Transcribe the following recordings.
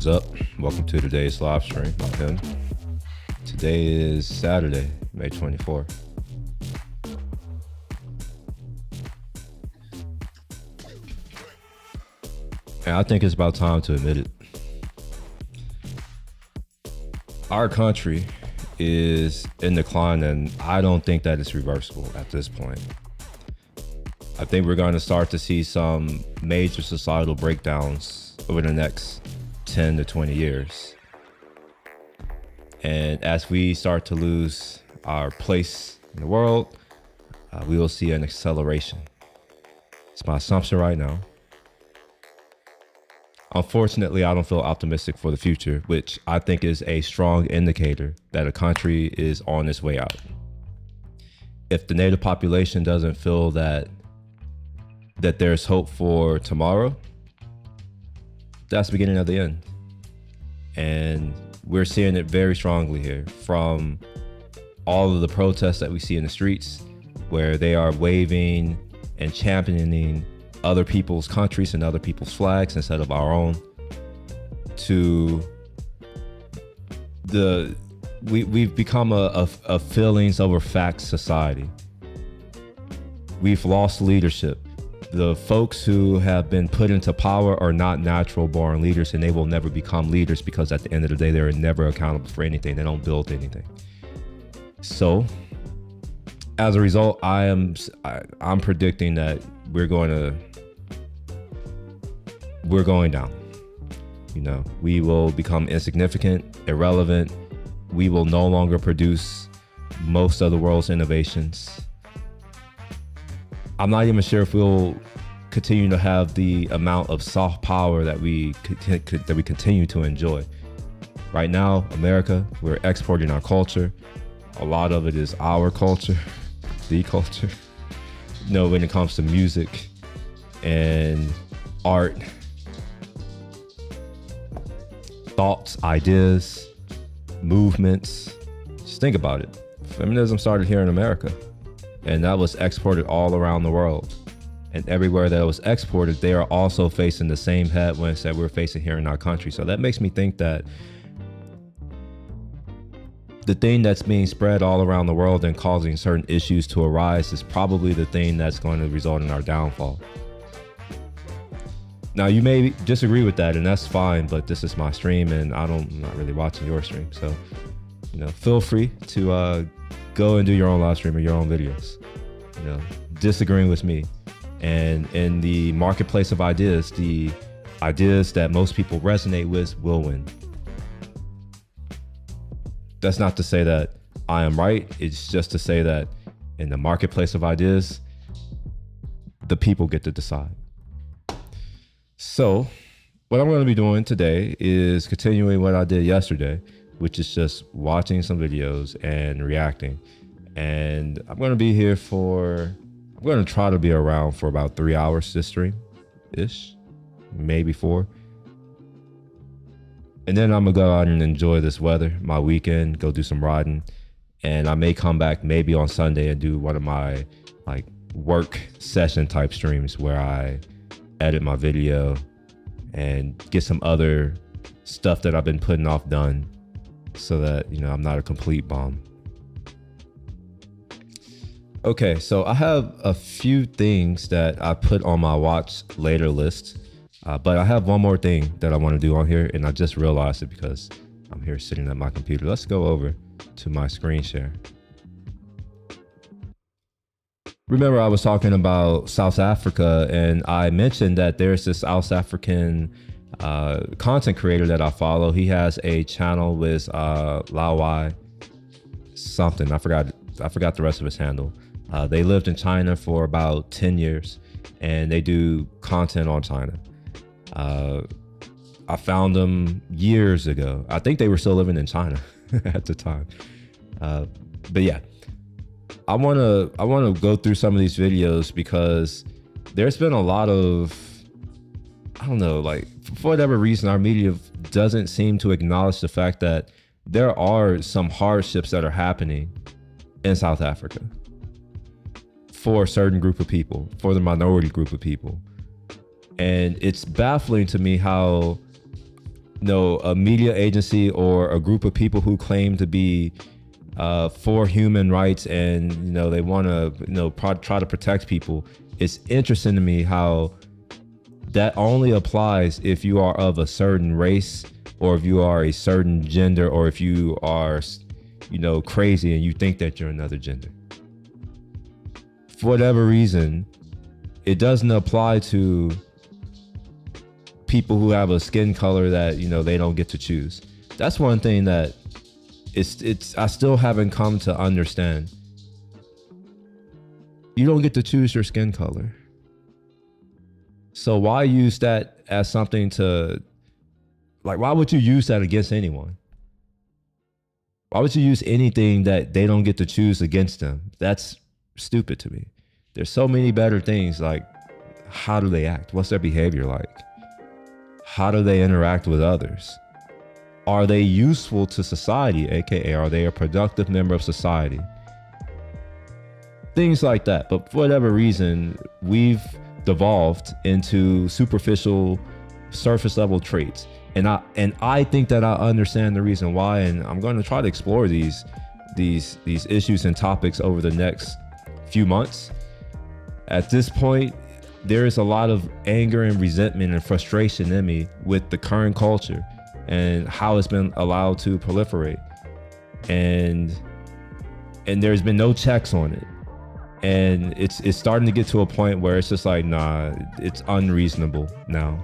What's up? Welcome to today's live stream. I'm Tim. Today is Saturday, May 24th. And I think it's about time to admit it. Our country is in decline, and I don't think that it's reversible at this point. I think we're going to start to see some major societal breakdowns over the next 10 to 20 years. And as we start to lose our place in the world, we will see an acceleration. It's my assumption right now. Unfortunately, I don't feel optimistic for the future, which I think is a strong indicator that a country is on its way out. If the native population doesn't feel that there's hope for tomorrow, that's the beginning of the end. And we're seeing it very strongly here from all of the protests that we see in the streets, where they are waving and championing other people's countries and other people's flags instead of our own, to we've become a feelings over facts society. We've lost leadership. The folks who have been put into power are not natural born leaders, and they will never become leaders because at the end of the day, they're never accountable for anything. They don't build anything. So as a result, I'm predicting that we're going down. You know, we will become insignificant, irrelevant. We will no longer produce most of the world's innovations. I'm not even sure if we'll continue to have the amount of soft power that we continue to enjoy. Right now, America, we're exporting our culture. A lot of it is our culture, the culture. You know, when it comes to music and art, thoughts, ideas, movements. Just think about it. Feminism started here in America, and that was exported all around the world. And everywhere that it was exported, they are also facing the same headwinds that we're facing here in our country. So that makes me think that the thing that's being spread all around the world and causing certain issues to arise is probably the thing that's going to result in our downfall. Now, you may disagree with that, and that's fine, but this is my stream, and I'm not really watching your stream. So, you know, feel free to go and do your own live stream or your own videos. You know, disagreeing with me. And in the marketplace of ideas, the ideas that most people resonate with will win. That's not to say that I am right. It's just to say that in the marketplace of ideas, the people get to decide. So what I'm going to be doing today is continuing what I did yesterday, which is just watching some videos and reacting. And I'm going to be here I'm going to try to be around for about 3 hours this stream-ish, maybe 4. And then I'm going to go out and enjoy this weather, my weekend, go do some riding. And I may come back maybe on Sunday and do one of my like work session type streams where I edit my video and get some other stuff that I've been putting off done so that, you know, I'm not a complete bomb. Okay, so I have a few things that I put on my watch later list, but I have one more thing that I want to do on here, and I just realized it because I'm here sitting at my computer. Let's go over to my screen share. Remember, I was talking about South Africa, and I mentioned that there's this South African content creator that I follow. He has a channel with Lawai something. I forgot the rest of his handle. They lived in China for about 10 years, and they do content on China. I found them years ago. I think they were still living in China at the time. But yeah, I wanna go through some of these videos because there's been a lot of, I don't know, like for whatever reason, our media doesn't seem to acknowledge the fact that there are some hardships that are happening in South Africa for a certain group of people, for the minority group of people. And it's baffling to me how a media agency or a group of people who claim to be for human rights and they want to try to protect people, it's interesting to me how that only applies if you are of a certain race, or if you are a certain gender, or if you are crazy and you think that you're another gender. For whatever reason, it doesn't apply to people who have a skin color that they don't get to choose. That's one thing that I still haven't come to understand. You don't get to choose your skin color. So why use that as something to, like, why would you use that against anyone? Why would you use anything that they don't get to choose against them? That's stupid to me. There's so many better things, like how do they act? What's their behavior like? How do they interact with others? Are they useful to society? AKA, are they a productive member of society? Things like that. But for whatever reason, we've devolved into superficial, surface level traits. And I think that I understand the reason why, and I'm going to try to explore these issues and topics over the next few months. At this point, there is a lot of anger and resentment and frustration in me with the current culture and how it's been allowed to proliferate. And there's been no checks on it. And it's starting to get to a point where it's just like, nah, it's unreasonable now.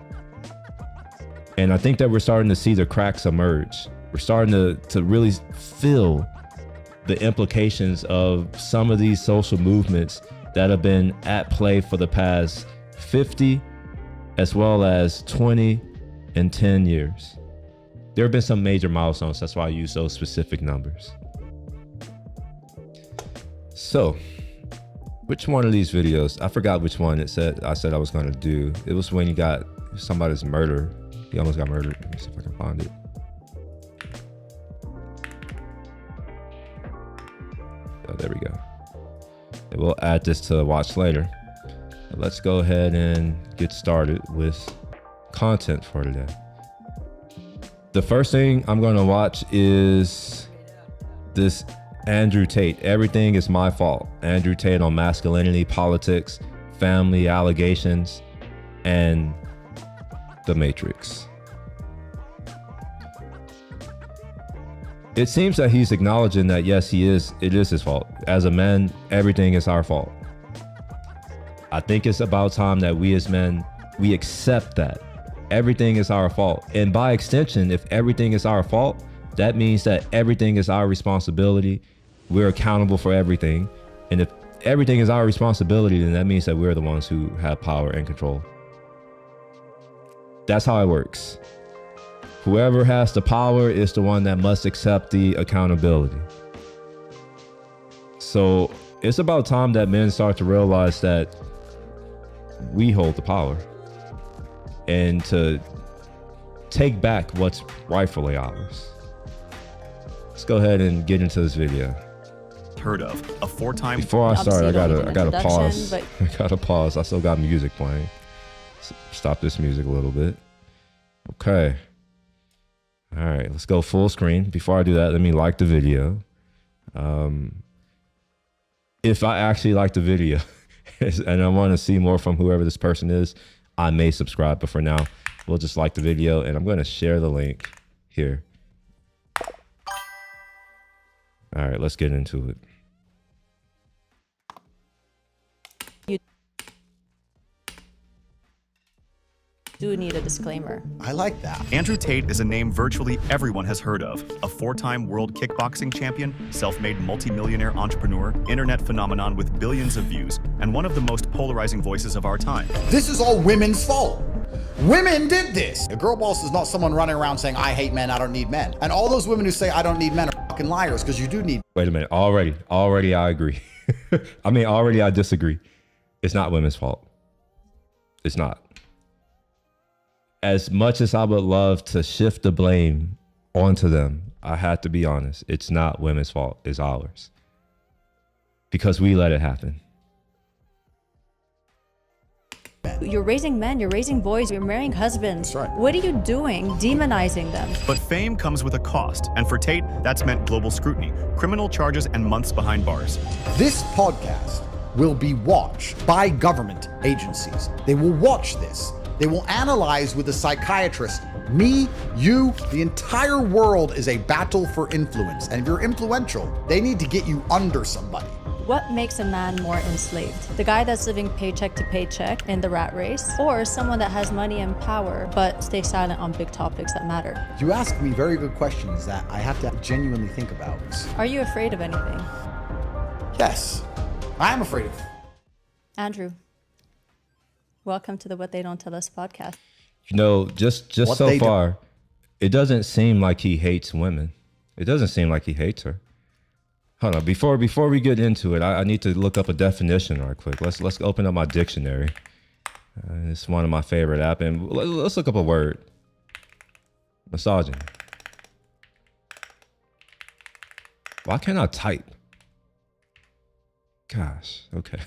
And I think that we're starting to see the cracks emerge. We're starting to really feel the implications of some of these social movements that have been at play for the past 50 as well as 20 and 10 years. There have been some major milestones. That's why I use those specific numbers. So, which one of these videos? I forgot which one I said I was going to do. It was when you got somebody's murder. He almost got murdered. Let me see if I can find it. Oh, there we go. And we'll add this to watch later. Let's go ahead and get started with content for today. The first thing I'm going to watch is this Andrew Tate. Everything is my fault. Andrew Tate on masculinity, politics, family allegations, and The Matrix. It seems that he's acknowledging that yes, it is his fault. As a man, everything is our fault. I think it's about time that we as men, we accept that everything is our fault. And by extension, if everything is our fault, that means that everything is our responsibility. We're accountable for everything. And if everything is our responsibility, then that means that we're the ones who have power and control. That's how it works. Whoever has the power is the one that must accept the accountability. So it's about time that men start to realize that we hold the power and to take back what's rightfully ours. Let's go ahead and get into this video. Heard of a four-time. Before I start, I gotta pause. I gotta pause. I still got music playing. Stop this music a little bit. Okay. All right, let's go full screen. Before I do that, let me like the video. If I actually like the video and I want to see more from whoever this person is, I may subscribe. But for now, we'll just like the video, and I'm going to share the link here. All right, let's get into it. Do need a disclaimer. I like that. Andrew Tate is a name virtually everyone has heard of. A four-time world kickboxing champion, self-made multimillionaire entrepreneur, internet phenomenon with billions of views, and one of the most polarizing voices of our time. This is all women's fault. Women did this. A girl boss is not someone running around saying, I hate men, I don't need men. And all those women who say, I don't need men are fucking liars, because you do need. Wait a minute. Already I agree. I mean, already I disagree. It's not women's fault. It's not. As much as I would love to shift the blame onto them, I have to be honest. It's not women's fault. It's ours. Because we let it happen. You're raising men, you're raising boys, you're marrying husbands. That's right. What are you doing demonizing them? But fame comes with a cost, and for Tate, that's meant global scrutiny, criminal charges, and months behind bars. This podcast will be watched by government agencies. They will watch this. They will analyze with a psychiatrist. Me, you, the entire world is a battle for influence. And if you're influential, they need to get you under somebody. What makes a man more enslaved? The guy that's living paycheck to paycheck in the rat race, or someone that has money and power but stays silent on big topics that matter? You ask me very good questions that I have to genuinely think about. Are you afraid of anything? Yes, I am afraid of. Andrew, welcome to the What They Don't Tell Us podcast. You know, just What so they do. far, it doesn't seem like he hates women. It doesn't seem like he hates her. Hold on, before we get into it, I need to look up a definition right quick. Let's open up my dictionary. It's one of my favorite apps, and let's look up a word. Misogyny. Why can't I type? Gosh, okay.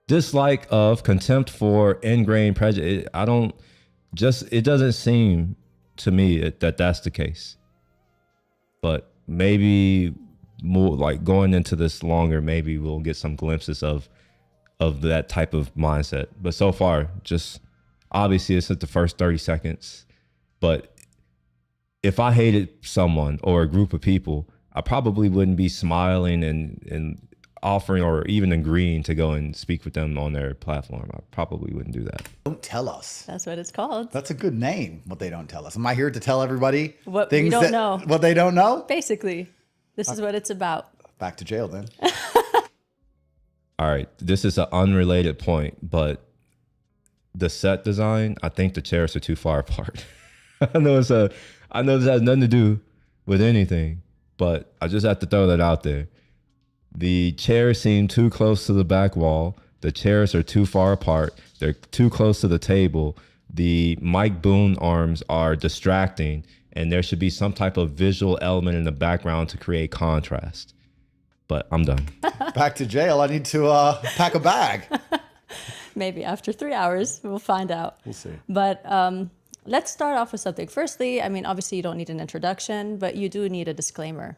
Dislike of, contempt for, ingrained prejudice. It doesn't seem to me that that's the case. But maybe more like going into this longer, maybe we'll get some glimpses of that type of mindset. But so far, just obviously it's at the first 30 seconds. But if I hated someone or a group of people, I probably wouldn't be smiling and offering or even agreeing to go and speak with them on their platform. I probably wouldn't do that. Don't tell us. That's what it's called. That's a good name, what they don't tell us. Am I here to tell everybody What we don't know. What they don't know? Basically, this is what it's about. Back to jail then. All right, this is an unrelated point, but the set design, I think the chairs are too far apart. I know this has nothing to do with anything, but I just have to throw that out there. The chairs seem too close to the back wall. The chairs are too far apart. They're too close to the table. The mic boom arms are distracting, and there should be some type of visual element in the background to create contrast. But I'm done. Back to jail. I need to pack a bag. Maybe after 3 hours, we'll find out. We'll see. But let's start off with something. Firstly, I mean, obviously you don't need an introduction, but you do need a disclaimer.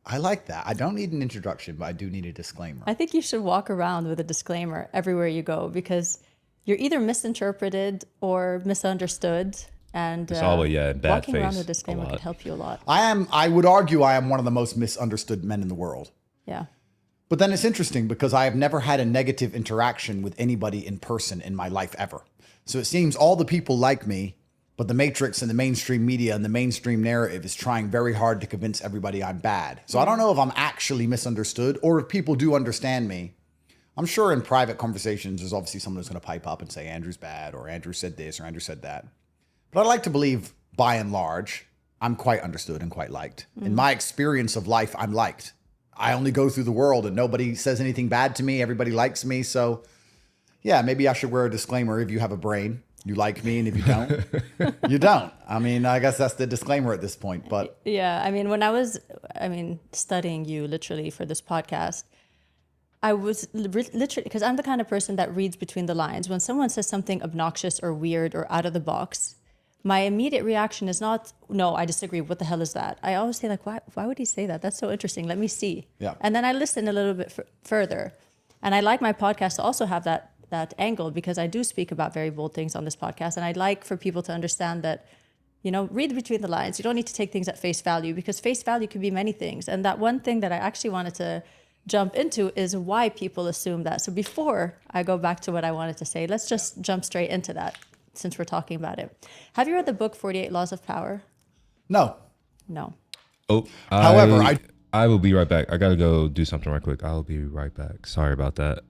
I like that. I don't need an introduction, but I do need a disclaimer. I think you should walk around with a disclaimer everywhere you go, because you're either misinterpreted or misunderstood. And It's always, bad walking around face with a disclaimer a lot. could help you a lot. I would argue I am one of the most misunderstood men in the world. Yeah. But then it's interesting because I have never had a negative interaction with anybody in person in my life ever. So it seems all the people like me, but the Matrix and the mainstream media and the mainstream narrative is trying very hard to convince everybody I'm bad. So I don't know if I'm actually misunderstood or if people do understand me. I'm sure in private conversations, there's obviously someone who's going to pipe up and say, Andrew's bad, or Andrew said this, or Andrew said that. But I like to believe, by and large, I'm quite understood and quite liked. In my experience of life, I'm liked. I only go through the world and nobody says anything bad to me. Everybody likes me. So yeah, maybe I should wear a disclaimer. If you have a brain, you like me. And if you don't, you don't. I mean, I guess that's the disclaimer at this point. But Yeah. I mean, when I was, studying you literally for this podcast, I was literally, because I'm the kind of person that reads between the lines. When someone says something obnoxious or weird or out of the box, my immediate reaction is not, no, I disagree. What the hell is that? I always say, like, why would he say that? That's so interesting. Let me see. Yeah. And then I listen a little bit further. And I like my podcast to also have that angle, because I do speak about very bold things on this podcast. And I'd like for people to understand that, read between the lines. You don't need to take things at face value, because face value could be many things. And that one thing that I actually wanted to jump into is why people assume that. So before I go back to what I wanted to say, let's just jump straight into that, since we're talking about it. Have you read the book 48 Laws of Power? no. No. Oh, However, I will be right back. I gotta go do something right quick. I'll be right back. Sorry about that.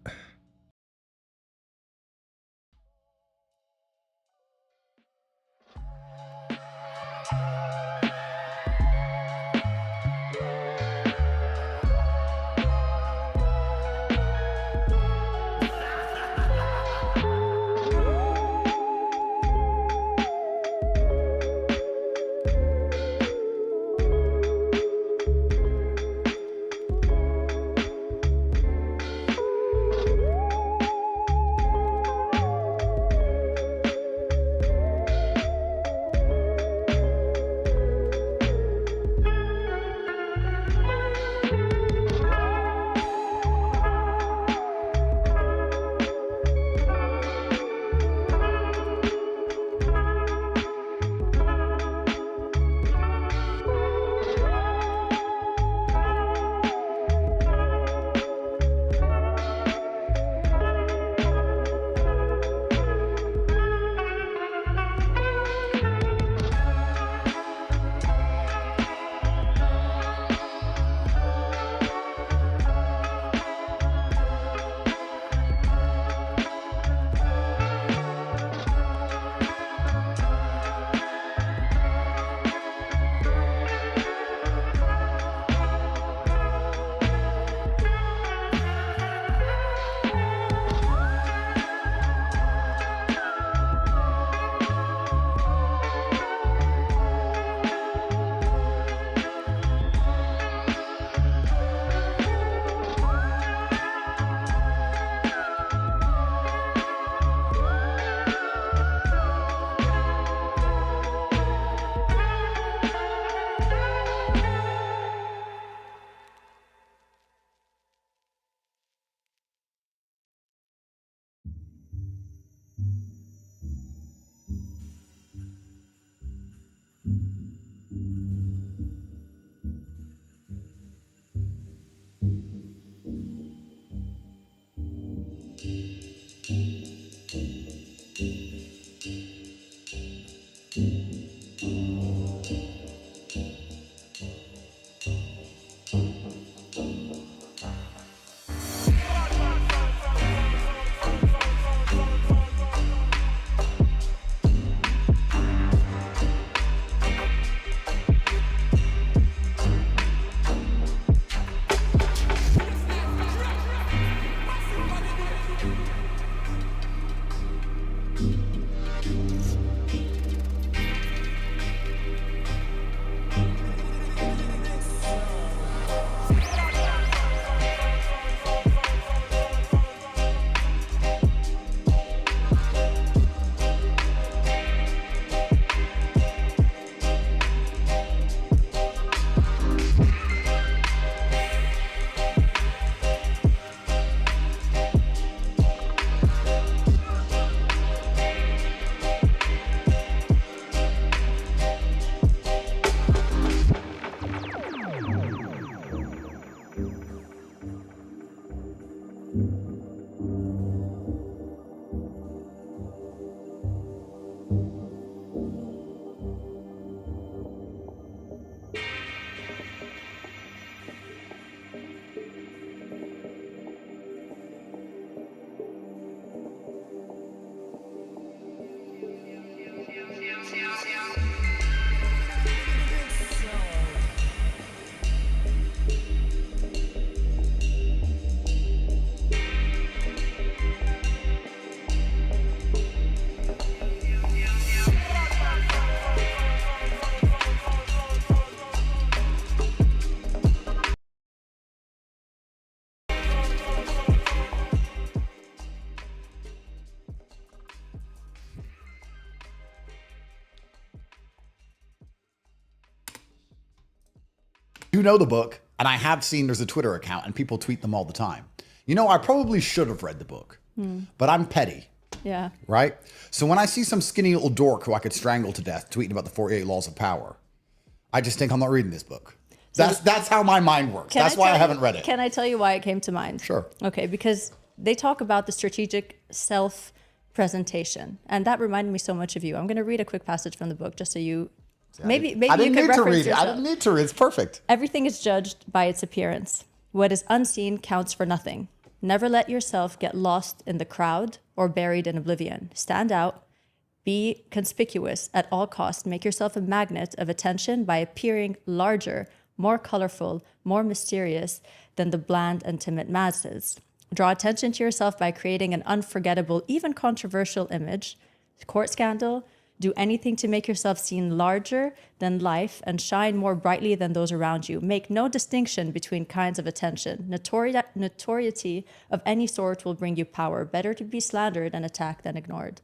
do know the book, and I have seen there's a Twitter account, and people tweet them all the time. You know, I probably should have read the book, but I'm petty, Yeah. right? So when I see some skinny little dork who I could strangle to death tweeting about the 48 laws of power, I just think I'm not reading this book. That's how my mind works. That's why I haven't read it. Can I tell you why it came to mind? Sure. Okay, because they talk about the strategic self-presentation, and that reminded me so much of you. I'm going to read a quick passage from the book just so you maybe I you didn't can need to reference read it. yourself. I didn't need to read it. It's perfect. Everything is judged by its appearance. What is unseen counts for nothing. Never let yourself get lost in the crowd or buried in oblivion. Stand out. Be conspicuous at all costs. Make yourself a magnet of attention by appearing larger, more colorful, more mysterious than the bland and timid masses. Draw attention to yourself by creating an unforgettable, even controversial image. Court scandal. Do anything to make yourself seem larger than life and shine more brightly than those around you. Make no distinction between kinds of attention. Notoriety of any sort will bring you power. Better to be slandered and attacked than ignored.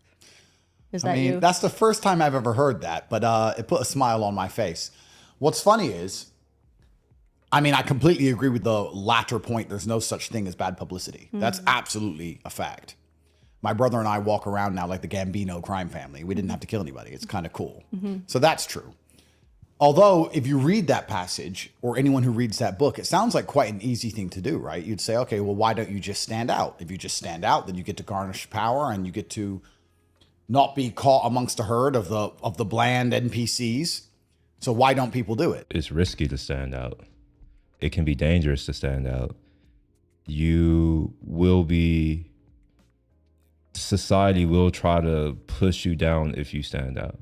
Is that you? That's the first time I've ever heard that, but it put a smile on my face. What's funny is, I completely agree with the latter point. There's no such thing as bad publicity. That's absolutely a fact. My brother and I walk around now like the Gambino crime family. We didn't have to kill anybody. It's kind of cool. So that's true. Although, if you read that passage, or anyone who reads that book, it sounds like quite an easy thing to do, right? You'd say, okay, well, why don't you just stand out? If you just stand out, then you get to garnish power and you get to not be caught amongst a herd of the bland NPCs. So why don't people do it? It's risky to stand out. It can be dangerous to stand out. You will be... Society will try to push you down if you stand out.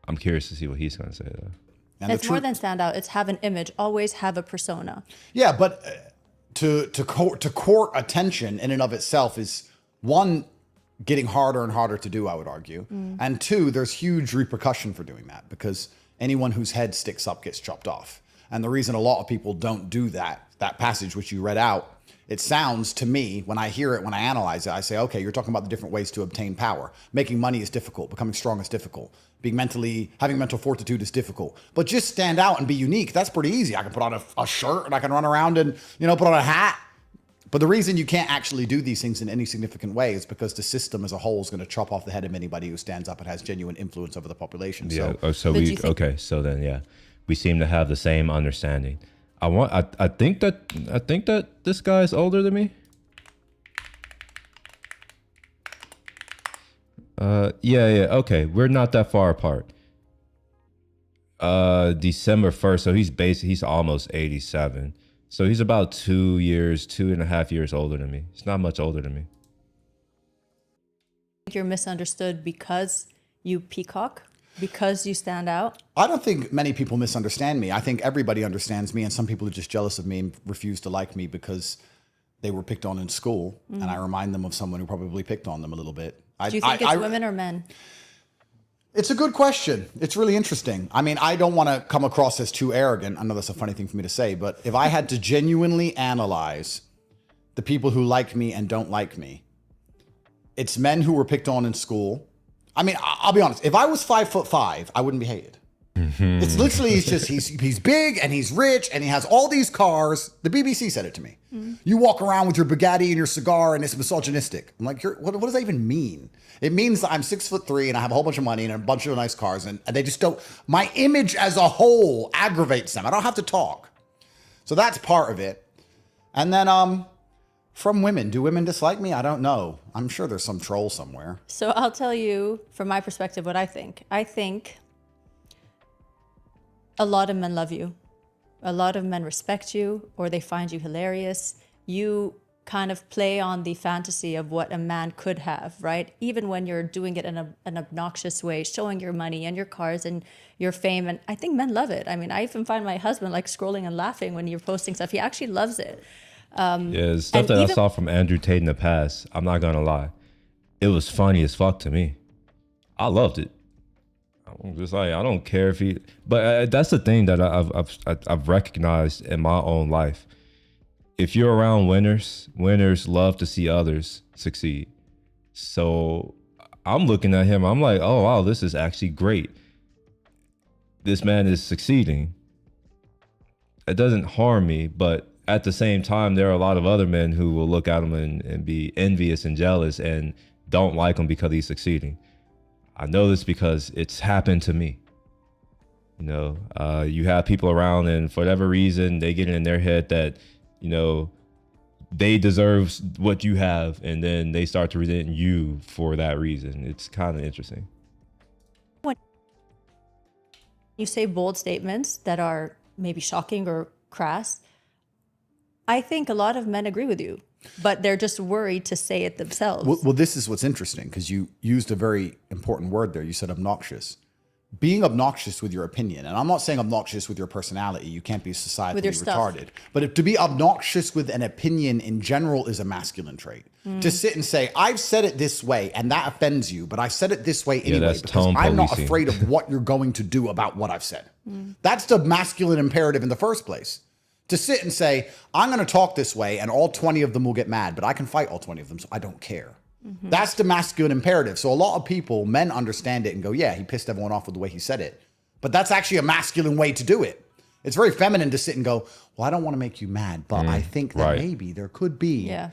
I'm curious to see what he's going to say, though. And It's more than stand out. It's have an image. Always have a persona. Yeah, but to court attention in and of itself is, one, getting harder and harder to do, I would argue. And two, there's huge repercussion for doing that, because anyone whose head sticks up gets chopped off. And the reason a lot of people don't do that passage which you read out, it sounds to me, when I hear it, when I analyze it, I say, okay, you're talking about the different ways to obtain power. Making money is difficult. Becoming strong is difficult. Having mental fortitude is difficult. But just stand out and be unique. That's pretty easy. I can put on a shirt and I can run around and, put on a hat. But the reason you can't actually do these things in any significant way is because the system as a whole is going to chop off the head of anybody who stands up and has genuine influence over the population. Yeah. So We seem to have the same understanding. I think that this guy's older than me. Yeah. Okay, we're not that far apart. December 1st, so he's almost 87. So he's about 2.5 years older than me. He's not much older than me. You're misunderstood because you peacock, because you stand out. I don't think many people misunderstand me. I think everybody understands me, and some people are just jealous of me and refuse to like me because they were picked on in school, and I remind them of someone who probably picked on them a little bit. Do you think it's women or men? It's a good question. It's really interesting. I don't want to come across as too arrogant. I know that's a funny thing for me to say, but if I had to genuinely analyze the people who like me and don't like me, it's men who were picked on in school. I'll be honest. If I was 5'5", I wouldn't be hated. It's literally, he's big and he's rich and he has all these cars. The BBC said it to me. You walk around with your Bugatti and your cigar and it's misogynistic. I'm like, what does that even mean? It means that I'm 6'3" and I have a whole bunch of money and a bunch of nice cars, and they just don't. My image as a whole aggravates them. I don't have to talk. So that's part of it. And then from women, do women dislike me? I don't know. I'm sure there's some troll somewhere. So I'll tell you from my perspective what I think. I think a lot of men love you. A lot of men respect you, or they find you hilarious. You kind of play on the fantasy of what a man could have, right? Even when you're doing it in an obnoxious way, showing your money and your cars and your fame. And I think men love it. I even find my husband like scrolling and laughing when you're posting stuff. He actually loves it. Yeah, stuff that I saw from Andrew Tate in the past, I'm not gonna lie, it was funny as fuck to me. I loved it. I'm just like, I don't care if he, but that's the thing that I've recognized in my own life. If you're around winners love to see others succeed. So I'm looking at him, I'm like, oh wow, this is actually great. this man is succeeding, it doesn't harm me. But at the same time, there are a lot of other men who will look at him and be envious and jealous and don't like him because he's succeeding. I know this because it's happened to me. You know, you have people around, and for whatever reason, they get it in their head that, you know, they deserve what you have, and then they start to resent you for that reason. It's kind of interesting. When you say bold statements that are maybe shocking or crass, I think a lot of men agree with you, but they're just worried to say it themselves. Well, this is what's interesting, because you used a very important word there. You said obnoxious. Being obnoxious with your opinion, and I'm not saying obnoxious with your personality, you can't be societally With your stuff. retarded, but to be obnoxious with an opinion in general is a masculine trait. To sit and say, I've said it this way and that offends you, but I said it this way anyway that's because tone I'm not policing. afraid of what you're going to do about what I've said. That's the masculine imperative in the first place. To sit and say, I'm going to talk this way and all 20 of them will get mad, but I can fight all 20 of them, so I don't care. That's the masculine imperative. So a lot of people, men understand it and go, yeah, he pissed everyone off with the way he said it. But that's actually a masculine way to do it. It's very feminine to sit and go, well, I don't want to make you mad, but I think that right. maybe there could be. Yeah.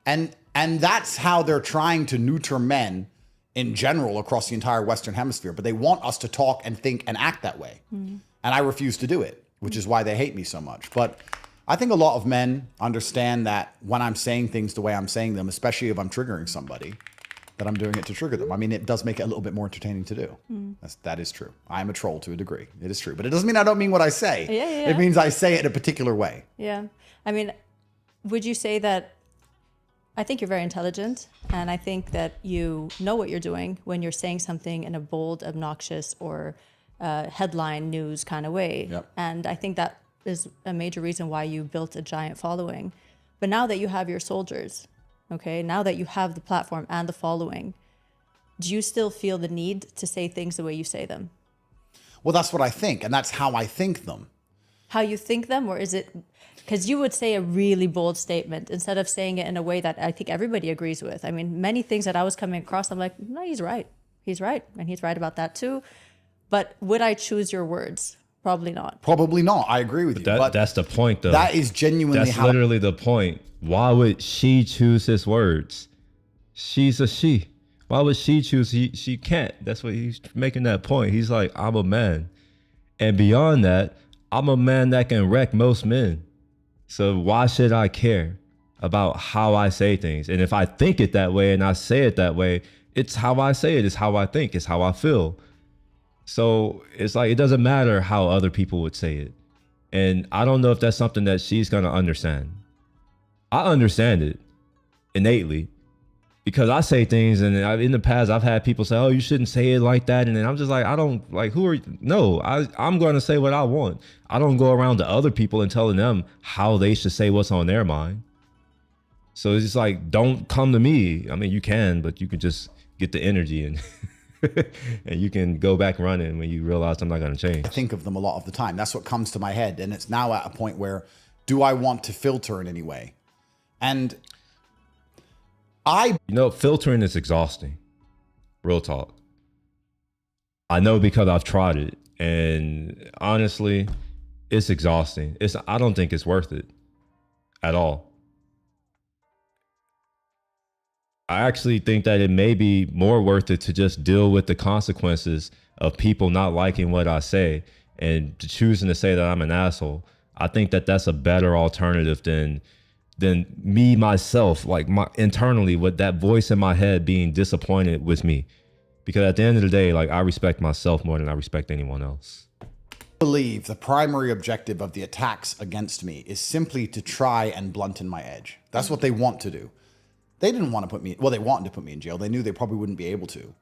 And that's how they're trying to neuter men in general across the entire Western Hemisphere. But they want us to talk and think and act that way. And I refuse to do it, which is why they hate me so much. But I think a lot of men understand that when I'm saying things the way I'm saying them, especially if I'm triggering somebody, that I'm doing it to trigger them. I mean, it does make it a little bit more entertaining to do. That is true. I am a troll to a degree. It is true. But it doesn't mean I don't mean what I say. Yeah. It means I say it in a particular way. Yeah. I mean, would you say that I think you're very intelligent, and I think that you know what you're doing when you're saying something in a bold, obnoxious, or headline news kind of way. Yep. And I think that is a major reason why you built a giant following. But now that you have your soldiers, okay, now that you have the platform and the following, do you still feel the need to say things the way you say them? Well, that's what I think, and that's how I think them. How you think them, or is it because you would say a really bold statement instead of saying it in a way that I think everybody agrees with? I mean, many things that I was coming across, I'm like, no, he's right, and he's right about that too. But would I choose your words? Probably not. Probably not. I agree with you. But That's the point, though. that is genuinely That's how. literally the point. Why would she choose his words? She's a she. Why would she choose? She can't. That's what he's making that point. He's like, I'm a man. And beyond that, I'm a man that can wreck most men. So why should I care about how I say things? And if I think it that way and I say it that way, it's how I say it. It's how I think. It's how I feel. So it's like, it doesn't matter how other people would say it. And I don't know if that's something that she's going to understand. I understand it innately because I say things, and in the past I've had people say, oh, you shouldn't say it like that. And then I'm just like, I don't like, who are you? No, I'm going to say what I want. I don't go around to other people and telling them how they should say what's on their mind. So it's just like, don't come to me. I mean, you can, but you can just get the energy and and you can go back running when you realize I'm not going to change. I think of them a lot of the time. That's what comes to my head. And it's now at a point where, do I want to filter in any way? And You know, filtering is exhausting. Real talk. I know because I've tried it. And honestly, it's exhausting. I don't think it's worth it at all. I actually think that it may be more worth it to just deal with the consequences of people not liking what I say and choosing to say that I'm an asshole. I think that that's a better alternative than me myself, like internally with that voice in my head being disappointed with me. Because at the end of the day, like, I respect myself more than I respect anyone else. I believe the primary objective of the attacks against me is simply to try and blunten my edge. That's what they want to do. They didn't want to put me, well, they wanted to put me in jail. They knew they probably wouldn't be able to.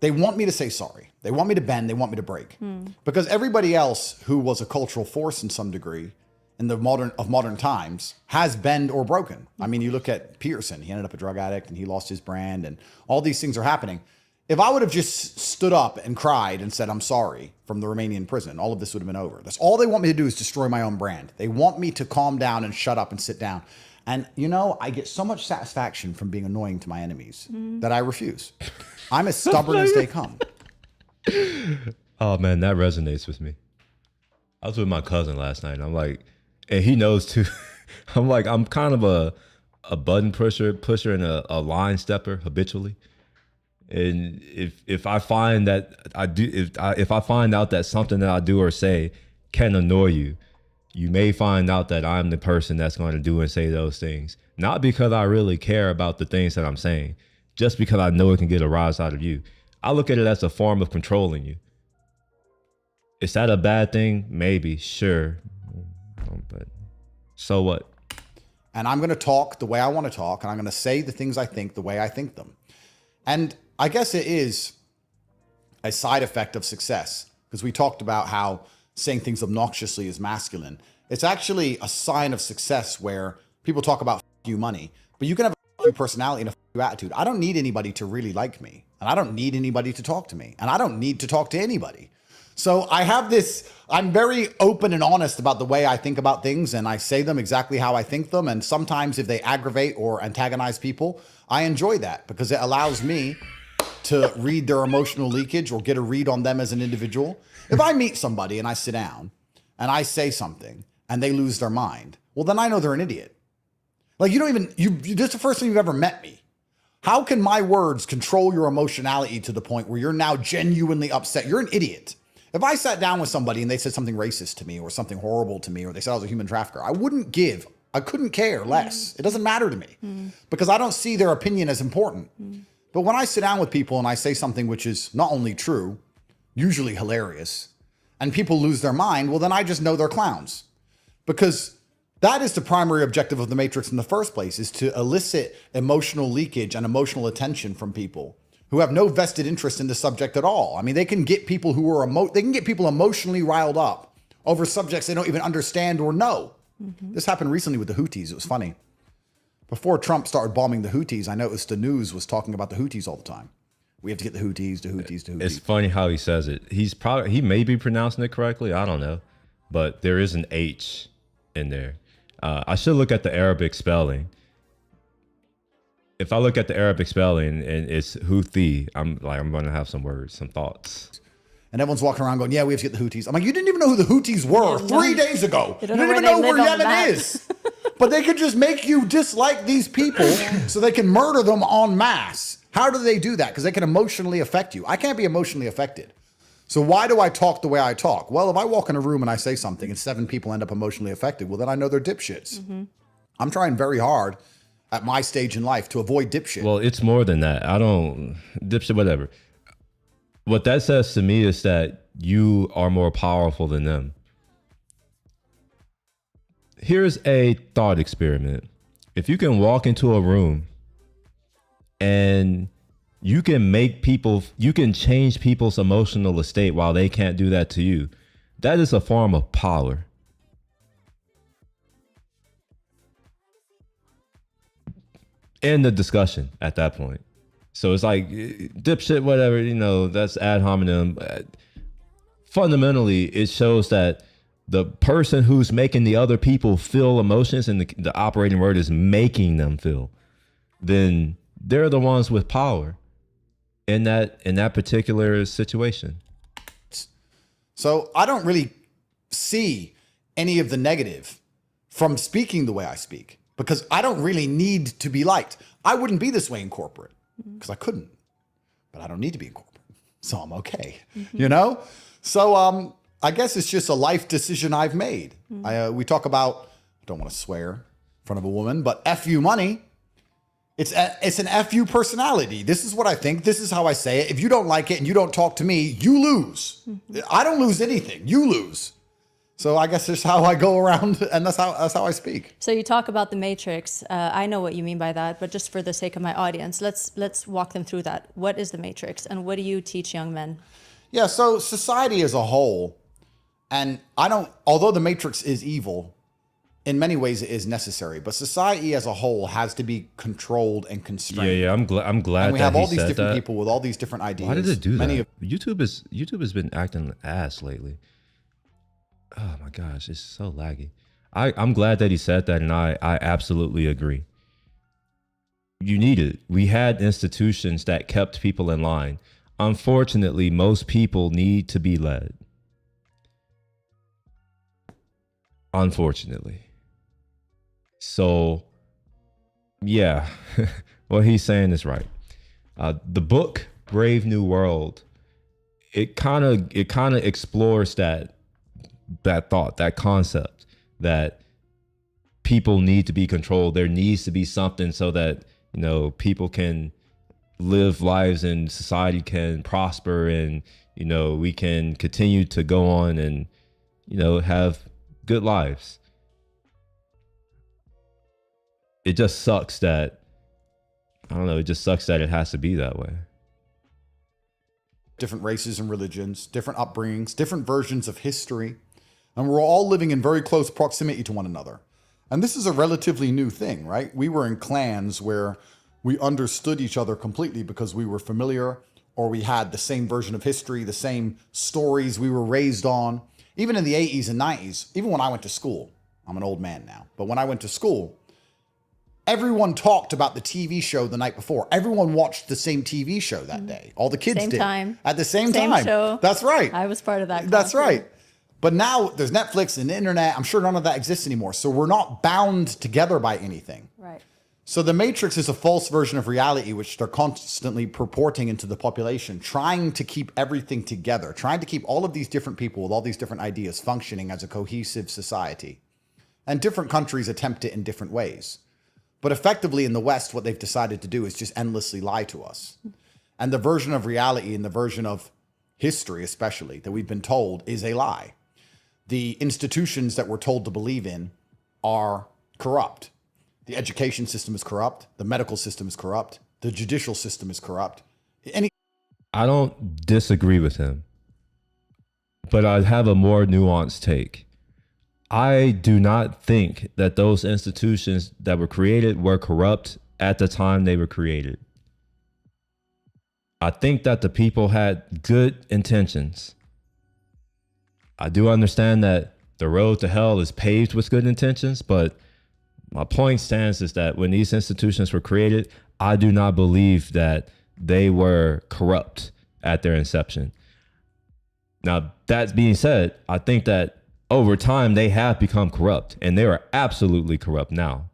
They want me to say sorry. They want me to bend. They want me to break. Because everybody else who was a cultural force in some degree in the modern times has bent or broken. I mean, you look at Peterson. He ended up a drug addict and he lost his brand, and all these things are happening. If I would have just stood up and cried and said, I'm sorry, from the Romanian prison, all of this would have been over. That's all they want me to do, is destroy my own brand. They want me to calm down and shut up and sit down. And, you know, I get so much satisfaction from being annoying to my enemies that I refuse. I'm as stubborn as they come. Oh man, that resonates with me. I was with my cousin last night, and I'm like, and he knows too. I'm like, I'm kind of a button pusher and a line stepper habitually. And if I find that I do, if I find out that something that I do or say can annoy you, you may find out that I'm the person that's going to do and say those things. Not because I really care about the things that I'm saying, just because I know it can get a rise out of you. I look at it as a form of controlling you. Is that a bad thing? Maybe, sure. But so what? And I'm going to talk the way I want to talk, and I'm going to say the things I think the way I think them. And I guess it is a side effect of success, because we talked about how saying things obnoxiously is masculine. It's actually a sign of success where people talk about you money, but you can have a you personality and a you attitude. I don't need anybody to really like me, and I don't need anybody to talk to me, and I don't need to talk to anybody. So I have this, I'm very open and honest about the way I think about things, and I say them exactly how I think them. And sometimes if they aggravate or antagonize people, I enjoy that because it allows me to read their emotional leakage or get a read on them as an individual. If I meet somebody and I sit down and I say something and they lose their mind, well, then I know they're an idiot. Like this is the first time you've ever met me. How can my words control your emotionality to the point where you're now genuinely upset? You're an idiot. If I sat down with somebody and they said something racist to me or something horrible to me, or they said I was a human trafficker, I couldn't care less. It doesn't matter to me because I don't see their opinion as important. But when I sit down with people and I say something which is not only true, usually hilarious, and people lose their mind, well, then I just know they're clowns. Because that is the primary objective of the Matrix in the first place, is to elicit emotional leakage and emotional attention from people who have no vested interest in the subject at all. I mean, they can get people who are they can get people emotionally riled up over subjects they don't even understand or know. This happened recently with the Houthis. It was funny. Before Trump started bombing the Houthis, I noticed the news was talking about the Houthis all the time. We have to get the Houthis, the Houthis, the Houthis. It's funny how he says it. He may be pronouncing it correctly. I don't know, but there is an H in there. I should look at the Arabic spelling. If I look at the Arabic spelling and it's Houthi, I'm going to have some words, some thoughts. And everyone's walking around going, yeah, we have to get the Houthis. I'm like, you didn't even know who the Houthis were 3 days ago. You didn't even know where Yemen is. But they could just make you dislike these people so they can murder them en masse. How do they do that? Because they can emotionally affect you. I can't be emotionally affected. So why do I talk the way I talk? Well, if I walk in a room and I say something and 7 people end up emotionally affected, well, then I know they're dipshits. I'm trying very hard at my stage in life to avoid dipshit. Well, it's more than that. I don't dipshit, whatever. What that says to me is that you are more powerful than them. Here's a thought experiment. If you can walk into a room and you can change people's emotional state while they can't do that to you, that is a form of power. End the discussion at that point. So it's like dipshit, whatever, that's ad hominem. Fundamentally, it shows that the person who's making the other people feel emotions, and the operating word is making them feel, then they're the ones with power in that particular situation. So I don't really see any of the negative from speaking the way I speak, because I don't really need to be liked. I wouldn't be this way in corporate because I couldn't, but I don't need to be in corporate. So I'm okay, So I guess it's just a life decision I've made. We talk about, I don't want to swear in front of a woman, but FU money. It's an FU personality. This is what I think. This is how I say it. If you don't like it and you don't talk to me, you lose. I don't lose anything. You lose. So I guess that's how I go around, and that's how I speak. So you talk about the Matrix. I know what you mean by that, but just for the sake of my audience, let's walk them through that. What is the Matrix, and what do you teach young men? Yeah, so society as a whole, and although the Matrix is evil, in many ways it is necessary, but society as a whole has to be controlled and constrained. Yeah, I'm glad. And we have all these different people with all these different ideas. Why did it do that? YouTube has been acting ass lately. Oh my gosh, it's so laggy. I'm glad that he said that, and I absolutely agree. You need it. We had institutions that kept people in line. Unfortunately, most people need to be led. unfortunately. So, yeah, what he's saying is right. The book Brave New World, it kind of explores that thought, that concept that people need to be controlled. There needs to be something so that, you know, people can live lives and society can prosper, and, you know, we can continue to go on and, you know, have good lives. It just sucks that, I don't know, it just sucks that it has to be that way. Different races and religions, different upbringings, different versions of history, and we're all living in very close proximity to one another. And this is a relatively new thing, right? We were in clans where we understood each other completely because we were familiar, or we had the same version of history, the same stories we were raised on. Even in the 80s and 90s, even when I went to school, I'm an old man now, but when I went to school, everyone talked about the TV show the night before. Everyone watched the same TV show that day. All the kids Same did. time. At the same Same time. show. That's right. I was part of that. That's content. right. But now there's Netflix and the internet. I'm sure none of that exists anymore. So we're not bound together by anything. Right. So the Matrix is a false version of reality, which they're constantly purporting into the population, trying to keep everything together, trying to keep all of these different people with all these different ideas functioning as a cohesive society. And different countries attempt it in different ways. But effectively in the West, what they've decided to do is just endlessly lie to us. And the version of reality and the version of history, especially, that we've been told is a lie. The institutions that we're told to believe in are corrupt. The education system is corrupt. The medical system is corrupt. The judicial system is corrupt. I don't disagree with him, but I have a more nuanced take. I do not think that those institutions that were created were corrupt at the time they were created. I think that the people had good intentions. I do understand that the road to hell is paved with good intentions, but my point stands is that when these institutions were created, I do not believe that they were corrupt at their inception. Now, that being said, I think that over time they have become corrupt, and they are absolutely corrupt now.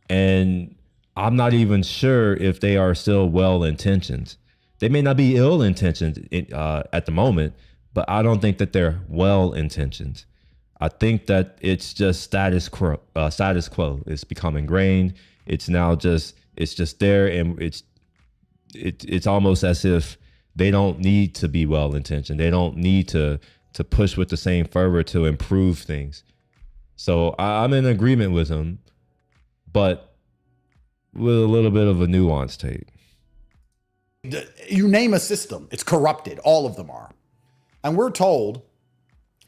And I'm not even sure if they are still well-intentioned. They may not be ill-intentioned at the moment, but I don't think that they're well-intentioned. I think that it's just status quo. It's become ingrained. It's now it's just there, and it's almost as if they don't need to be well-intentioned. They don't need to push with the same fervor to improve things. So I'm in agreement with him, but with a little bit of a nuanced take. You name a system, it's corrupted. All of them are. And we're told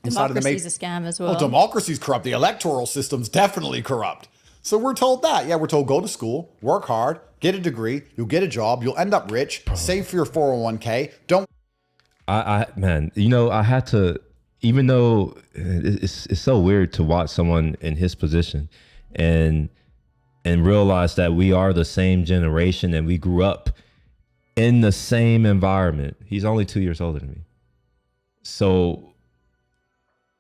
inside of the Democracy is a scam as well. Well, democracy's corrupt. The electoral system's definitely corrupt. So we're told that. Yeah, we're told go to school, work hard, get a degree, you'll get a job, you'll end up rich, save for your 401k. Don't. Man, you know, I had to, even though it's so weird to watch someone in his position and realize that we are the same generation and we grew up in the same environment. He's only 2 years older than me. So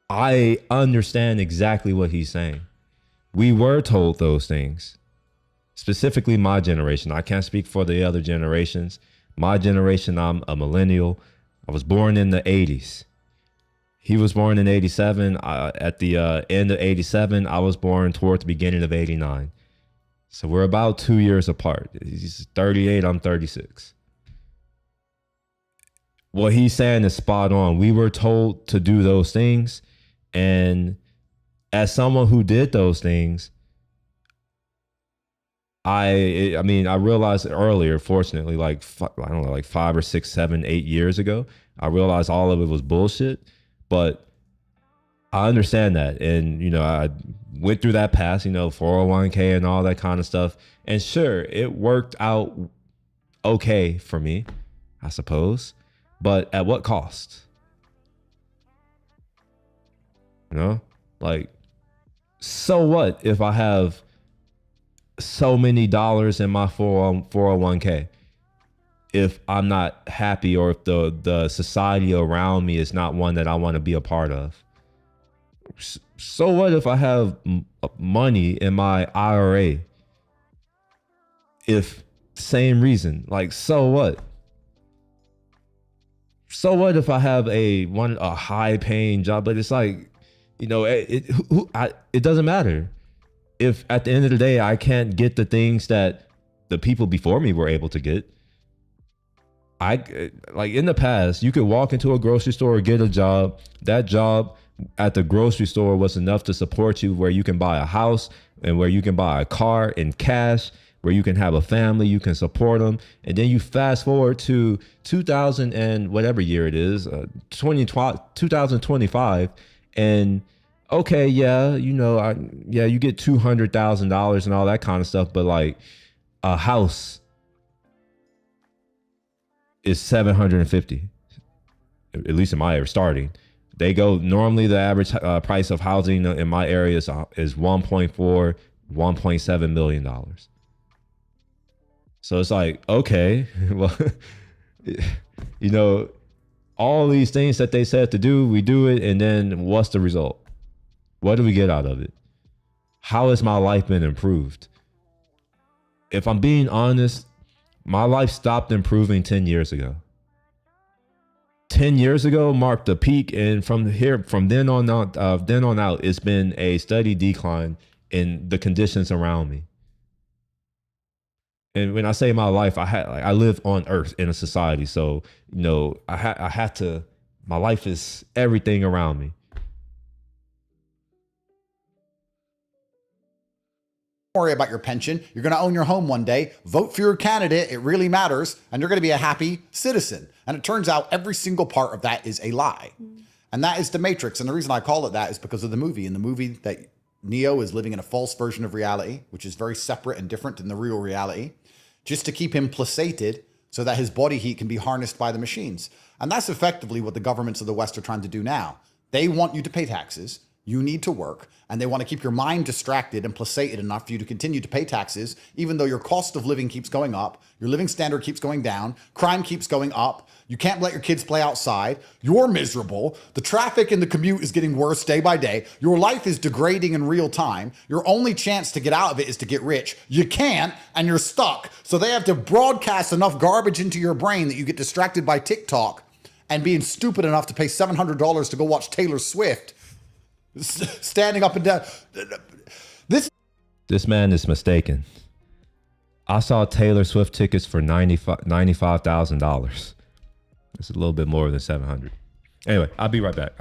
I understand exactly what he's saying. We were told those things, specifically my generation. I can't speak for the other generations. My generation, I'm a millennial. I was born in the 80s. He was born in 87. At the end of 87, I was born toward the beginning of 89. So we're about 2 years apart. He's 38, I'm 36. What he's saying is spot on. We were told to do those things. And as someone who did those things, I realized earlier, fortunately, like 5 or 6, 7, 8 years ago, I realized all of it was bullshit. But I understand that. And, you know, I went through that path, you know, 401k and all that kind of stuff. And sure, it worked out okay for me, I suppose. But at what cost? You know, like, so what if I have so many dollars in my 401k? If I'm not happy, or if the society around me is not one that I want to be a part of, So what if I have money in my IRA? If same reason, like, so what? So what if I have a high paying job? But it's like, it doesn't matter. If at the end of the day I can't get the things that the people before me were able to get. Like in the past, you could walk into a grocery store, get a job. That job at the grocery store was enough to support you, where you can buy a house and where you can buy a car in cash, where you can have a family, you can support them. And then you fast forward to 2000 and whatever year it is, 2025, and okay, yeah, you get $200,000 and all that kind of stuff, but like a house is 750, at least in my area, starting. They go, normally the average price of housing in my area is 1.4, $1.7 million. So it's like, okay, well, all these things that they said to do, we do it. And then what's the result? What do we get out of it? How has my life been improved? If I'm being honest, my life stopped improving 10 years ago. 10 years ago marked the peak, and from then on out, it's been a steady decline in the conditions around me. And when I say my life, I live on Earth in a society, so I had to. My life is everything around me. Worry about your pension. You're going to own your home one day. Vote for your candidate. It really matters. And you're going to be a happy citizen. And it turns out every single part of that is a lie. And that is The Matrix. And the reason I call it that is because of the movie. In the movie, that Neo is living in a false version of reality, which is very separate and different than the real reality, just to keep him placated so that his body heat can be harnessed by the machines. And that's effectively what the governments of the West are trying to do now. They want you to pay taxes. You need to work, and they want to keep your mind distracted and placated enough for you to continue to pay taxes, even though your cost of living keeps going up, your living standard keeps going down, crime keeps going up, you can't let your kids play outside, you're miserable, the traffic and the commute is getting worse day by day, your life is degrading in real time, your only chance to get out of it is to get rich. You can't, and you're stuck. So they have to broadcast enough garbage into your brain that you get distracted by TikTok and being stupid enough to pay $700 to go watch Taylor Swift standing up and down. This man is mistaken. I saw Taylor Swift tickets for $95,000. It's a little bit more than 700. Anyway, I'll be right back.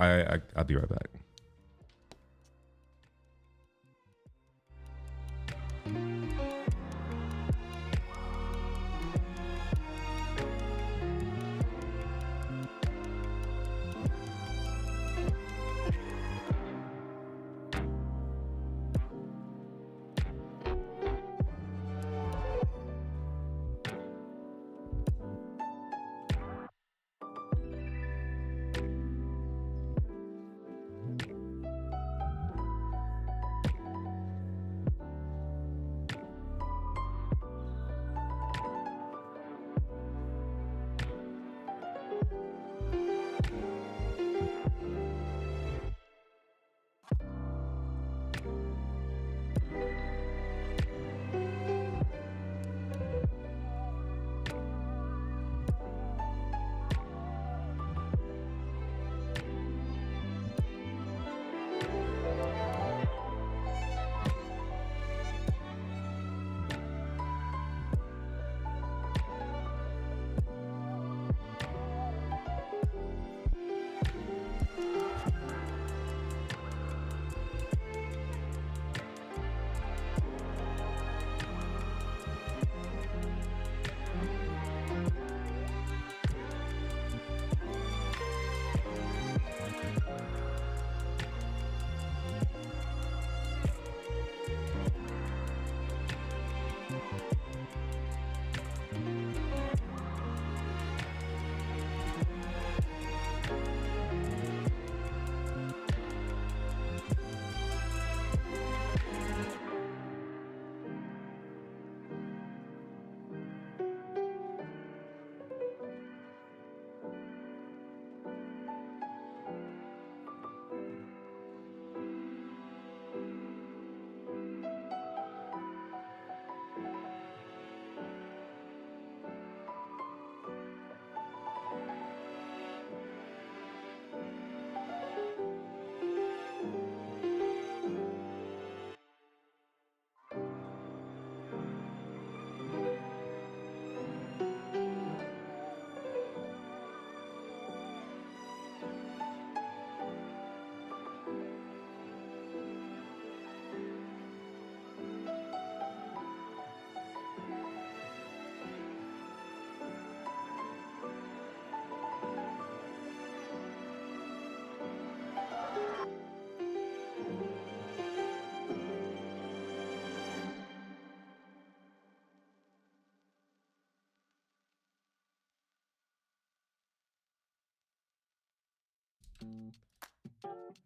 I'll be right back.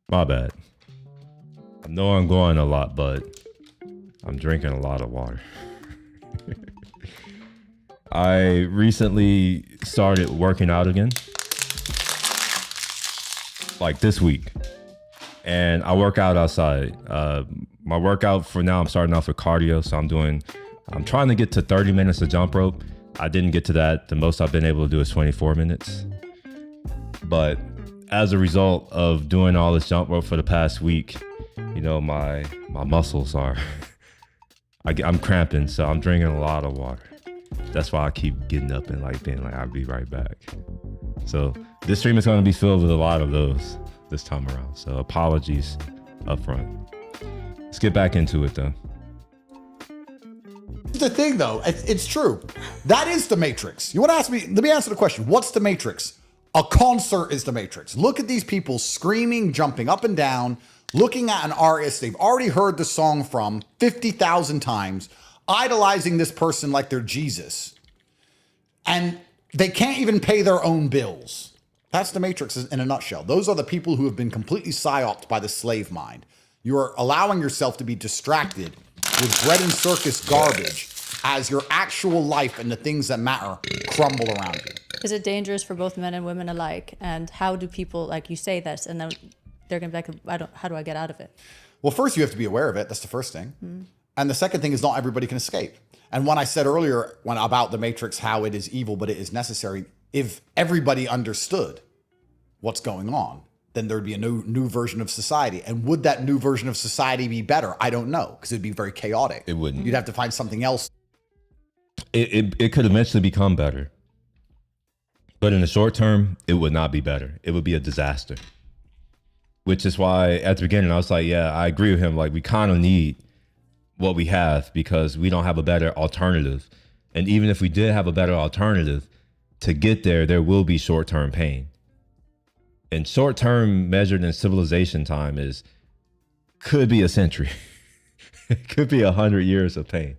My bad. I know I'm going a lot, but I'm drinking a lot of water. I recently started working out again, like this week, and I work out outside. My workout for now, I'm starting off with cardio, so I'm trying to get to 30 minutes of jump rope. I didn't get to that. The most I've been able to do is 24 minutes. But as a result of doing all this jump rope for the past week, you know, my muscles are, I'm cramping, so I'm drinking a lot of water. That's why I keep getting up and like being like, I'll be right back. So this stream is going to be filled with a lot of those this time around. So apologies up front. Let's get back into it though. The thing though, it's true. That is the Matrix. You want to ask me, let me answer the question. What's the Matrix? A concert is the Matrix. Look at these people screaming, jumping up and down, looking at an artist they've already heard the song from 50,000 times, idolizing this person like they're Jesus. And they can't even pay their own bills. That's the Matrix in a nutshell. Those are the people who have been completely psyoped by the slave mind. You're allowing yourself to be distracted with bread and circus garbage as your actual life and the things that matter crumble around you. Is it dangerous for both men and women alike? And how do people, like you say this, and then they're going to be like, how do I get out of it? Well, first you have to be aware of it. That's the first thing. And the second thing is not everybody can escape. And when I said earlier about the Matrix, how it is evil, but it is necessary, if everybody understood what's going on, then there'd be a new version of society. And would that new version of society be better? I don't know, because it'd be very chaotic. It wouldn't. You'd have to find something else. It could eventually become better. But in the short term, it would not be better. It would be a disaster. Which is why at the beginning, I was like, yeah, I agree with him. Like, we kind of need what we have because we don't have a better alternative. And even if we did have a better alternative, to get there, there will be short-term pain. And short-term measured in civilization time could be a century. It could be 100 years of pain.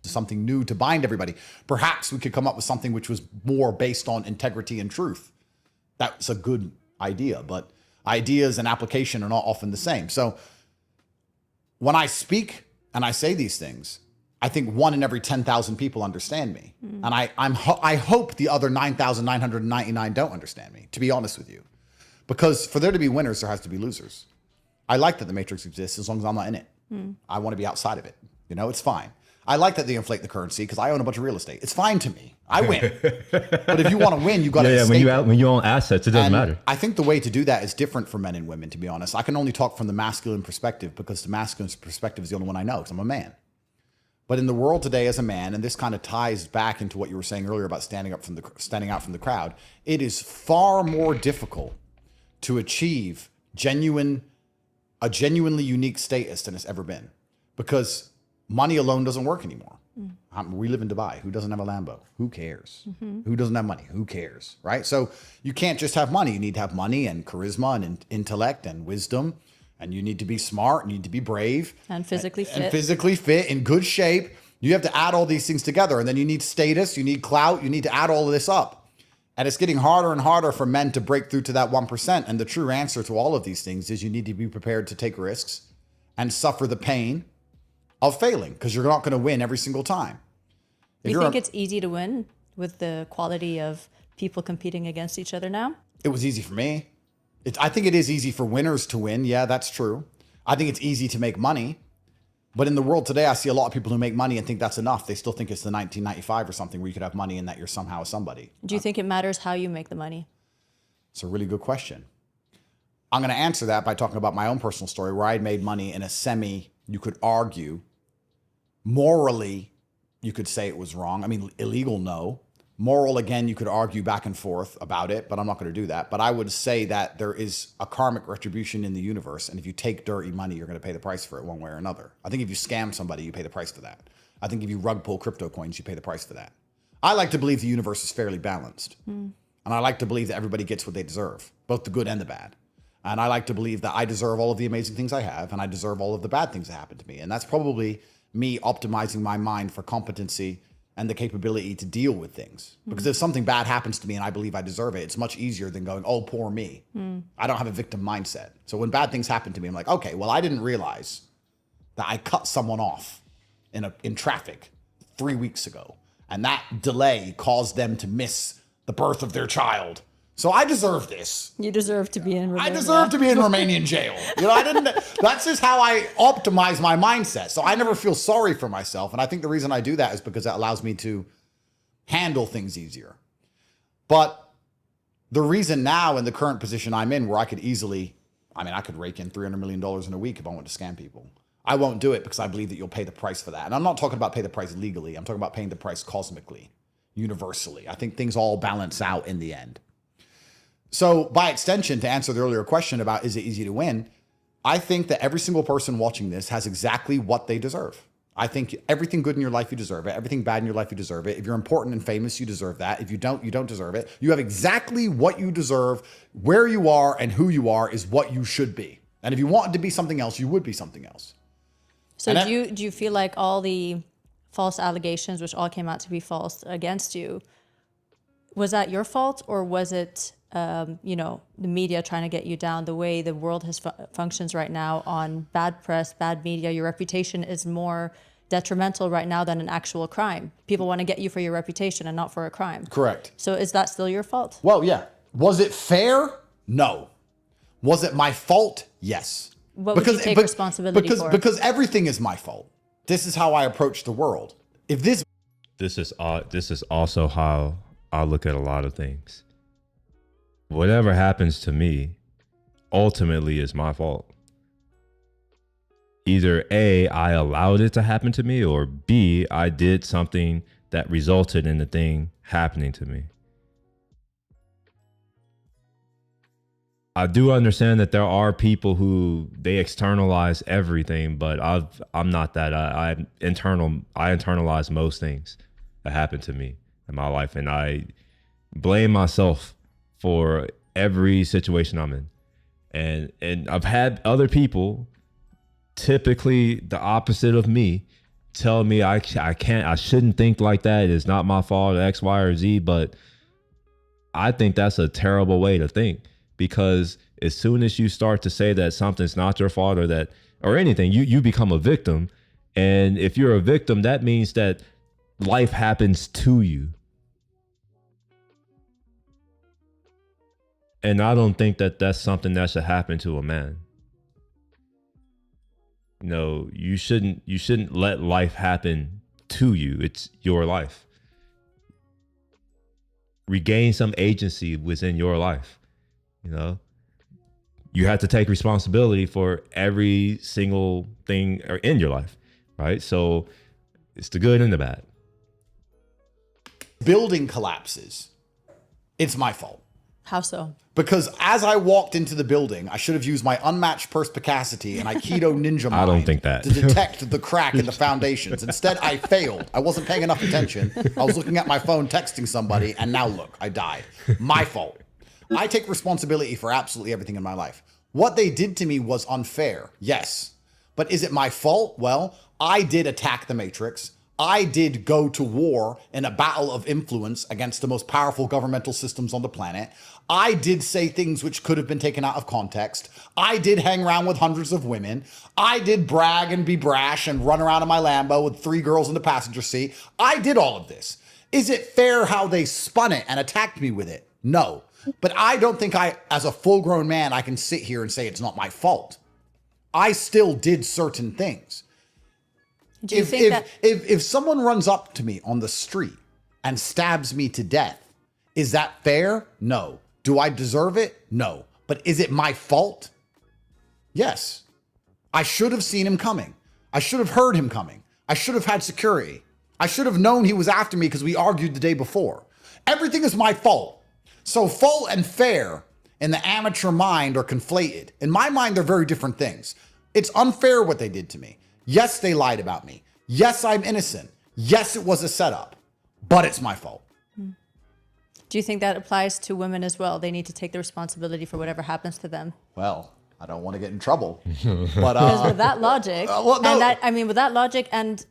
Something new to bind everybody. Perhaps we could come up with something which was more based on integrity and truth. That's a good idea, but ideas and application are not often the same. So when I speak and I say these things, I think 1 in every 10,000 people understand me. And I hope the other 9,999 don't understand me, to be honest with you. Because for there to be winners, there has to be losers. I like that the Matrix exists as long as I'm not in it. I want to be outside of it. You know, it's fine. I like that they inflate the currency because I own a bunch of real estate. It's fine to me. I win. But if you want to win, you got to escape. When you own assets, it doesn't matter. I think the way to do that is different for men and women, to be honest. I can only talk from the masculine perspective because the masculine perspective is the only one I know because I'm a man. But in the world today as a man, and this kind of ties back into what you were saying earlier about standing out from the crowd, it is far more difficult to achieve a genuinely unique status than it's ever been because money alone doesn't work anymore. We live in Dubai. Who doesn't have a Lambo? Who cares? Who doesn't have money? Who cares? Right? So you can't just have money. You need to have money and charisma and intellect and wisdom. And you need to be smart. You need to be brave. And physically fit. And physically fit, in good shape. You have to add all these things together. And then you need status. You need clout. You need to add all of this up. And it's getting harder and harder for men to break through to that 1%. And the true answer to all of these things is you need to be prepared to take risks and suffer the pain of failing because you're not going to win every single time. Do you think it's easy to win with the quality of people competing against each other now? It was easy for me. I think it is easy for winners to win. Yeah, that's true. I think it's easy to make money. But in the world today, I see a lot of people who make money and think that's enough. They still think it's the 1995 or something where you could have money and that you're somehow somebody. Do you think it matters how you make the money? It's a really good question. I'm going to answer that by talking about my own personal story where I made money in a you could argue, morally, you could say it was wrong. I mean, illegal, no. Moral, again, you could argue back and forth about it, but I'm not going to do that. But I would say that there is a karmic retribution in the universe. And if you take dirty money, you're going to pay the price for it one way or another. I think if you scam somebody, you pay the price for that. I think if you rug pull crypto coins, you pay the price for that. I like to believe the universe is fairly balanced. And I like to believe that everybody gets what they deserve, both the good and the bad. And I like to believe that I deserve all of the amazing things I have, and I deserve all of the bad things that happen to me. And that's probably me optimizing my mind for competency and the capability to deal with things. Because if something bad happens to me and I believe I deserve it, it's much easier than going, oh, poor me. I don't have a victim mindset. So when bad things happen to me, I'm like, okay, well, I didn't realize that I cut someone off in traffic 3 weeks ago. And that delay caused them to miss the birth of their child. So I deserve this. You deserve to be in Romania. I deserve to be in Romanian jail. You know, that's just how I optimize my mindset. So I never feel sorry for myself. And I think the reason I do that is because it allows me to handle things easier. But the reason now in the current position I'm in, where I could easily, I could rake in $300 million in a week if I want to scam people. I won't do it because I believe that you'll pay the price for that. And I'm not talking about pay the price legally. I'm talking about paying the price cosmically, universally. I think things all balance out in the end. So by extension, to answer the earlier question about is it easy to win, I think that every single person watching this has exactly what they deserve. I think everything good in your life, you deserve it. Everything bad in your life, you deserve it. If you're important and famous, you deserve that. If you don't deserve it. You have exactly what you deserve. Where you are and who you are is what you should be. And if you wanted to be something else, you would be something else. So do you feel like all the false allegations, which all came out to be false against you, was that your fault, or was it the media trying to get you down? The way the world has functions right now on bad press, bad media, your reputation is more detrimental right now than an actual crime. People want to get you for your reputation and not for a crime. Correct. So is that still your fault? Well, yeah. Was it fair? No. Was it my fault? Yes. What would you take responsibility for? Because everything is my fault. This is how I approach the world. If this is also how I look at a lot of things. Whatever happens to me ultimately is my fault. Either A, I allowed it to happen to me, or B, I did something that resulted in the thing happening to me. I do understand that there are people who they externalize everything, but I'm not that. I internalize most things that happen to me in my life, and I blame myself for every situation I'm in. And I've had other people, typically the opposite of me, tell me I shouldn't think like that. It's not my fault, X, Y, or Z. But I think that's a terrible way to think, because as soon as you start to say that something's not your fault or anything, you become a victim. And if you're a victim, that means that life happens to you. And I don't think that that's something that should happen to a man. No, you shouldn't let life happen to you. It's your life. Regain some agency within your life. You have to take responsibility for every single thing in your life, right? So it's the good and the bad. Building collapses, it's my fault. How so? Because as I walked into the building, I should have used my unmatched perspicacity and Aikido ninja mind I don't think that. to detect the crack in the foundations. Instead, I failed. I wasn't paying enough attention. I was looking at my phone, texting somebody, and now look, I died. My fault. I take responsibility for absolutely everything in my life. What they did to me was unfair, yes. But is it my fault? Well, I did attack the Matrix. I did go to war in a battle of influence against the most powerful governmental systems on the planet. I did say things which could have been taken out of context. I did hang around with hundreds of women. I did brag and be brash and run around in my Lambo with 3 girls in the passenger seat. I did all of this. Is it fair how they spun it and attacked me with it? No. But I don't think as a full-grown man, I can sit here and say it's not my fault. I still did certain things. Do you think that if someone runs up to me on the street and stabs me to death, is that fair? No. Do I deserve it? No. But is it my fault? Yes. I should have seen him coming. I should have heard him coming. I should have had security. I should have known he was after me because we argued the day before. Everything is my fault. So fault and fair in the amateur mind are conflated. In my mind, they're very different things. It's unfair what they did to me. Yes, they lied about me. Yes, I'm innocent. Yes, it was a setup, but it's my fault. Do you think that applies to women as well? They need to take the responsibility for whatever happens to them. Well, I don't want to get in trouble, but because with that logic, well, no. with that logic, and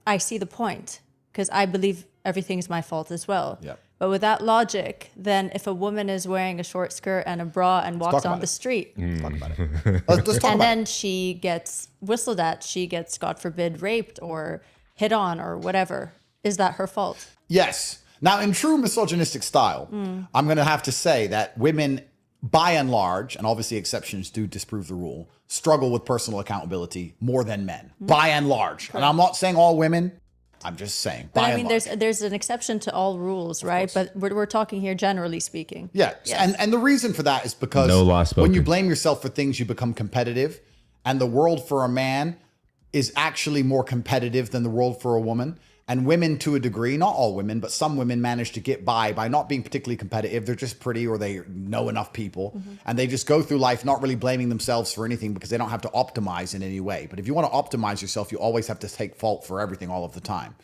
I see the point, because I believe everything's my fault as well. Yeah. But with that logic, then if a woman is wearing a short skirt and a bra and walks on the street, Let's talk about it. Let's talk and about then she gets whistled at, she gets, God forbid, raped or hit on or whatever, is that her fault? Yes. Now, in true misogynistic style, I'm going to have to say that women, by and large, and obviously exceptions do disprove the rule, struggle with personal accountability more than men, by and large. And I'm not saying all women. I'm just saying, But by I mean, and large. there's an exception to all rules, right? But we're talking here generally speaking. Yeah. Yes. And the reason for that is because No law spoken. when you blame yourself for things, you become competitive. And the world for a man is actually more competitive than the world for a woman. And women, to a degree, not all women, but some women manage to get by not being particularly competitive. They're just pretty or they know enough people. And they just go through life not really blaming themselves for anything because they don't have to optimize in any way. But if you want to optimize yourself, you always have to take fault for everything all of the time.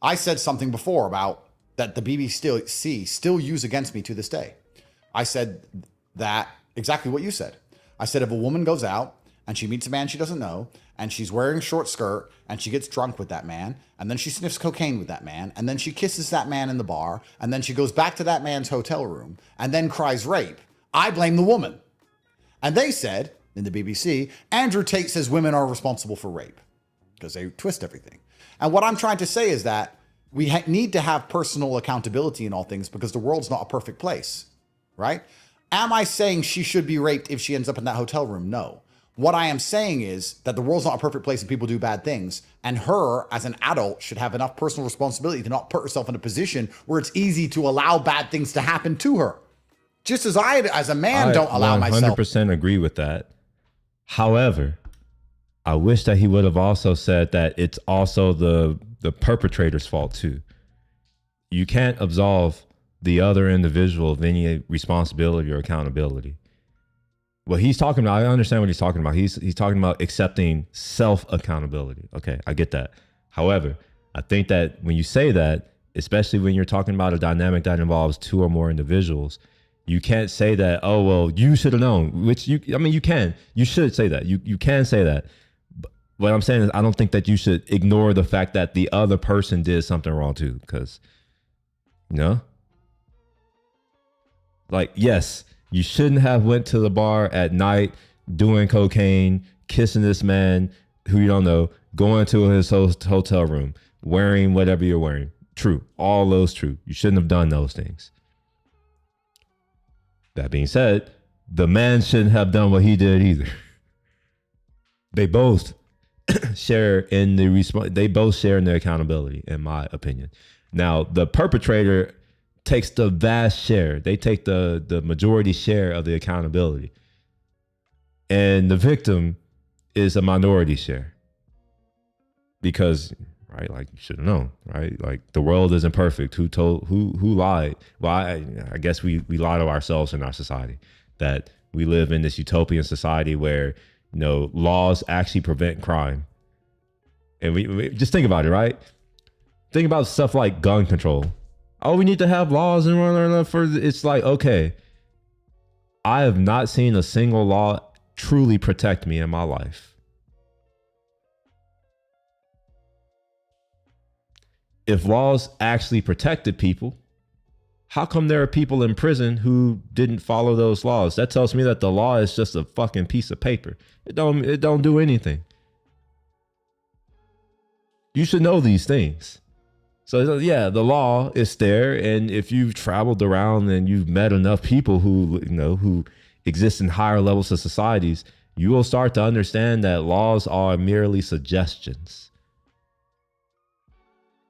I said something before about that the BBC still use against me to this day. I said that exactly what you said. I said if a woman goes out and she meets a man she doesn't know and she's wearing a short skirt and she gets drunk with that man and then she sniffs cocaine with that man and then she kisses that man in the bar and then she goes back to that man's hotel room and then cries rape, I blame the woman. And they said in the BBC, Andrew Tate says women are responsible for rape because they twist everything. And what I'm trying to say is that we need to have personal accountability in all things because the world's not a perfect place, right? Am I saying she should be raped if she ends up in that hotel room? No. What I am saying is that the world's not a perfect place and people do bad things. And her, as an adult, should have enough personal responsibility to not put herself in a position where it's easy to allow bad things to happen to her. Just as I, as a man, don't allow myself. 100% agree with that. However, I wish that he would have also said that it's also the perpetrator's fault too. You can't absolve the other individual of any responsibility or accountability. What he's talking about, I understand what he's talking about. He's talking about accepting self-accountability. Okay, I get that. However, I think that when you say that, especially when you're talking about a dynamic that involves two or more individuals, you can't say that, oh, well, you should have known, which you can. You should say that. You can say that. But what I'm saying is I don't think that you should ignore the fact that the other person did something wrong too. Because, like, yes, you shouldn't have went to the bar at night doing cocaine, kissing this man who you don't know, going to his hotel room, wearing whatever you're wearing. True. All those true. You shouldn't have done those things. That being said, the man shouldn't have done what he did either. They both share in the accountability, in my opinion. Now, the perpetrator takes the vast share. They take the majority share of the accountability. And the victim is a minority share. Because, right, like you should have known, right? Like the world isn't perfect. Who lied? Well, I guess we lie to ourselves in our society that we live in this utopian society where, laws actually prevent crime. And we just think about it, right? Think about stuff like gun control. Oh, we need to have laws and for it's like, okay, I have not seen a single law truly protect me in my life. If laws actually protected people, how come there are people in prison who didn't follow those laws? That tells me that the law is just a fucking piece of paper. It don't do anything. You should know these things. So yeah, the law is there, and if you've traveled around and you've met enough people who exist in higher levels of societies, you will start to understand that laws are merely suggestions.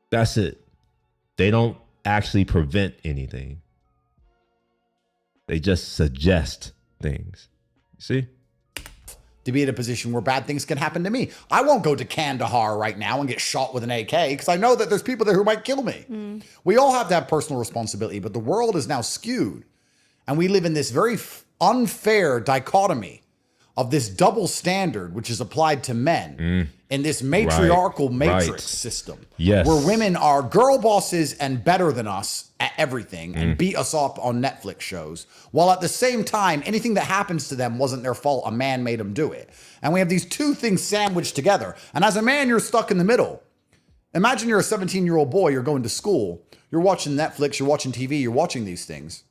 That's it. They don't actually prevent anything. They just suggest things. See? To be in a position where bad things can happen to me. I won't go to Kandahar right now and get shot with an AK because I know that there's people there who might kill me. We all have to have personal responsibility, but the world is now skewed. And we live in this very unfair dichotomy of this double standard, which is applied to men in this matriarchal matrix system. Yes. Where women are girl bosses and better than us at everything and beat us up on Netflix shows, while at the same time, anything that happens to them wasn't their fault. A man made them do it. And we have these two things sandwiched together. And as a man, you're stuck in the middle. Imagine you're a 17-year-old boy, you're going to school, you're watching Netflix, you're watching TV, you're watching these things.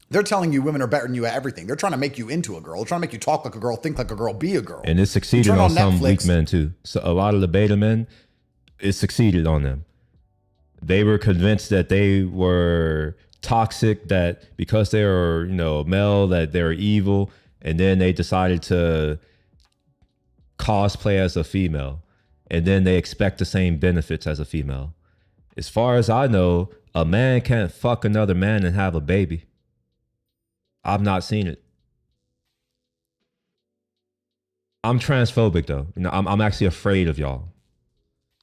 They're telling you women are better than you at everything. They're trying to make you into a girl. They're trying to make you talk like a girl, think like a girl, be a girl. And it succeeded on some weak men too. So a lot of the beta men, it succeeded on them. They were convinced that they were toxic, that because they were, male, that they were evil. And then they decided to cosplay as a female. And then they expect the same benefits as a female. As far as I know, a man can't fuck another man and have a baby. I've not seen it. I'm transphobic though. I'm actually afraid of y'all.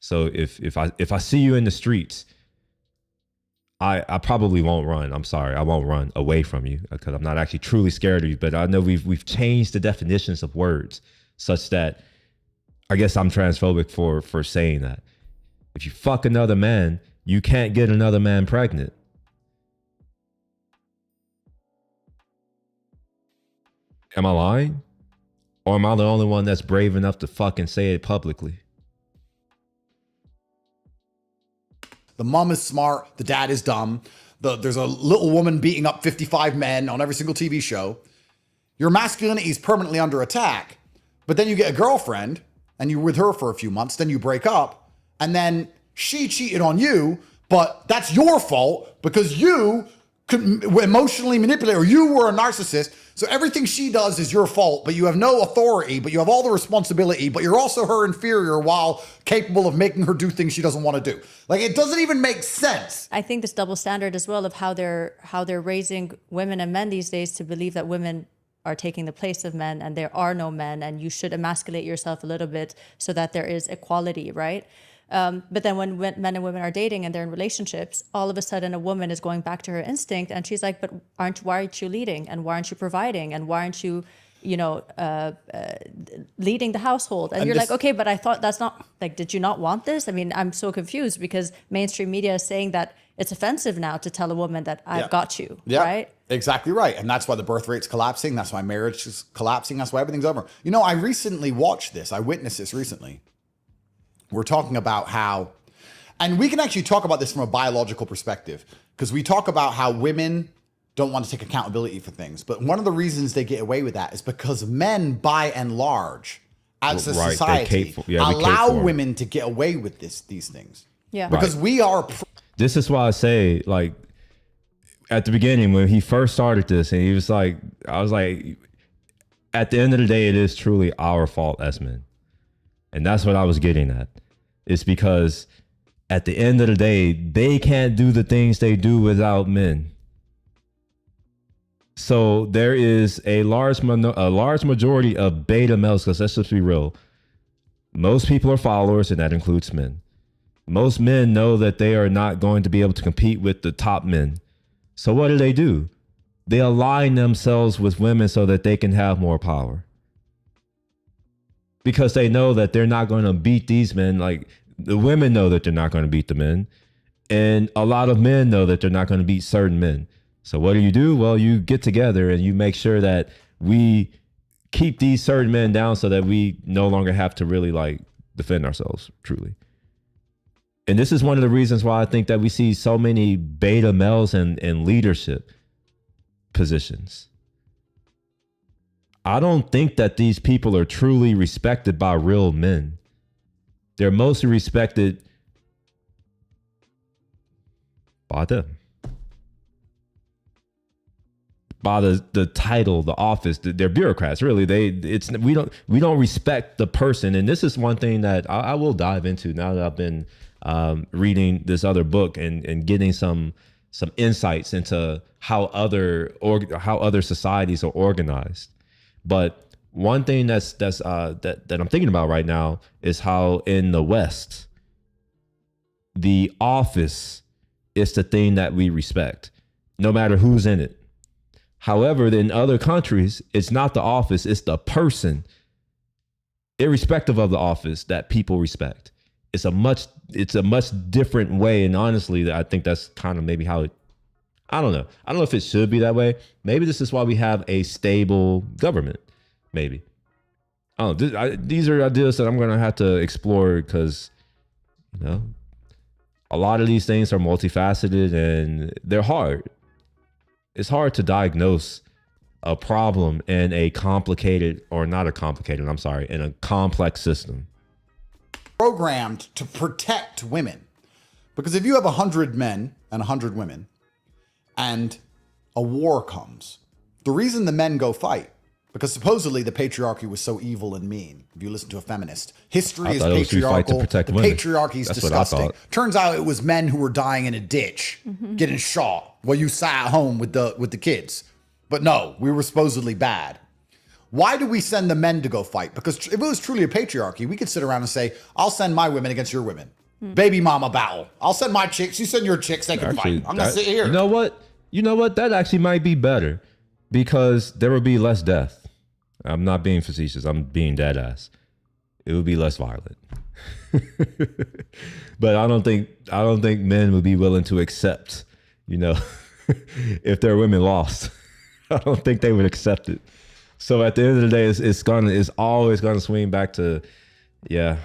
So if I see you in the streets, I probably won't run. I'm sorry, I won't run away from you because I'm not actually truly scared of you. But I know we've changed the definitions of words such that I guess I'm transphobic for saying that. If you fuck another man, you can't get another man pregnant. Am I lying? Or am I the only one that's brave enough to fucking say it publicly? The mom is smart, the dad is dumb. There's a little woman beating up 55 men on every single TV show. Your masculinity is permanently under attack. But then you get a girlfriend and you're with her for a few months, then you break up, and then she cheated on you, but that's your fault because you could emotionally manipulate, or you were a narcissist. So everything she does is your fault, but you have no authority, but you have all the responsibility, but you're also her inferior while capable of making her do things she doesn't want to do. Like, it doesn't even make sense. I think this double standard as well of how they're raising women and men these days to believe that women are taking the place of men and there are no men and you should emasculate yourself a little bit so that there is equality, right? But then when men and women are dating and they're in relationships, all of a sudden a woman is going back to her instinct and she's like, but why aren't you leading? And why aren't you providing? And why aren't you, leading the household? And you're like, okay, but I thought that's not, like, did you not want this? I mean, I'm so confused because mainstream media is saying that it's offensive now to tell a woman that I've got you, right? Exactly right. And that's why the birth rate's collapsing. That's why marriage is collapsing. That's why everything's over. I recently watched this. I witnessed this recently. We're talking about how, and we can actually talk about this from a biological perspective, because we talk about how women don't want to take accountability for things. But one of the reasons they get away with that is because men, by and large, as a society, allow women to get away with these things. Yeah. Because we are... This is why I say, like, at the beginning, when he first started this, and he was like, I was like, at the end of the day, it is truly our fault as men. And that's what I was getting at. It's because at the end of the day, they can't do the things they do without men. So there is a large majority of beta males, because let's just be real. Most people are followers, and that includes men. Most men know that they are not going to be able to compete with the top men. So what do? They align themselves with women so that they can have more power. Because they know that they're not going to beat these men. Like, the women know that they're not going to beat the men. And a lot of men know that they're not going to beat certain men. So what do? Well, you get together and you make sure that we keep these certain men down so that we no longer have to really, like, defend ourselves, truly. And this is one of the reasons why I think that we see so many beta males in leadership positions. I don't think that these people are truly respected by real men. They're mostly respected by them. By the title, the office. They're bureaucrats, really. We don't respect the person. And this is one thing that I will dive into now that I've been reading this other book and getting some insights into how other societies are organized. But one thing that I'm thinking about right now is how in the West, the office is the thing that we respect, no matter who's in it. However, in other countries, it's not the office, it's the person, irrespective of the office, that people respect. It's a much different way. And honestly, I think that's kind of maybe how it, I don't know if it should be that way. Maybe this is why we have a stable government. Maybe. I don't know. These are ideas that I'm going to have to explore because, A lot of these things are multifaceted and they're hard. It's hard to diagnose a problem in a complicated, or not a complicated, I'm sorry, in a complex system. Programmed to protect women. Because if you have 100 men and 100 women and a war comes, the reason the men go fight, because supposedly the patriarchy was so evil and mean. If you listen to a feminist, history is patriarchal. The patriarchy is disgusting. Turns out it was men who were dying in a ditch, getting shot, while you sat at home with the kids. But no, we were supposedly bad. Why do we send the men to go fight? Because if it was truly a patriarchy, we could sit around and say, I'll send my women against your women. Baby mama battle. I'll send my chicks, you send your chicks, they can fight. I'm going to sit here. You know what? That actually might be better, because there would be less death. I'm not being facetious. I'm being dead ass. It would be less violent. But I don't think men would be willing to accept, if their women lost. I don't think they would accept it. So at the end of the day, it's always gonna swing back to, yeah.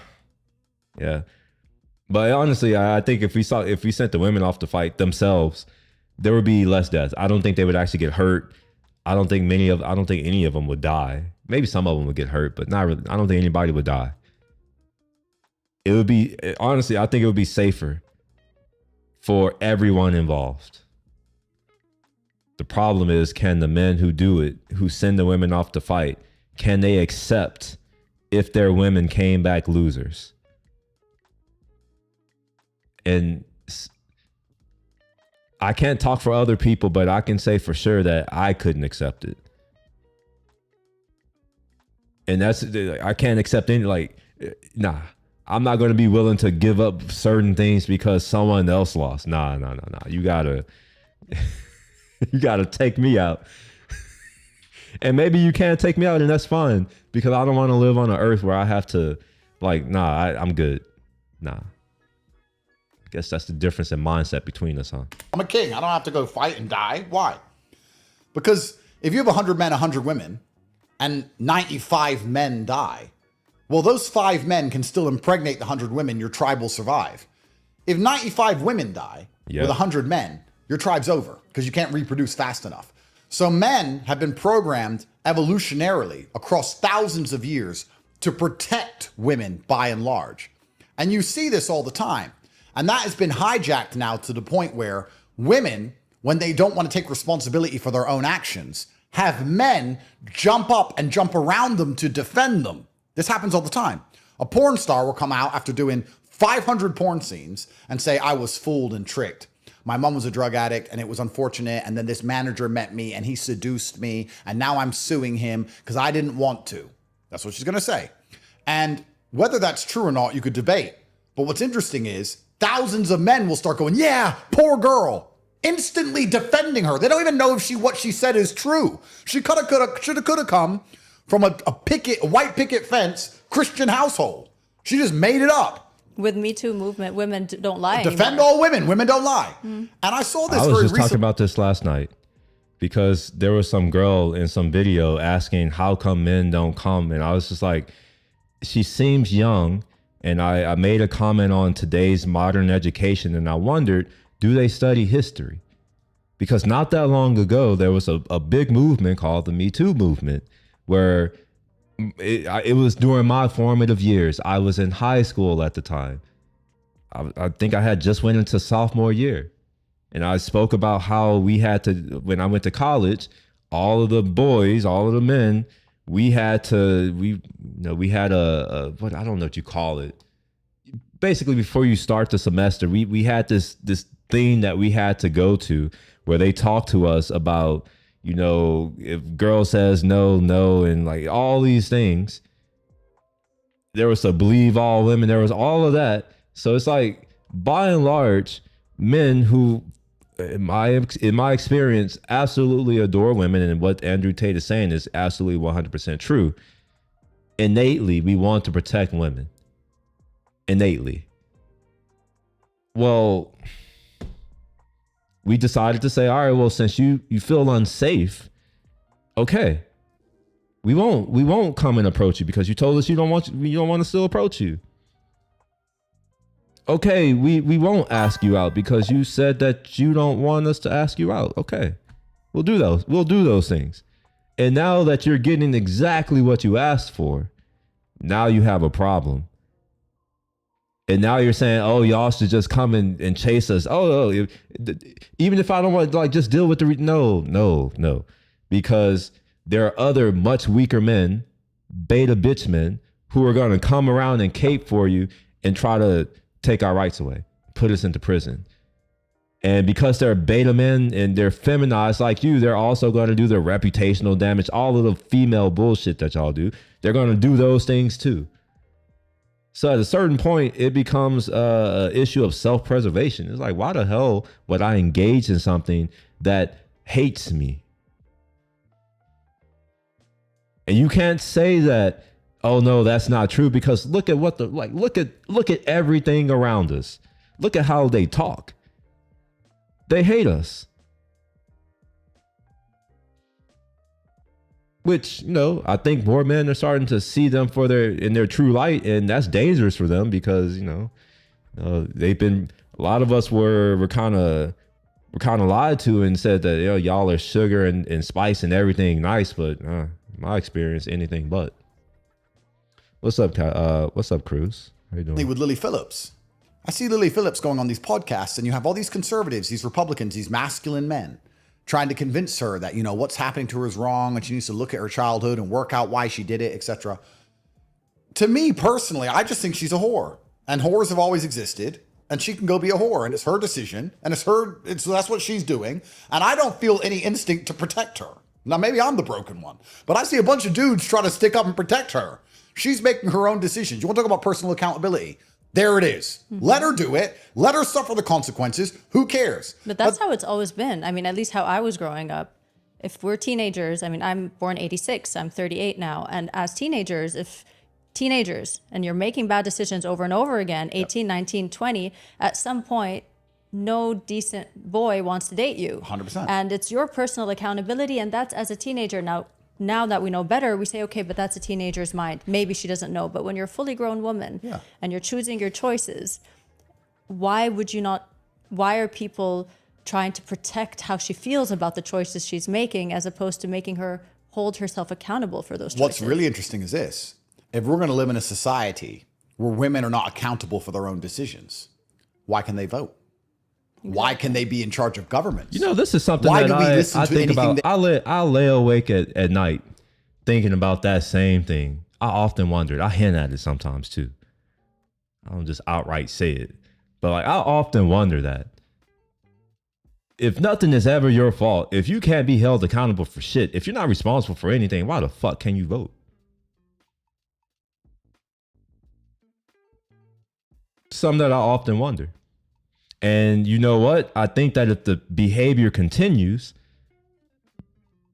But honestly, I think if we sent the women off to fight themselves, there would be less deaths. I don't think they would actually get hurt. I don't think any of them would die. Maybe some of them would get hurt, but not really. I don't think anybody would die. It would be, honestly, I think it would be safer for everyone involved. The problem is, can the men who do it, who send the women off to fight, can they accept if their women came back losers? And I can't talk for other people, but I can say for sure that I couldn't accept it. And I can't accept any, nah. I'm not going to be willing to give up certain things because someone else lost. Nah. You gotta take me out. And maybe you can't take me out, and that's fine, because I don't want to live on an earth where I have to, I'm good. Nah. I guess that's the difference in mindset between us, huh? I'm a king. I don't have to go fight and die. Why? Because if you have 100 men, 100 women, and 95 men die, well, those 5 men can still impregnate the 100 women. Your tribe will survive. If 95 women die with 100 men, your tribe's over, because you can't reproduce fast enough. So men have been programmed evolutionarily across thousands of years to protect women by and large. And you see this all the time. And that has been hijacked now to the point where women, when they don't want to take responsibility for their own actions, have men jump up and jump around them to defend them. This happens all the time. A porn star will come out after doing 500 porn scenes and say, I was fooled and tricked. My mom was a drug addict and it was unfortunate. And then this manager met me and he seduced me. And now I'm suing him because I didn't want to. That's what she's going to say. And whether that's true or not, you could debate. But what's interesting is thousands of men will start going, yeah, poor girl, instantly defending her. They don't even know if what she said is true. She should have come from a white picket fence Christian household. She just made it up. With Me Too movement, women don't lie Defend anymore. all women. Women don't lie. And I saw this I was just talking about this last night, because there was some girl in some video asking how come men don't come. And I was just like, she seems young. And I made a comment on today's modern education, and I wondered, do they study history? Because not that long ago, there was a big movement called the Me Too movement, where it was during my formative years. I was in high school at the time. I think I had just went into sophomore year. And I spoke about how we had to, when I went to college, all of the boys, all of the men, we had a what, I don't know what you call it. Basically, before you start the semester, we had this thing that we had to go to where they talk to us about, if girl says no, and like all these things. There was a believe all women, there was all of that. So it's like, by and large, men who, in my experience, absolutely adore women, and what Andrew Tate is saying is absolutely 100% true. Innately, we want to protect women. Innately. Well, we decided to say, all right, well, since you feel unsafe, okay, we won't come and approach you because you told us you don't want to still approach you. okay, we won't ask you out because you said that you don't want us to ask you out. Okay, we'll do those. We'll do those things. And now that you're getting exactly what you asked for, now you have a problem. And now you're saying, oh, y'all should just come and chase us. Even if I don't want to like just deal with the no. Because there are other much weaker men, beta bitch men, who are going to come around and cape for you and try to take our rights away, put us into prison. And because they're beta men and they're feminized like you, they're also going to do their reputational damage, all of the female bullshit that y'all do. They're going to do those things too. So at a certain point, it becomes an issue of self-preservation. It's like, why the hell would I engage in something that hates me? And you can't say that, oh no, that's not true, because look at what look at everything around us. Look at how they talk. They hate us. Which, you know, I think more men are starting to see them in their true light, and that's dangerous for them because, you know, a lot of us were kind of lied to and said that, you know, y'all are sugar and spice and everything nice, but my experience, anything but. What's up, Cruz? How you doing? With Lily Phillips. I see Lily Phillips going on these podcasts, and you have all these conservatives, these Republicans, these masculine men trying to convince her that, you know, what's happening to her is wrong and she needs to look at her childhood and work out why she did it, etc. To me personally, I just think she's a whore, and whores have always existed, and she can go be a whore, and it's her decision, and that's what she's doing, and I don't feel any instinct to protect her. Now, maybe I'm the broken one, but I see a bunch of dudes try to stick up and protect her. She's making her own decisions. You want to talk about personal accountability? There it is. Mm-hmm. Let her do it. Let her suffer the consequences. Who cares? But that's how it's always been. I mean, at least how I was growing up. If we're teenagers, I mean, I'm born 86, I'm 38 now. And as teenagers, and you're making bad decisions over and over again, 18, 19, 20, at some point, no decent boy wants to date you. 100%. And it's your personal accountability. And that's as a teenager. Now that we know better, we say, okay, but that's a teenager's mind. Maybe she doesn't know. But when you're a fully grown woman and you're choosing your choices, why are people trying to protect how she feels about the choices she's making as opposed to making her hold herself accountable for those choices? What's really interesting is this. If we're going to live in a society where women are not accountable for their own decisions, why can they vote? Exactly. Why can they be in charge of governments? You know, this is something that I think about. I lay awake at night thinking about that same thing. I often wondered. I hint at it sometimes too. I don't just outright say it. But like, I often wonder that. If nothing is ever your fault, if you can't be held accountable for shit, if you're not responsible for anything, why the fuck can you vote? Something that I often wonder. And you know what? I think that if the behavior continues,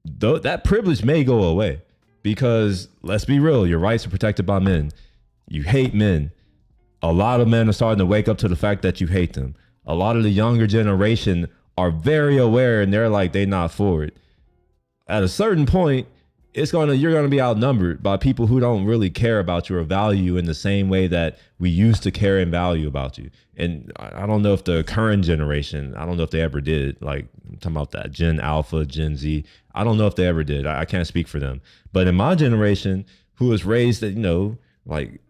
that privilege may go away. Because let's be real, your rights are protected by men. You hate men. A lot of men are starting to wake up to the fact that you hate them. A lot of the younger generation are very aware, and they're not for it. At a certain point, you're gonna be outnumbered by people who don't really care about you or value you in the same way that we used to care and value about you. And I don't know if the current generation, I don't know if they ever did. Like, I'm talking about that Gen Alpha, Gen Z. I don't know if they ever did. I can't speak for them. But in my generation, who was raised at, you know, like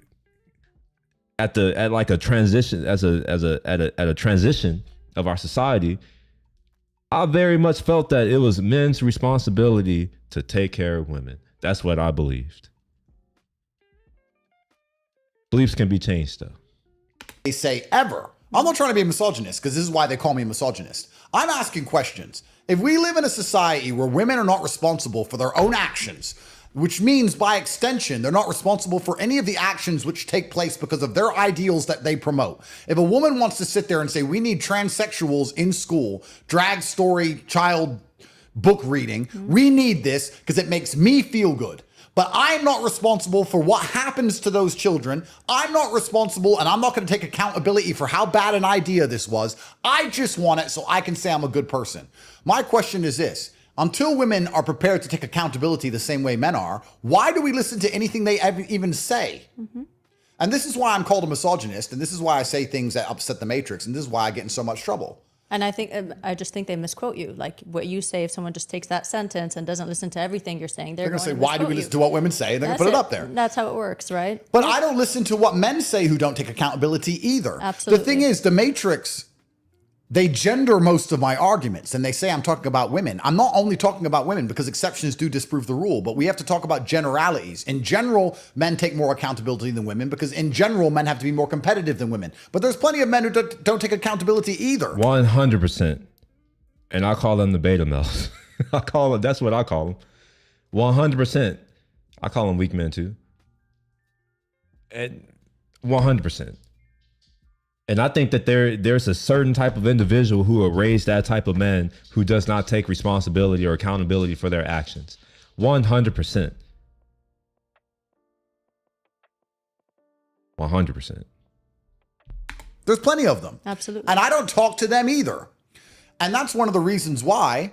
at a transition, at a transition of our society, I very much felt that it was men's responsibility to take care of women. That's what I believed. Beliefs can be changed, though. They say ever. I'm not trying to be a misogynist, because this is why they call me a misogynist. I'm asking questions. If we live in a society where women are not responsible for their own actions, which means by extension, they're not responsible for any of the actions which take place because of their ideals that they promote. If a woman wants to sit there and say, we need transsexuals in school, drag story, child book reading, we need this because it makes me feel good. But I'm not responsible for what happens to those children. I'm not responsible, and I'm not going to take accountability for how bad an idea this was. I just want it so I can say I'm a good person. My question is this. Until women are prepared to take accountability the same way men are, why do we listen to anything they even say? Mm-hmm. And this is why I'm called a misogynist, and this is why I say things that upset the Matrix, and this is why I get in so much trouble. And I just think they misquote you. Like what you say, if someone just takes that sentence and doesn't listen to everything you're saying, they're They're going to say, to why do we misquote listen you. to what women say? And they're going to put it up there. That's how it works, right? But I don't listen to what men say who don't take accountability either. Absolutely. The thing is, the Matrix, they gender most of my arguments, and they say I'm talking about women. I'm not only talking about women because exceptions do disprove the rule, but we have to talk about generalities. In general, men take more accountability than women because in general, men have to be more competitive than women. But there's plenty of men who don't take accountability either. 100%. And I call them the beta males. That's what I call them. 100%. I call them weak men too. And 100%. And I think that there's a certain type of individual who will raise that type of man who does not take responsibility or accountability for their actions. 100%. 100%. There's plenty of them. Absolutely. And I don't talk to them either. And that's one of the reasons why,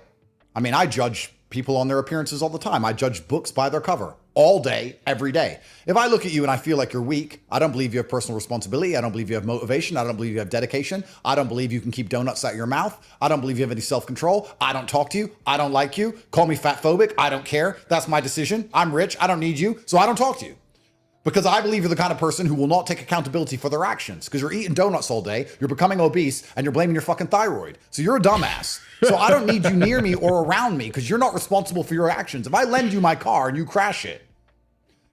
I mean, I judge people on their appearances all the time. I judge books by their cover all day, every day. If I look at you and I feel like you're weak, I don't believe you have personal responsibility. I don't believe you have motivation. I don't believe you have dedication. I don't believe you can keep donuts out your mouth. I don't believe you have any self-control. I don't talk to you. I don't like you. Call me fat phobic. I don't care. That's my decision. I'm rich. I don't need you. So I don't talk to you. Because I believe you're the kind of person who will not take accountability for their actions. Because you're eating donuts all day, you're becoming obese, and you're blaming your fucking thyroid. So you're a dumbass. So I don't need you near me or around me because you're not responsible for your actions. If I lend you my car and you crash it,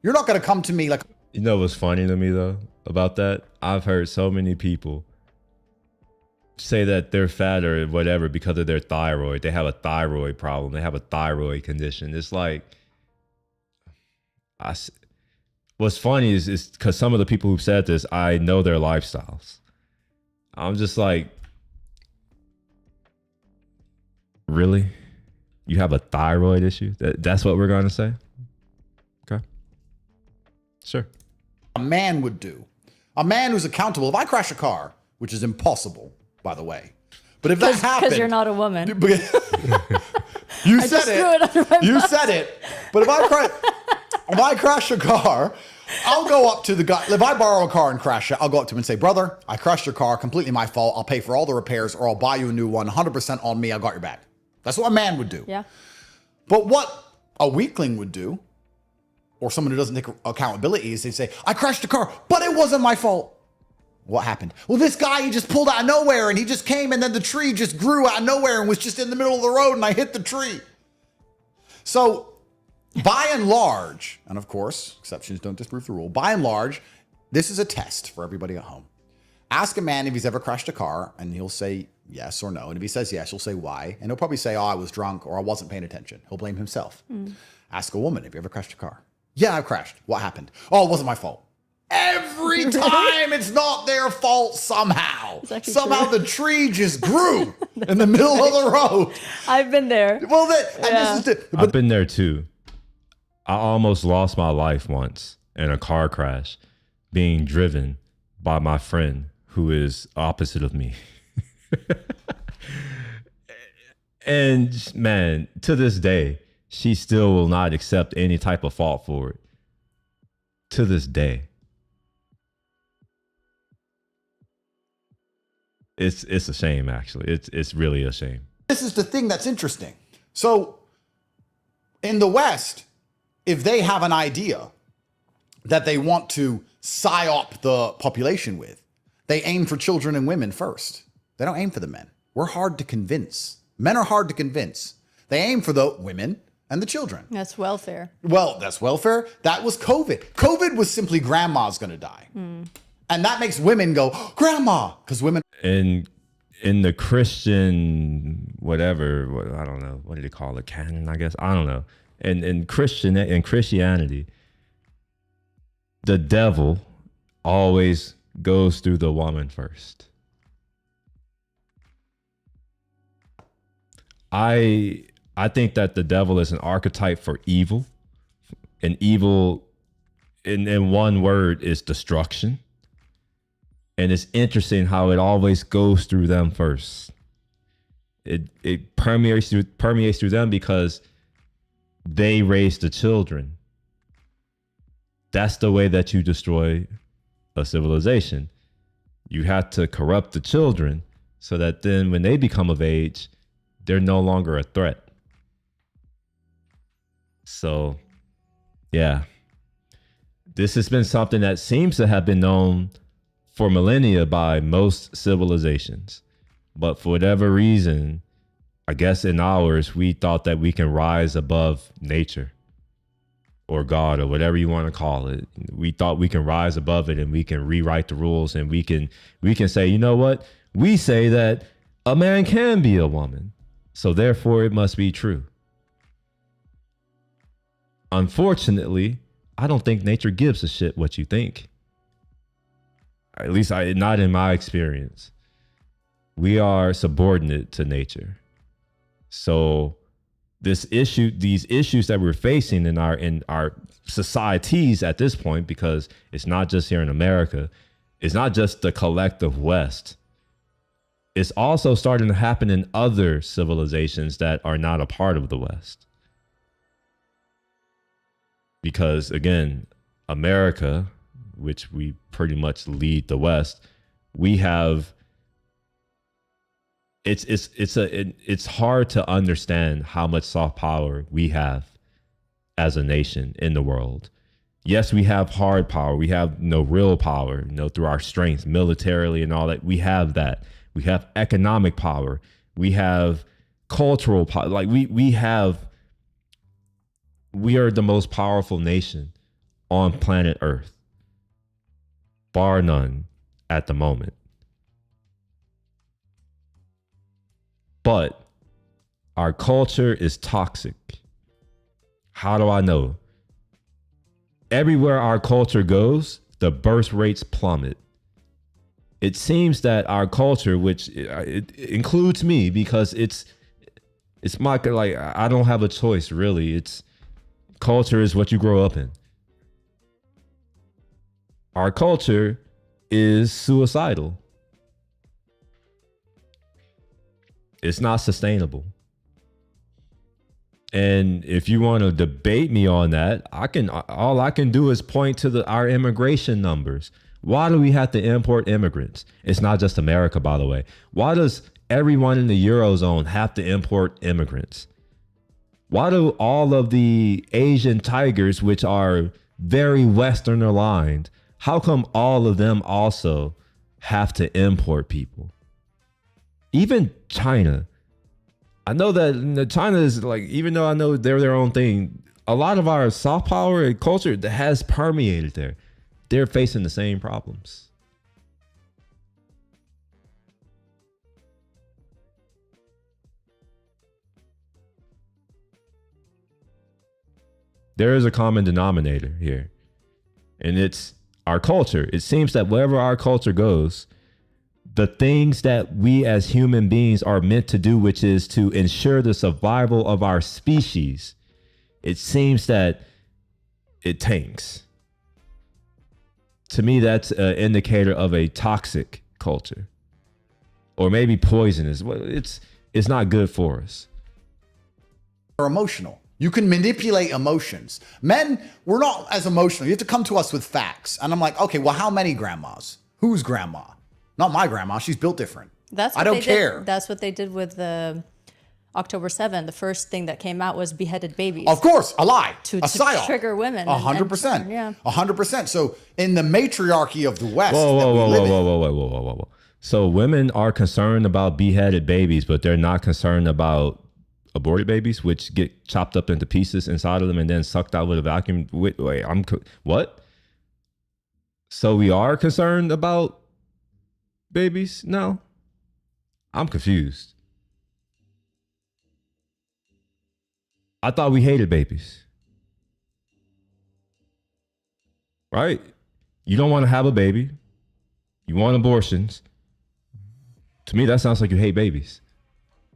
you're not going to come to me like... You know what's funny to me though about that? I've heard so many people say that they're fat or whatever because of their thyroid. They have a thyroid problem. They have a thyroid condition. It's like... What's funny is because some of the people who've said this, I know their lifestyles. I'm just like, really? You have a thyroid issue? That's what we're going to say? Okay. Sure. A man would do. A man who's accountable. If I crash a car, which is impossible, by the way. But if that happened... Because you're not a woman. You I said just threw it under my You mouth. said it. But if I crash a car, I'll go up to the guy. If I borrow a car and crash it, I'll go up to him and say, brother, I crashed your car, completely my fault. I'll pay for all the repairs or I'll buy you a new one, 100% on me. I got your back. That's what a man would do. Yeah. But what a weakling would do, or someone who doesn't take accountability, is they say, I crashed the car, but it wasn't my fault. What happened? Well, this guy, he just pulled out of nowhere and he just came and then the tree just grew out of nowhere and was just in the middle of the road and I hit the tree. So by and large, and of course, exceptions don't disprove the rule. By and large, this is a test for everybody at home. Ask a man if he's ever crashed a car and he'll say yes or no. And if he says yes, you'll say why. And he'll probably say, oh, I was drunk or I wasn't paying attention. He'll blame himself. Ask a woman if you ever crashed a car. Yeah, I've crashed. What happened? Oh, it wasn't my fault. Every time it's not their fault somehow. Somehow the tree just grew in the middle of the road. I've been there. Well, this is I've been there too. I almost lost my life once in a car crash being driven by my friend who is opposite of me. And man, to this day, she still will not accept any type of fault for it. To this day. It's a shame, actually. It's really a shame. This is the thing that's interesting. So in the West, if they have an idea that they want to psyop the population with, they aim for children and women first. They don't aim for the men. We're hard to convince. Men are hard to convince. They aim for the women and the children. That's welfare. Well, that's welfare. That was COVID. COVID was simply grandma's going to die. And that makes women go, oh, grandma, because women... In the Christian, whatever, I don't know, what do they call it? Canon, I guess. I don't know. In Christianity, the devil always goes through the woman first. I think that the devil is an archetype for evil. And evil, in one word, is destruction. And it's interesting how it always goes through them first. It permeates through them because they raise the children. That's the way that you destroy a civilization. You have to corrupt the children so that then when they become of age, they're no longer a threat. So, yeah, this has been something that seems to have been known for millennia by most civilizations. But for whatever reason, I guess in ours, we thought that we can rise above nature or God or whatever you want to call it. We thought we can rise above it and we can rewrite the rules and we can say, you know what? We say that a man can be a woman, so therefore it must be true. Unfortunately, I don't think nature gives a shit what you think. At least not in my experience. We are subordinate to nature. So these issues that we're facing in our societies at this point, because it's not just here in America, it's not just the collective West. It's also starting to happen in other civilizations that are not a part of the West. Because again, America, which we pretty much lead the West, we have it's hard to understand how much soft power we have as a nation in the world. Yes, we have hard power. We have real power, through our strength militarily and all that. We have that. We have economic power. We have cultural power. Like we are the most powerful nation on planet Earth, bar none at the moment. But our culture is toxic. How do I know? Everywhere our culture goes, the birth rates plummet. It seems that our culture, which it includes me, because it's my, like, I don't have a choice really. Culture is what you grow up in. Our culture is suicidal. It's not sustainable. And if you want to debate me on that, all I can do is point to our immigration numbers. Why do we have to import immigrants? It's not just America, by the way. Why does everyone in the Eurozone have to import immigrants? Why do all of the Asian tigers, which are very Western aligned, how come all of them also have to import people? Even China. I know that China is like, even though I know they're their own thing, a lot of our soft power and culture that has permeated there, they're facing the same problems. There is a common denominator here, and it's our culture. It seems that wherever our culture goes, the things that we as human beings are meant to do, which is to ensure the survival of our species, it seems that it tanks. To me, that's an indicator of a toxic culture, or maybe poisonous. It's not good for us. Are emotional. You can manipulate emotions. Men, we're not as emotional. You have to come to us with facts. And I'm like, okay, well, how many grandmas? Whose grandma? Not my grandma. She's built different. I don't care. That's what they did with the October 7th. The first thing that came out was beheaded babies. Of course, a lie. To psyop. Trigger women. 100%. Yeah. 100%. So in the matriarchy of the West, whoa. So women are concerned about beheaded babies, but they're not concerned about aborted babies, which get chopped up into pieces inside of them and then sucked out with a vacuum. Wait, what? So we are concerned about babies? No. I'm confused. I thought we hated babies. Right? You don't want to have a baby. You want abortions. To me, that sounds like you hate babies.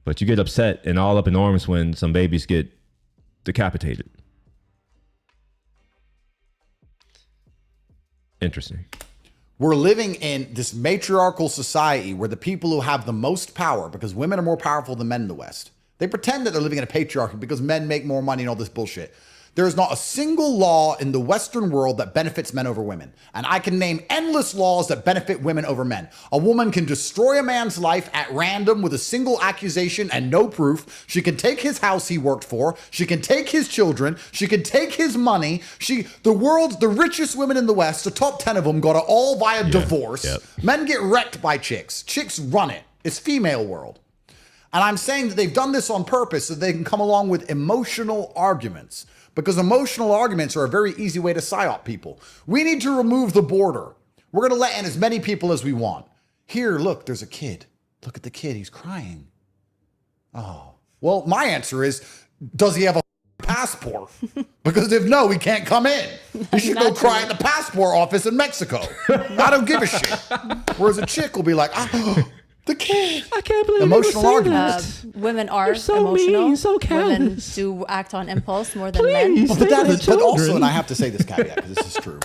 But you get upset and all up in arms when some babies get decapitated. Interesting. We're living in this matriarchal society where the people who have the most power, because women are more powerful than men in the West, they pretend that they're living in a patriarchy because men make more money and all this bullshit. There's not a single law in the Western world that benefits men over women. And I can name endless laws that benefit women over men. A woman can destroy a man's life at random with a single accusation and no proof. She can take his house he worked for. She can take his children. She can take his money. The richest women in the West, the top 10 of them, got it all via divorce. Yep. Men get wrecked by chicks. Chicks run it. It's female world. And I'm saying that they've done this on purpose so they can come along with emotional arguments. Because emotional arguments are a very easy way to psyop people. We need to remove the border. We're going to let in as many people as we want. Here, look, there's a kid. Look at the kid. He's crying. Oh. Well, my answer is, does he have a passport? Because if no, he can't come in. He should go cry at the passport office in Mexico. I don't give a shit. Whereas a chick will be like, the kid. I can't believe emotional arguments. Women are so emotional. mean, so Women callous. do act on impulse more than men. Please. But also, and I have to say this caveat because this is true.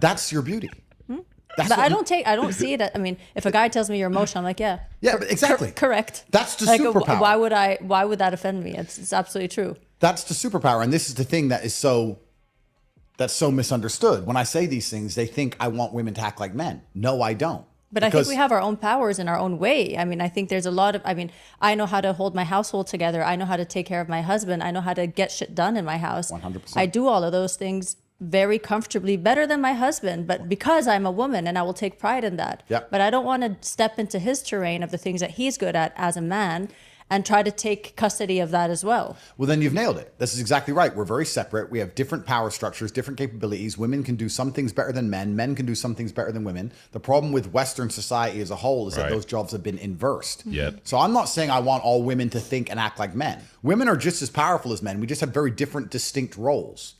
That's your beauty. That's But what I don't see it. I mean, if a guy tells me you're emotional, I'm like, yeah. Yeah, exactly. Correct. That's the like, superpower. Why would that offend me? It's absolutely true. That's the superpower. And this is the thing that's so misunderstood. When I say these things, they think I want women to act like men. No, I don't. But I think we have our own powers in our own way. I mean, I think there's a lot of, I know how to hold my household together. I know how to take care of my husband. I know how to get shit done in my house. 100%. I do all of those things very comfortably, better than my husband, but because I'm a woman and I will take pride in that. Yep. But I don't want to step into his terrain of the things that he's good at as a man and try to take custody of that as well. Well, then you've nailed it. This is exactly right. We're very separate. We have different power structures, different capabilities. Women can do some things better than men. Men can do some things better than women. The problem with Western society as a whole is that Right. those jobs have been inversed. Yep. So I'm not saying I want all women to think and act like men. Women are just as powerful as men. We just have very different, distinct roles.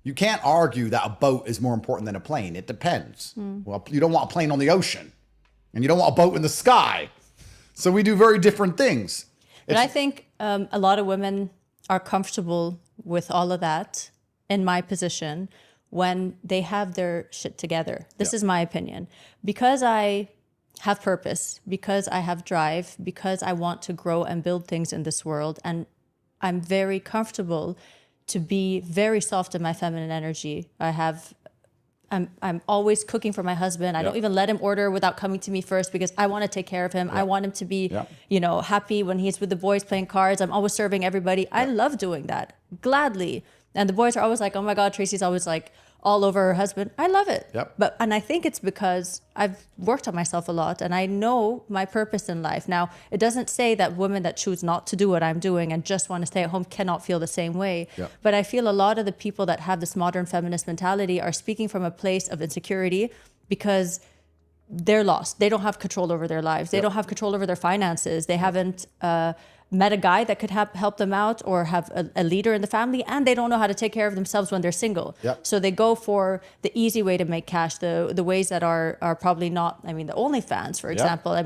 You can't argue that a boat is more important than a plane. It depends. Well, you don't want a plane on the ocean, and you don't want a boat in the sky. So we do very different things. But I think a lot of women are comfortable with all of that in my position when they have their shit together. This is my opinion. Because I have purpose, because I have drive, because I want to grow and build things in this world, and I'm very comfortable to be very soft in my feminine energy. I'm always cooking for my husband. I don't even let him order without coming to me first because I want to take care of him. I want him to be, happy when he's with the boys playing cards. I'm always serving everybody. I love doing that gladly. And the boys are always like, "Oh my God, Tracy's always like all over her husband." I love it. Yep. And I think it's because I've worked on myself a lot and I know my purpose in life. Now, it doesn't say that women that choose not to do what I'm doing and just want to stay at home cannot feel the same way. Yep. But I feel a lot of the people that have this modern feminist mentality are speaking from a place of insecurity because they're lost. They don't have control over their lives. They don't have control over their finances. They haven't met a guy that could help them out or have a leader in the family, and they don't know how to take care of themselves when they're single. Yep. So they go for the easy way to make cash, the ways that are probably not, the OnlyFans, for example.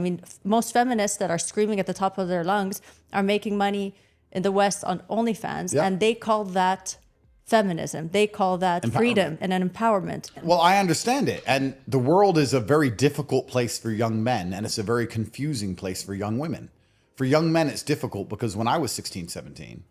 Most feminists that are screaming at the top of their lungs are making money in the West on OnlyFans, and they call that feminism. They call that freedom and an empowerment. Well, I understand it. And the world is a very difficult place for young men, and it's a very confusing place for young women. For young men, it's difficult because when I was 16, 17,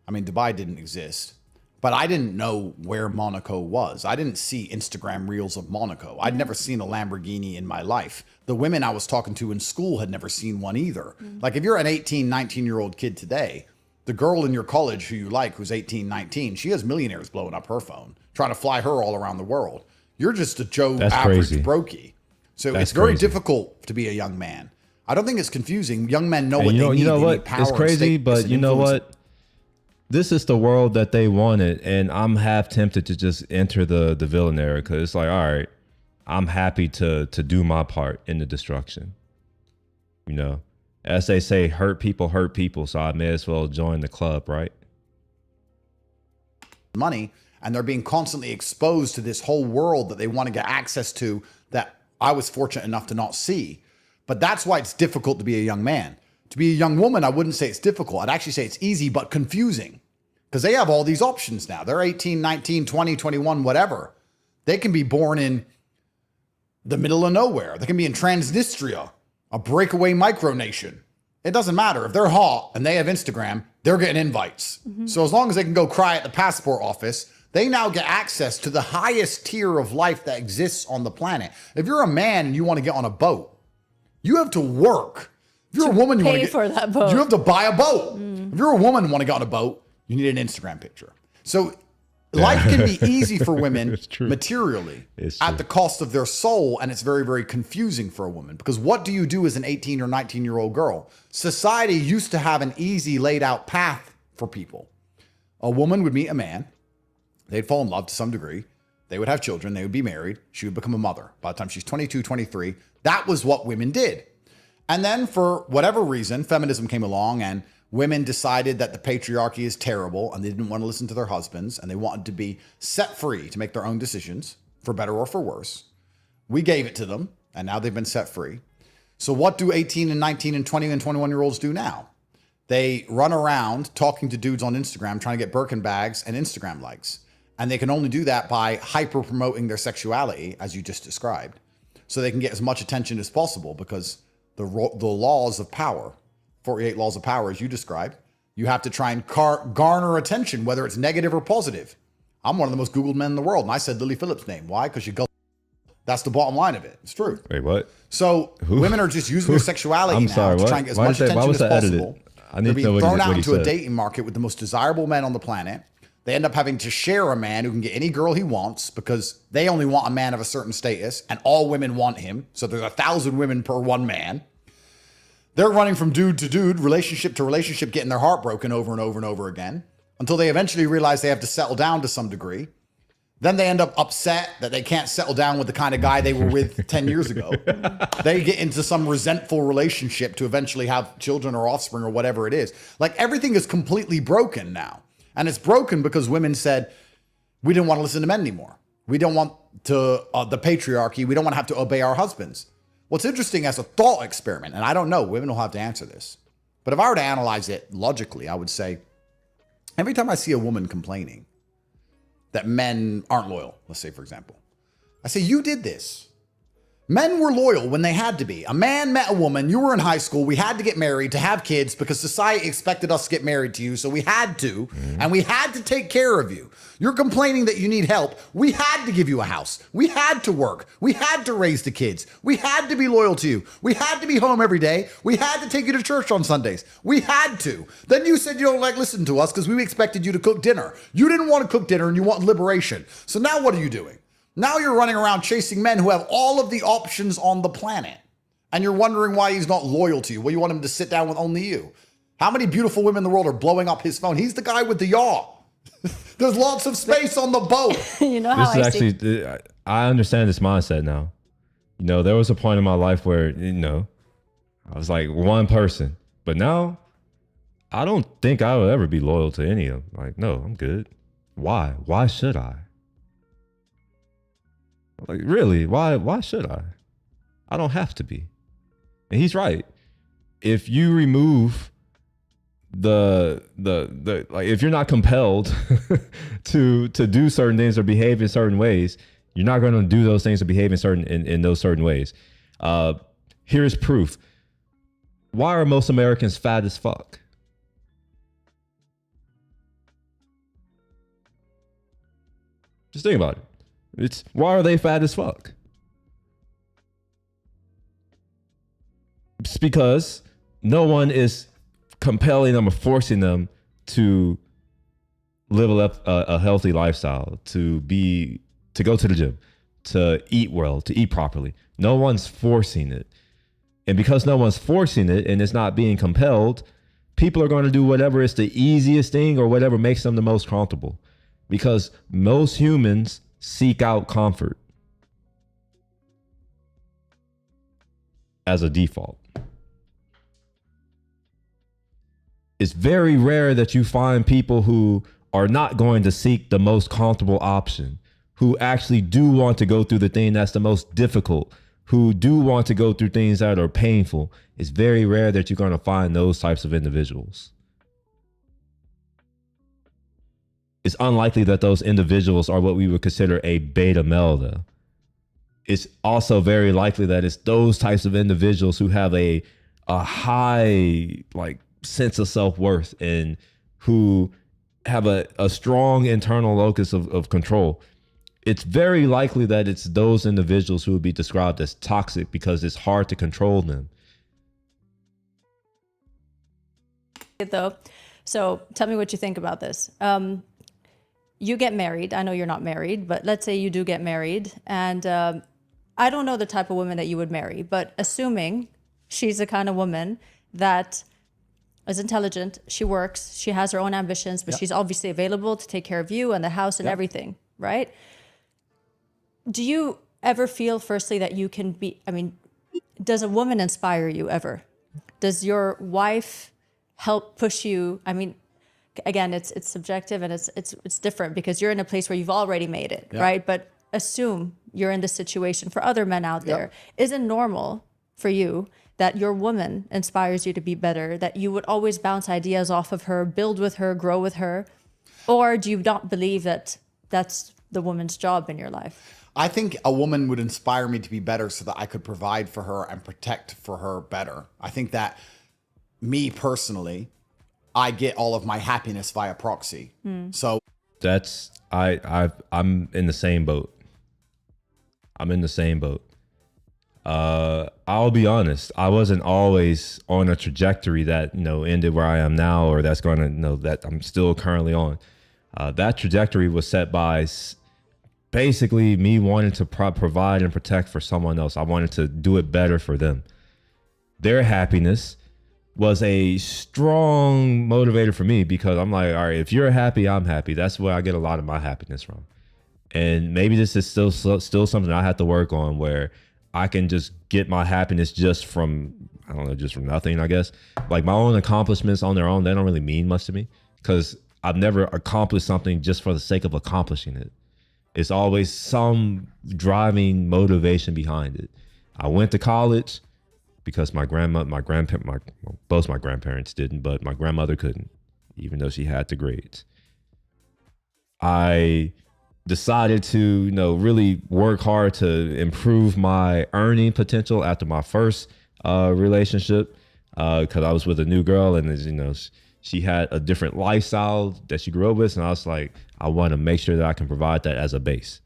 Dubai didn't exist, but I didn't know where Monaco was. I didn't see Instagram reels of Monaco. I'd never seen a Lamborghini in my life. The women I was talking to in school had never seen one either. Like if you're an 18, 19-year-old kid today, the girl in your college who you like, who's 18, 19, she has millionaires blowing up her phone, trying to fly her all around the world. You're just a Joe average crazy. brokey. So That's it's very crazy. difficult to be a young man. I don't think it's confusing. Young men know what And they need. you know They what? need power It's and crazy, status but and you know influence. what? This is the world that they wanted, and I'm half tempted to just enter the villain era because it's like, all right, I'm happy to do my part in the destruction. As they say, hurt people, so I may as well join the club, right? Money, and they're being constantly exposed to this whole world that they want to get access to that I was fortunate enough to not see. But that's why it's difficult to be a young man. To be a young woman, I wouldn't say it's difficult. I'd actually say it's easy but confusing because they have all these options now. They're 18, 19, 20, 21, whatever. They can be born in the middle of nowhere. They can be in Transnistria, a breakaway micronation. It doesn't matter. If they're hot and they have Instagram, they're getting invites. So as long as they can go cry at the passport office, they now get access to the highest tier of life that exists on the planet. If you're a man and you want to get on a boat, you have to work. If you're a woman, you want to pay for that boat. You have to buy a boat. If you're a woman and want to get on a boat, you need an Instagram picture. So life can be easy for women materially at the cost of their soul. And it's very, very confusing for a woman, because what do you do as an 18 or 19-year-old girl? Society used to have an easy laid out path for people. A woman would meet a man. They'd fall in love to some degree. They would have children. They would be married. She would become a mother. By the time she's 22, 23, that was what women did. And then for whatever reason, feminism came along and women decided that the patriarchy is terrible and they didn't want to listen to their husbands and they wanted to be set free to make their own decisions, for better or for worse. We gave it to them and now they've been set free. So what do 18 and 19 and 20 and 21-year-olds do now? They run around talking to dudes on Instagram, trying to get Birkin bags and Instagram likes. And they can only do that by hyper promoting their sexuality, as you just described, so they can get as much attention as possible, because the laws of power, 48 laws of power, as you described, you have to try and garner attention, whether it's negative or positive. I'm one of the most Googled men in the world, and I said Lily Phillips' name. Why? Because you go. That's the bottom line of it. It's true. Wait, what? So women are just using their sexuality now to try and get as much attention as possible. They're being thrown out into a dating market with the most desirable men on the planet. They end up having to share a man who can get any girl he wants, because they only want a man of a certain status and all women want him. So there's 1,000 women per one man. They're running from dude to dude, relationship to relationship, getting their heart broken over and over and over again, until they eventually realize they have to settle down to some degree. Then they end up upset that they can't settle down with the kind of guy they were with 10 years ago. They get into some resentful relationship to eventually have children or offspring or whatever it is. Like, everything is completely broken now. And it's broken because women said, we didn't want to listen to men anymore. We don't want to the patriarchy. We don't want to have to obey our husbands. What's interesting as a thought experiment, and I don't know, women will have to answer this, but if I were to analyze it logically, I would say, every time I see a woman complaining that men aren't loyal, let's say, for example, I say, you did this. Men were loyal when they had to be. A man met a woman. You were in high school. We had to get married to have kids because society expected us to get married to you. So we had to, and we had to take care of you. You're complaining that you need help. We had to give you a house. We had to work. We had to raise the kids. We had to be loyal to you. We had to be home every day. We had to take you to church on Sundays. We had to. Then you said you don't like listen to us because we expected you to cook dinner. You didn't want to cook dinner and you want liberation. So now what are you doing? Now you're running around chasing men who have all of the options on the planet. And you're wondering why he's not loyal to you. Well, you want him to sit down with only you. How many beautiful women in the world are blowing up his phone? He's the guy with the yaw. There's lots of space on the boat. You know how this is actually, I understand this mindset now. You know, there was a point in my life where, you know, I was like one person. But now, I don't think I will ever be loyal to any of them. Like, no, I'm good. Why? Why should I? Like, really, why should I? I don't have to be. And he's right. If you remove the like, if you're not compelled to do certain things or behave in certain ways, you're not going to do those things or behave in those certain ways. Here's proof. Why are most Americans fat as fuck? Just think about it. Why are they fat as fuck? It's because no one is compelling them or forcing them to live a healthy lifestyle, to go to the gym, to eat well, to eat properly. No one's forcing it. And because no one's forcing it and it's not being compelled, people are going to do whatever is the easiest thing or whatever makes them the most comfortable. Because most humans seek out comfort as a default. It's very rare that you find people who are not going to seek the most comfortable option, who actually do want to go through the thing that's the most difficult, who do want to go through things that are painful. It's very rare that you're going to find those types of individuals. It's unlikely that those individuals are what we would consider a beta male, though. It's also very likely that it's those types of individuals who have a high, like, sense of self-worth and who have a strong internal locus of control, it's very likely that it's those individuals who would be described as toxic because it's hard to control them. Though, so tell me what you think about this. You get married. I know you're not married, but let's say you do get married, and I don't know the type of woman that you would marry, but assuming she's the kind of woman that is intelligent, she works, she has her own ambitions, but she's obviously available to take care of you and the house and everything, right? Do you ever feel, firstly, that you can be, I mean, does a woman inspire you ever? Does your wife help push you? I mean, again, it's subjective and it's different because you're in a place where you've already made it, right? But assume you're in this situation for other men out there. Is it normal for you that your woman inspires you to be better, that you would always bounce ideas off of her, build with her, grow with her? Or do you not believe that that's the woman's job in your life? I think a woman would inspire me to be better so that I could provide for her and protect for her better. I think that me personally, I get all of my happiness via proxy. So That's I'm in the same boat. I'm in the same boat. I'll be honest. I wasn't always on a trajectory that, ended where I am now, or that's going to, that I'm still currently on. That trajectory was set by basically me wanting to provide and protect for someone else. I wanted to do it better for them. Their happiness was a strong motivator for me because I'm like, all right, if you're happy, I'm happy. That's where I get a lot of my happiness from. And maybe this is still something I have to work on, where I can just get my happiness just from, I don't know, just from nothing, I guess. Like my own accomplishments on their own, they don't really mean much to me because I've never accomplished something just for the sake of accomplishing it. It's always some driving motivation behind it. I went to college because both my grandparents didn't, but my grandmother couldn't, even though she had the grades. I decided to, really work hard to improve my earning potential after my first relationship, because I was with a new girl and, she had a different lifestyle that she grew up with. And I was like, I want to make sure that I can provide that as a base.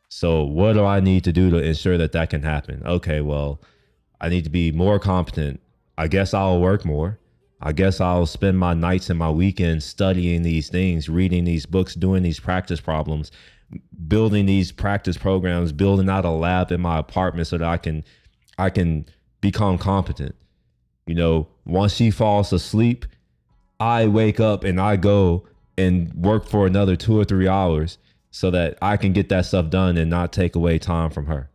So what do I need to do to ensure that that can happen? Okay, well, I need to be more competent. I guess I'll work more. I guess I'll spend my nights and my weekends studying these things, reading these books, doing these practice problems, building these practice programs, building out a lab in my apartment so that I can become competent. Once she falls asleep, I wake up and I go and work for another 2 or 3 hours so that I can get that stuff done and not take away time from her.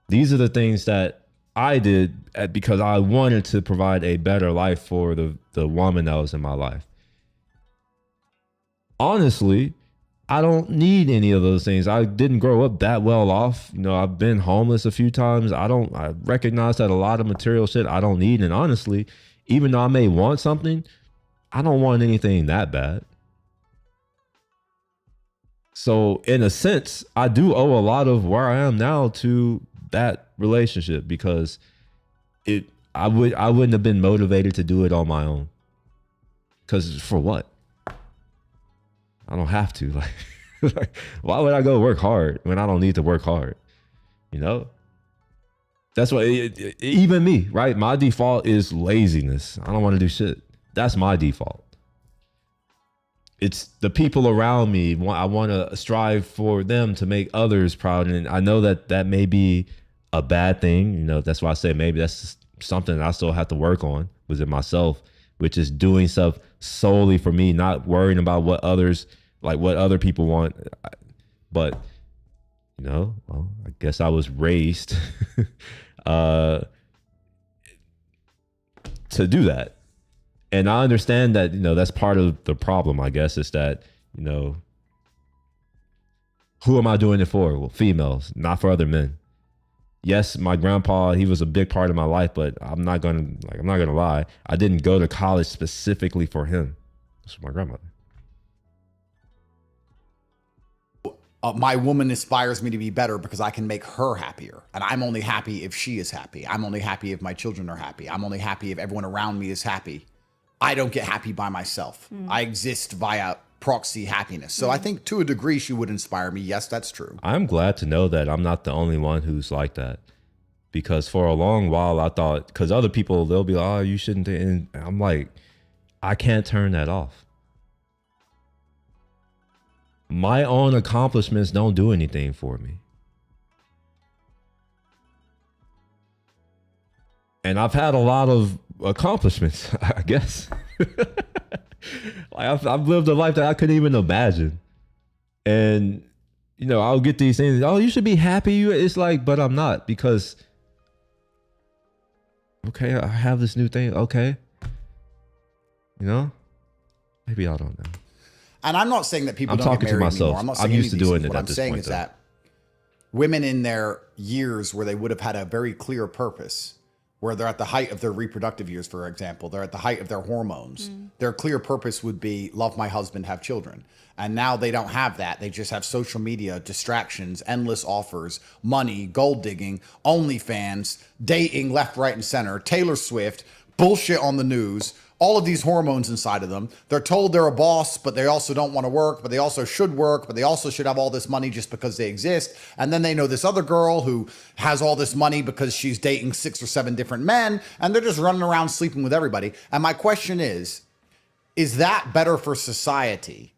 These are the things that I did because I wanted to provide a better life for the woman that was in my life. Honestly, I don't need any of those things. I didn't grow up that well off. I've been homeless a few times. I recognize that a lot of material shit I don't need. And honestly, even though I may want something, I don't want anything that bad. So in a sense, I do owe a lot of where I am now to that relationship because I wouldn't have been motivated to do it on my own. Because for what? I don't have to. Like, why would I go work hard when I don't need to work hard? That's what even me, right? My default is laziness. I don't want to do shit. That's my default. It's the people around me. I want to strive for them to make others proud. And I know that may be a bad thing. That's why I say maybe that's something that I still have to work on within myself, which is doing stuff solely for me, not worrying about what other people want. But, well, I guess I was raised to do that. And I understand that, that's part of the problem, I guess, is that, who am I doing it for? Well, females, not for other men. Yes, my grandpa, he was a big part of my life, but I'm not gonna lie. I didn't go to college specifically for him. It's for my grandmother. My woman inspires me to be better because I can make her happier. And I'm only happy if she is happy. I'm only happy if my children are happy. I'm only happy if everyone around me is happy. I don't get happy by myself. I exist via proxy happiness. So I think to a degree she would inspire me. Yes, that's true. I'm glad to know that I'm not the only one who's like that. Because for a long while I thought, because other people, they'll be like, oh, you shouldn't. And I'm like, I can't turn that off. My own accomplishments don't do anything for me. And I've had a lot of accomplishments, I guess. Like I've lived a life that I couldn't even imagine. And, you know, I'll get these things. Oh, you should be happy. It's like, but I'm not, because, okay, I have this new thing. Okay. You know, maybe I don't know. And I'm not saying that people I'm don't talking get to married myself. anymore. I'm not saying I'm used to doing it What at I'm this saying point, is though. that women in their years where they would have had a very clear purpose, where they're at the height of their reproductive years, for example, they're at the height of their hormones. Their clear purpose would be love my husband, have children. And now they don't have that. They just have social media, distractions, endless offers, money, gold digging, OnlyFans, dating left, right, and center, Taylor Swift, bullshit on the news, all of these hormones inside of them. They're told they're a boss, but they also don't want to work, but they also should work, but they also should have all this money just because they exist. And then they know this other girl who has all this money because she's dating 6 or 7 different men, and they're just running around sleeping with everybody. And my question is that better for society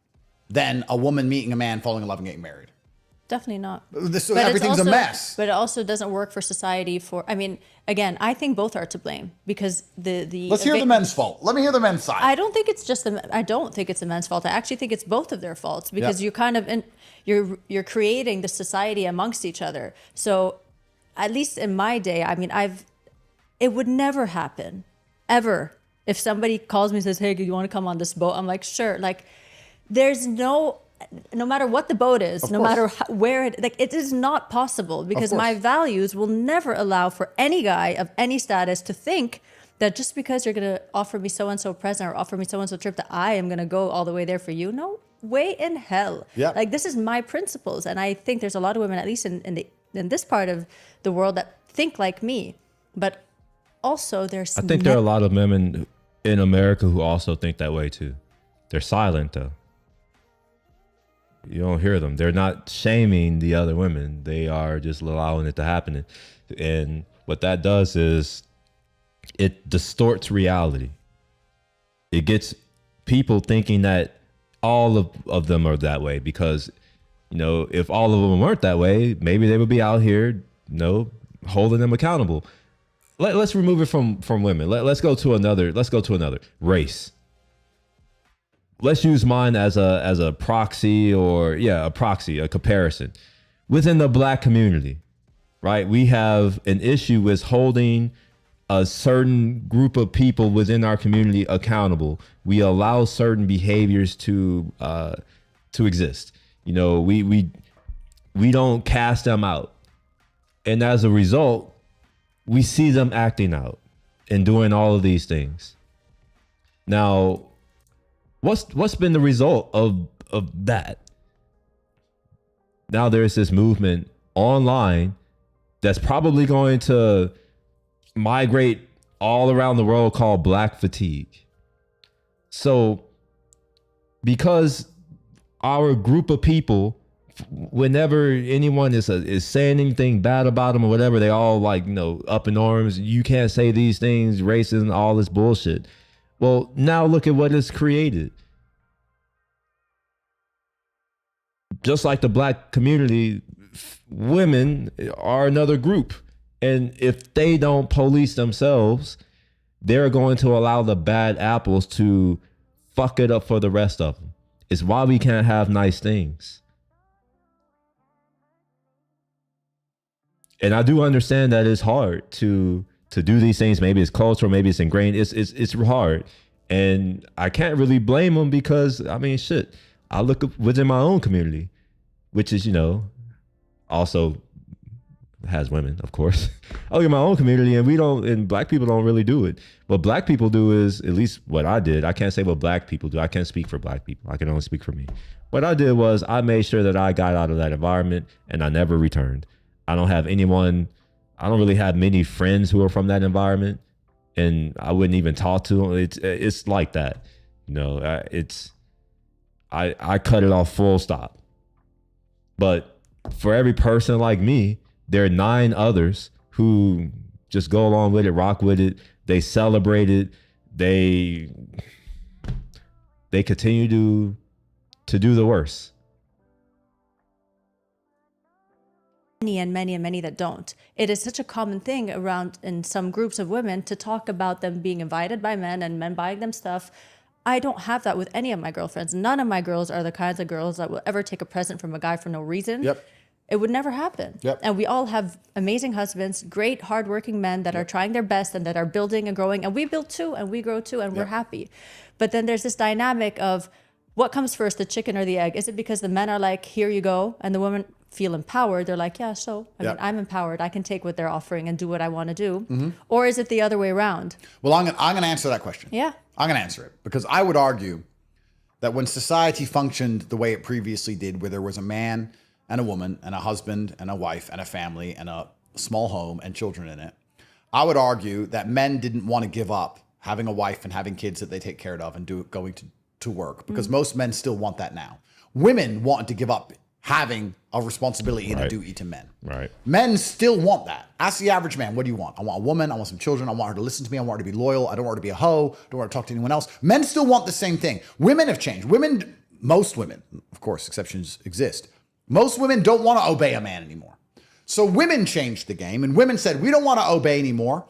than a woman meeting a man, falling in love, and getting married? Definitely not. So But everything's it's also, a mess. But it also doesn't work for society. I mean, again, I think both are to blame, because the Let's hear the men's fault. Let me hear the men's side. I don't think it's just I don't think it's the men's fault. I actually think it's both of their faults, because Yep. you're kind of you're creating the society amongst each other. So at least in my day, I mean, it would never happen ever if somebody calls me and says, "Hey, do you want to come on this boat?" I'm like, "Sure." Like, there's no matter what the boat is, no matter where it is not possible, because my values will never allow for any guy of any status to think that just because you're going to offer me so-and-so present or offer me so-and-so trip, that I am going to go all the way there for you. No way in hell. Yeah. Like, this is my principles. And I think there's a lot of women, at least in this part of the world, that think like me. But also there's... I think there are a lot of women in America who also think that way too. They're silent though. You don't hear them. They're not shaming the other women. They are just allowing it to happen. And what that does is it distorts reality. It gets people thinking that all of them are that way, because, you know, if all of them weren't that way, maybe they would be out here, you know, holding them accountable. Let's remove it from women. Let's go to another race. Let's use mine as a proxy, or a comparison. Within the Black community, right? We have an issue with holding a certain group of people within our community accountable. We allow certain behaviors to exist. You know, we don't cast them out. And as a result, we see them acting out and doing all of these things. Now, what's been the result of that? Now there's this movement online that's probably going to migrate all around the world called Black fatigue. So because our group of people, whenever anyone is saying anything bad about them or whatever, they all, like, you know, up in arms. You can't say these things, racism, all this bullshit. Well, now look at what it's created. Just like the Black community, women are another group. And if they don't police themselves, they're going to allow the bad apples to fuck it up for the rest of them. It's why we can't have nice things. And I do understand that it's hard to do these things. Maybe it's cultural, maybe it's ingrained. It's hard. And I can't really blame them, because, I mean, shit, I look within my own community, which is, you know, also has women, of course. I look at my own community, and Black people don't really do it. What Black people do is, at least what I did, I can't say what Black people do. I can't speak for Black people. I can only speak for me. What I did was I made sure that I got out of that environment, and I never returned. I don't really have many friends who are from that environment. and I wouldn't even talk to them. It's like that, you know. I cut it off full stop. But for every person like me, there are 9 others who just go along with it, rock with it. They celebrate it. They continue to do the worst. Many that don't. It is such a common thing around in some groups of women to talk about them being invited by men and men buying them stuff. I don't have that with any of my girlfriends. None of my girls are the kinds of girls that will ever take a present from a guy for no reason. Yep. It would never happen. Yep. And we all have amazing husbands, great hardworking men that are trying their best and that are building and growing. And we build too, and we grow too, and we're happy. But then there's this dynamic of what comes first, the chicken or the egg? Is it because the men are like, here you go, and the women feel empowered? They're like, yeah, so I mean, I'm empowered. I can take what they're offering and do what I want to do. Or is it the other way around? Well, I'm going to answer that question. Yeah. I'm going to answer it because I would argue that when society functioned the way it previously did, where there was a man and a woman and a husband and a wife and a family and a small home and children in it, I would argue that men didn't want to give up having a wife and having kids that they take care of and going to work, because most men still want that now. Women wanted to give up having a responsibility and a duty to men. Right. Men still want that. Ask the average man, what do you want? I want a woman. I want some children. I want her to listen to me. I want her to be loyal. I don't want her to be a hoe. I don't want her to talk to anyone else. Men still want the same thing. Women have changed. Most women, of course, exceptions exist. Most women don't want to obey a man anymore. So women changed the game, and women said, we don't want to obey anymore.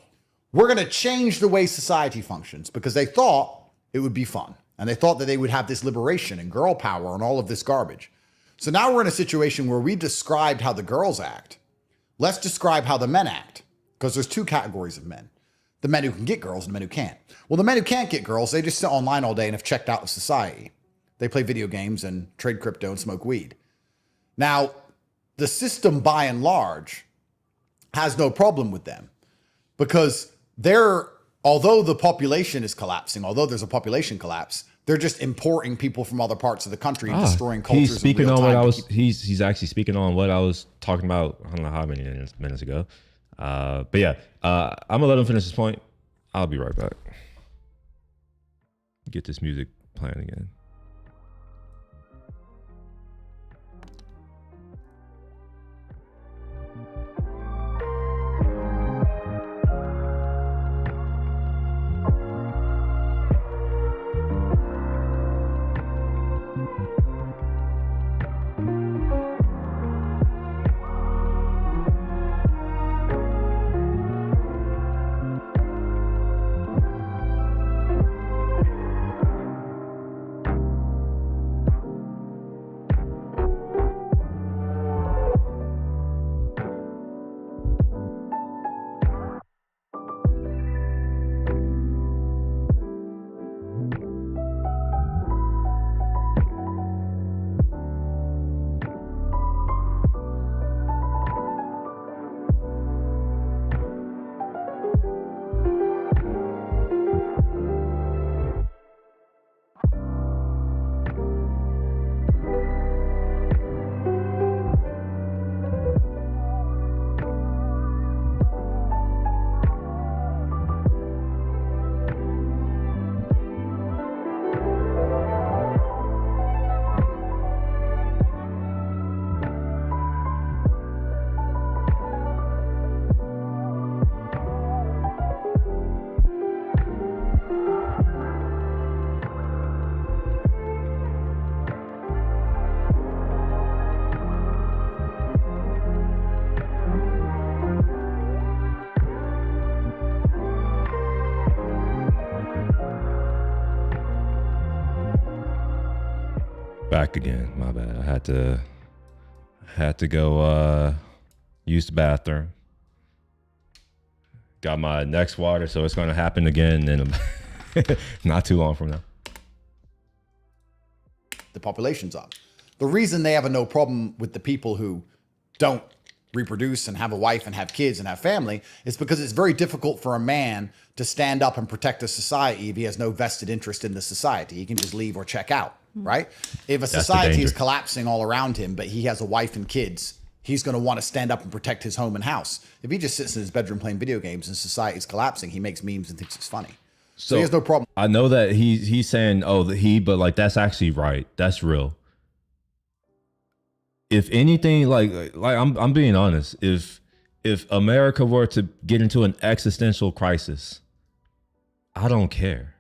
We're going to change the way society functions, because they thought it would be fun. And they thought that they would have this liberation and girl power and all of this garbage. So now we're in a situation where we described how the girls act. Let's describe how the men act, because there's 2 categories of men. The men who can get girls and the men who can't. Well, the men who can't get girls, they just sit online all day and have checked out of society. They play video games and trade crypto and smoke weed. Now, the system by and large has no problem with them, because although the population is collapsing, although there's a population collapse, they're just importing people from other parts of the country and destroying cultures. He's speaking on what I was. He's actually speaking on what I was talking about. I don't know how many minutes ago. But yeah, I'm gonna let him finish his point. I'll be right back. Get this music playing again. Back again. My bad. I had to go use the bathroom. Got my next water, so it's gonna happen again in not too long from now. The population's up. The reason they have no problem with the people who don't reproduce and have a wife and have kids and have family is because it's very difficult for a man to stand up and protect a society if he has no vested interest in the society. He can just leave or check out, right? If a society is collapsing all around him, but he has a wife and kids he's going to want to stand up and protect his home and house. If he just sits in his bedroom playing video games and society's collapsing, he makes memes and thinks it's funny. So he has no problem. I know that he's saying, oh, but like, that's actually right. That's real. If anything, like I'm being honest, if America were to get into an existential crisis, I don't care.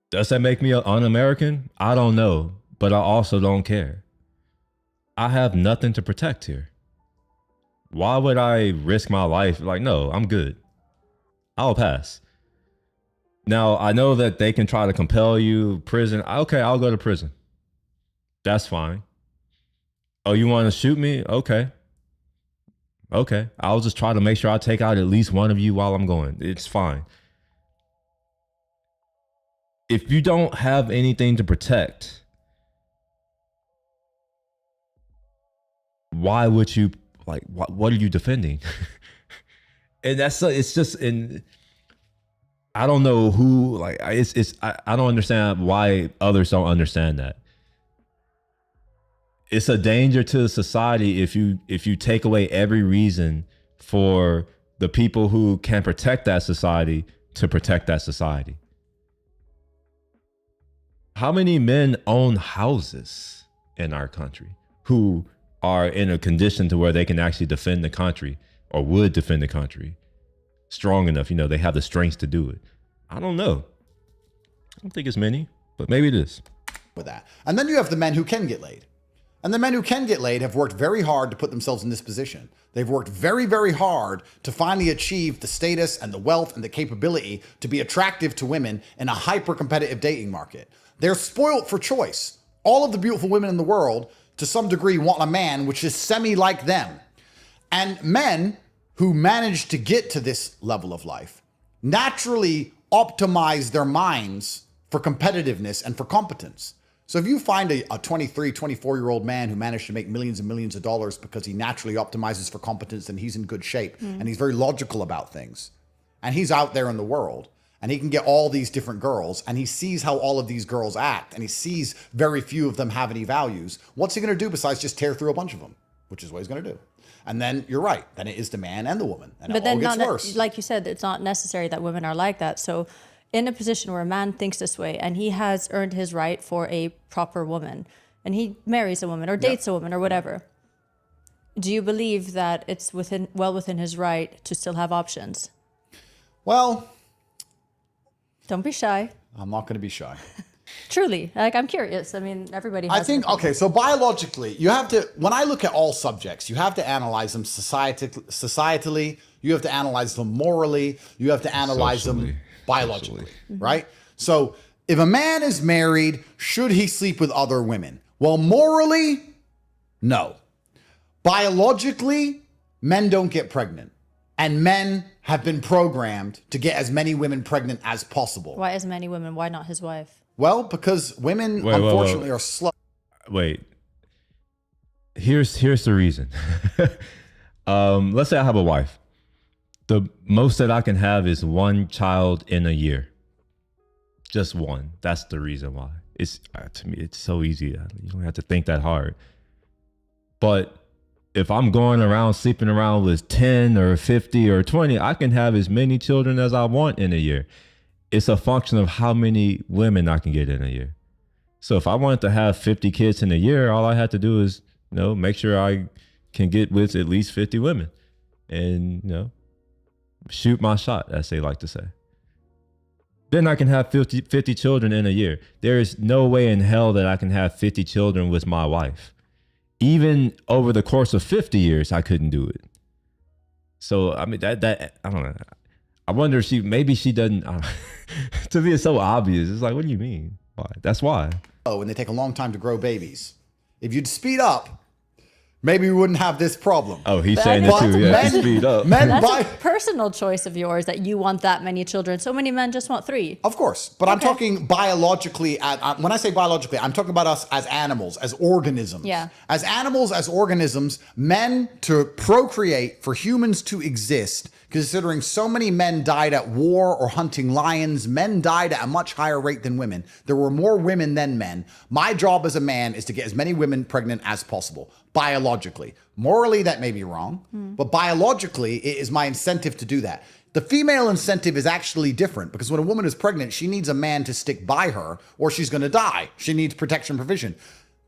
Does that make me un-American? I don't know, but I also don't care. I have nothing to protect here. Why would I risk my life? Like, no, I'm good. I'll pass. Now, I know that they can try to compel you, prison. Okay, I'll go to prison. That's fine. Oh, you want to shoot me? Okay. Okay, I'll just try to make sure I take out at least one of you while I'm going. It's fine. If you don't have anything to protect, why would you, like, what are you defending? And it's just, and I don't know who, like, I don't understand why others don't understand that. It's a danger to society if you take away every reason for the people who can protect that society to protect that society. How many men own houses in our country who are in a condition to where they can actually defend the country or would defend the country strong enough? You know, they have the strength to do it. I don't know. I don't think it's many, but maybe it is. With that. And then you have the men who can get laid. And the men who can get laid have worked very hard to put themselves in this position. They've worked very, very hard to finally achieve the status and the wealth and the capability to be attractive to women in a hyper-competitive dating market. They're spoiled for choice. All of the beautiful women in the world, to some degree, want a man which is semi-like them. And men who manage to get to this level of life naturally optimize their minds for competitiveness and for competence. So if you find a 23, 24-year-old man who managed to make millions and millions of dollars because he naturally optimizes for competence, then he's in good shape and he's very logical about things. And he's out there in the world and he can get all these different girls and he sees how all of these girls act and he sees very few of them have any values. What's he going to do besides just tear through a bunch of them, which is what he's going to do. And then you're right. Then it is the man and the woman. And but it then all gets worse. Like you said, it's not necessary that women are like that. So in a position where a man thinks this way and he has earned his right for a proper woman and he marries a woman or dates a woman or whatever, do you believe that it's well within his right to still have options? Well, don't be shy. I'm not going to be shy. Truly, like, I'm curious. I mean, everybody has I think, okay, so biologically, you have to, when I look at all subjects, you have to analyze them societally, you have to analyze them morally, you have to analyze them biologically, right? So if a man is married, should he sleep with other women? Well, morally, no. Biologically, men don't get pregnant. And men have been programmed to get as many women pregnant as possible. Why as many women? Why not his wife? Well, because women, unfortunately, are slow. Wait. Here's the reason. Let's say I have a wife. The most that I can have is one child in a year. Just one. That's the reason why. It's to me, it's so easy. You don't have to think that hard. But if I'm going around sleeping around with 10 or 50 or 20, I can have as many children as I want in a year. It's a function of how many women I can get in a year. So if I wanted to have 50 kids in a year, all I had to do is, make sure I can get with at least 50 women and, shoot my shot, as they like to say. Then I can have 50 children in a year. There is no way in hell that I can have 50 children with my wife. Even over the course of 50 years, I couldn't do it. So, I mean, that I don't know. I wonder if maybe she doesn't, to me, it's so obvious. It's like, what do you mean? Why? That's why. Oh, and they take a long time to grow babies. If you'd speed up, maybe we wouldn't have this problem. Oh, he's saying it too. Yeah, speed up. That's a personal choice of yours that you want that many children. So many men just want 3. Of course. But I'm talking biologically. When I say biologically, I'm talking about us as animals, as organisms. Yeah. As animals, as organisms, men to procreate, for humans to exist, considering so many men died at war or hunting lions. Men died at a much higher rate than women. There were more women than men. My job as a man is to get as many women pregnant as possible, biologically. Morally, that may be wrong, but biologically, it is my incentive to do that. The female incentive is actually different because when a woman is pregnant, she needs a man to stick by her or she's going to die. She needs protection provision.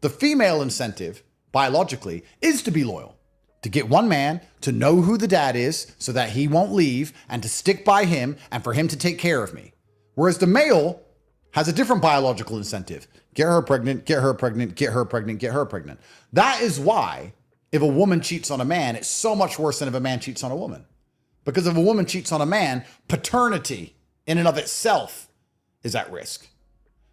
The female incentive, biologically, is to be loyal, to get one man to know who the dad is so that he won't leave and to stick by him and for him to take care of me. Whereas the male has a different biological incentive. Get her pregnant, get her pregnant, get her pregnant, get her pregnant. That is why if a woman cheats on a man, it's so much worse than if a man cheats on a woman. Because if a woman cheats on a man, paternity in and of itself is at risk.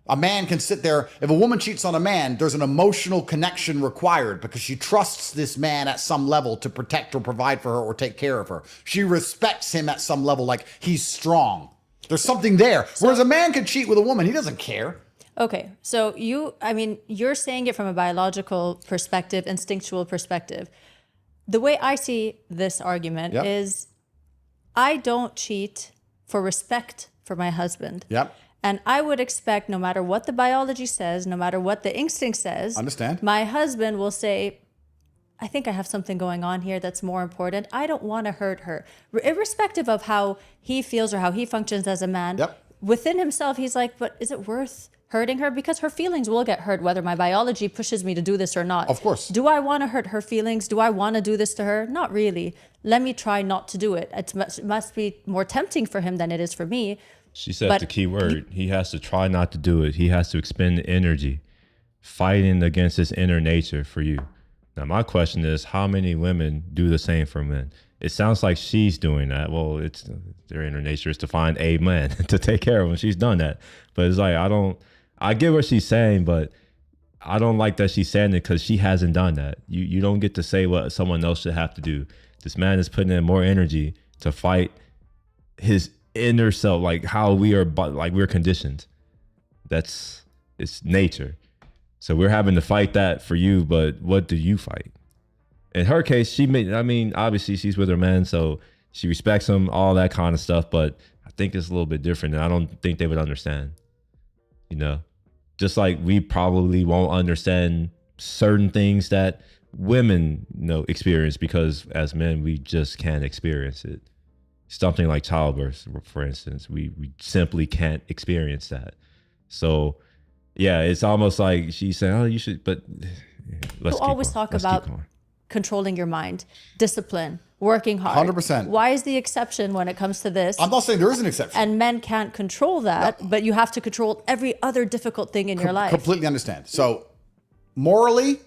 A man can sit there. If a woman cheats on a man, there's an emotional connection required because she trusts this man at some level to protect or provide for her or take care of her. She respects him at some level, like he's strong. There's something there. Whereas a man can cheat with a woman, he doesn't care. Okay, so you're saying it from a biological perspective, instinctual perspective. The way I see this argument is I don't cheat for respect for my husband. Yep. And I would expect no matter what the biology says, no matter what the instinct says, Understand. my husband will say, I think I have something going on here that's more important. I don't want to hurt her. Irrespective of how he feels or how he functions as a man, within himself, he's like, but is it worth hurting her? Because her feelings will get hurt whether my biology pushes me to do this or not. Of course. Do I want to hurt her feelings? Do I want to do this to her? Not really. Let me try not to do it. It must be more tempting for him than it is for me. She said the key word. He has to try not to do it. He has to expend energy fighting against his inner nature for you. Now, my question is, how many women do the same for men? It sounds like she's doing that. Well, it's their inner nature is to find a man to take care of him. She's done that. But it's like, I get what she's saying, but I don't like that she's saying it because she hasn't done that. You don't get to say what someone else should have to do. This man is putting in more energy to fight his inner self, like how we're conditioned. It's nature. So we're having to fight that for you, but what do you fight? In her case, obviously she's with her man, so she respects him, all that kind of stuff, but I think it's a little bit different, and I don't think they would understand. Just like we probably won't understand certain things that women experience because as men, we just can't experience it. Something like childbirth, for instance, we simply can't experience that. So yeah, it's almost like she's saying, oh, you should, but let's always talk about controlling your mind, discipline, working hard. 100%. Why is the exception when it comes to this? I'm not saying there is an exception. And men can't control that, but you have to control every other difficult thing in your life. Completely understand. So morally,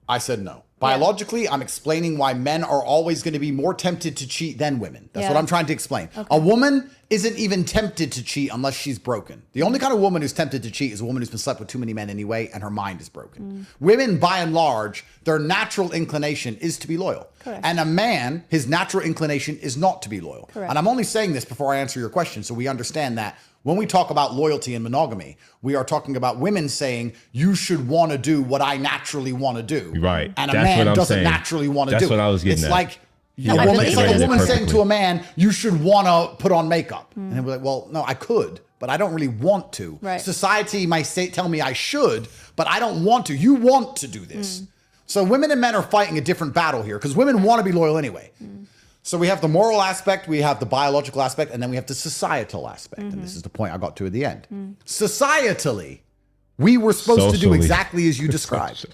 I said no. Biologically, I'm explaining why men are always going to be more tempted to cheat than women. That's what I'm trying to explain. Okay. A woman isn't even tempted to cheat unless she's broken. The only kind of woman who's tempted to cheat is a woman who's been slept with too many men anyway and her mind is broken. Women, by and large, their natural inclination is to be loyal. Correct. And a man, his natural inclination is not to be loyal. Correct. And I'm only saying this before I answer your question so we understand that when we talk about loyalty and monogamy, we are talking about women saying, you should want to do what I naturally want to do. Right. And a man doesn't naturally want to do it. That's what I was getting it's at. Like, it's like a woman saying to a man, you should want to put on makeup. And he'll be like, well, no, I could, but I don't really want to. Right. Society might tell me I should, but I don't want to. You want to do this. So women and men are fighting a different battle here because women want to be loyal anyway. So we have the moral aspect, we have the biological aspect, and then we have the societal aspect. And this is the point I got to at the end. Societally, we were supposed to do exactly as you described.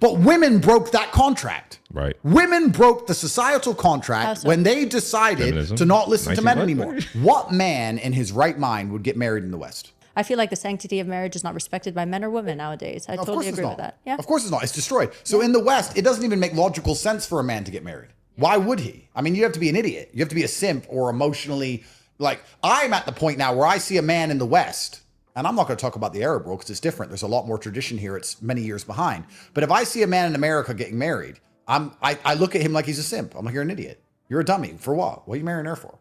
But women broke that contract. Right. Women broke the societal contract when they decided to not listen to men anymore. What man in his right mind would get married in the West? I feel like the sanctity of marriage is not respected by men or women nowadays. I totally agree with that. Yeah. Of course it's not. It's destroyed. So in the West, it doesn't even make logical sense for a man to get married. Why would he? I mean, you have to be an idiot. You have to be a simp or emotionally, like, I'm at the point now where I see a man in the West, and I'm not going to talk about the Arab world because it's different. There's a lot more tradition here. It's many years behind. But if I see a man in America getting married, I look at him like he's a simp. I'm like, you're an idiot. You're a dummy. For what? What are you marrying her for?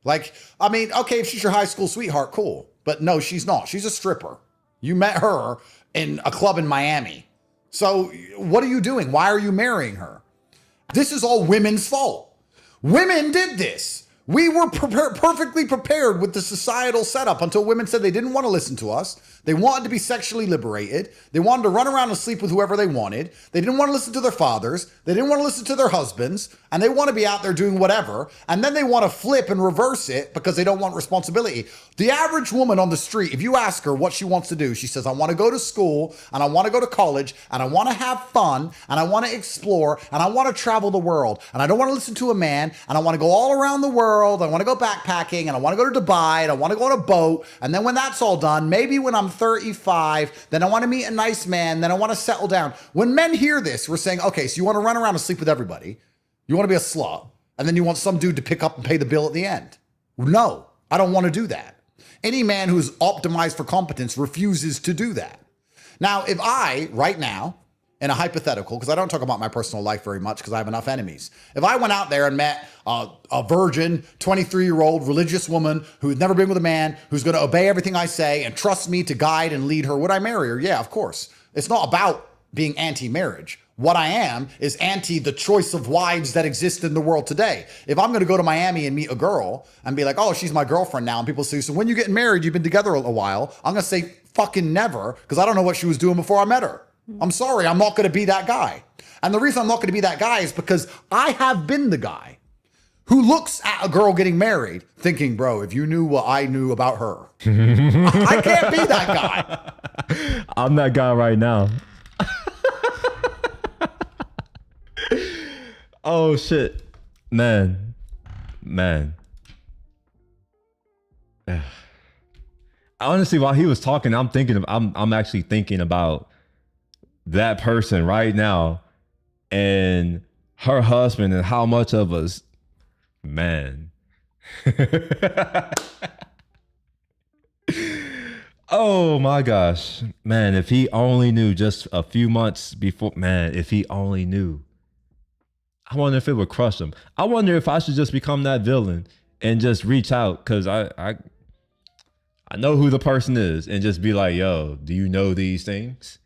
Like, I mean, okay, if she's your high school sweetheart, cool. But no, she's not. She's a stripper. You met her in a club in Miami. So what are you doing? Why are you marrying her? This is all women's fault. Women did this. We were perfectly prepared with the societal setup until women said they didn't want to listen to us. They wanted to be sexually liberated. They wanted to run around and sleep with whoever they wanted. They didn't want to listen to their fathers. They didn't want to listen to their husbands. And they want to be out there doing whatever. And then they want to flip and reverse it because they don't want responsibility. The average woman on the street, if you ask her what she wants to do, she says, I want to go to school and I want to go to college and I want to have fun and I want to explore and I want to travel the world. And I don't want to listen to a man and I want to go all around the world. I want to go backpacking and I want to go to Dubai and I want to go on a boat. And then when that's all done, maybe when I'm 35, then I want to meet a nice man. Then I want to settle down. When men hear this, we're saying, okay, so you want to run around and sleep with everybody. You want to be a slut. And then you want some dude to pick up and pay the bill at the end. No, I don't want to do that. Any man who's optimized for competence refuses to do that. Now, if I, right now, in a hypothetical, because I don't talk about my personal life very much because I have enough enemies. If I went out there and met a virgin, 23-year-old religious woman who's never been with a man, who's going to obey everything I say and trust me to guide and lead her, would I marry her? Yeah, of course. It's not about being anti-marriage. What I am is anti the choice of wives that exist in the world today. If I'm going to go to Miami and meet a girl and be like, oh, she's my girlfriend now, and people say, so when you getting married, you've been together a while, I'm going to say fucking never because I don't know what she was doing before I met her. I'm sorry, I'm not going to be that guy. And the reason I'm not going to be that guy is because I have been the guy who looks at a girl getting married thinking, bro, if you knew what I knew about her, I can't be that guy. I'm that guy right now. Oh, shit. Man. Honestly, while he was talking, I'm actually thinking about that person right now and her husband and how much of us, man. Oh my gosh, man, if he only knew just a few months before, man, if he only knew. I wonder if it would crush him. I wonder if I should just become that villain and just reach out because I know who the person is and just be like, yo, do you know these things?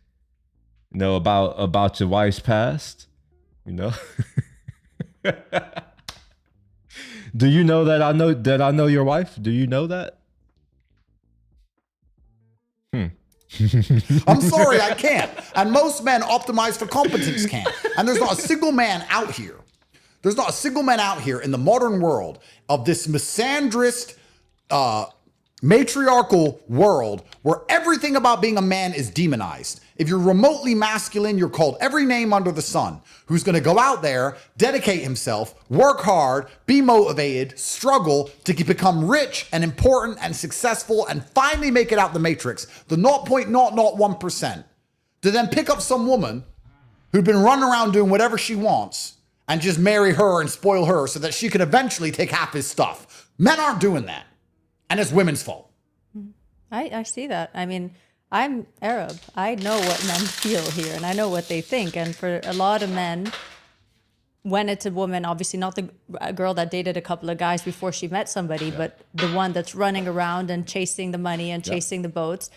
You know about your wife's past, you know? Do you know that I know your wife? Do you know that? I'm sorry, I can't. And most men optimize for competence can't. And there's not a single man out here. There's not a single man out here in the modern world of this misandrist, matriarchal world where everything about being a man is demonized. If you're remotely masculine, you're called every name under the sun, who's going to go out there, dedicate himself, work hard, be motivated, struggle to become rich and important and successful and finally make it out the matrix, the 0.001%, to then pick up some woman who'd been running around doing whatever she wants and just marry her and spoil her so that she could eventually take half his stuff. Men aren't doing that. And it's women's fault. I see that. I mean, I'm Arab. I know what men feel here and I know what they think. And for a lot of men, when it's a woman, obviously not the girl that dated a couple of guys before she met somebody, but the one that's running around and chasing the money and chasing the boats,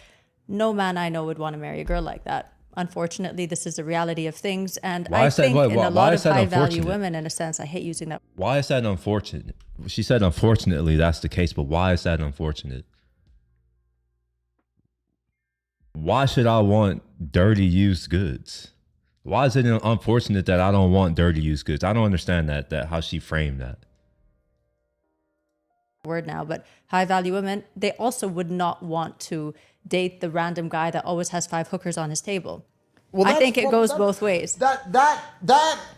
no man I know would want to marry a girl like that. Unfortunately, this is the reality of things. And I think in a lot of high-value women, in a sense, I hate using that. Why is that unfortunate? She said, unfortunately, that's the case, but why is that unfortunate? Why should I want dirty used goods? Why is it unfortunate that I don't want dirty used goods? I don't understand that how she framed that. Word now, but high-value women, they also would not want to date the random guy that always has 5 hookers on his table. Well, I think it goes both ways. That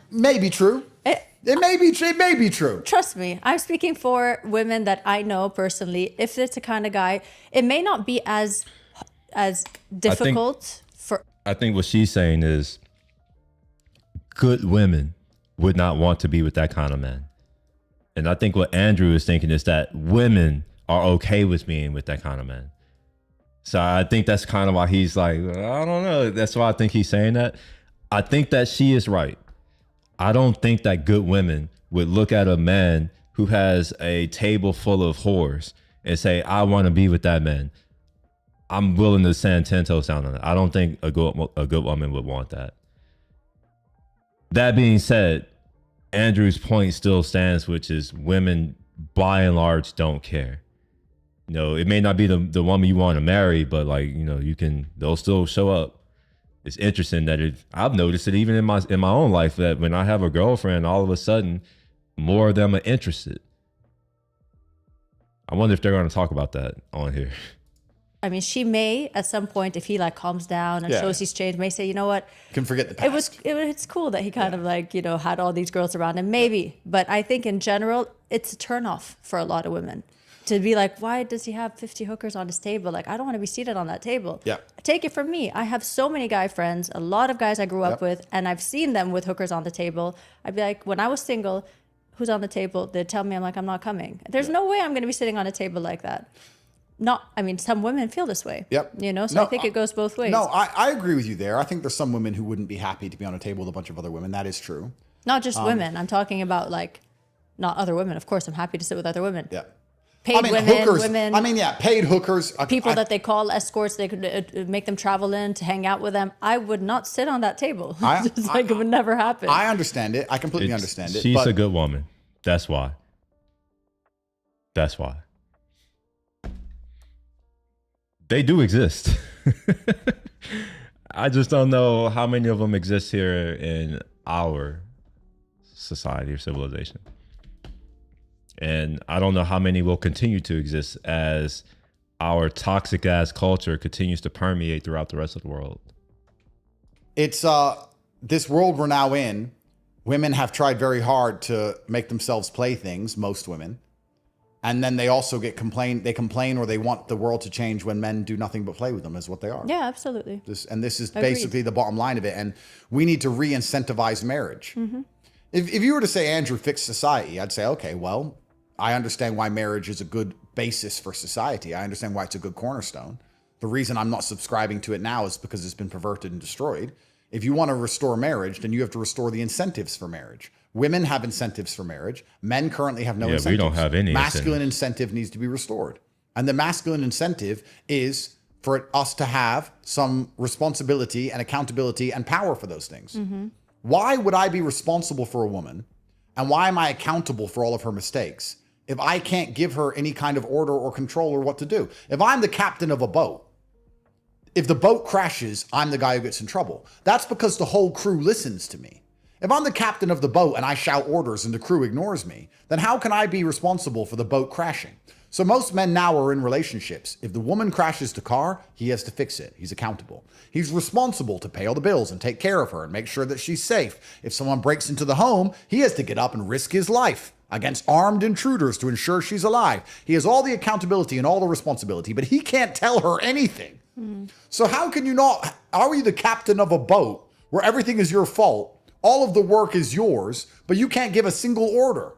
may be true. It may be true. Trust me, I'm speaking for women that I know personally. If it's the kind of guy, it may not be as difficult I think what she's saying is good women would not want to be with that kind of man. And I think what Andrew is thinking is that women are okay with being with that kind of man. So I think that's kind of why he's like, I don't know. That's why I think he's saying that. I think that she is right. I don't think that good women would look at a man who has a table full of whores and say, I want to be with that man. I'm willing to stand 10 toes down on it. I don't think a good woman would want that. That being said, Andrew's point still stands, which is women by and large don't care. You know, it may not be the woman you want to marry, but like, you know, they'll still show up. It's interesting that I've noticed it even in my own life, that when I have a girlfriend, all of a sudden more of them are interested. I wonder if they're going to talk about that on here. I mean, she may at some point, if he like calms down and shows he's changed, may say, you know what? Can forget the past. It's cool that he kind of like, you know, had all these girls around him, maybe. But I think in general, it's a turnoff for a lot of women to be like, why does he have 50 hookers on his table? Like, I don't want to be seated on that table. Yeah. Take it from me. I have so many guy friends, a lot of guys I grew up with, and I've seen them with hookers on the table. I'd be like, when I was single, who's on the table? They'd tell me, I'm like, I'm not coming. There's no way I'm going to be sitting on a table like that. I mean, some women feel this way. Yep. You know, so I think it goes both ways. No, I agree with you there. I think there's some women who wouldn't be happy to be on a table with a bunch of other women. That is true. Not just women. I'm talking about like, not other women. Of course, I'm happy to sit with other women. Yeah. Paid women. I mean, yeah, paid hookers. People that they call escorts, they could make them travel in to hang out with them. I would not sit on that table. It would never happen. I understand it. I completely understand it. She's a good woman. That's why. They do exist. I just don't know how many of them exist here in our society or civilization. And I don't know how many will continue to exist as our toxic ass culture continues to permeate throughout the rest of the world. It's this world we're now in. Women have tried very hard to make themselves playthings, most women. And then they also they complain or they want the world to change when men do nothing but play with them, is what they are. Yeah, absolutely. This is Agreed. basically the bottom line of it. And we need to re-incentivize marriage. Mm-hmm. If you were to say, Andrew, fix society, I'd say, okay, well, I understand why marriage is a good basis for society. I understand why it's a good cornerstone. The reason I'm not subscribing to it now is because it's been perverted and destroyed. If you want to restore marriage, then you have to restore the incentives for marriage. Women have incentives for marriage. Men currently have no incentives. We don't have any. Masculine incentive needs to be restored. And the masculine incentive is for us to have some responsibility and accountability and power for those things. Mm-hmm. Why would I be responsible for a woman? And why am I accountable for all of her mistakes if I can't give her any kind of order or control or what to do? If I'm the captain of a boat, if the boat crashes, I'm the guy who gets in trouble. That's because the whole crew listens to me. If I'm the captain of the boat and I shout orders and the crew ignores me, then how can I be responsible for the boat crashing? So most men now are in relationships. If the woman crashes the car, he has to fix it. He's accountable. He's responsible to pay all the bills and take care of her and make sure that she's safe. If someone breaks into the home, he has to get up and risk his life against armed intruders to ensure she's alive. He has all the accountability and all the responsibility, but he can't tell her anything. Mm. So how can you not? Are you the captain of a boat where everything is your fault? All of the work is yours, but you can't give a single order.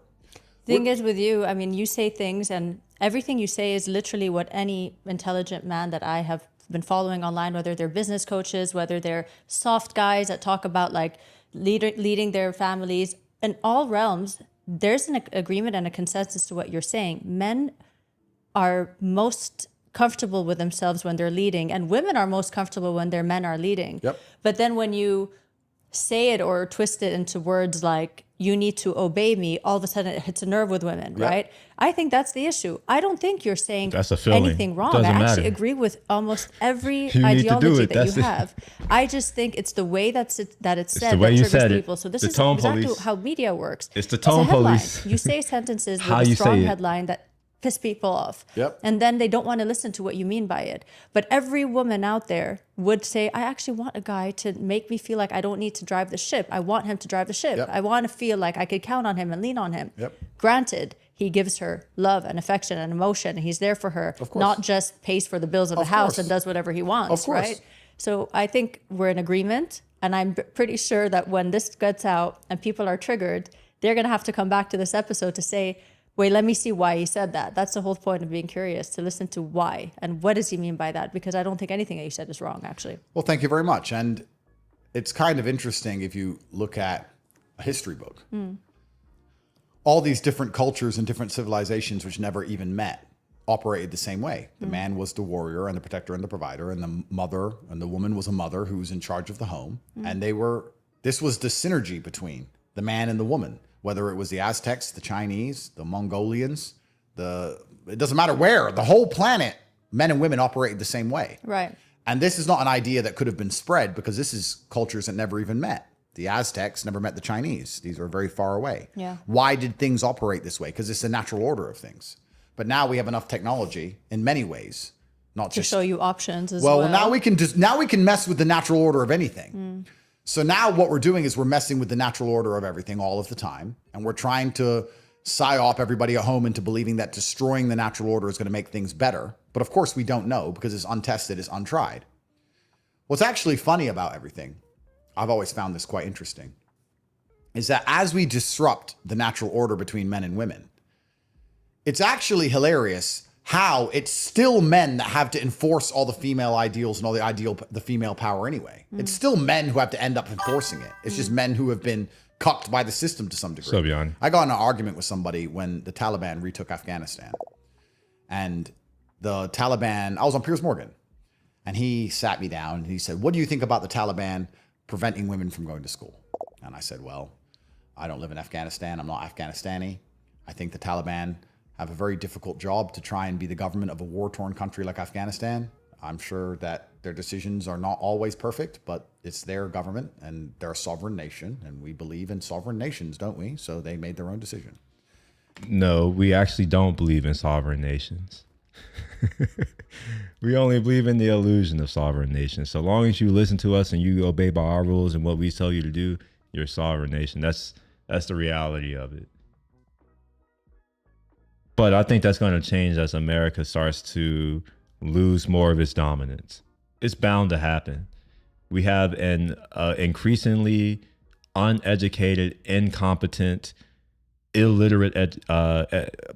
Thing is with you, I mean, you say things and everything you say is literally what any intelligent man that I have been following online, whether they're business coaches, whether they're soft guys that talk about like leading their families, in all realms, there's an agreement and a consensus to what you're saying. Men are most comfortable with themselves when they're leading, and women are most comfortable when their men are leading. Yep. But then when you say it or twist it into words like you need to obey me, all of a sudden it hits a nerve with women, right? I think that's the issue. I don't think you're saying anything wrong. I actually agree with almost every ideology that you have. I just think it's the way that it's said that triggers people. So this is exactly how media works. It's the tone police. You say sentences with a strong headline that piss people off. Yep. And then they don't want to listen to what you mean by it. But every woman out there would say, I actually want a guy to make me feel like I don't need to drive the ship. I want him to drive the ship. Yep. I want to feel like I could count on him and lean on him. Yep. Granted, he gives her love and affection and emotion. He's there for her, not just pays for the bills of the house and does whatever he wants, right? So I think we're in agreement. And I'm pretty sure that when this gets out and people are triggered, they're going to have to come back to this episode to say, wait, let me see why he said that. That's the whole point of being curious, to listen to why and what does he mean by that? Because I don't think anything that you said is wrong, actually. Well, thank you very much. And it's kind of interesting if you look at a history book. All these different cultures and different civilizations which never even met operated the same way. The man was the warrior and the protector and the provider, and the mother and the woman was a mother who was in charge of the home. And this was the synergy between the man and the woman. whether it was the Aztecs, the Chinese, the Mongolians, it doesn't matter where, the whole planet, men and women operated the same way. Right. And this is not an idea that could have been spread because this is cultures that never even met. The Aztecs never met the Chinese. These are very far away. Yeah. Why did things operate this way? Because it's the natural order of things. But now we have enough technology in many ways, not To just show you options as well. well, now we can mess with the natural order of anything. So now what we're doing is we're messing with the natural order of everything all of the time. And we're trying to psyop everybody at home into believing that destroying the natural order is going to make things better. But of course we don't know because it's untested, it's untried. What's actually funny about everything, I've always found this quite interesting, is that as we disrupt the natural order between men and women, it's actually hilarious how it's still men that have to enforce all the female ideals and all the female power anyway. It's still men who have to end up enforcing it. It's just men who have been cucked by the system to some degree. So beyond. I got in an argument with somebody when the Taliban retook Afghanistan. And the Taliban, I was on Piers Morgan, and he sat me down and he said, "What do you think about the Taliban preventing women from going to school?" And I said, "Well, I don't live in Afghanistan. I'm not Afghanistani. I think the Taliban have a very difficult job to try and be the government of a war-torn country like Afghanistan. I'm sure that their decisions are not always perfect, but it's their government and they're a sovereign nation. And we believe in sovereign nations, don't we? So they made their own decision." No, we actually don't believe in sovereign nations. We only believe in the illusion of sovereign nations. So long as you listen to us and you obey by our rules and what we tell you to do, you're a sovereign nation. That's the reality of it. But I think that's going to change as America starts to lose more of its dominance. It's bound to happen. We have an increasingly uneducated, incompetent, illiterate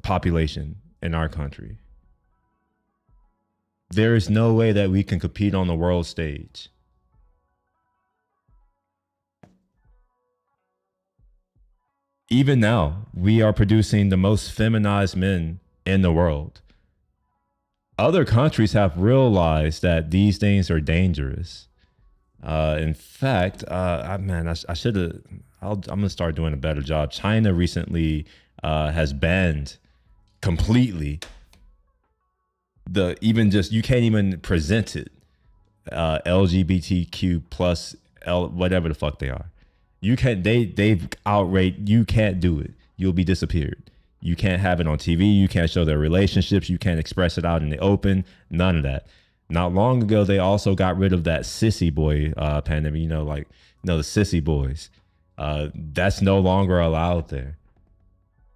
population in our country. There is no way that we can compete on the world stage. Even now, we are producing the most feminized men in the world. Other countries have realized that these things are dangerous. In fact, I should have. I'm gonna start doing a better job. China recently has banned completely you can't even present it. LGBTQ plus whatever the fuck they are. You can't. They've outraged. You can't do it. You'll be disappeared. You can't have it on TV. You can't show their relationships. You can't express it out in the open. None of that. Not long ago, they also got rid of that sissy boy pandemic. The sissy boys. That's no longer allowed there.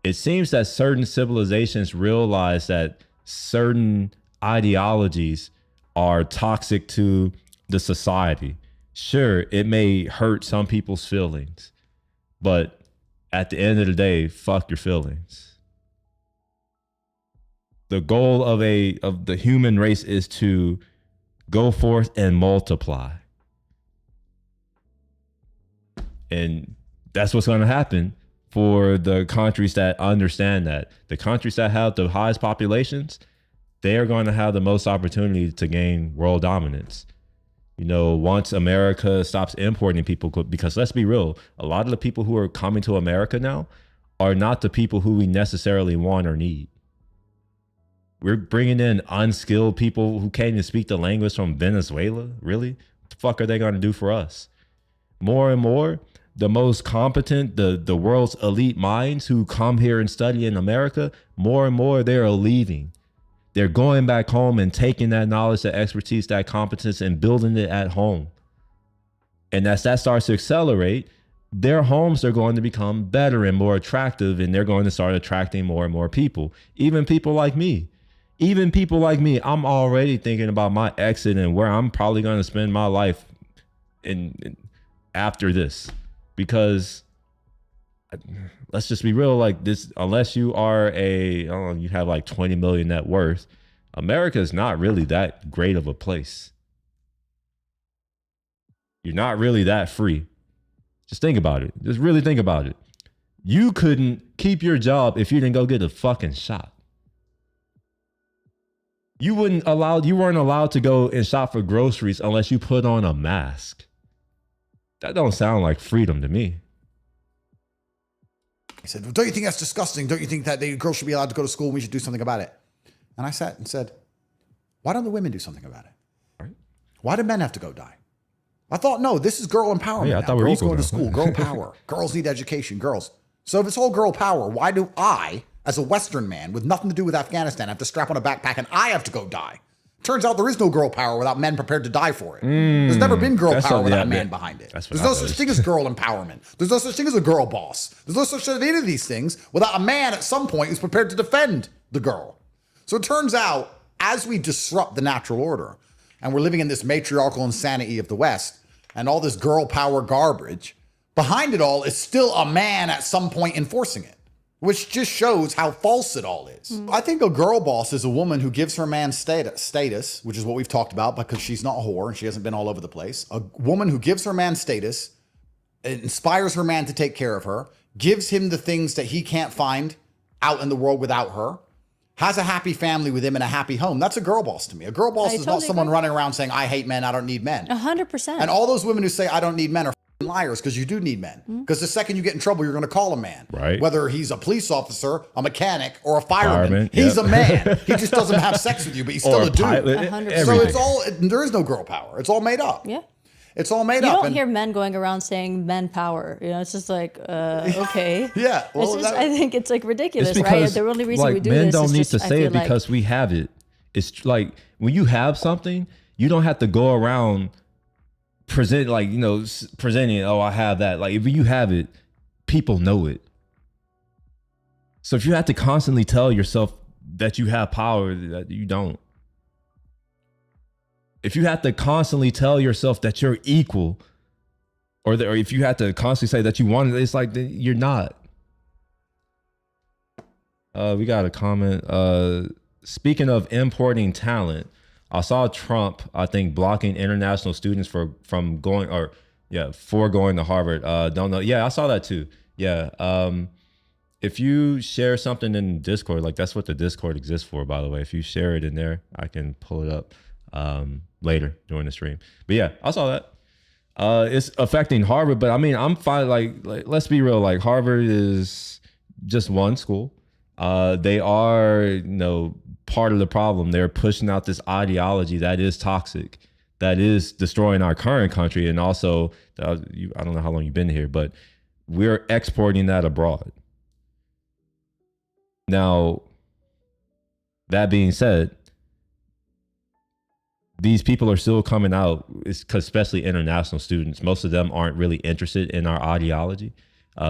It seems that certain civilizations realize that certain ideologies are toxic to the society. Sure, it may hurt some people's feelings, but at the end of the day, fuck your feelings. The goal of the human race is to go forth and multiply. And that's what's going to happen for the countries that understand that. The countries that have the highest populations, they are going to have the most opportunity to gain world dominance. Once America stops importing people, because let's be real, a lot of the people who are coming to America now are not the people who we necessarily want or need. We're bringing in unskilled people who can't even speak the language from Venezuela. Really? What the fuck are they going to do for us? More and more, the most competent, the world's elite minds who come here and study in America, more and more they're leaving. They're going back home and taking that knowledge, that expertise, that competence and building it at home. And as that starts to accelerate, their homes are going to become better and more attractive, and they're going to start attracting more and more people. Even people like me. I'm already thinking about my exit and where I'm probably going to spend my life in after this. Because let's just be real, like this, unless you are you have like 20 million net worth, America is not really that great of a place. You're not really that free. Just think about it. Just really think about it. You couldn't keep your job if you didn't go get a fucking shot. You weren't allowed to go and shop for groceries unless you put on a mask. That don't sound like freedom to me. He said, well, don't you think that's disgusting? Don't you think that the girls should be allowed to go to school and we should do something about it? And I sat and said, why don't the women do something about it? Right. Why do men have to go die? I thought, no, this is girl empowerment. Yeah, I now. thought we were Girls equal going to now. school, girl power. Girls need education, girls. So if it's all girl power, why do I, as a Western man with nothing to do with Afghanistan, have to strap on a backpack and I have to go die? Turns out there is no girl power without men prepared to die for it. There's never been girl That's power what- without yeah, a man yeah. behind it. That's what There's no I such noticed. thing as girl empowerment. There's no such thing as a girl boss. There's no such thing as any of these things without a man at some point who's prepared to defend the girl. So it turns out, as we disrupt the natural order, and we're living in this matriarchal insanity of the West, and all this girl power garbage, behind it all is still a man at some point enforcing it, which just shows how false it all is. I think a girl boss is a woman who gives her man status, which is what we've talked about because she's not a whore and she hasn't been all over the place. A woman who gives her man status, inspires her man to take care of her, gives him the things that he can't find out in the world without her, has a happy family with him and a happy home. That's a girl boss to me. A girl boss I is not totally someone agree. running around saying, I hate men, I don't need men. 100%. And all those women who say, I don't need men are f***ing liars because you do need men. Because the second you get in trouble, you're going to call a man. Right. Whether he's a police officer, a mechanic, or a fireman. Fireman, He's yep. a man. He just doesn't have sex with you, but he's still Or a dude. pilot. 100%. So Everything. it's all, there is no girl power. It's all made up. Yeah. It's all made You up. don't And- hear men going around saying men power. You know, it's just like, okay. Yeah, well, It's just, that- I think it's like ridiculous, It's right? because The only reason like we do men this don't is need just, to I say feel it like, because we have it. It's like when you have something, you don't have to go around presenting, oh, I have that. Like if you have it, people know it. So if you have to constantly tell yourself that you have power, that you don't. If you have to constantly tell yourself that you're equal, or if you have to constantly say that you want it, it's like you're not. We got a comment. Speaking of importing talent, I saw Trump, I think, blocking international students from going to Harvard. Don't know. Yeah, I saw that too. Yeah. If you share something in Discord, like that's what the Discord exists for, by the way. If you share it in there, I can pull it up later during the stream. But yeah, I saw that. It's affecting Harvard, but I mean, I'm fine. Like let's be real. Like Harvard is just one school. They are, part of the problem. They're pushing out this ideology that is toxic, that is destroying our current country. And also, I don't know how long you've been here, but we're exporting that abroad. Now, that being said, these people are still coming out, especially international students. Most of them aren't really interested in our ideology.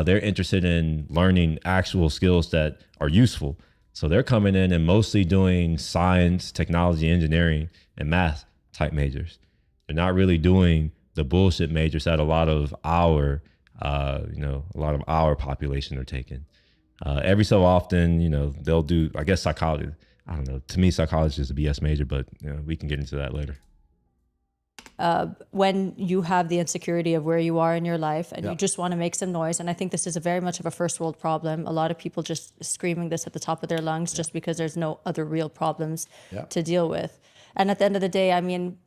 They're interested in learning actual skills that are useful. So they're coming in and mostly doing science, technology, engineering, and math type majors. They're not really doing the bullshit majors that a lot of our population are taking. Every so often, they'll do, I guess, psychology. I don't know. To me, psychology is a BS major, but we can get into that later. when you have the insecurity of where you are in your life and Yeah. you just want to make some noise. And I think this is a very much of a first world problem. A lot of people just screaming this at the top of their lungs just because there's no other real problems Yeah. to deal with. And at the end of the day, I mean,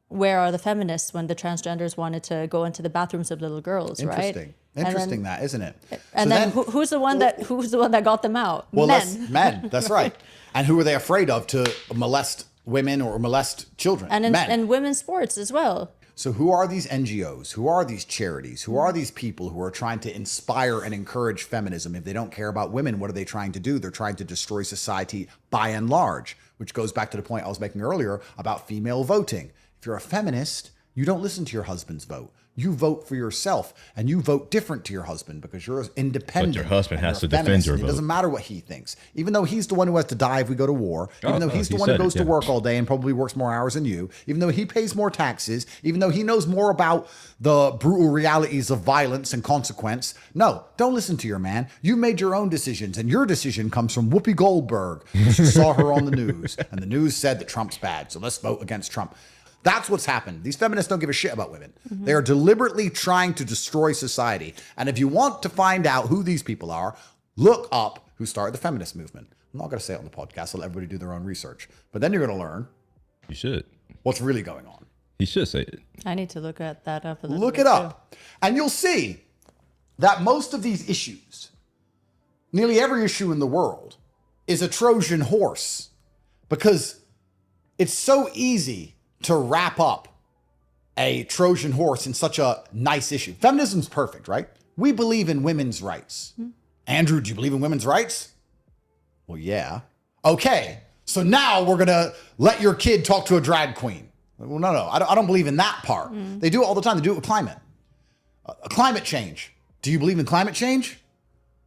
where are the feminists when the transgenders wanted to go into the bathrooms of little girls, right? Interesting. Interesting, that isn't it? And So then, who's the one that got them out? Well, Men. men. That's right. And who are they afraid of to molest women or molest children? And men. and women's sports as well. So who are these NGOs? Who are these charities? Who are these people who are trying to inspire and encourage feminism? If they don't care about women, what are they trying to do? They're trying to destroy society by and large, which goes back to the point I was making earlier about female voting. If you're a feminist, you don't listen to your husband's vote. You vote for yourself, and you vote different to your husband because you're independent. But your husband and has you're to a defend feminist, your and It vote. doesn't matter what he thinks. Even though he's the one who has to die if we go to war, even though he's the he one who said it, goes to yeah. work all day and probably works more hours than you, even though he pays more taxes, even though he knows more about the brutal realities of violence and consequence. No, don't listen to your man. You made your own decisions, and your decision comes from Whoopi Goldberg. You saw her on the news, and the news said that Trump's bad, so let's vote against Trump. That's what's happened. These feminists don't give a shit about women. They are deliberately trying to destroy society. And if you want to find out who these people are, look up who started the feminist movement. I'm not going to say it on the podcast. I'll let everybody do their own research. But then you're going to learn You should. what's really going on. He should say it. I need to look at that up a little Look bit it up. And you'll see that most of these issues nearly every issue in the world is a Trojan horse because it's so easy to wrap up a Trojan horse in such a nice issue. Feminism's perfect, right? We believe in women's rights. Andrew, do you believe in women's rights? Well, yeah. Okay, so now we're gonna let your kid talk to a drag queen. Well, no, I don't believe in that part. They do it all the time. They do it with climate. Climate change. Do you believe in climate change?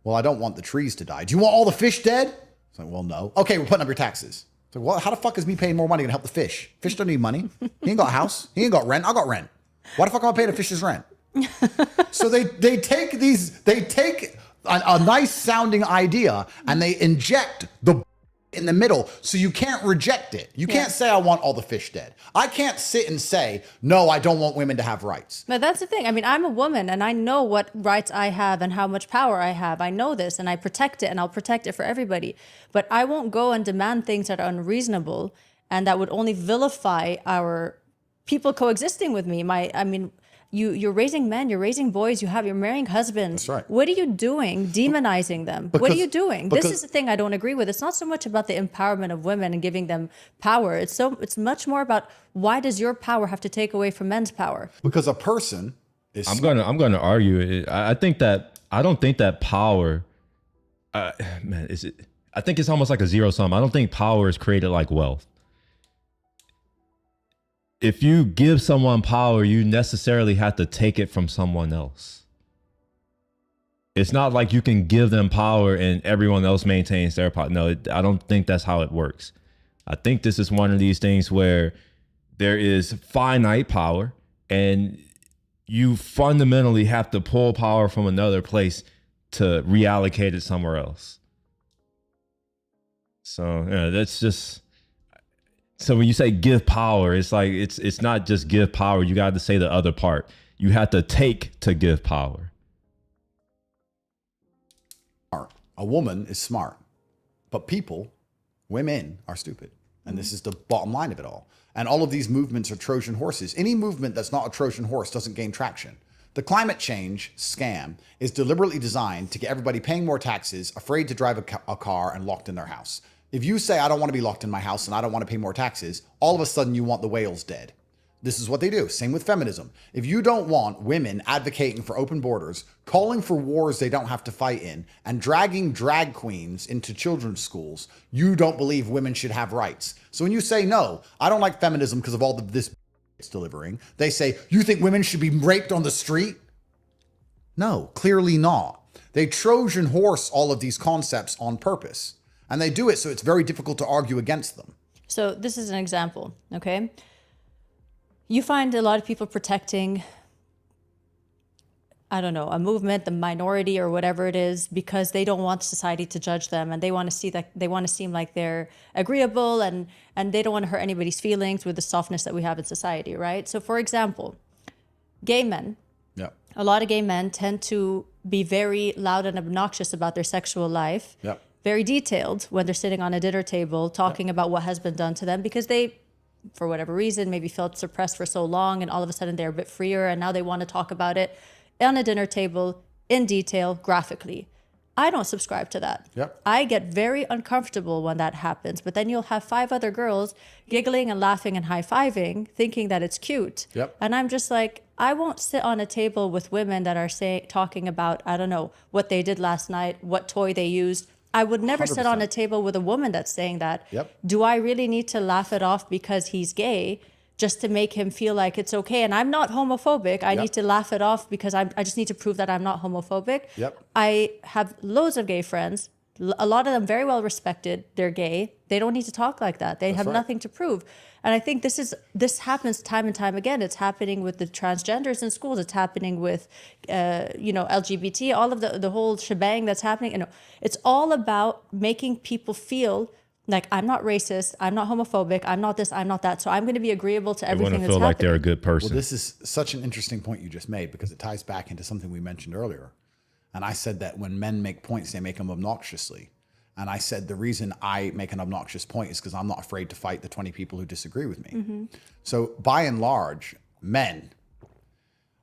Well, I don't want the trees to die. Do you want all the fish dead? It's like, well, no. Okay, we're putting up your taxes. So, well, how the fuck is me paying more money gonna help the fish? Fish don't need money. He ain't got a house. He ain't got rent. I got rent. Why the fuck am I paying the fish's rent? So they take a nice sounding idea and they inject the in the middle so you can't reject it. You can't say I want all the fish dead. I can't sit and say, no, I don't want women to have rights. But that's the thing. I mean, I'm a woman and I know what rights I have and how much power I have. I know this and I protect it and I'll protect it for everybody. But I won't go and demand things that are unreasonable and that would only vilify our people coexisting with me. You're raising men, you're raising boys, you're marrying husbands. That's right. What are you doing? Demonizing them. What are you doing? This is the thing I don't agree with. It's not so much about the empowerment of women and giving them power. It's much more about why does your power have to take away from men's power? Because a person is I'm gonna argue it. I don't think that power, man, is it? I think it's almost like a zero sum. I don't think power is created like wealth. If you give someone power, you necessarily have to take it from someone else. It's not like you can give them power and everyone else maintains their power. No, I don't think that's how it works. I think this is one of these things where there is finite power and you fundamentally have to pull power from another place to reallocate it somewhere else. So yeah, that's just... So when you say give power, it's like it's not just give power. You got to say the other part. You have to take to give power. A woman is smart, but women are stupid. And this is the bottom line of it all. And all of these movements are Trojan horses. Any movement that's not a Trojan horse doesn't gain traction. The climate change scam is deliberately designed to get everybody paying more taxes, afraid to drive a car, and locked in their house. If you say, I don't want to be locked in my house and I don't want to pay more taxes, all of a sudden you want the whales dead. This is what they do. Same with feminism. If you don't want women advocating for open borders, calling for wars they don't have to fight in, and dragging drag queens into children's schools, you don't believe women should have rights. So when you say, no, I don't like feminism because of all this it's delivering, they say, you think women should be raped on the street? No, clearly not. They Trojan horse all of these concepts on purpose. And they do it so it's very difficult to argue against them. So this is an example, okay? You find a lot of people protecting, I don't know, a movement, the minority or whatever it is, because they don't want society to judge them and they want to seem like they're agreeable and they don't want to hurt anybody's feelings with the softness that we have in society, right? So for example, gay men. Yeah. A lot of gay men tend to be very loud and obnoxious about their sexual life. Yeah. Very detailed when they're sitting on a dinner table talking about what has been done to them because they, for whatever reason, maybe felt suppressed for so long and all of a sudden they're a bit freer and now they want to talk about it on a dinner table in detail, graphically. I don't subscribe to that. Yep. I get very uncomfortable when that happens, but then you'll have 5 other girls giggling and laughing and high-fiving, thinking that it's cute. Yep. And I'm just like, I won't sit on a table with women that are talking about, I don't know, what they did last night, what toy they used. I would never 100%. sit on a table with a woman that's saying that. Yep. Do I really need to laugh it off because he's gay just to make him feel like it's okay? And I'm not homophobic. I need to laugh it off because I just need to prove that I'm not homophobic. Yep. I have loads of gay friends. A lot of them very well respected. They're gay. They don't need to talk like that. They have nothing to prove. And I think this happens time and time again. It's happening with the transgenders in schools. It's happening with, LGBT, all of the whole shebang that's happening. It's all about making people feel like I'm not racist, I'm not homophobic, I'm not this, I'm not that. So I'm going to be agreeable to everything that's happening. They want to feel like they're a good person. Well, this is such an interesting point you just made because it ties back into something we mentioned earlier. And I said that when men make points, they make them obnoxiously. And I said the reason I make an obnoxious point is because I'm not afraid to fight the 20 people who disagree with me. Mm-hmm. So by and large, men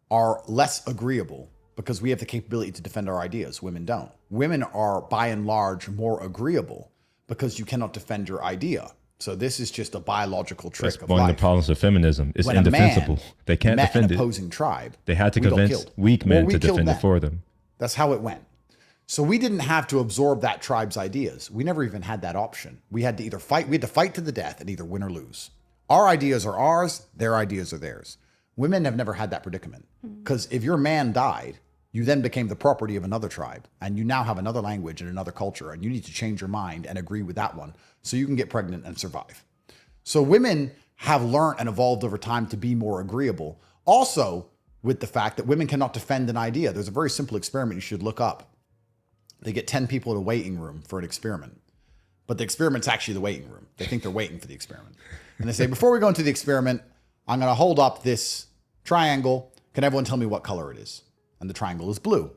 are less agreeable because we have the capability to defend our ideas. Women don't. Women are, by and large, more agreeable because you cannot defend your idea. So this is just a biological trick That's of one life. of the problems with feminism. It's When indefensible. a man They can't met defend an it. opposing tribe, They had to we got convince killed. weak men we to killed defend it men. for them. That's how it went. So we didn't have to absorb that tribe's ideas. We never even had that option. We had to either fight. We had to fight to the death and either win or lose. Our ideas are ours. Their ideas are theirs. Women have never had that predicament because if your man died, you then became the property of another tribe and you now have another language and another culture and you need to change your mind and agree with that one so you can get pregnant and survive. So women have learned and evolved over time to be more agreeable. Also, with the fact that women cannot defend an idea. There's a very simple experiment you should look up. They get 10 people in a waiting room for an experiment, but the experiment's actually the waiting room. They think they're waiting for the experiment. And they say, before we go into the experiment, I'm going to hold up this triangle. Can everyone tell me what color it is? And the triangle is blue.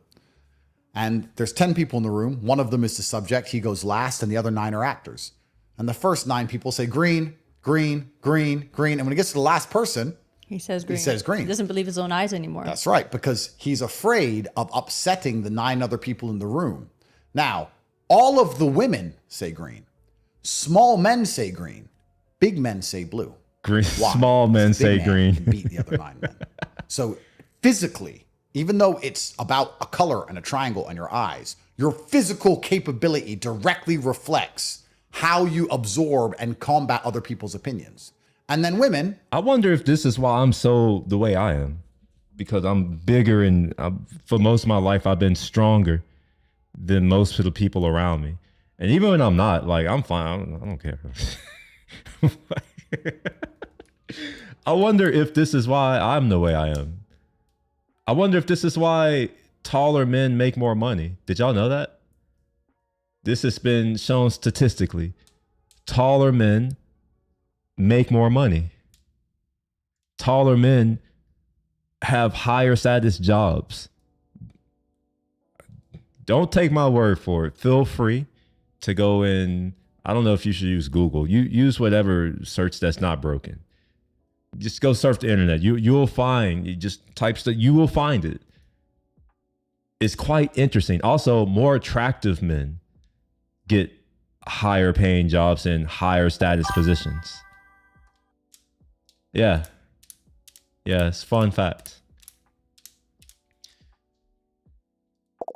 And there's 10 people in the room. One of them is the subject. He goes last, and the other 9 are actors. And the first 9 people say green, green, green, green. And when it gets to the last person, He says green. He says green. He doesn't believe his own eyes anymore. that's right, because he's afraid of upsetting the 9 other people in the room. Now, all of the women say green. Small men say green. Big men say blue. Green. Why? Small men Because the say big man green. can beat the other 9 men. So physically, even though it's about a color and a triangle and your eyes, your physical capability directly reflects how you absorb and combat other people's opinions. And then women, I wonder if this is why I'm so the way I am, because I'm bigger and for most of my life I've been stronger than most of the people around me. And even when I'm not, like I'm fine. I don't care. I wonder if this is why I'm the way I am. I wonder if this is why taller men make more money. Did y'all know that? This has been shown statistically. Taller men make more money. Taller men have higher status jobs. Don't take my word for it. Feel free to go in. I don't know if you should use Google. You use whatever search that's not broken. Just go surf the internet. You'll find. You just type stuff. You will find it. It's quite interesting. Also, more attractive men get higher paying jobs in higher status positions. Yeah. Yeah, it's a fun fact.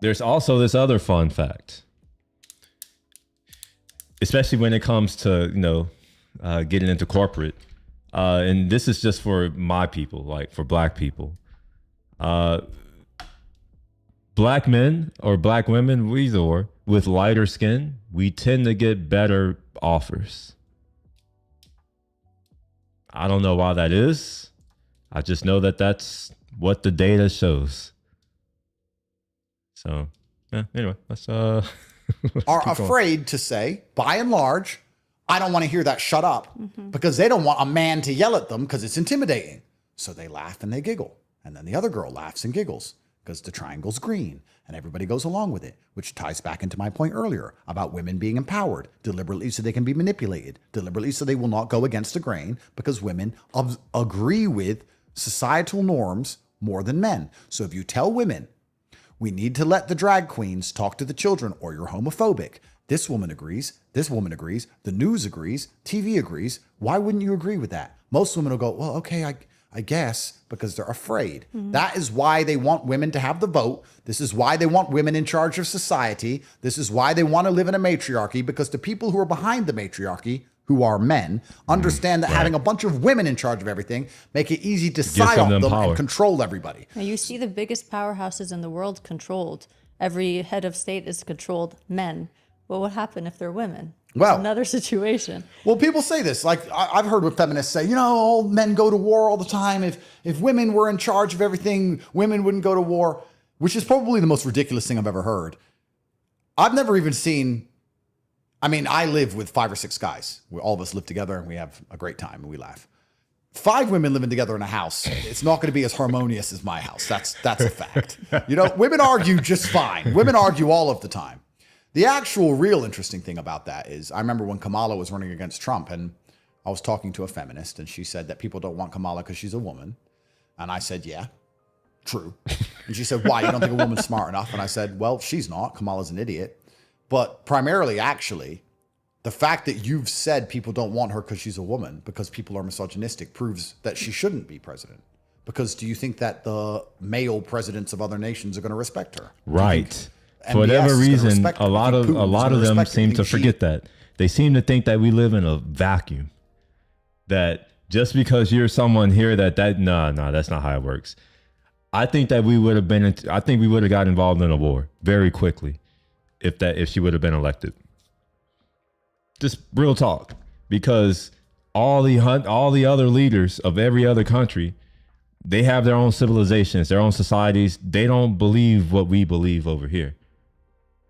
There's also this other fun fact, especially when it comes to, getting into corporate. And this is just for my people, like for black people. Black men or black women, either or, with lighter skin, we tend to get better offers. I don't know why that is. I just know that that's what the data shows. So, yeah, anyway, let's are keep going. afraid to say, by and large, I don't want to hear that shut up because they don't want a man to yell at them because it's intimidating. So they laugh and they giggle. And then the other girl laughs and giggles because the triangle's green and everybody goes along with it, which ties back into my point earlier about women being empowered deliberately so they can be manipulated, deliberately so they will not go against the grain because women agree with societal norms more than men. So if you tell women, we need to let the drag queens talk to the children or you're homophobic. This woman agrees. This woman agrees. The news agrees. TV agrees. Why wouldn't you agree with that? Most women will go, well, okay, I guess, because they're afraid. That is why they want women to have the vote. This is why they want women in charge of society. This is why they want to live in a matriarchy, because the people who are behind the matriarchy, who are men, understand that having a bunch of women in charge of everything make it easy to silence them power. and control everybody. Now you see the biggest powerhouses in the world controlled. Every head of state is controlled men. What would happen if they're women? Well- Another situation. Well, people say this. Like I've heard what feminists say. All men go to war all the time. If women were in charge of everything, women wouldn't go to war. Which is probably the most ridiculous thing I've ever heard. I've never even seen. I mean, I live with 5 or 6 guys. All of us live together and we have a great time and we laugh. 5 women living together in a house, it's not going to be as harmonious as my house. That's a fact. Women argue just fine. Women argue all of the time. The actual real interesting thing about that is I remember when Kamala was running against Trump and I was talking to a feminist and she said that people don't want Kamala because she's a woman. And I said, yeah, true. And she said, why? You don't think a woman's smart enough? And I said, well, she's not. Kamala's an idiot. But primarily, actually, the fact that you've said people don't want her because she's a woman, because people are misogynistic, proves that she shouldn't be president. Because do you think that the male presidents of other nations are going to respect her? Right. For whatever reason, a lot of them seem to forget that. They seem to think that we live in a vacuum. That just because you're someone here, no, that's not how it works. I think that we would have got involved in a war very quickly if she would have been elected. Just real talk, because all the other leaders of every other country, they have their own civilizations, their own societies. They don't believe what we believe over here.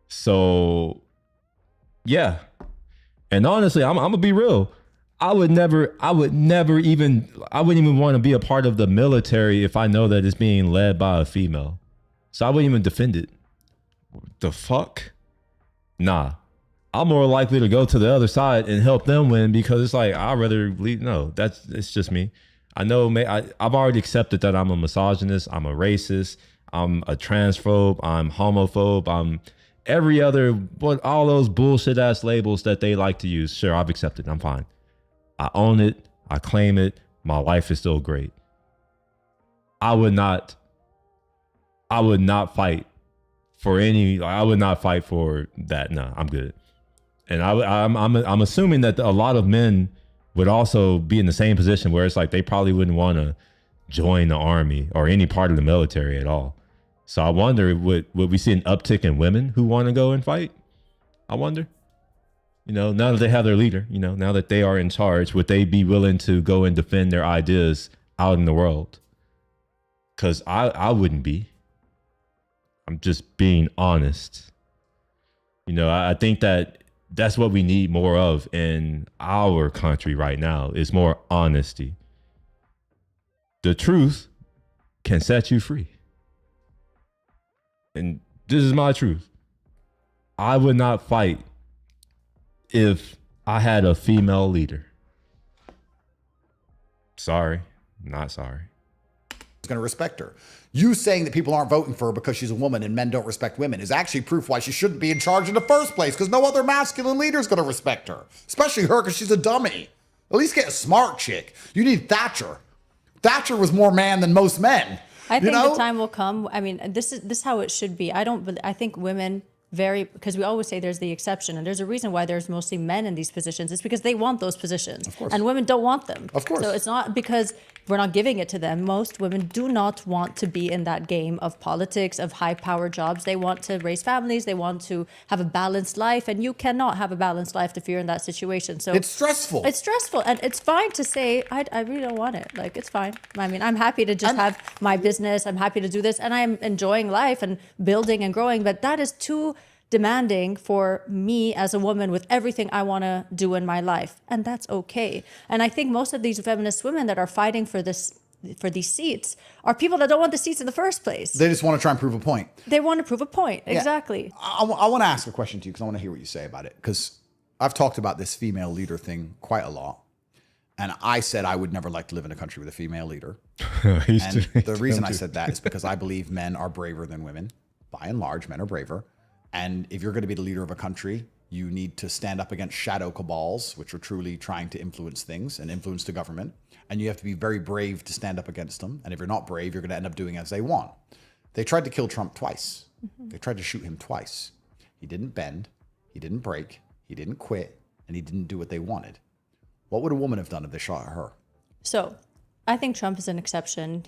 So, yeah. And honestly, I'm gonna be real. I wouldn't even want to be a part of the military if I know that it's being led by a female. So I wouldn't even defend it. The fuck? Nah. I'm more likely to go to the other side and help them win, because it's like, I'd rather leave. No, it's just me. I know I've already accepted that I'm a misogynist, I'm a racist, I'm a transphobe, I'm homophobe, I'm every other, all those bullshit ass labels that they like to use. Sure, I've accepted, I'm fine. I own it, I claim it, my life is still great. I would not fight for that. No, I'm good. And I'm assuming that a lot of men would also be in the same position, where it's like they probably wouldn't want to join the army or any part of the military at all. So I wonder, would we see an uptick in women who want to go and fight? I wonder. Now that they have their leader, now that they are in charge, would they be willing to go and defend their ideas out in the world? Because I wouldn't be. I'm just being honest. I think that's what we need more of in our country right now, is more honesty. The truth can set you free. And this is my truth. I would not fight if I had a female leader. Sorry, not sorry. Is going to respect her. You saying that people aren't voting for her because she's a woman and men don't respect women is actually proof why she shouldn't be in charge in the first place, because no other masculine leader is going to respect her, especially her, because she's a dummy. At least get a smart chick. You need Thatcher. Thatcher was more man than most men. I think the time will come. I mean, this is how it should be. I think women because we always say there's the exception, and there's a reason why there's mostly men in these positions. It's because they want those positions, of course, and women don't want them. Of course. So it's not because we're not giving it to them. Most women do not want to be in that game of politics, of high power jobs. They want to raise families. They want to have a balanced life, and you cannot have a balanced life if you're in that situation. So it's stressful. It's stressful, and it's fine to say, I really don't want it. Like, it's fine. I mean, I'm happy to just have my business. I'm happy to do this, and I'm enjoying life and building and growing, but that is too demanding for me as a woman with everything I want to do in my life, and that's okay. And I think most of these feminist women that are fighting for these seats are people that don't want the seats in the first place. They just want to try and prove a point. They want to prove a point. Yeah. Exactly. I want to ask a question to you, because I want to hear what you say about it, because I've talked about this female leader thing quite a lot. And I said I would never like to live in a country with a female leader. And the reason I said that is because I believe men are braver than women. By and large, men are braver. And if you're going to be the leader of a country, you need to stand up against shadow cabals, which are truly trying to influence things and influence the government. And you have to be very brave to stand up against them. And if you're not brave, you're going to end up doing as they want. They tried to kill Trump twice. Mm-hmm. They tried to shoot him twice. He didn't bend. He didn't break. He didn't quit. And he didn't do what they wanted. What would a woman have done if they shot her? So I think Trump is an exception.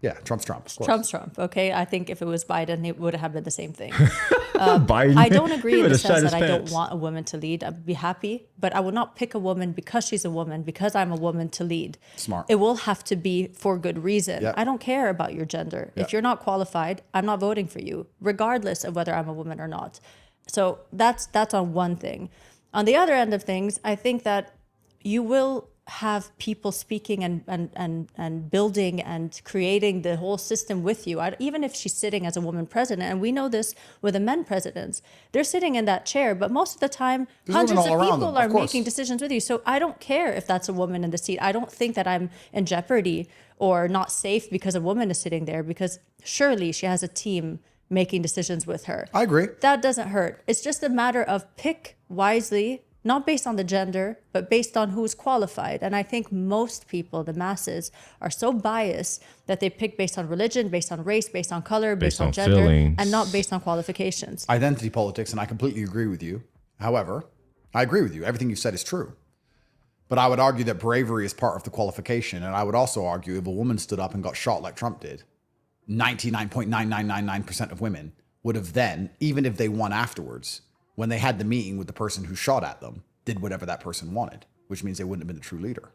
Yeah, Trump's Trump. Trump's Trump. Okay, I think if it was Biden, it would have been the same thing. Biden. I don't agree in the sense that I don't want a woman to lead. I'd be happy, but I would not pick a woman because she's a woman, because I'm a woman, to lead. Smart. It will have to be for good reason. Yep. I don't care about your gender. Yep. If you're not qualified, I'm not voting for you, regardless of whether I'm a woman or not. So that's on one thing. On the other end of things, I think that you will have people speaking and building and creating the whole system with you. Even if she's sitting as a woman president, and we know this with the men presidents, they're sitting in that chair, but most of the time, There's hundreds women of all around people them, of are course. making decisions with you. So I don't care if that's a woman in the seat. I don't think that I'm in jeopardy or not safe because a woman is sitting there, because surely she has a team making decisions with her. I agree. That doesn't hurt. It's just a matter of pick wisely, not based on the gender, but based on who's qualified. And I think most people, the masses, are so biased that they pick based on religion, based on race, based on color, based on gender, feelings. and not based on qualifications. Identity politics, and I completely agree with you. However, I agree with you. Everything you said is true. But I would argue that bravery is part of the qualification. And I would also argue if a woman stood up and got shot like Trump did, 99.9999% of women would have then, even if they won afterwards, when they had the meeting with the person who shot at them, did whatever that person wanted, which means they wouldn't have been the true leader.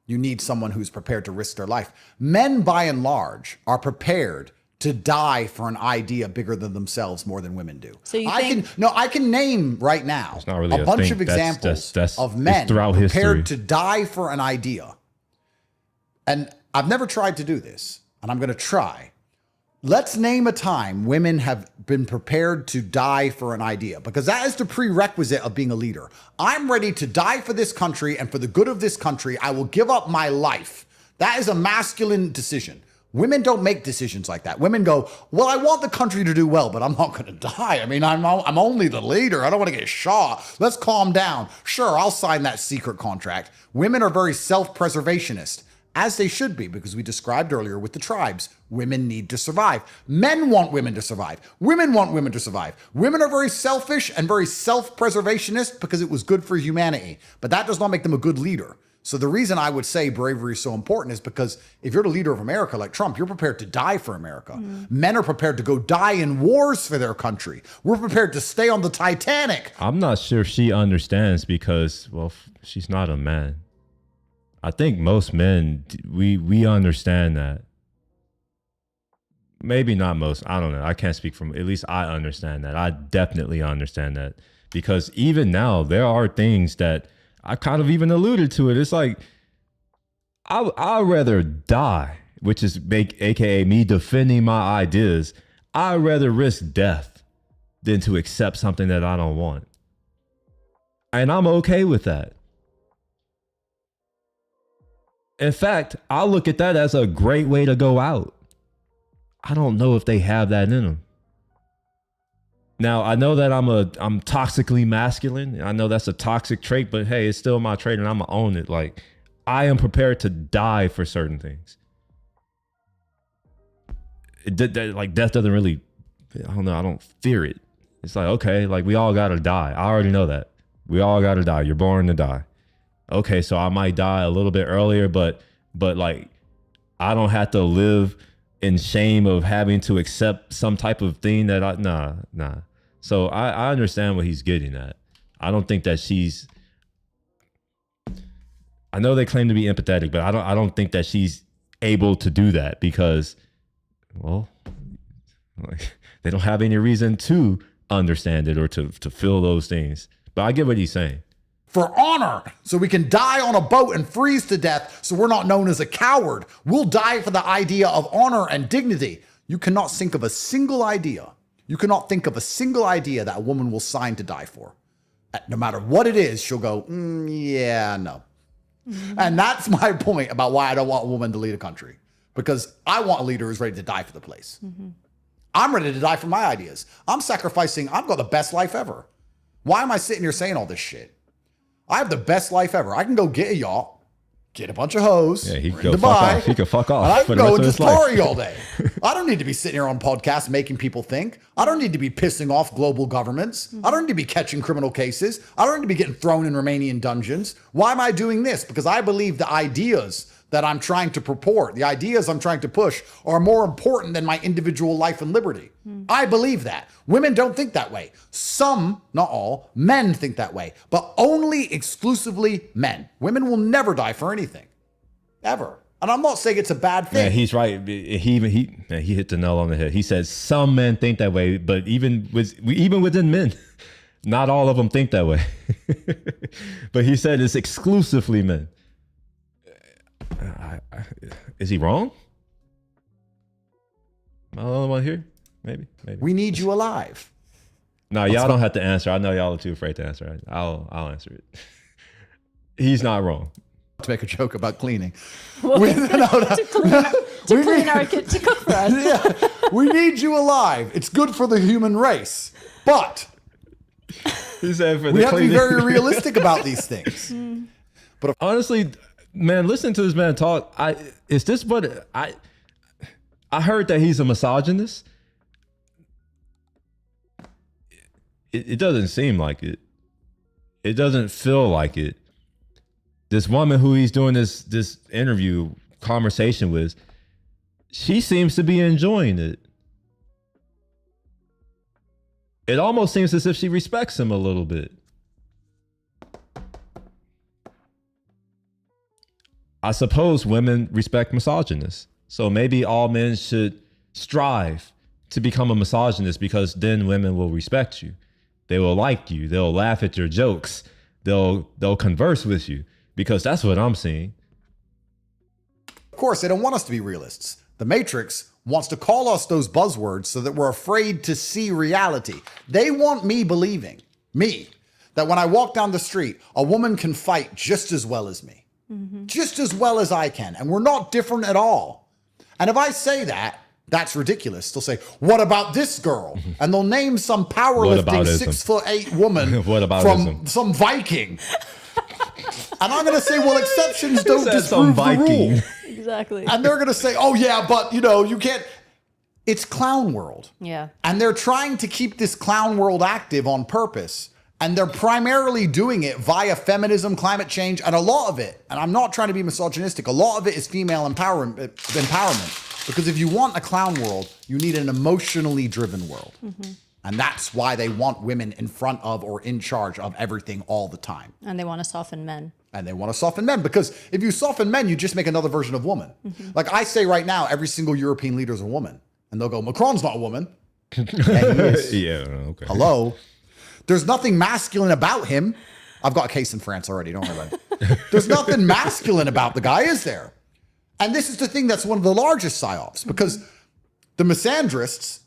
You need someone who's prepared to risk their life. Men, by and large, are prepared to die for an idea bigger than themselves more than women do. So you I think- can name right now not really a a bunch thing. of examples That's of men throughout prepared history. to die for an idea. And I've never tried to do this, and I'm going to try. Let's name a time women have been prepared to die for an idea, because that is the prerequisite of being a leader. I'm ready to die for this country, and for the good of this country, I will give up my life. That is a masculine decision. Women don't make decisions like that. Women go, well, I want the country to do well, but I'm not going to die. I mean, I'm only the leader. I don't want to get shot. Let's calm down. Sure, I'll sign that secret contract. Women are very self-preservationist, as they should be, because we described earlier with the tribes, women need to survive. Men want women to survive. Women want women to survive. Women are very selfish and very self-preservationist because it was good for humanity, but that does not make them a good leader. So the reason I would say bravery is so important is because if you're the leader of America like Trump, you're prepared to die for America. Men are prepared to go die in wars for their country. We're prepared to stay on the Titanic. I'm not sure she understands because, well, she's not a man. I think most men, we understand that. Maybe not most. I don't know. I can't speak from, at least I understand that. I definitely understand that. Because even now, there are things that I kind of even alluded to it. It's like, I'd rather die, which is AKA me defending my ideas. I'd rather risk death than to accept something that I don't want. And I'm okay with that. In fact, I look at that as a great way to go out. I don't know if they have that in them. Now, I know that I'm toxically masculine. I know that's a toxic trait, but hey, it's still my trait and I'm gonna own it. Like, I am prepared to die for certain things. Like, death doesn't really, I don't know, I don't fear it. It's like, okay, like we all gotta die. I already know that. We all gotta die. You're born to die. Okay, so I might die a little bit earlier, but like, I don't have to live in shame of having to accept some type of thing that nah. So I understand what he's getting at. I don't think that she's, I know they claim to be empathetic, but I don't think that she's able to do that because, well, like, they don't have any reason to understand it or to feel those things. But I get what he's saying. For honor, so we can die on a boat and freeze to death so we're not known as a coward. We'll die for the idea of honor and dignity. You cannot think of a single idea. You cannot think of a single idea that a woman will sign to die for. No matter what it is, she'll go, yeah, no. And that's my point about why I don't want a woman to lead a country. Because I want a leader who's ready to die for the place. I'm ready to die for my ideas. I'm sacrificing, I've got the best life ever. Why am I sitting here saying all this shit? I have the best life ever. I can go get a yacht, get a bunch of hoes. Yeah, he we're could in go fuck Dubai, off. He could fuck off and I for can the go rest and of just his life. party all day. I don't need to be sitting here on podcasts making people think. I don't need to be pissing off global governments. I don't need to be catching criminal cases. I don't need to be getting thrown in Romanian dungeons. Why am I doing this? Because I believe the ideas that I'm trying to purport, the ideas I'm trying to push, are more important than my individual life and liberty. I believe that. Women don't think that way. Some, not all, men think that way, but only exclusively men. Women will never die for anything, ever. And I'm not saying it's a bad thing. Yeah, he's right. He hit the nail on the head. He says some men think that way, but even within men, not all of them think that way. But he said it's exclusively men. Is he wrong? Am I the only one here? Maybe. We need you alive. No, y'all don't have to answer. I know y'all are too afraid to answer. I'll answer it. He's not wrong. To make a joke about cleaning. Well, to clean our kit, to cook for us. Yeah, we need you alive. It's good for the human race. But He said for we the have to be cleaning. very realistic about these things. Honestly, man, listen to this man talk. I heard that he's a misogynist. It doesn't seem like it. It doesn't feel like it. This woman who he's doing this interview conversation with, she seems to be enjoying it. It almost seems as if she respects him a little bit. I suppose women respect misogynists. So maybe all men should strive to become a misogynist, because then women will respect you. They will like you. They'll laugh at your jokes. They'll converse with you, because that's what I'm seeing. Of course, they don't want us to be realists. The Matrix wants to call us those buzzwords so that we're afraid to see reality. They want me believing, that when I walk down the street, a woman can fight just as well as me, just as well as I can. And we're not different at all. And if I say that, that's ridiculous. They'll say, what about this girl? And they'll name some powerlifting Whataboutism. 6'8" woman Whataboutism. from some Viking. And I'm going to say, well, exceptions don't said some disprove the Viking. rule. Exactly. And they're going to say, oh, yeah, but, you can't. It's clown world. Yeah. And they're trying to keep this clown world active on purpose. And they're primarily doing it via feminism, climate change, and a lot of it, and I'm not trying to be misogynistic, a lot of it is female empowerment. Because if you want a clown world, you need an emotionally driven world. And that's why they want women in front of or in charge of everything all the time. And they want to soften men. And they want to soften men, because if you soften men, you just make another version of woman. Like I say right now, every single European leader is a woman. And they'll go, Macron's not a woman. Yeah, he is. Yeah, okay. Hello? There's nothing masculine about him. I've got a case in France already, don't worry about it. There's nothing masculine about the guy, is there? And this is the thing that's one of the largest psyops, because the misandrists,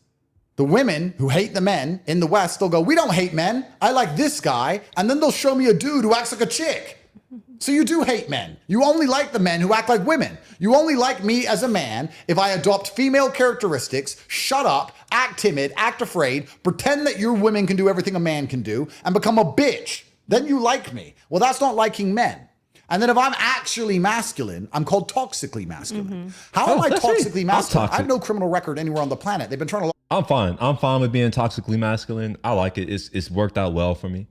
the women who hate the men in the West, they'll go, we don't hate men. I like this guy. And then they'll show me a dude who acts like a chick. So you do hate men. You only like the men who act like women. You only like me as a man if I adopt female characteristics, shut up, act timid, act afraid, pretend that your women can do everything a man can do, and become a bitch. Then you like me. Well, that's not liking men. And then if I'm actually masculine, I'm called toxically masculine. How am I that's right. toxically I'm masculine? I toxic. have no criminal record anywhere on the planet. They've been trying to... I'm fine. I'm fine with being toxically masculine. I like it. It's worked out well for me,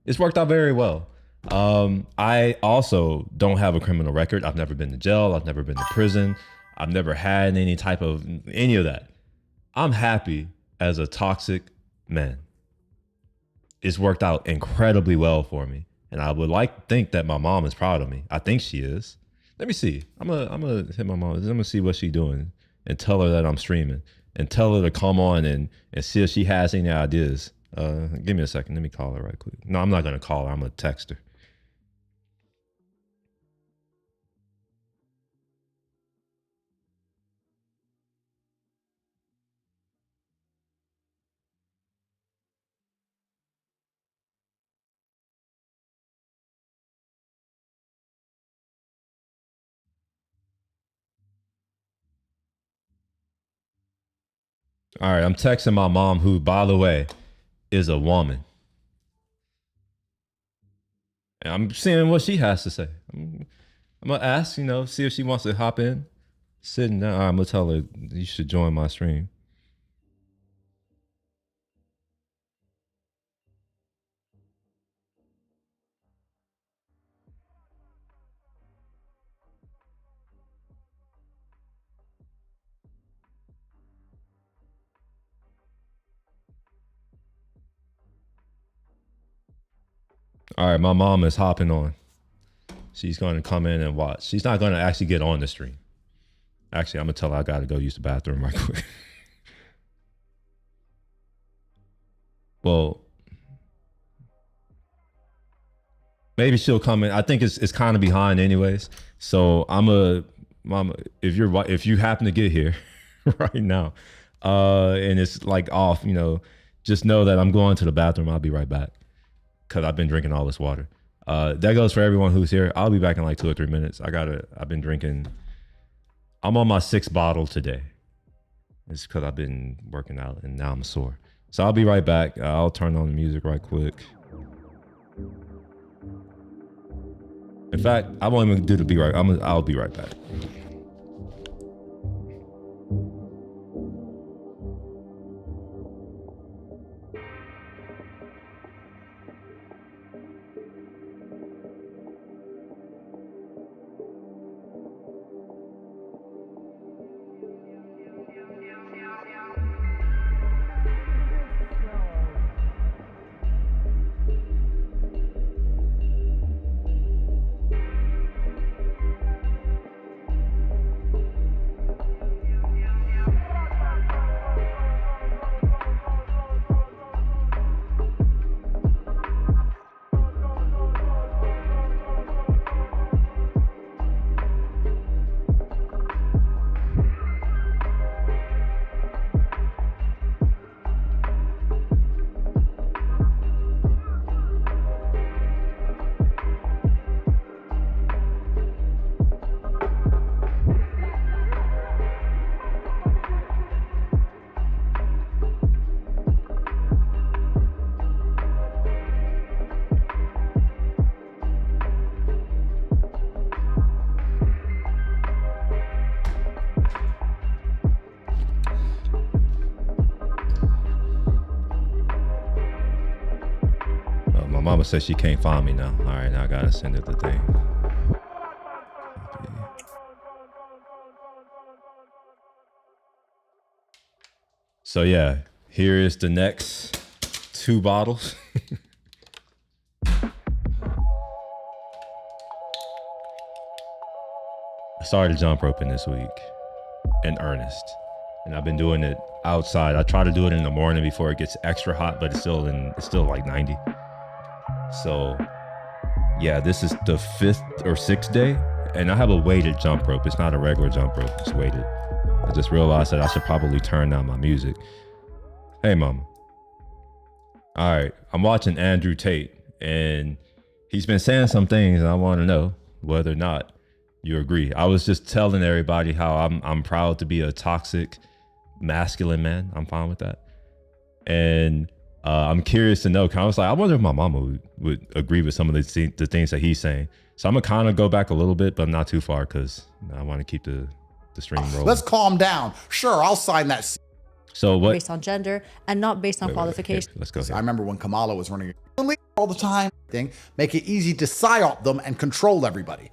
It's worked out very well. I also don't have a criminal record. I've never been to jail. I've never been to prison. I've never had any type of any of that. I'm happy as a toxic man. It's worked out incredibly well for me. And I would like to think that my mom is proud of me. I think she is. Let me see. I'm gonna hit my mom. I'm gonna see what she's doing and tell her that I'm streaming and tell her to come on and see if she has any ideas. Give me a second. Let me call her right quick. No, I'm not gonna call her. I'm gonna text her. All right, I'm texting my mom, who, by the way, is a woman. And I'm seeing what she has to say. I'm gonna ask, see if she wants to hop in. Sitting down, I'm gonna tell her you should join my stream. All right, my mom is hopping on. She's going to come in and watch. She's not going to actually get on the stream. Actually, I'm going to tell her I got to go use the bathroom right quick. Well, maybe she'll come in. I think it's kind of behind anyways. So I'm going to Mama, if you happen to get here right now, and it's like off, just know that I'm going to the bathroom. I'll be right back because I've been drinking all this water. That goes for everyone who's here. I'll be back in like 2 or 3 minutes. I've been drinking. I'm on my 6th bottle today. It's because I've been working out and now I'm sore. So I'll be right back. I'll turn on the music right quick. In fact, I won't even do the be right. I'll be right back. Mama says she can't find me now. All right, now I gotta send her the thing. Okay. So yeah, here is the next 2 bottles. I started jump roping this week in earnest, and I've been doing it outside. I try to do it in the morning before it gets extra hot, but it's still like 90. So yeah, this is the 5th or 6th day, and I have a weighted jump rope. It's not a regular jump rope, it's weighted. I just realized that I should probably turn down my music. Hey, mama. All right, I'm watching Andrew Tate, and he's been saying some things, and I want to know whether or not you agree. I was just telling everybody how I'm proud to be a toxic masculine man. I'm fine with that. And I'm curious to know, I was like, I wonder if my mama would agree with some of the things that he's saying. So I'm gonna kind of go back a little bit, but I'm not too far because I want to keep the stream rolling. Let's calm down. Sure, I'll sign that. So what? Based on gender and not based on qualification. Let's go. I remember when Kamala was running all the time, make it easy to psyop them and control everybody.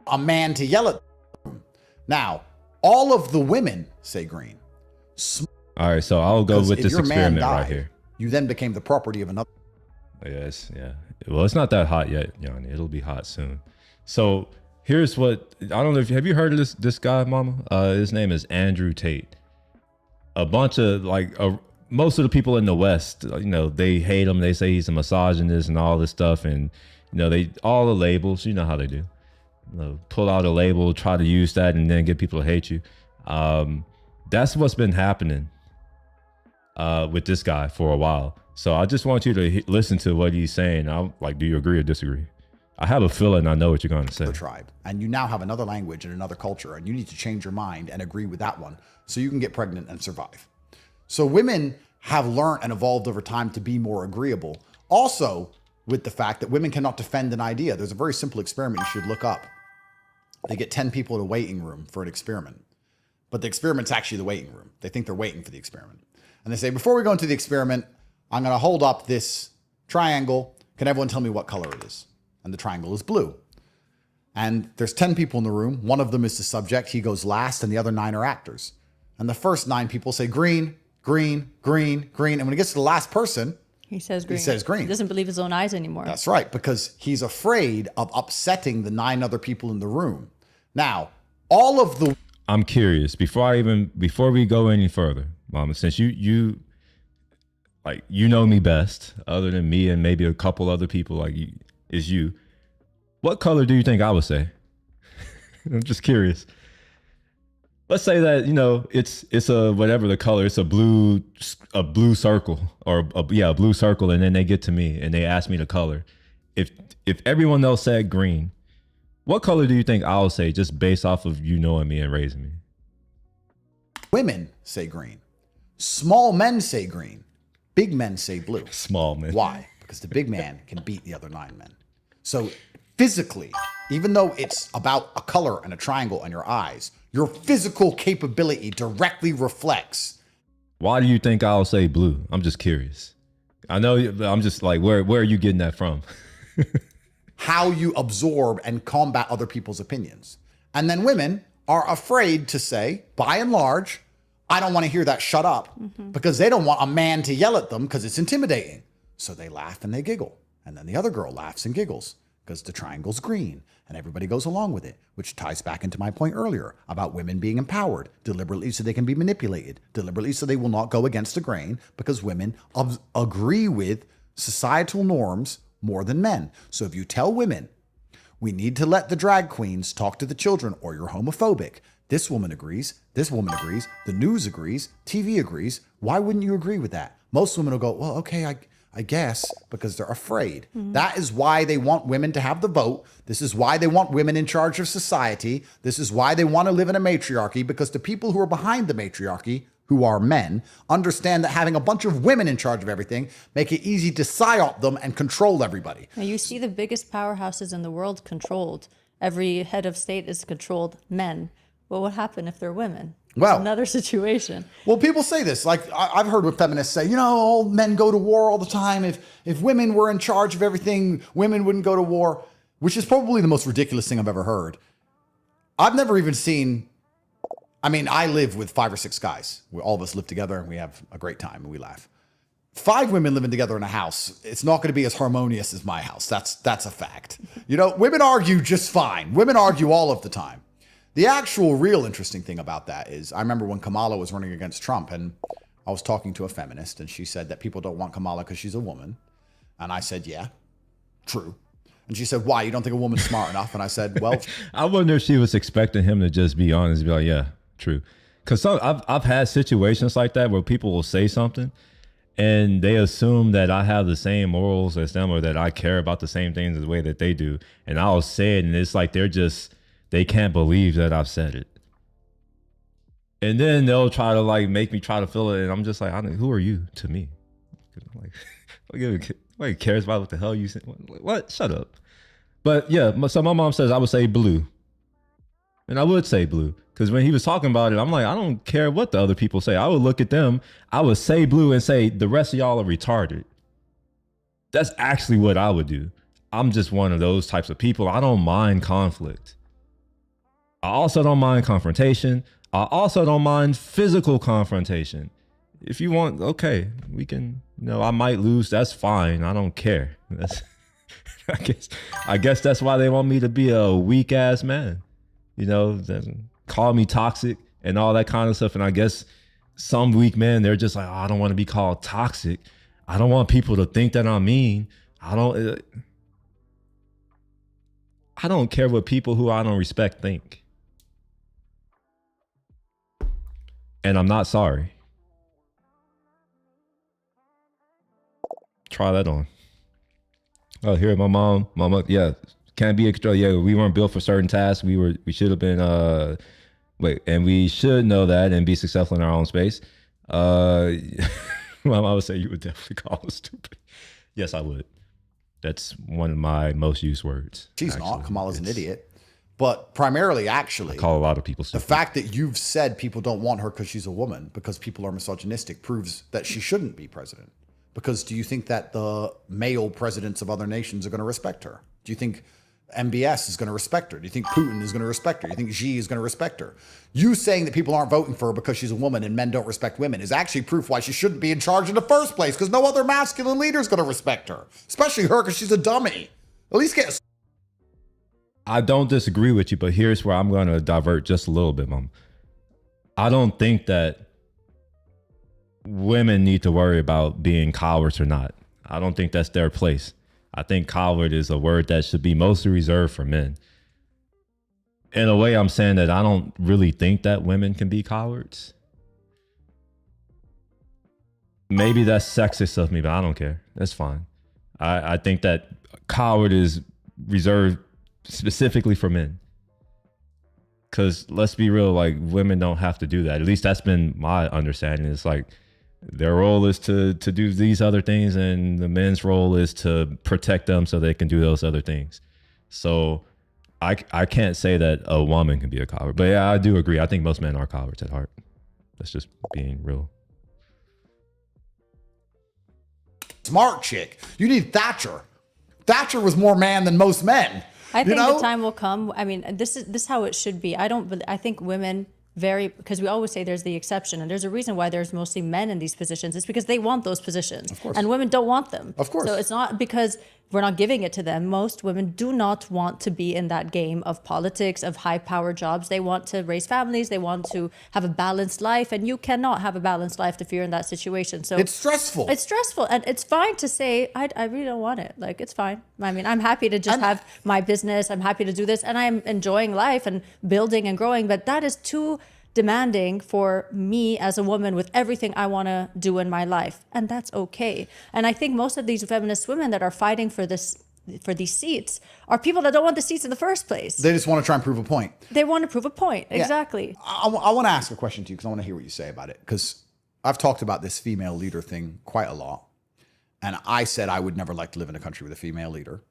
A man to yell at them. Now, all of the women say green. All right, so I'll go with this experiment right here. You then became the property of another. Yes, yeah. Well, it's not that hot yet, Yanni. It'll be hot soon. So here's what, I don't know if, have you heard of this guy, mama? His name is Andrew Tate. A bunch of most of the people in the West, they hate him. They say he's a misogynist and all this stuff. And, all the labels, you know how they do. Pull out a label, try to use that, and then get people to hate you. That's what's been happening with this guy for a while. So I just want you to listen to what he's saying. I'm like, do you agree or disagree? I have a feeling I know what you're going to say. Tribe, and you now have another language and another culture, and you need to change your mind and agree with that one so you can get pregnant and survive. So women have learned and evolved over time to be more agreeable. Also, with the fact that women cannot defend an idea. There's a very simple experiment you should look up. They get 10 people in a waiting room for an experiment, but the experiment's actually the waiting room. They think they're waiting for the experiment. And they say, before we go into the experiment, I'm going to hold up this triangle. Can everyone tell me what color it is? And the triangle is blue. And there's 10 people in the room. One of them is the subject. He goes last, and the other 9 are actors. And the first 9 people say green, green, green, green. And when it gets to the last person, he says green. He doesn't believe his own eyes anymore. That's right, because he's afraid of upsetting the 9 other people in the room. Now, all of the... I'm curious, before we go any further, Mama, since you know me best, other than me and maybe a couple other people what color do you think I would say? I'm just curious. Let's say that, you know, it's a whatever the color, it's a blue circle or a blue circle, and then they get to me and they ask me the color. If everyone else said green, what color do you think I'll say just based off of you knowing me and raising me? Women say green. Small men say green. Big men say blue. Small men. Why? Because the big man can beat the other 9 men. So physically, even though it's about a color and a triangle in your eyes, your physical capability directly reflects. Why do you think I'll say blue? I'm just curious. I know, I'm just like, where are you getting that from? How you absorb and combat other people's opinions. And then women are afraid to say, by and large, I don't want to hear that, shut up, because they don't want a man to yell at them because it's intimidating. So they laugh and they giggle. And then the other girl laughs and giggles because the triangle's green and everybody goes along with it, which ties back into my point earlier about women being empowered deliberately so they can be manipulated, deliberately so they will not go against the grain because women agree with societal norms more than men. So if you tell women, we need to let the drag queens talk to the children or you're homophobic, this woman agrees, this woman agrees, the news agrees, TV agrees, why wouldn't you agree with that? Most women will go, well, okay, I guess, because they're afraid. That is why they want women to have the vote. This is why they want women in charge of society. This is why they want to live in a matriarchy, because the people who are behind the matriarchy, who are men, understand that having a bunch of women in charge of everything make it easy to psyop them and control everybody. Now you see the biggest powerhouses in the world controlled. Every head of state is controlled men. What would happen if they're women? Well, it's another situation. Well, people say this. Like I've heard what feminists say. You know, all men go to war all the time. If women were in charge of everything, women wouldn't go to war. Which is probably the most ridiculous thing I've ever heard. I've never even seen. I mean, I live with 5 or 6 guys. All of us live together and we have a great time and we laugh. 5 women living together in a house, it's not going to be as harmonious as my house. That's a fact. You know, women argue just fine. Women argue all of the time. The actual real interesting thing about that is I remember when Kamala was running against Trump and I was talking to a feminist and she said that people don't want Kamala because she's a woman. And I said, yeah, true. And she said, why? You don't think a woman's smart enough? And I said, well, I wonder if she was expecting him to just be honest and be like, yeah, true. Because I've had situations like that where people will say something and they assume that I have the same morals as them or that I care about the same things the way that they do. And I'll say it and it's like they can't believe that I've said it. And then they'll try to like make me try to feel it. And I'm just like, who are you to me? Nobody cares about what the hell you said. What? Shut up. But yeah, so my mom says I would say blue. And I would say blue. Because when he was talking about it, I'm like, I don't care what the other people say. I would look at them. I would say blue and say, the rest of y'all are retarded. That's actually what I would do. I'm just one of those types of people. I don't mind conflict. I also don't mind confrontation. I also don't mind physical confrontation. If you want, okay, we can, I might lose. That's fine. I don't care. I guess that's why they want me to be a weak ass man. Call me toxic and all that kind of stuff. And I guess some weak men, they're just like, oh, I don't want to be called toxic. I don't want people to think that I'm mean. I don't care what people who I don't respect think. And I'm not sorry. Try that on. Oh, here, my mom, yeah, can't be extra. Yeah, we weren't built for certain tasks. We should have been, and we should know that and be successful in our own space. My mom would say you would definitely call us stupid. Yes, I would. That's one of my most used words. She's actually not. Kamala's an idiot. But primarily, actually, I call a lot of people stupid. The fact that you've said people don't want her because she's a woman, because people are misogynistic, proves that she shouldn't be president. Because do you think that the male presidents of other nations are going to respect her? Do you think MBS is going to respect her? Do you think Putin is going to respect her? Do you think Xi is going to respect her? You saying that people aren't voting for her because she's a woman and men don't respect women is actually proof why she shouldn't be in charge in the first place, because no other masculine leader is going to respect her, especially her because she's a dummy. At least get. I don't disagree with you, but here's where I'm going to divert just a little bit, Mom. I don't think that women need to worry about being cowards or not. I don't think that's their place. I think coward is a word that should be mostly reserved for men. in a way, I'm saying that I don't really think that women can be cowards. Maybe that's sexist of me, but I don't care. That's fine. I think that coward is reserved specifically for men. Because let's be real, like women don't have to do that. At least that's been my understanding. It's like their role is to do these other things, and the men's role is to protect them so they can do those other things. So I can't say that a woman can be a coward. But yeah, I do agree. I think most men are cowards at heart. That's just being real. Smart chick. You need Thatcher. Thatcher was more man than most men. I think know? the time will come. I mean, this is how it should be. I think women because we always say there's the exception, and there's a reason why there's mostly men in these positions. It's because they want those positions, of course, and women don't want them. Of course. So it's not because we're not giving it to them. Most women do not want to be in that game of politics, of high power jobs. They want to raise families. They want to have a balanced life, and you cannot have a balanced life if you're in that situation. So it's stressful. It's stressful, and it's fine to say, I really don't want it. Like, it's fine. I mean, I'm happy to just have my business. I'm happy to do this, and I'm enjoying life and building and growing, but that is too demanding for me as a woman with everything I want to do in my life, and that's okay. And I think most of these feminist women that are fighting for these seats are people that don't want the seats in the first place. They just want to try and prove a point. They want to prove a point. Yeah. Exactly. I want to ask a question to you because I want to hear what you say about it, because I've talked about this female leader thing quite a lot, and I said I would never like to live in a country with a female leader.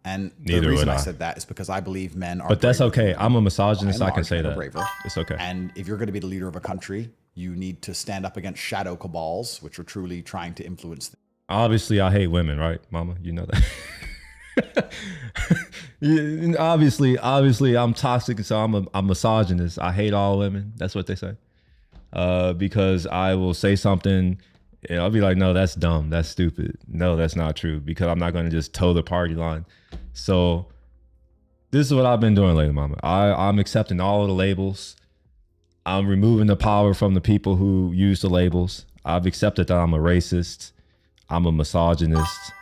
And the reason I said that is because I believe men are. But that's okay. I'm a misogynist. I can say that. Braver. It's okay. And if you're going to be the leader of a country, you need to stand up against shadow cabals, which are truly trying to influence. Obviously, I hate women, right, Mama? You know that. Yeah, obviously, I'm toxic, so I'm a misogynist. I hate all women. That's what they say. Because I will say something. And I'll be like, no, that's dumb. That's stupid. No, that's not true, because I'm not going to just toe the party line. So this is what I've been doing lately, Mama. I'm accepting all of the labels. I'm removing the power from the people who use the labels. I've accepted that I'm a racist. I'm a misogynist.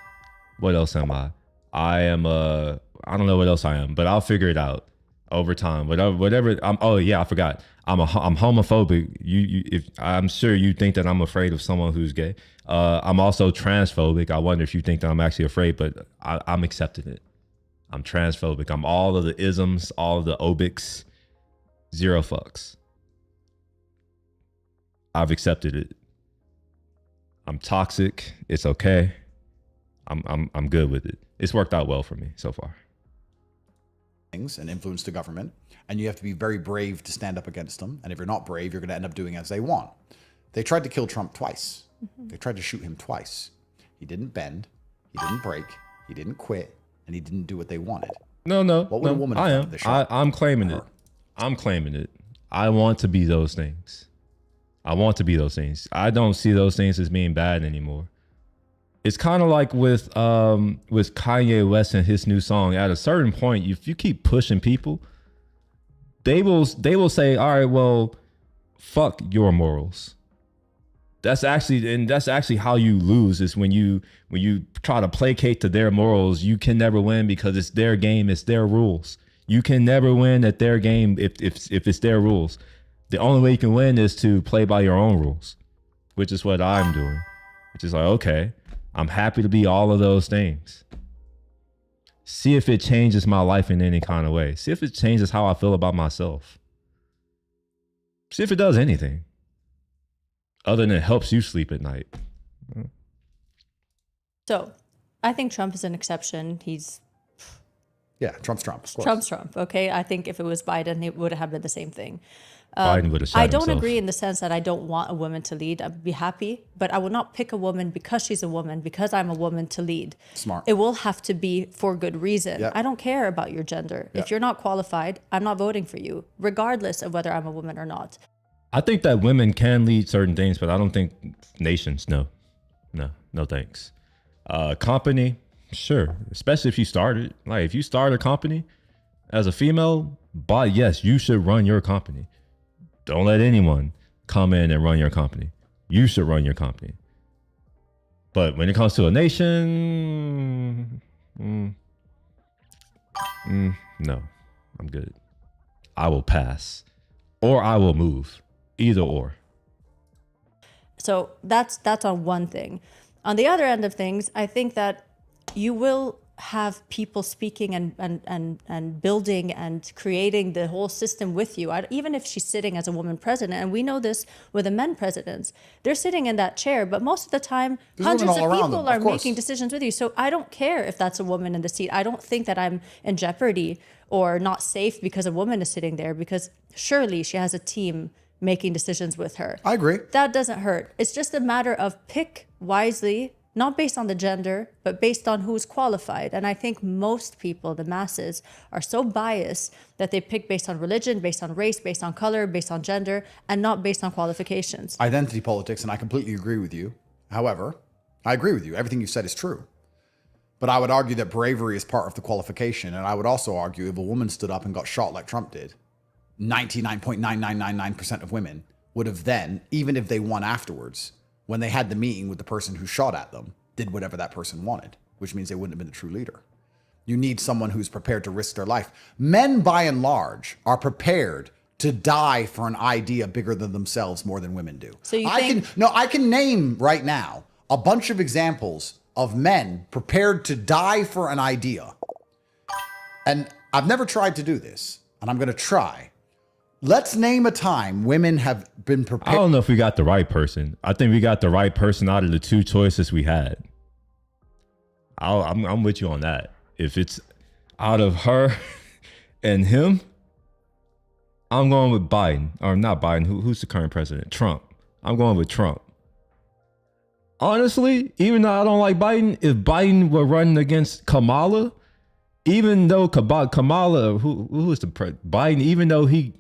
What else am I? I don't know what else I am, but I'll figure it out over time. Whatever. Oh yeah, I forgot. I'm homophobic. If I'm sure you think that I'm afraid of someone who's gay. I'm also transphobic. I wonder if you think that I'm actually afraid, but I'm accepting it. I'm transphobic. I'm all of the isms, all of the obics, zero fucks. I've accepted it. I'm toxic. It's okay. I'm good with it. It's worked out well for me so far. And influence the government, and you have to be very brave to stand up against them. And if you're not brave, you're going to end up doing as they want. They tried to kill Trump twice. They tried to shoot him twice. He didn't bend, he didn't break, he didn't quit, and he didn't do what they wanted. No. What would a woman have done if they shot I'm claiming her? it. I'm claiming it. I want to be those things. I want to be those things. I don't see those things as being bad anymore. It's kind of like with Kanye West and his new song. At a certain point, if you keep pushing people, they will say, all right, well, fuck your morals. That's actually how you lose, is when you try to placate to their morals. You can never win because it's their game, it's their rules. You can never win at their game if it's their rules. The only way you can win is to play by your own rules, which is what I'm doing. Which is like, okay, I'm happy to be all of those things. See if it changes my life in any kind of way. See if it changes how I feel about myself. See if it does anything other than it helps you sleep at night. So I think Trump is an exception. Trump's Trump. Of course. Trump's Trump. Okay. I think if it was Biden, it would have been the same thing. Biden would have shot I don't himself. agree in the sense that I don't want a woman to lead. I'd be happy, but I would not pick a woman because she's a woman, because I'm a woman, to lead. Smart. It will have to be for good reason. Yep. I don't care about your gender. Yep. If you're not qualified, I'm not voting for you, regardless of whether I'm a woman or not. I think that women can lead certain things, but I don't think nations. No thanks. Company, sure. Especially if you started. Like, if you start a company as a female, but yes, you should run your company. Don't let anyone come in and run your company. You should run your company. But when it comes to a nation, no, I'm good. I will pass or I will move. Either or. So that's on one thing. On the other end of things, I think that you will have people speaking and building and creating the whole system with you. Even if she's sitting as a woman president, and we know this with the men presidents, they're sitting in that chair, but most of the time, There's hundreds women of all around people them, of are course. making decisions with you. So I don't care if that's a woman in the seat. I don't think that I'm in jeopardy or not safe because a woman is sitting there, because surely she has a team making decisions with her. I agree. That doesn't hurt. It's just a matter of pick wisely, not based on the gender, but based on who's qualified. And I think most people, the masses, are so biased that they pick based on religion, based on race, based on color, based on gender, and not based on qualifications. Identity politics, and I completely agree with you. However, I agree with you. Everything you said is true. But I would argue that bravery is part of the qualification. And I would also argue if a woman stood up and got shot like Trump did, 99.9999% of women would have then, even if they won afterwards, when they had the meeting with the person who shot at them, did whatever that person wanted, which means they wouldn't have been the true leader. You need someone who's prepared to risk their life. Men, by and large, are prepared to die for an idea bigger than themselves more than women do. So you I can name right now a bunch of examples of men prepared to die for an idea. And I've never tried to do this, and I'm going to try. Let's name a time women have been prepared. I don't know if we got the right person. I think we got the right person out of the two choices we had. I'm with you on that. If it's out of her and him, I'm going with Biden. Or not Biden. Who's the current president? Trump. I'm going with Trump. Honestly, even though I don't like Biden, if Biden were running against Kamala, even though Kamala, who is the president? Biden, even though he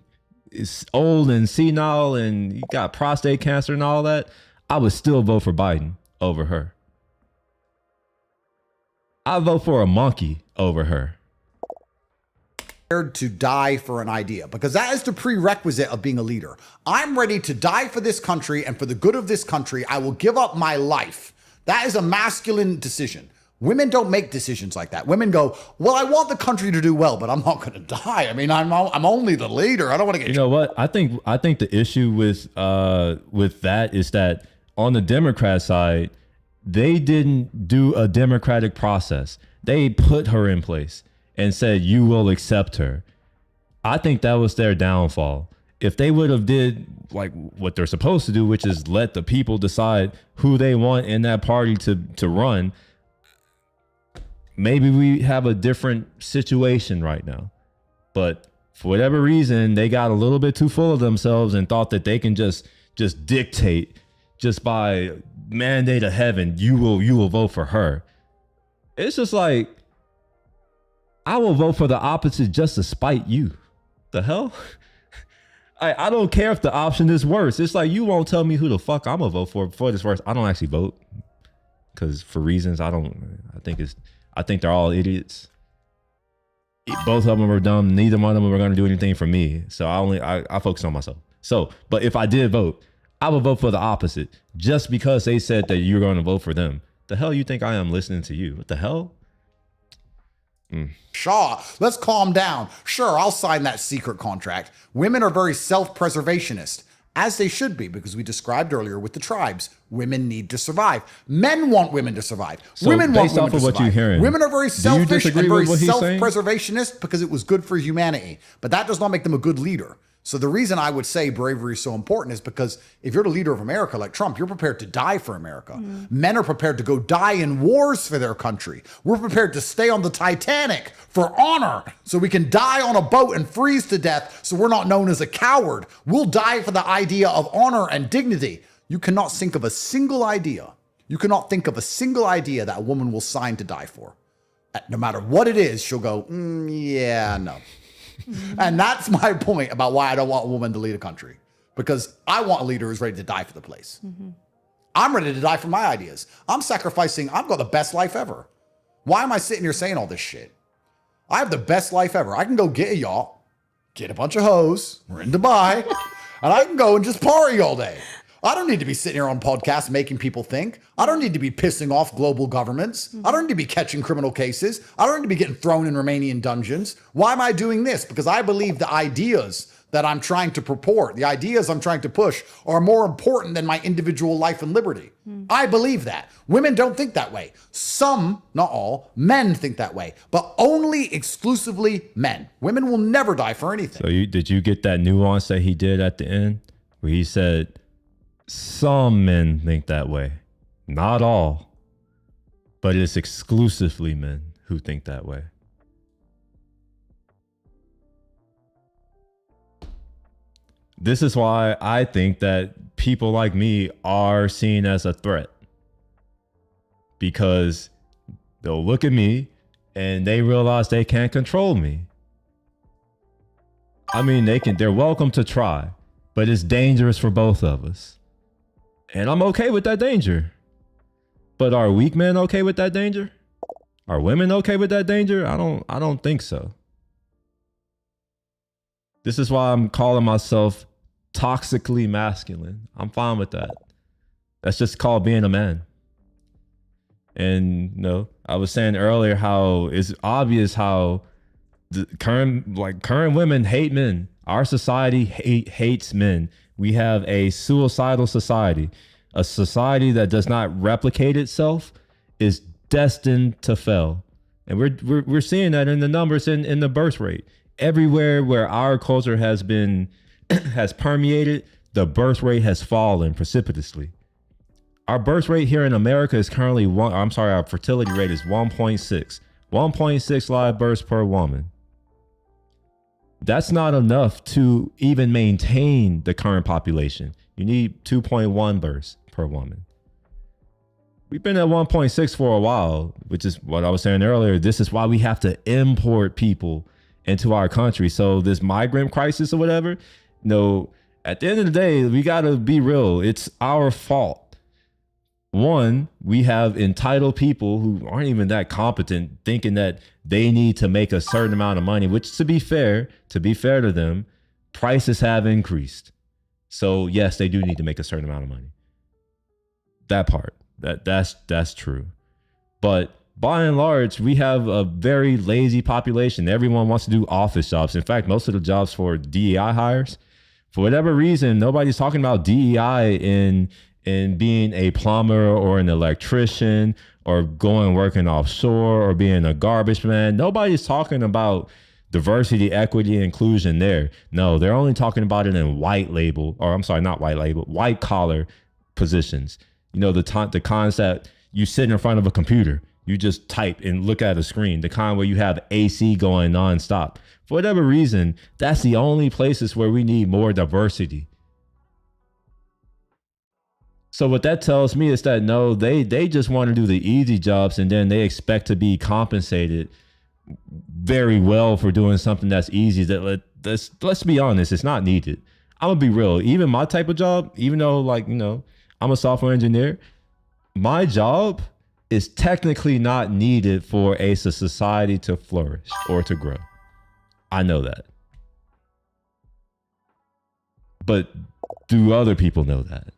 is old and senile and he got prostate cancer and all that, I would still vote for Biden over her. I vote for a monkey over her. To die for an idea, because that is the prerequisite of being a leader. I'm ready to die for this country, and for the good of this country, I will give up my life. That is a masculine decision. Women don't make decisions like that. Women go, well, I want the country to do well, but I'm not going to die. I mean, I'm only the leader. I don't want to get. You know what? I think the issue with that is that on the Democrat side, they didn't do a democratic process. They put her in place and said, you will accept her. I think that was their downfall. If they would have did like what they're supposed to do, which is let the people decide who they want in that party to run, maybe we have a different situation right now. But for whatever reason, they got a little bit too full of themselves and thought that they can just dictate, just by mandate of heaven, you will vote for her. It's just like, I will vote for the opposite just to spite you. The hell? I don't care if the option is worse. It's like, you won't tell me who the fuck I'm gonna vote for this worse. I don't actually vote because for reasons I think they're all idiots. Both of them are dumb. Neither one of them are gonna do anything for me. So I focus on myself. So, but if I did vote, I would vote for the opposite just because they said that you're going to vote for them. The hell you think I am listening to you? What the hell? Shaw, let's calm down. Sure, I'll sign that secret contract. Women are very self-preservationist, as they should be, because we described earlier with the tribes, women need to survive. Men want women to survive. So women want based women off to of what survive. you're hearing, women are very do you selfish disagree and very with what he's saying? self-preservationist because it was good for humanity. But that does not make them a good leader. So the reason I would say bravery is so important is because if you're the leader of America like Trump, you're prepared to die for America. Men are prepared to go die in wars for their country. We're prepared to stay on the Titanic for honor so we can die on a boat and freeze to death so we're not known as a coward. We'll die for the idea of honor and dignity. You cannot think of a single idea. You cannot think of a single idea that a woman will sign to die for. No matter what it is, she'll go, yeah, no. And that's my point about why I don't want a woman to lead a country. Because I want a leader who's ready to die for the place. I'm ready to die for my ideas. I'm sacrificing. I've got the best life ever. Why am I sitting here saying all this shit? I have the best life ever. I can go get a yacht, get a bunch of hoes. We're in Dubai. And I can go and just party all day. I don't need to be sitting here on podcasts making people think. I don't need to be pissing off global governments. I don't need to be catching criminal cases. I don't need to be getting thrown in Romanian dungeons. Why am I doing this? Because I believe the ideas that I'm trying to purport, the ideas I'm trying to push, are more important than my individual life and liberty. I believe that. Women don't think that way. Some, not all, men think that way, but only exclusively men. Women will never die for anything. So did you get that nuance that he did at the end, where he said, some men think that way, not all, but it's exclusively men who think that way. This is why I think that people like me are seen as a threat, because they'll look at me and they realize they can't control me. I mean, they're welcome to try, but it's dangerous for both of us. And I'm okay with that danger. But are weak men okay with that danger? Are women okay with that danger? I don't think so. This is why I'm calling myself toxically masculine. I'm fine with that. That's just called being a man. And I was saying earlier how it's obvious how the current women hate men. Our society hates men. We have a suicidal society. A society that does not replicate itself is destined to fail. And we're seeing that in the numbers in the birth rate. Everywhere where our culture has permeated, the birth rate has fallen precipitously. Our birth rate here in America is currently our fertility rate is 1.6. 1.6 live births per woman. That's not enough to even maintain the current population. You need 2.1 births per woman. We've been at 1.6 for a while, which is what I was saying earlier. This is why we have to import people into our country. So this migrant crisis or whatever, at the end of the day, we got to be real. It's our fault. One, we have entitled people who aren't even that competent, thinking that they need to make a certain amount of money, which to be fair to them, prices have increased. So yes, they do need to make a certain amount of money. That part, that's true. But by and large, we have a very lazy population. Everyone wants to do office jobs. In fact, most of the jobs for DEI hires, for whatever reason, nobody's talking about DEI in being a plumber or an electrician or going working offshore or being a garbage man. Nobody's talking about diversity, equity, inclusion there. No, they're only talking about it in white collar positions. The concept, you sit in front of a computer, you just type and look at a screen, the kind where you have AC going nonstop. For whatever reason, that's the only places where we need more diversity. So what that tells me is that no, they just want to do the easy jobs, and then they expect to be compensated very well for doing something that's easy. Let's be honest, it's not needed. I'm gonna be real. Even my type of job, even though I'm a software engineer, my job is technically not needed for a society to flourish or to grow. I know that. But do other people know that?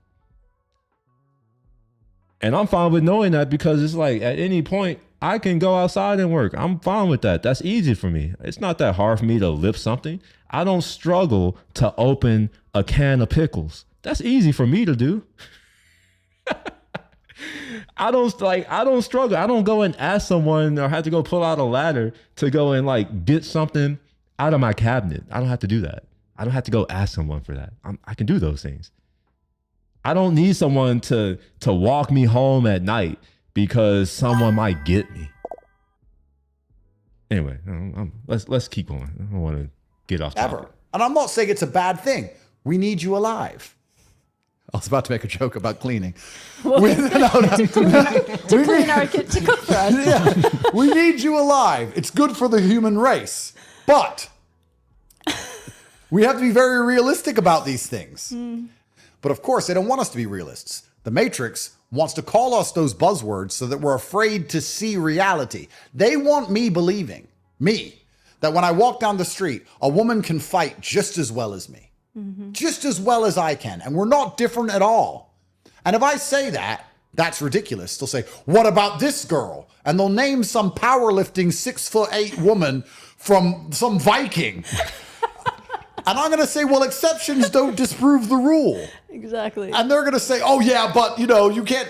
And I'm fine with knowing that, because it's like at any point I can go outside and work. I'm fine with that. That's easy for me. It's not that hard for me to lift something. I don't struggle to open a can of pickles. That's easy for me to do. I don't struggle. I don't go and ask someone or have to go pull out a ladder to go and get something out of my cabinet. I don't have to do that. I don't have to go ask someone for that. I can do those things. I don't need someone to walk me home at night because someone might get me. Anyway, let's keep going. I don't want to get off topic. Ever. And I'm not saying it's a bad thing. We need you alive. I was about to make a joke about cleaning. To clean our kitchen, to cook for us. Yeah, we need you alive. It's good for the human race. But we have to be very realistic about these things. But of course, they don't want us to be realists. The Matrix wants to call us those buzzwords so that we're afraid to see reality. They want me believing, that when I walk down the street, a woman can fight just as well as me. just as well as I can. And we're not different at all. And if I say that, that's ridiculous. They'll say, what about this girl? And they'll name some powerlifting 6'8" woman from some Viking. And I'm going to say, well, exceptions don't disprove the rule. Exactly. And they're going to say, oh, yeah, but, you can't.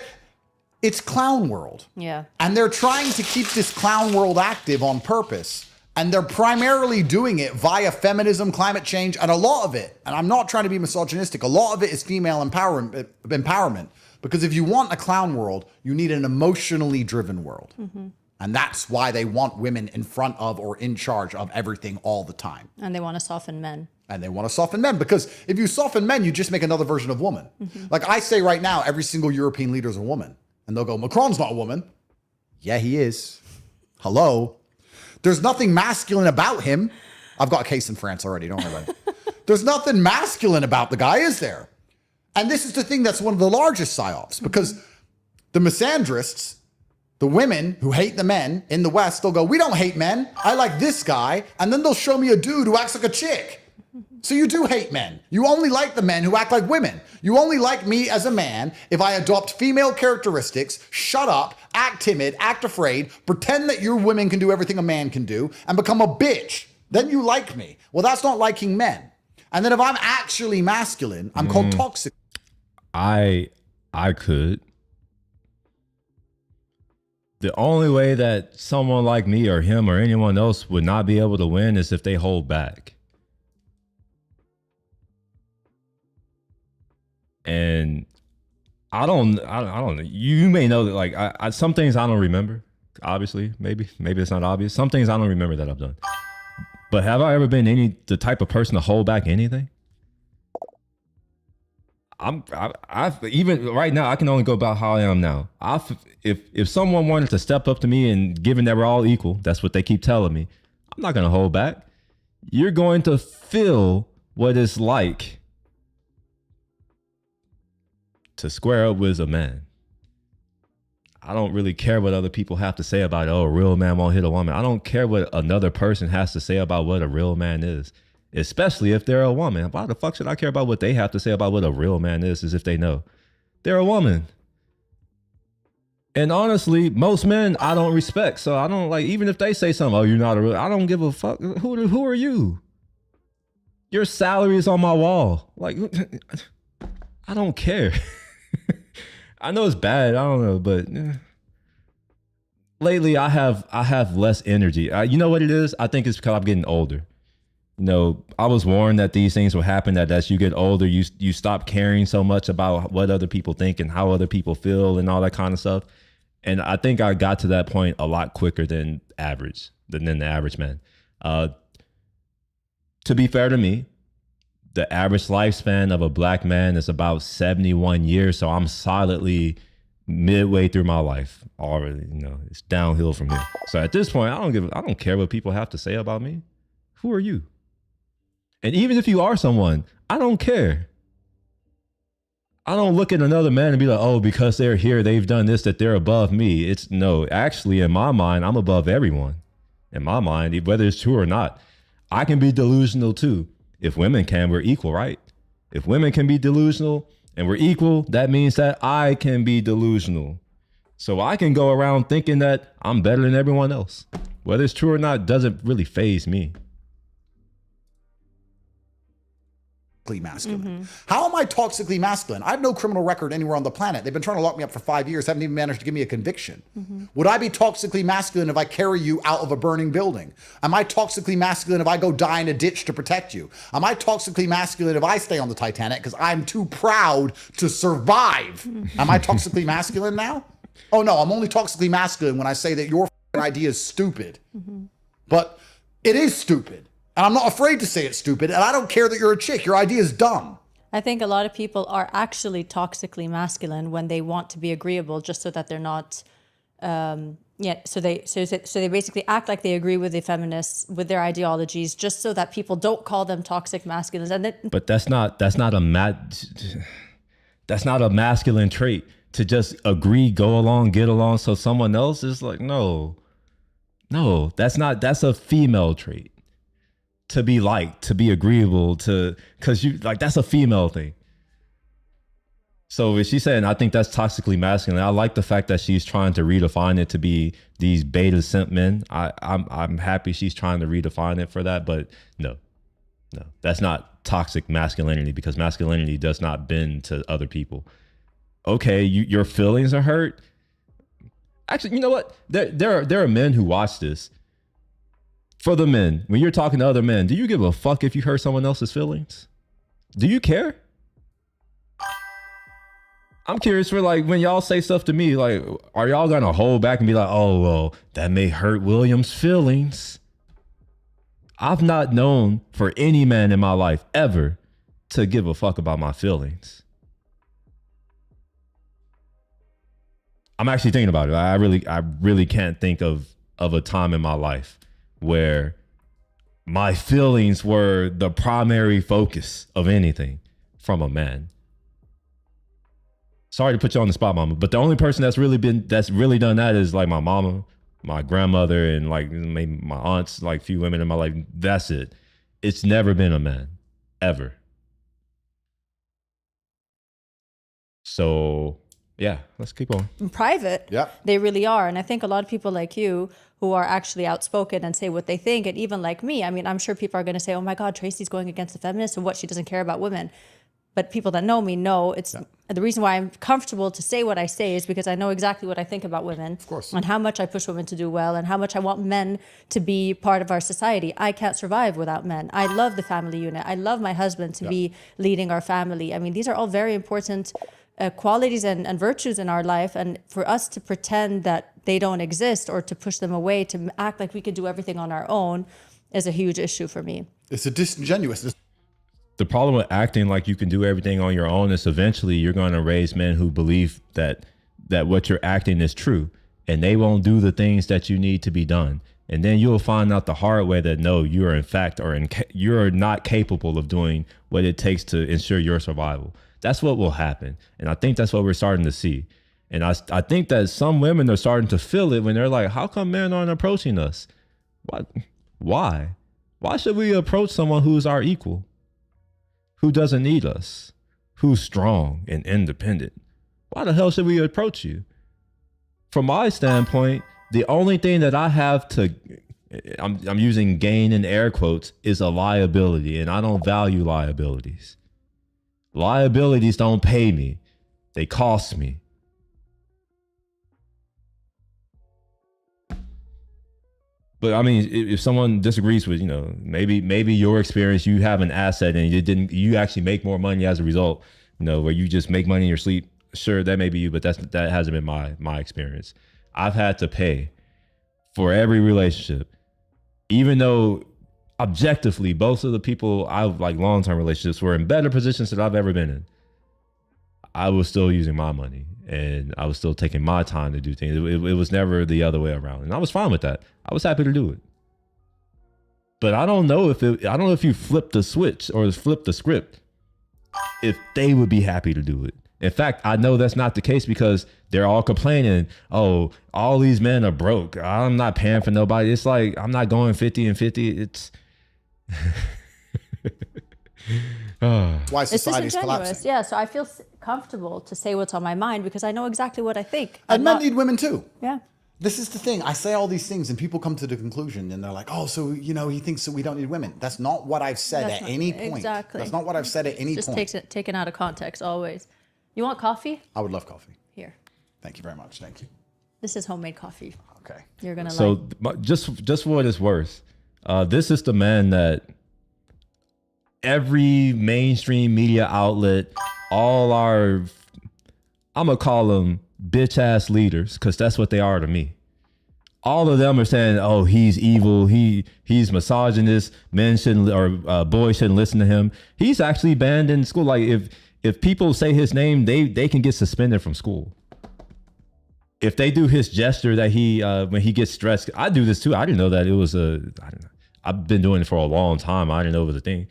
It's clown world. Yeah. And they're trying to keep this clown world active on purpose. And they're primarily doing it via feminism, climate change, and a lot of it, and I'm not trying to be misogynistic, a lot of it is female empowerment. Because if you want a clown world, you need an emotionally driven world. Mm-hmm. And that's why they want women in front of or in charge of everything all the time. And they want to soften men. And they want to soften men, because if you soften men, you just make another version of woman. Mm-hmm. Like I say right now, every single European leader is a woman. And they'll go, Macron's not a woman. Yeah, he is. Hello. There's nothing masculine about him. I've got a case in France already, don't worry about it. There's nothing masculine about the guy, is there? And this is the thing that's one of the largest psyops, because the misandrists, the women who hate the men in the West, they'll go, we don't hate men. I like this guy. And then they'll show me a dude who acts like a chick. So you do hate men. You only like the men who act like women. You only like me as a man if I adopt female characteristics, shut up, act timid, act afraid, pretend that your women can do everything a man can do, and become a bitch. Then you like me. Well, that's not liking men. And then if I'm actually masculine, I'm called toxic. I could. The only way that someone like me or him or anyone else would not be able to win is if they hold back. And I don't know. You may know that, like, I some things I don't remember. Obviously, maybe it's not obvious. Some things I don't remember that I've done. But have I ever been the type of person to hold back anything? I've even right now, I can only go about how I am now. If someone wanted to step up to me, and given that we're all equal, that's what they keep telling me, I'm not going to hold back. You're going to feel what it's like to square up with a man. I don't really care what other people have to say about it. Oh, a real man won't hit a woman. I don't care what another person has to say about what a real man is, especially if they're a woman. Why the fuck should I care about what they have to say about what a real man is, as if they know? They're a woman. And honestly, most men I don't respect. So I don't like, even if they say something, oh, you're not a real, I don't give a fuck. Who are you? Your salary is on my wall. Like, I don't care. I know it's bad. I don't know, but lately I have less energy. You know what it is? I think it's because I'm getting older. You know, I was warned that these things will happen, that as you get older, you stop caring so much about what other people think and how other people feel and all that kind of stuff. And I think I got to that point a lot quicker than the average man. To be fair to me, the average lifespan of a black man is about 71 years. So I'm solidly midway through my life already. You know, it's downhill from here. So at this point, I don't care what people have to say about me. Who are you? And even if you are someone, I don't care. I don't look at another man and be like, oh, because they're here, they've done this, that they're above me. It's no, actually, in my mind, I'm above everyone. In my mind, whether it's true or not, I can be delusional too. If women can, we're equal, right? If women can be delusional and we're equal, that means that I can be delusional. So I can go around thinking that I'm better than everyone else. Whether it's true or not doesn't really faze me. Masculine. Mm-hmm. How am I toxically masculine? I have no criminal record anywhere on the planet. They've been trying to lock me up for 5 years, haven't even managed to give me a conviction. Mm-hmm. Would I be toxically masculine if I carry you out of a burning building? Am I toxically masculine if I go die in a ditch to protect you? Am I toxically masculine if I stay on the Titanic because I'm too proud to survive? Am I toxically masculine now? Oh no, I'm only toxically masculine when I say that your idea is stupid. Mm-hmm. But it is stupid. And I'm not afraid to say it's stupid. And I don't care that you're a chick. Your idea is dumb. I think a lot of people are actually toxically masculine when they want to be agreeable, just so that they're not. So they basically act like they agree with the feminists, with their ideologies, just so that people don't call them toxic masculines. And but that's not a masculine trait to just agree, go along, get along. So someone else is like, no, that's a female trait. to be liked, to be agreeable, because you like that's a female thing. So if she's saying, I think that's toxically masculine, I like the fact that she's trying to redefine it to be these beta simp men. I'm happy she's trying to redefine it for that, but no, that's not toxic masculinity, because masculinity does not bend to other people. Okay, your feelings are hurt. Actually, you know what? There are men who watch this. For the men, when you're talking to other men, do you give a fuck if you hurt someone else's feelings? Do you care? I'm curious for like when y'all say stuff to me, like, are y'all gonna hold back and be like, oh, well, that may hurt William's feelings? I've not known for any man in my life ever to give a fuck about my feelings. I'm actually thinking about it. I really can't think of a time in my life where my feelings were the primary focus of anything from a man. Sorry to put you on the spot, mama, but the only person that's really done that is like my mama, my grandmother, and like maybe my aunts, like a few women in my life. That's it. It's never been a man, ever. So yeah, let's keep going. In private, Yeah. they really are. And I think a lot of people like you who are actually outspoken and say what they think, and even like me, I mean, I'm sure people are going to say, oh my God, Tracy's going against the feminists and what, she doesn't care about women. But people that know me know it's the reason why I'm comfortable to say what I say is because I know exactly what I think about women. Of course. And how much I push women to do well and how much I want men to be part of our society. I can't survive without men. I love the family unit. I love my husband to be leading our family. I mean, these are all very important qualities and virtues in our life. And for us to pretend that they don't exist or to push them away, to act like we could do everything on our own is a huge issue for me. It's a disingenuous. The problem with acting like you can do everything on your own is eventually you're going to raise men who believe that what you're acting is true, and they won't do the things that you need to be done. And then you'll find out the hard way that no, you are in fact you're not capable of doing what it takes to ensure your survival. That's what will happen. And I think that's what we're starting to see. And I think that some women are starting to feel it when they're like, how come men aren't approaching us? Why? Why should we approach someone who's our equal? Who doesn't need us? Who's strong and independent? Why the hell should we approach you? From my standpoint, the only thing that I have to, I'm using gain in air quotes, is a liability, and I don't value liabilities. Liabilities don't pay me. They cost me. But I mean, if someone disagrees with, maybe your experience, you have an asset and you actually make more money as a result, where you just make money in your sleep. Sure, that may be you, but that hasn't been my experience. I've had to pay for every relationship, even though objectively, both of the people I've like long-term relationships were in better positions than I've ever been in. I was still using my money and I was still taking my time to do things. It was never the other way around. And I was fine with that. I was happy to do it. But I don't know if you flip the switch or flip the script, if they would be happy to do it. In fact, I know that's not the case because they're all complaining, oh, all these men are broke. I'm not paying for nobody. It's like, I'm not going 50 and 50. It's why society is disingenuous. collapsing. Yeah, so I feel comfortable to say what's on my mind because I know exactly what I think. And men need women too. Yeah. This is the thing. I say all these things and people come to the conclusion and they're like, oh, so, he thinks that we don't need women. That's not what I've said at any point. Exactly. That's not what I've said at any point. Just taken out of context always. You want coffee? I would love coffee. Here. Thank you very much. Thank you. This is homemade coffee. Okay. You're going to so just for what it's worth, this is the man that every mainstream media outlet, all our, I'm going to call them bitch ass leaders, because that's what they are to me. All of them are saying, oh, he's evil. He's misogynist. Men shouldn't, or boys shouldn't listen to him. He's actually banned in school. Like if people say his name, they can get suspended from school. If they do his gesture that he, when he gets stressed, I do this too. I didn't know that it was I don't know. I've been doing it for a long time. I didn't know it was a thing.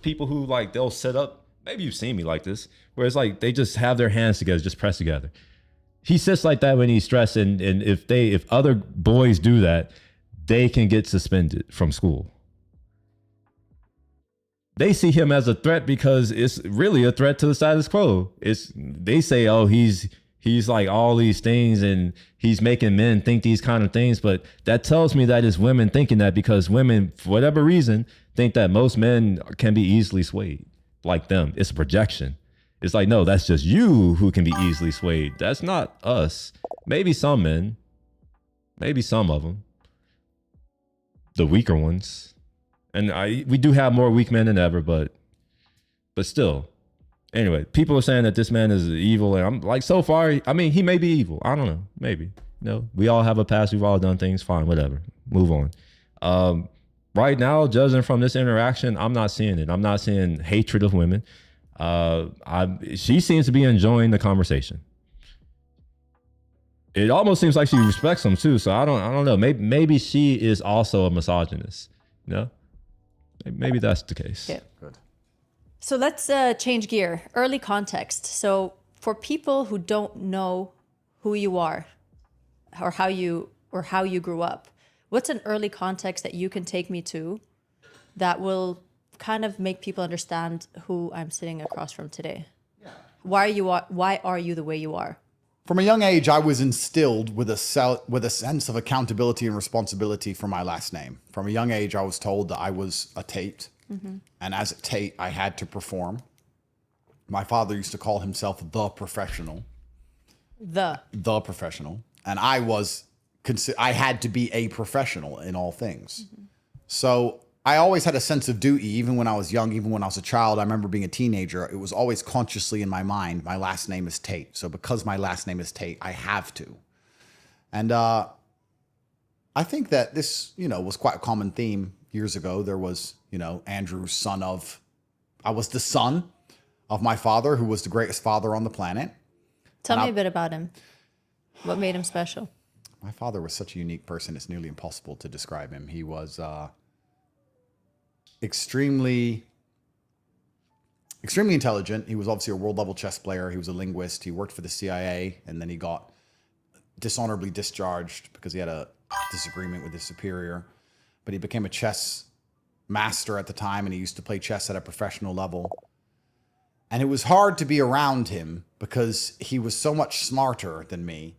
People who like, they'll set up, maybe you've seen me like this, where it's like, they just have their hands together, just pressed together. He sits like that when he's stressed. And if other boys do that, they can get suspended from school. they see him as a threat because it's really a threat to the status quo. They say, oh, he's like all these things and he's making men think these kind of things. But that tells me that it's women thinking that because women, for whatever reason, think that most men can be easily swayed like them. It's a projection. It's like, no, that's just you who can be easily swayed. That's not us. Maybe some men, maybe some of them, the weaker ones. And we do have more weak men than ever, but still. Anyway, people are saying that this man is evil, and I'm like, so far, I mean, he may be evil. I don't know, maybe. No, we all have a past. We've all done things. Fine, whatever. Move on. Right now, judging from this interaction, I'm not seeing it. I'm not seeing hatred of women. She seems to be enjoying the conversation. It almost seems like she respects him too. So I don't know. Maybe she is also a misogynist. You know? Maybe that's the case. Yeah. Good. So let's change gear. Early context. So for people who don't know who you are or how you grew up, what's an early context that you can take me to that will kind of make people understand who I'm sitting across from today? Yeah. Why are you the way you are? From a young age, I was instilled with a sense of accountability and responsibility for my last name. From a young age, I was told that I was a Tate. Mm-hmm. And as a Tate, I had to perform. My father used to call himself the professional. The professional. And I had to be a professional in all things. Mm-hmm. So I always had a sense of duty, even when I was young, even when I was a child. I remember being a teenager. It was always consciously in my mind, my last name is Tate. So because my last name is Tate, I have to. And I think that this, was quite a common theme years ago. There was, Andrew, I was the son of my father, who was the greatest father on the planet. Tell me a bit about him. What made him special? My father was such a unique person. It's nearly impossible to describe him. He was extremely intelligent. He was obviously a world level chess player. He was a linguist. He worked for the CIA, and then he got dishonorably discharged because he had a disagreement with his superior. But he became a chess master at the time, and he used to play chess at a professional level. And it was hard to be around him because he was so much smarter than me.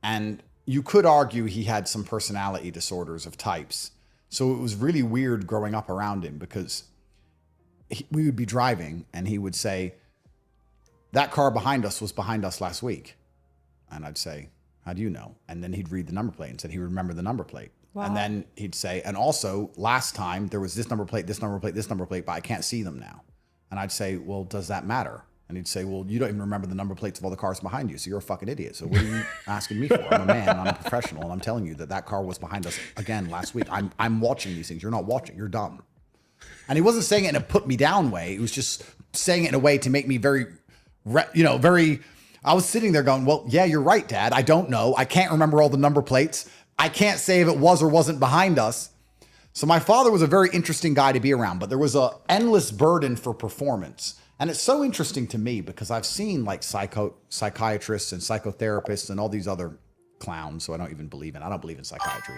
And you could argue he had some personality disorders of types. So it was really weird growing up around him because we would be driving and he would say, that car behind us was behind us last week. And I'd say, how do you know? And then he'd read the number plate and said he would remember the number plate. Wow. And then he'd say, and also last time there was this number plate, this number plate, this number plate, but I can't see them now. And I'd say, well, does that matter? And he'd say, well, you don't even remember the number plates of all the cars behind you, so you're a fucking idiot. So what are you asking me for? I'm a man, I'm a professional, and I'm telling you that car was behind us again last week. I'm watching these things. You're not watching. You're dumb. And he wasn't saying it in a put me down way. He was just saying it in a way to make me very, I was sitting there going, well, yeah, you're right, Dad. I don't know. I can't remember all the number plates. I can't say if it was or wasn't behind us. So my father was a very interesting guy to be around, but there was an endless burden for performance. And it's so interesting to me because I've seen like psychiatrists and psychotherapists and all these other clowns, so I don't believe in psychiatry.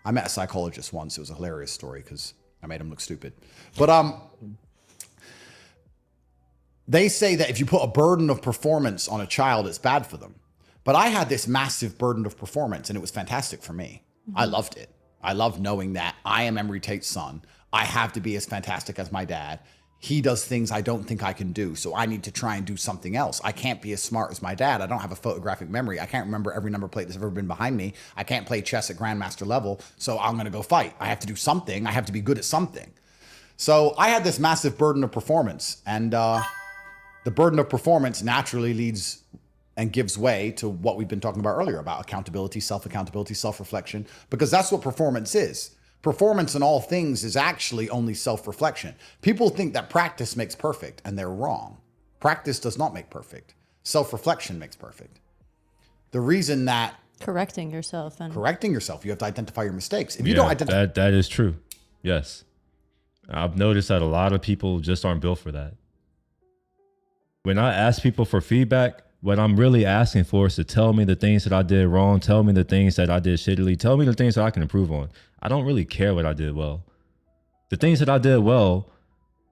I met a psychologist once. It was a hilarious story because I made him look stupid. But they say that if you put a burden of performance on a child, it's bad for them. But I had this massive burden of performance, and it was fantastic for me. Mm-hmm. I loved it. I loved knowing that I am Emery Tate's son. I have to be as fantastic as my dad. He does things I don't think I can do, so I need to try and do something else. I can't be as smart as my dad. I don't have a photographic memory. I can't remember every number plate that's ever been behind me. I can't play chess at grandmaster level, so I'm going to go fight. I have to do something. I have to be good at something. So I had this massive burden of performance, and the burden of performance naturally leads and gives way to what we've been talking about earlier about accountability, self-accountability, self-reflection, because that's what performance is. Performance in all things is actually only self-reflection. People think that practice makes perfect, and they're wrong. Practice does not make perfect. Self-reflection makes perfect. The reason that correcting yourself, you have to identify your mistakes. If you don't identify, that is true. Yes, I've noticed that a lot of people just aren't built for that. When I ask people for feedback, what I'm really asking for is to tell me the things that I did wrong, tell me the things that I did shittily, tell me the things that I can improve on. I don't really care what I did well. The things that I did well,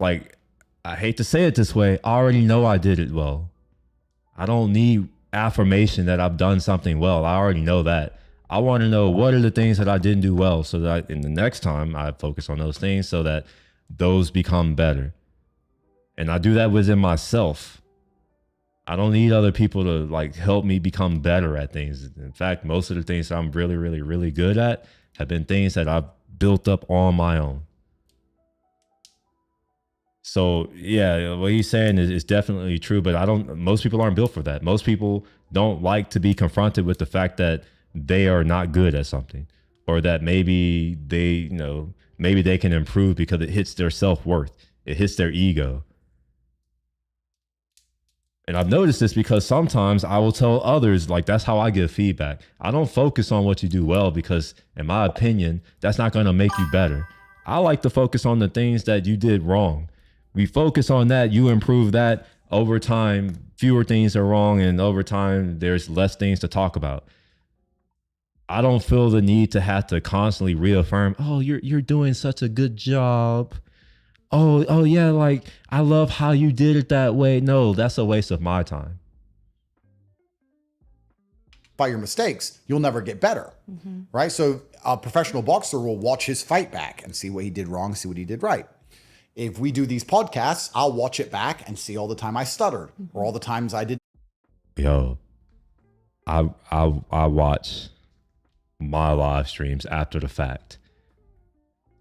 like, I hate to say it this way, I already know I did it well. I don't need affirmation that I've done something well. I already know that. I want to know what are the things that I didn't do well so that in the next time I focus on those things so that those become better. And I do that within myself. I don't need other people to like help me become better at things. In fact, most of the things that I'm really, really, really good at have been things that I've built up on my own. So yeah, what he's saying is definitely true, but most people aren't built for that. Most people don't like to be confronted with the fact that they are not good at something, or that maybe they can improve because it hits their self-worth. It hits their ego. And I've noticed this because sometimes I will tell others, like, that's how I give feedback. I don't focus on what you do well because, in my opinion, that's not going to make you better. I like to focus on the things that you did wrong. We focus on that, you improve that. Over time, fewer things are wrong, and over time, there's less things to talk about. I don't feel the need to have to constantly reaffirm, oh, you're doing such a good job. Oh yeah, like, I love how you did it that way. No, that's a waste of my time. By your mistakes, you'll never get better, right? So a professional boxer will watch his fight back and see what he did wrong, see what he did right. If we do these podcasts, I'll watch it back and see all the time I stuttered or all the times I did. Yo, I watch my live streams after the fact,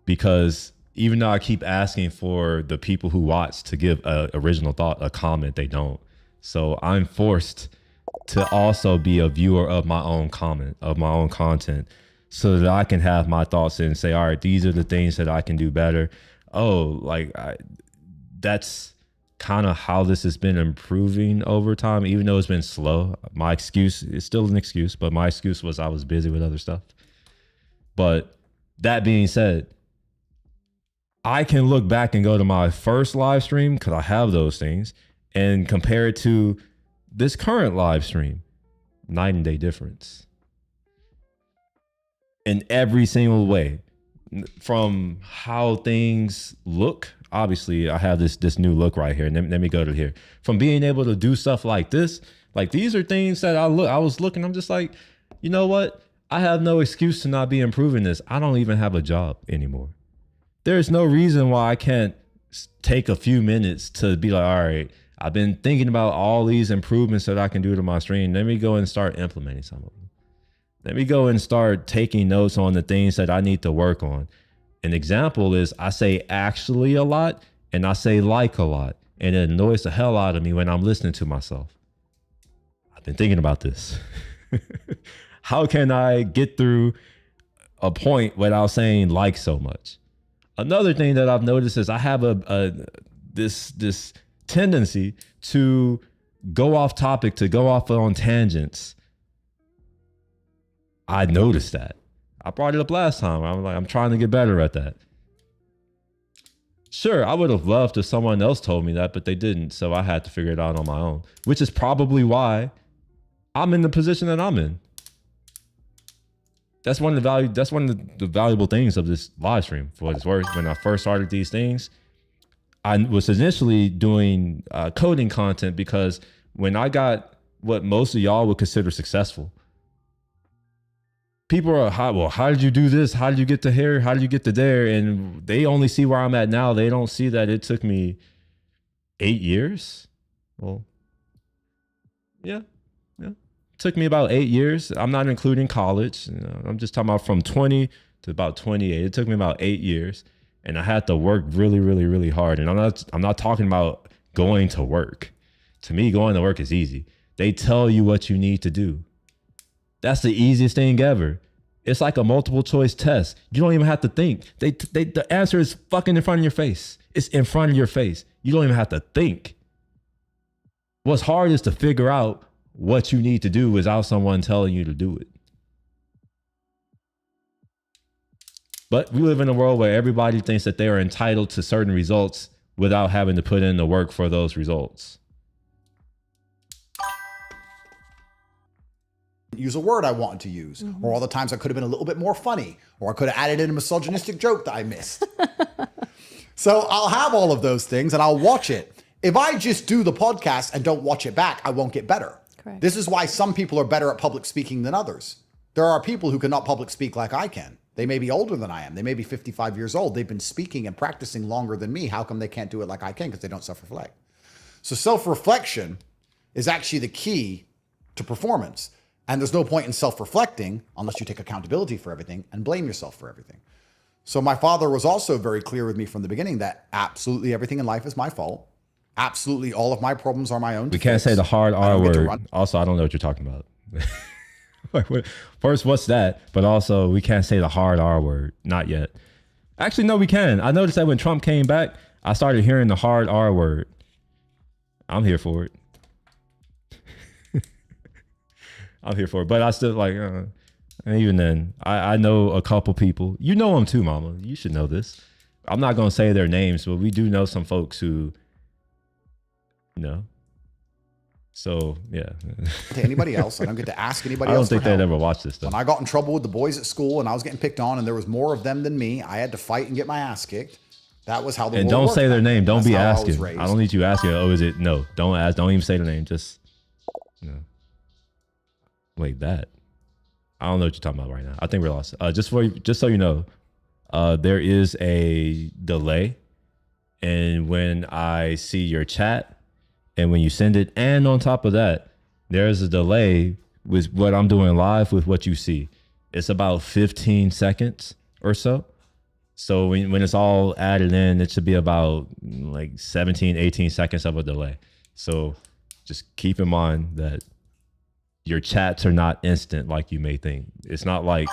because even though I keep asking for the people who watch to give a original thought, a comment, they don't. So I'm forced to also be a viewer of my own comment, of my own content, so that I can have my thoughts and say, all right, these are the things that I can do better. Oh, like, that's kind of how this has been improving over time, even though it's been slow. My excuse is still an excuse, but my excuse was I was busy with other stuff. But that being said, I can look back and go to my first live stream, because I have those things, and compare it to this current live stream. Night and day difference. In every single way. From how things look, obviously I have this new look right here, and let me go to here. From being able to do stuff like this, like, these are things that I was looking, I'm just like, you know what? I have no excuse to not be improving this. I don't even have a job anymore. There's no reason why I can't take a few minutes to be like, all right, I've been thinking about all these improvements that I can do to my stream. Let me go and start implementing some of them. Let me go and start taking notes on the things that I need to work on. An example is I say actually a lot and I say like a lot, and it annoys the hell out of me when I'm listening to myself. I've been thinking about this. How can I get through a point without saying like so much? Another thing that I've noticed is I have this tendency to go off topic, to go off on tangents. I noticed that. I brought it up last time. I'm trying to get better at that. Sure, I would have loved if someone else told me that, but they didn't. So I had to figure it out on my own, which is probably why I'm in the position that I'm in. That's one of the valuable things of this live stream, for what it's worth. When I first started these things, I was initially doing coding content, because when I got what most of y'all would consider successful, people are, how did you do this? How did you get to here? How did you get to there? And they only see where I'm at now. They don't see that it took me 8 years. Well, yeah. It took me about 8 years. I'm not including college. I'm just talking about from 20 to about 28. It took me about 8 years, and I had to work really, really, really hard. And I'm not talking about going to work. To me, going to work is easy. They tell you what you need to do. That's the easiest thing ever. It's like a multiple choice test. You don't even have to think. The answer is fucking in front of your face. It's in front of your face. You don't even have to think. What's hard is to figure out what you need to do without someone telling you to do it. But we live in a world where everybody thinks that they are entitled to certain results without having to put in the work for those results. Use a word I wanted to use, or all the times I could have been a little bit more funny, or I could have added in a misogynistic joke that I missed. So I'll have all of those things and I'll watch it. If I just do the podcast and don't watch it back, I won't get better. Correct. This is why some people are better at public speaking than others. There are people who cannot public speak like I can. They may be older than I am. They may be 55 years old. They've been speaking and practicing longer than me. How come they can't do it like I can? Because they don't self-reflect. So self-reflection is actually the key to performance. And there's no point in self-reflecting unless you take accountability for everything and blame yourself for everything. So my father was also very clear with me from the beginning that absolutely everything in life is my fault. Absolutely all of my problems are my own. We can't say the hard R word. Also, I don't know what you're talking about. First, what's that? But also, we can't say the hard R word. Not yet. Actually, no, we can. I noticed that when Trump came back, I started hearing the hard R word. I'm here for it. I'm here for it. But I still like, and even then, I know a couple people. You know them too, Mama. You should know this. I'm not going to say their names, but we do know some folks who, So, yeah. To anybody else. I don't get to ask anybody else. I don't else think they'd ever watch this stuff. When I got in trouble with the boys at school and I was getting picked on and there was more of them than me, I had to fight and get my ass kicked. That was how the And world don't worked say their back name. then. Don't That's be how I was asking. raised. I don't need you asking. Oh, is it? No, don't ask. Don't even say the name. Just, wait, that. I don't know what you're talking about right now. I think we're lost. Just so you know, there is a delay. And when I see your chat and when you send it, and on top of that, there's a delay with what I'm doing live with what you see. It's about 15 seconds or so. So when it's all added in, it should be about like 17, 18 seconds of a delay. So just keep in mind that your chats are not instant like you may think. It's not like,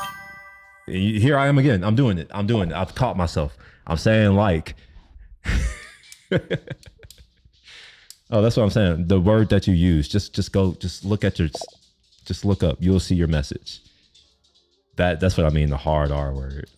here I am again. I'm doing it. I've caught myself. I'm saying like, oh, that's what I'm saying. The word that you use, just look up. You'll see your message. That's what I mean. The hard R word.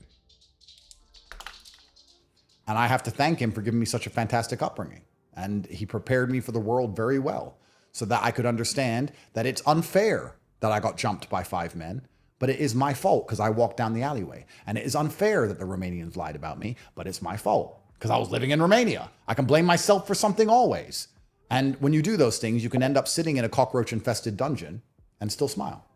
And I have to thank him for giving me such a fantastic upbringing. And he prepared me for the world very well so that I could understand that it's unfair that I got jumped by 5 men, but it is my fault because I walked down the alleyway. And it is unfair that the Romanians lied about me, but it's my fault because I was living in Romania. I can blame myself for something always. And when you do those things, you can end up sitting in a cockroach-infested dungeon and still smile.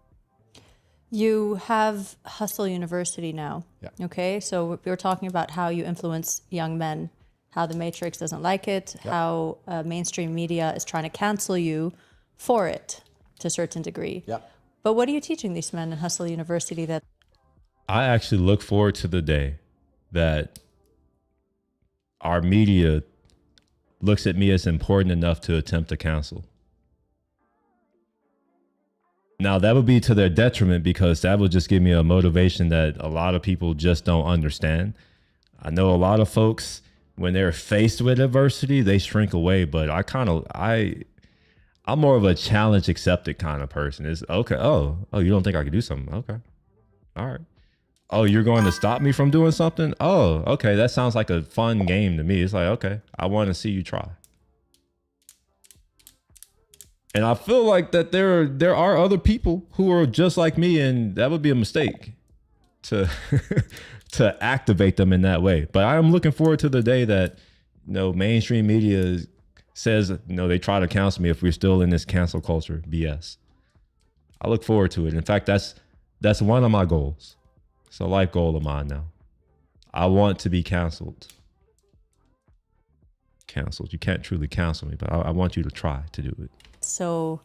You have Hustle University now. Yeah. Okay. So we were talking about how you influence young men, how the Matrix doesn't like it, how mainstream media is trying to cancel you for it to a certain degree. Yeah. But what are you teaching these men in Hustle University that? I actually look forward to the day that our media looks at me as important enough to attempt to cancel. Now, that would be to their detriment because that would just give me a motivation that a lot of people just don't understand. I know a lot of folks, when they're faced with adversity, they shrink away, but I'm more of a challenge accepted kind of person. It's okay. Oh, you don't think I could do something? Okay. All right. Oh, you're going to stop me from doing something? Oh, okay. That sounds like a fun game to me. It's like, okay, I want to see you try. And I feel like that there are other people who are just like me, and that would be a mistake to to activate them in that way. But I am looking forward to the day that mainstream media says they try to cancel me if we're still in this cancel culture BS. I look forward to it. In fact, that's one of my goals. It's a life goal of mine now. I want to be canceled. You can't truly cancel me, but I want you to try to do it. So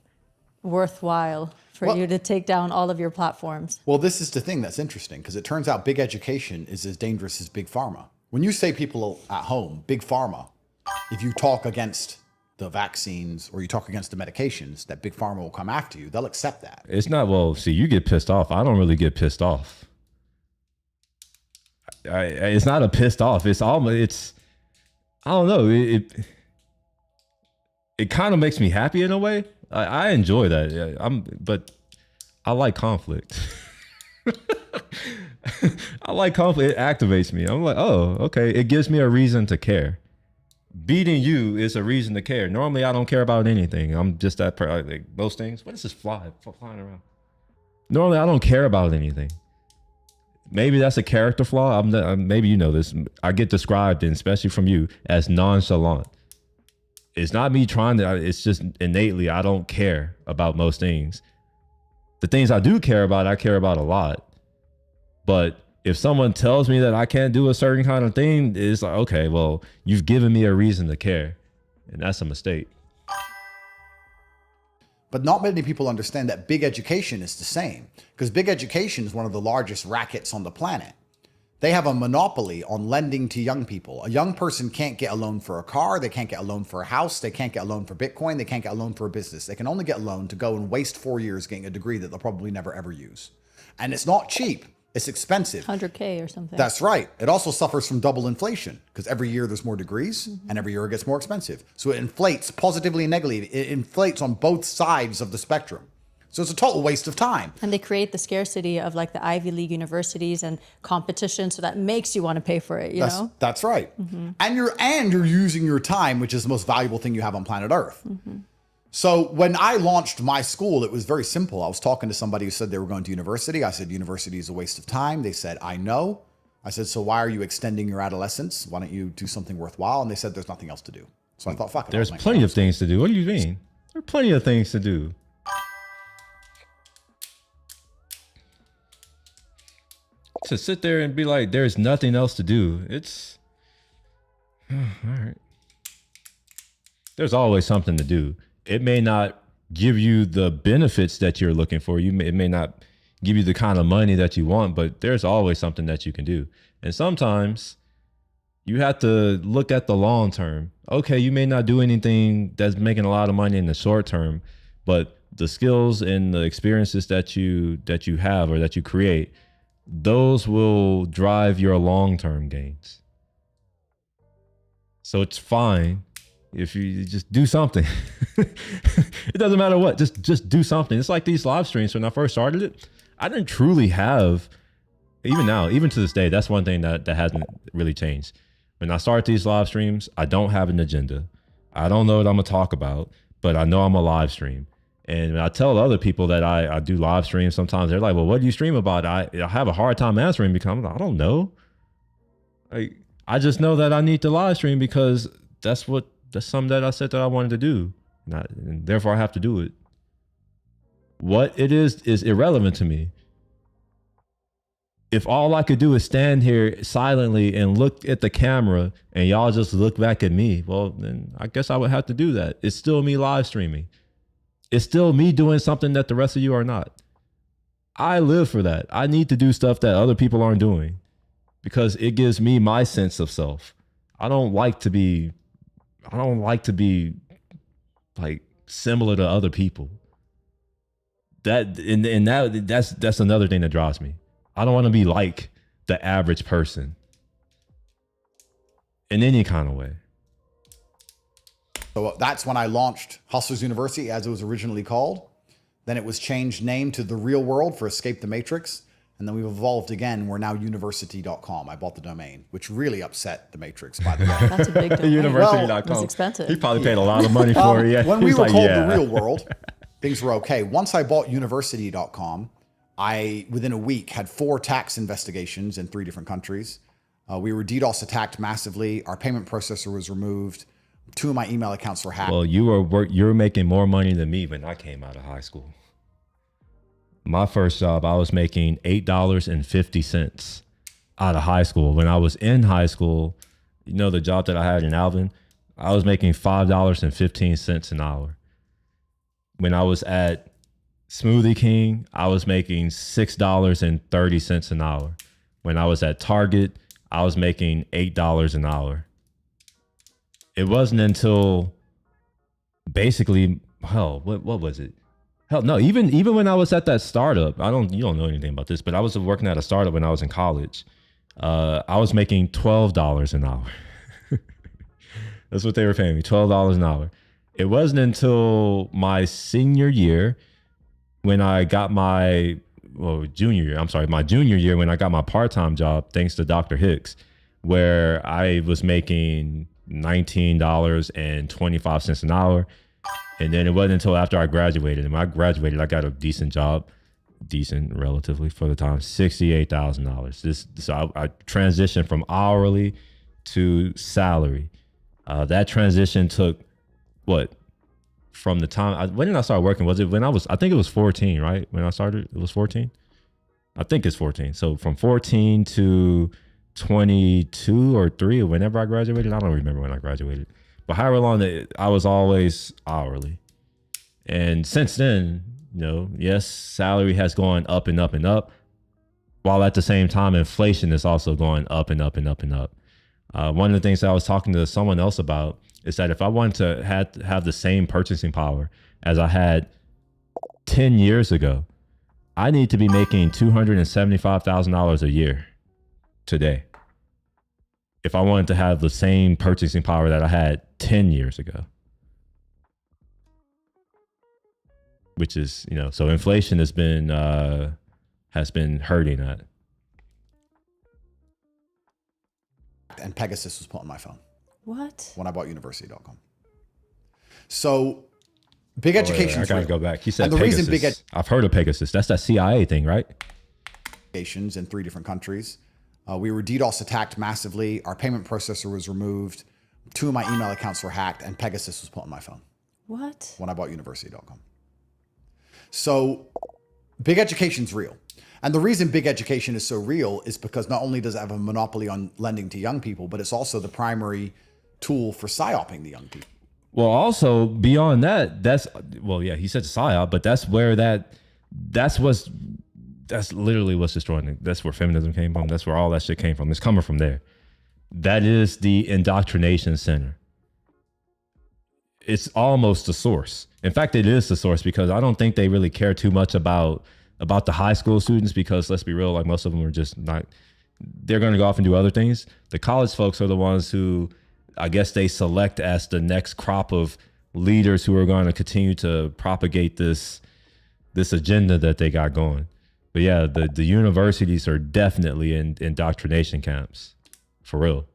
worthwhile for you to take down all of your platforms. Well, this is the thing that's interesting because it turns out big education is as dangerous as big pharma. When you say people at home, big pharma, if you talk against the vaccines or you talk against the medications, that big pharma will come after you. They'll accept that. It's not, see, you get pissed off. I don't really get pissed off. It's not a pissed off. I don't know. It kind of makes me happy in a way. I enjoy that. But I like conflict. I like conflict. It activates me. I'm like, oh, okay. It gives me a reason to care. Beating you is a reason to care. Normally, I don't care about anything. I'm just that like most things. What is this flying around? Normally, I don't care about anything. maybe that's a character flaw. Maybe you know this. I get described, and especially from you, as nonchalant. It's not me trying to, it's just innately, I don't care about most things. The things I do care about, I care about a lot. But if someone tells me that I can't do a certain kind of thing, it's like, okay, well, you've given me a reason to care. And that's a mistake. But not many people understand that big education is the same, because big education is one of the largest rackets on the planet. They have a monopoly on lending to young people. A young person can't get a loan for a car. They can't get a loan for a house. They can't get a loan for Bitcoin. They can't get a loan for a business. They can only get a loan to go and waste 4 years getting a degree that they'll probably never ever use. And it's not cheap. It's expensive. 100K or something. That's right. It also suffers from double inflation because every year there's more degrees and every year it gets more expensive. So it inflates positively and negatively. It inflates on both sides of the spectrum. So it's a total waste of time. And they create the scarcity of like the Ivy League universities and competition, so that makes you want to pay for it, you know? That's right. And you're using your time, which is the most valuable thing you have on planet Earth. So when I launched my school, it was very simple. I was talking to somebody who said they were going to university. I said, university is a waste of time. They said, I know. I said, so why are you extending your adolescence? Why don't you do something worthwhile? And they said, there's nothing else to do. So I thought, fuck it. There's plenty of things to do. What do you mean? There are plenty of things to do. To sit there and be like, there's nothing else to do. It's all right. There's always something to do. It may not give you the benefits that you're looking for. It may not give you the kind of money that you want, but there's always something that you can do. And sometimes you have to look at the long term. Okay, you may not do anything that's making a lot of money in the short term, but the skills and the experiences that you have or that you create, those will drive your long-term gains. So it's fine if you just do something. It doesn't matter what, just do something. It's like these live streams. When I first started it, I didn't truly have, even now, even to this day, that's one thing that hasn't really changed. When I start these live streams, I don't have an agenda. I don't know what I'm gonna talk about, but I know I'm a live stream. And when I tell other people that I do live streams, sometimes they're like, well, what do you stream about? I have a hard time answering because I'm like, I don't know. I just know that I need to live stream because that's something that I said that I wanted to do. And therefore I have to do it. What it is irrelevant to me. If all I could do is stand here silently and look at the camera and y'all just look back at me, well, then I guess I would have to do that. It's still me live streaming. It's still me doing something that the rest of you are not. I live for that. I need to do stuff that other people aren't doing because it gives me my sense of self. I don't like to be like similar to other people. That's another thing that drives me. I don't want to be like the average person in any kind of way. So that's when I launched Hustlers University, as it was originally called. Then it was changed name to The Real World for Escape the Matrix. And then we've evolved again. We're now university.com. I bought the domain, which really upset the Matrix, by the way. That's a big domain. University.com. It's expensive. He probably paid a lot of money for it. Yeah. When we were called The Real World, things were okay. Once I bought university.com, I, within a week, had 4 tax investigations in 3 different countries. We were DDoS attacked massively. Our payment processor was removed. 2 of my email accounts were hacked. Well, you were making more money than me when I came out of high school. My first job, I was making $8.50 out of high school. When I was in high school, you know, the job that I had in Alvin, I was making $5.15 an hour. When I was at Smoothie King, I was making $6.30 an hour. When I was at Target, I was making $8 an hour. It wasn't until basically, hell, what was it? Hell, no, even when I was at that startup, you don't know anything about this, but I was working at a startup when I was in college. I was making $12 an hour. That's what they were paying me, $12 an hour. It wasn't until my senior year when I got my junior year when I got my part-time job, thanks to Dr. Hicks, where I was making $19.25 an hour. And then it wasn't until after I graduated. And when I graduated, I got a decent job. decent relatively for the time, $68,000. So I transitioned from hourly to salary. That transition took what? From the time when did I start working? Was it when I think it was 14, right? When I started, it was 14. I think it's 14. So from 14 to 22 or 3, or whenever I graduated, I don't remember when I graduated, but however long I was always hourly. And since then, yes, salary has gone up and up and up, while at the same time, inflation is also going up and up and up and up. One of the things that I was talking to someone else about is that if I wanted to have the same purchasing power as I had 10 years ago, I need to be making $275,000 a year today if I wanted to have the same purchasing power that I had 10 years ago. Which is, so inflation has been hurting that. And Pegasus was put on my phone. What? When I bought university.com. So big education. I gotta go back. He said and the Pegasus. reason I've heard of Pegasus. That's that CIA thing, right? In 3 different countries. We were DDoS attacked massively. Our payment processor was removed. 2 of my email accounts were hacked, and Pegasus was put on my phone. What? When I bought university.com. So big education's real. And the reason big education is so real is because not only does it have a monopoly on lending to young people, but it's also the primary tool for psyoping the young people. Well, also beyond that, he said psyop, but that's literally what's destroying it. That's where feminism came from. That's where all that shit came from. It's coming from there. That is the indoctrination center. It's almost the source. In fact, it is the source, because I don't think they really care too much about the high school students, because let's be real, like most of them are just not, they're going to go off and do other things. The college folks are the ones who I guess they select as the next crop of leaders who are going to continue to propagate this agenda that they got going. But yeah, the universities are definitely in indoctrination camps, for real.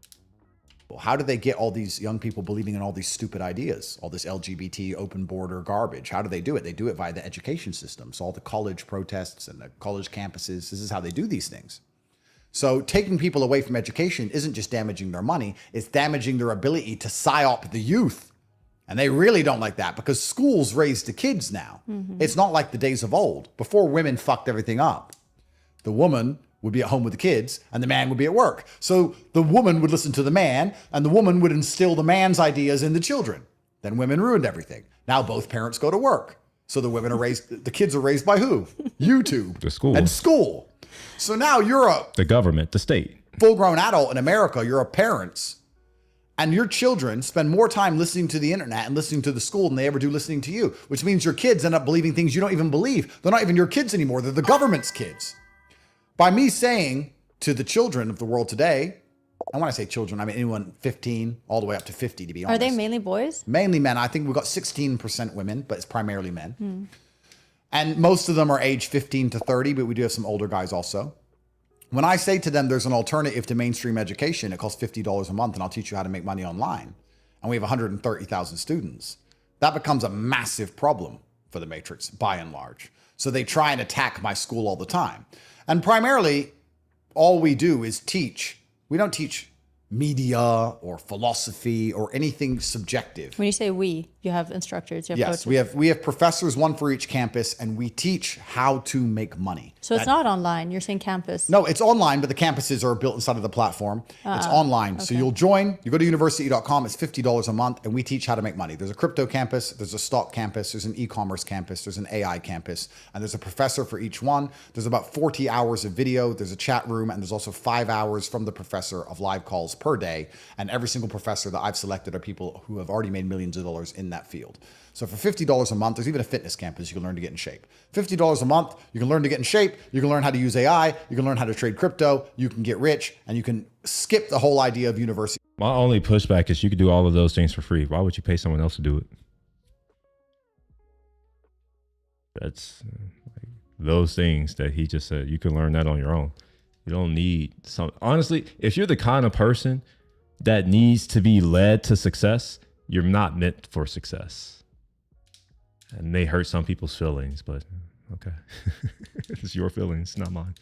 How do they get all these young people believing in all these stupid ideas, all this LGBT open border garbage? How do they do it? They do it via the education system. So all the college protests and the college campuses, this is how they do these things. So taking people away from education isn't just damaging their money, it's damaging their ability to psyop the youth. And they really don't like that, because schools raise the kids now. Mm-hmm. It's not like the days of old, before women fucked everything up. The woman would be at home with the kids and the man would be at work. So the woman would listen to the man and the woman would instill the man's ideas in the children. Then women ruined everything. Now both parents go to work. So the kids are raised by who? YouTube. The school. And school. So now you're the government, the state. Full-grown adult in America, you're a parent, and your children spend more time listening to the internet and listening to the school than they ever do listening to you, which means your kids end up believing things you don't even believe. They're not even your kids anymore. They're the government's kids. By me saying to the children of the world today, and when I say children, I mean anyone 15 all the way up to 50, to be honest. Are they mainly boys? Mainly men. I think we've got 16% women, but it's primarily men. And most of them are age 15 to 30, but we do have some older guys also. When I say to them, there's an alternative to mainstream education, it costs $50 a month and I'll teach you how to make money online. And we have 130,000 students. That becomes a massive problem for the Matrix by and large. So they try and attack my school all the time. And primarily, all we do is teach. We don't teach media or philosophy or anything subjective. When you say we, you have instructors, you have Yes, coaches. we have professors, one for each campus, and we teach how to make money. So it's not online, you're saying campus. No, it's online, but the campuses are built inside of the platform. It's online. Okay. So you'll join, you go to university.com, it's $50 a month, and we teach how to make money. There's a crypto campus, there's a stock campus, there's an e-commerce campus, there's an AI campus, and there's a professor for each one. There's about 40 hours of video, there's a chat room, and there's also 5 hours from the professor of live calls per day. And every single professor that I've selected are people who have already made millions of dollars in that field. So for $50 a month, there's even a fitness campus you can learn to get in shape. $50 a month, you can learn to get in shape, you can learn how to use AI, you can learn how to trade crypto, you can get rich, and you can skip the whole idea of university. My only pushback is you could do all of those things for free. Why would you pay someone else to do it? That's those things that he just said. You can learn that on your own. You don't need some. Honestly, if you're the kind of person that needs to be led to success, you're not meant for success. And may hurt some people's feelings, but Okay. It's your feelings, not mine.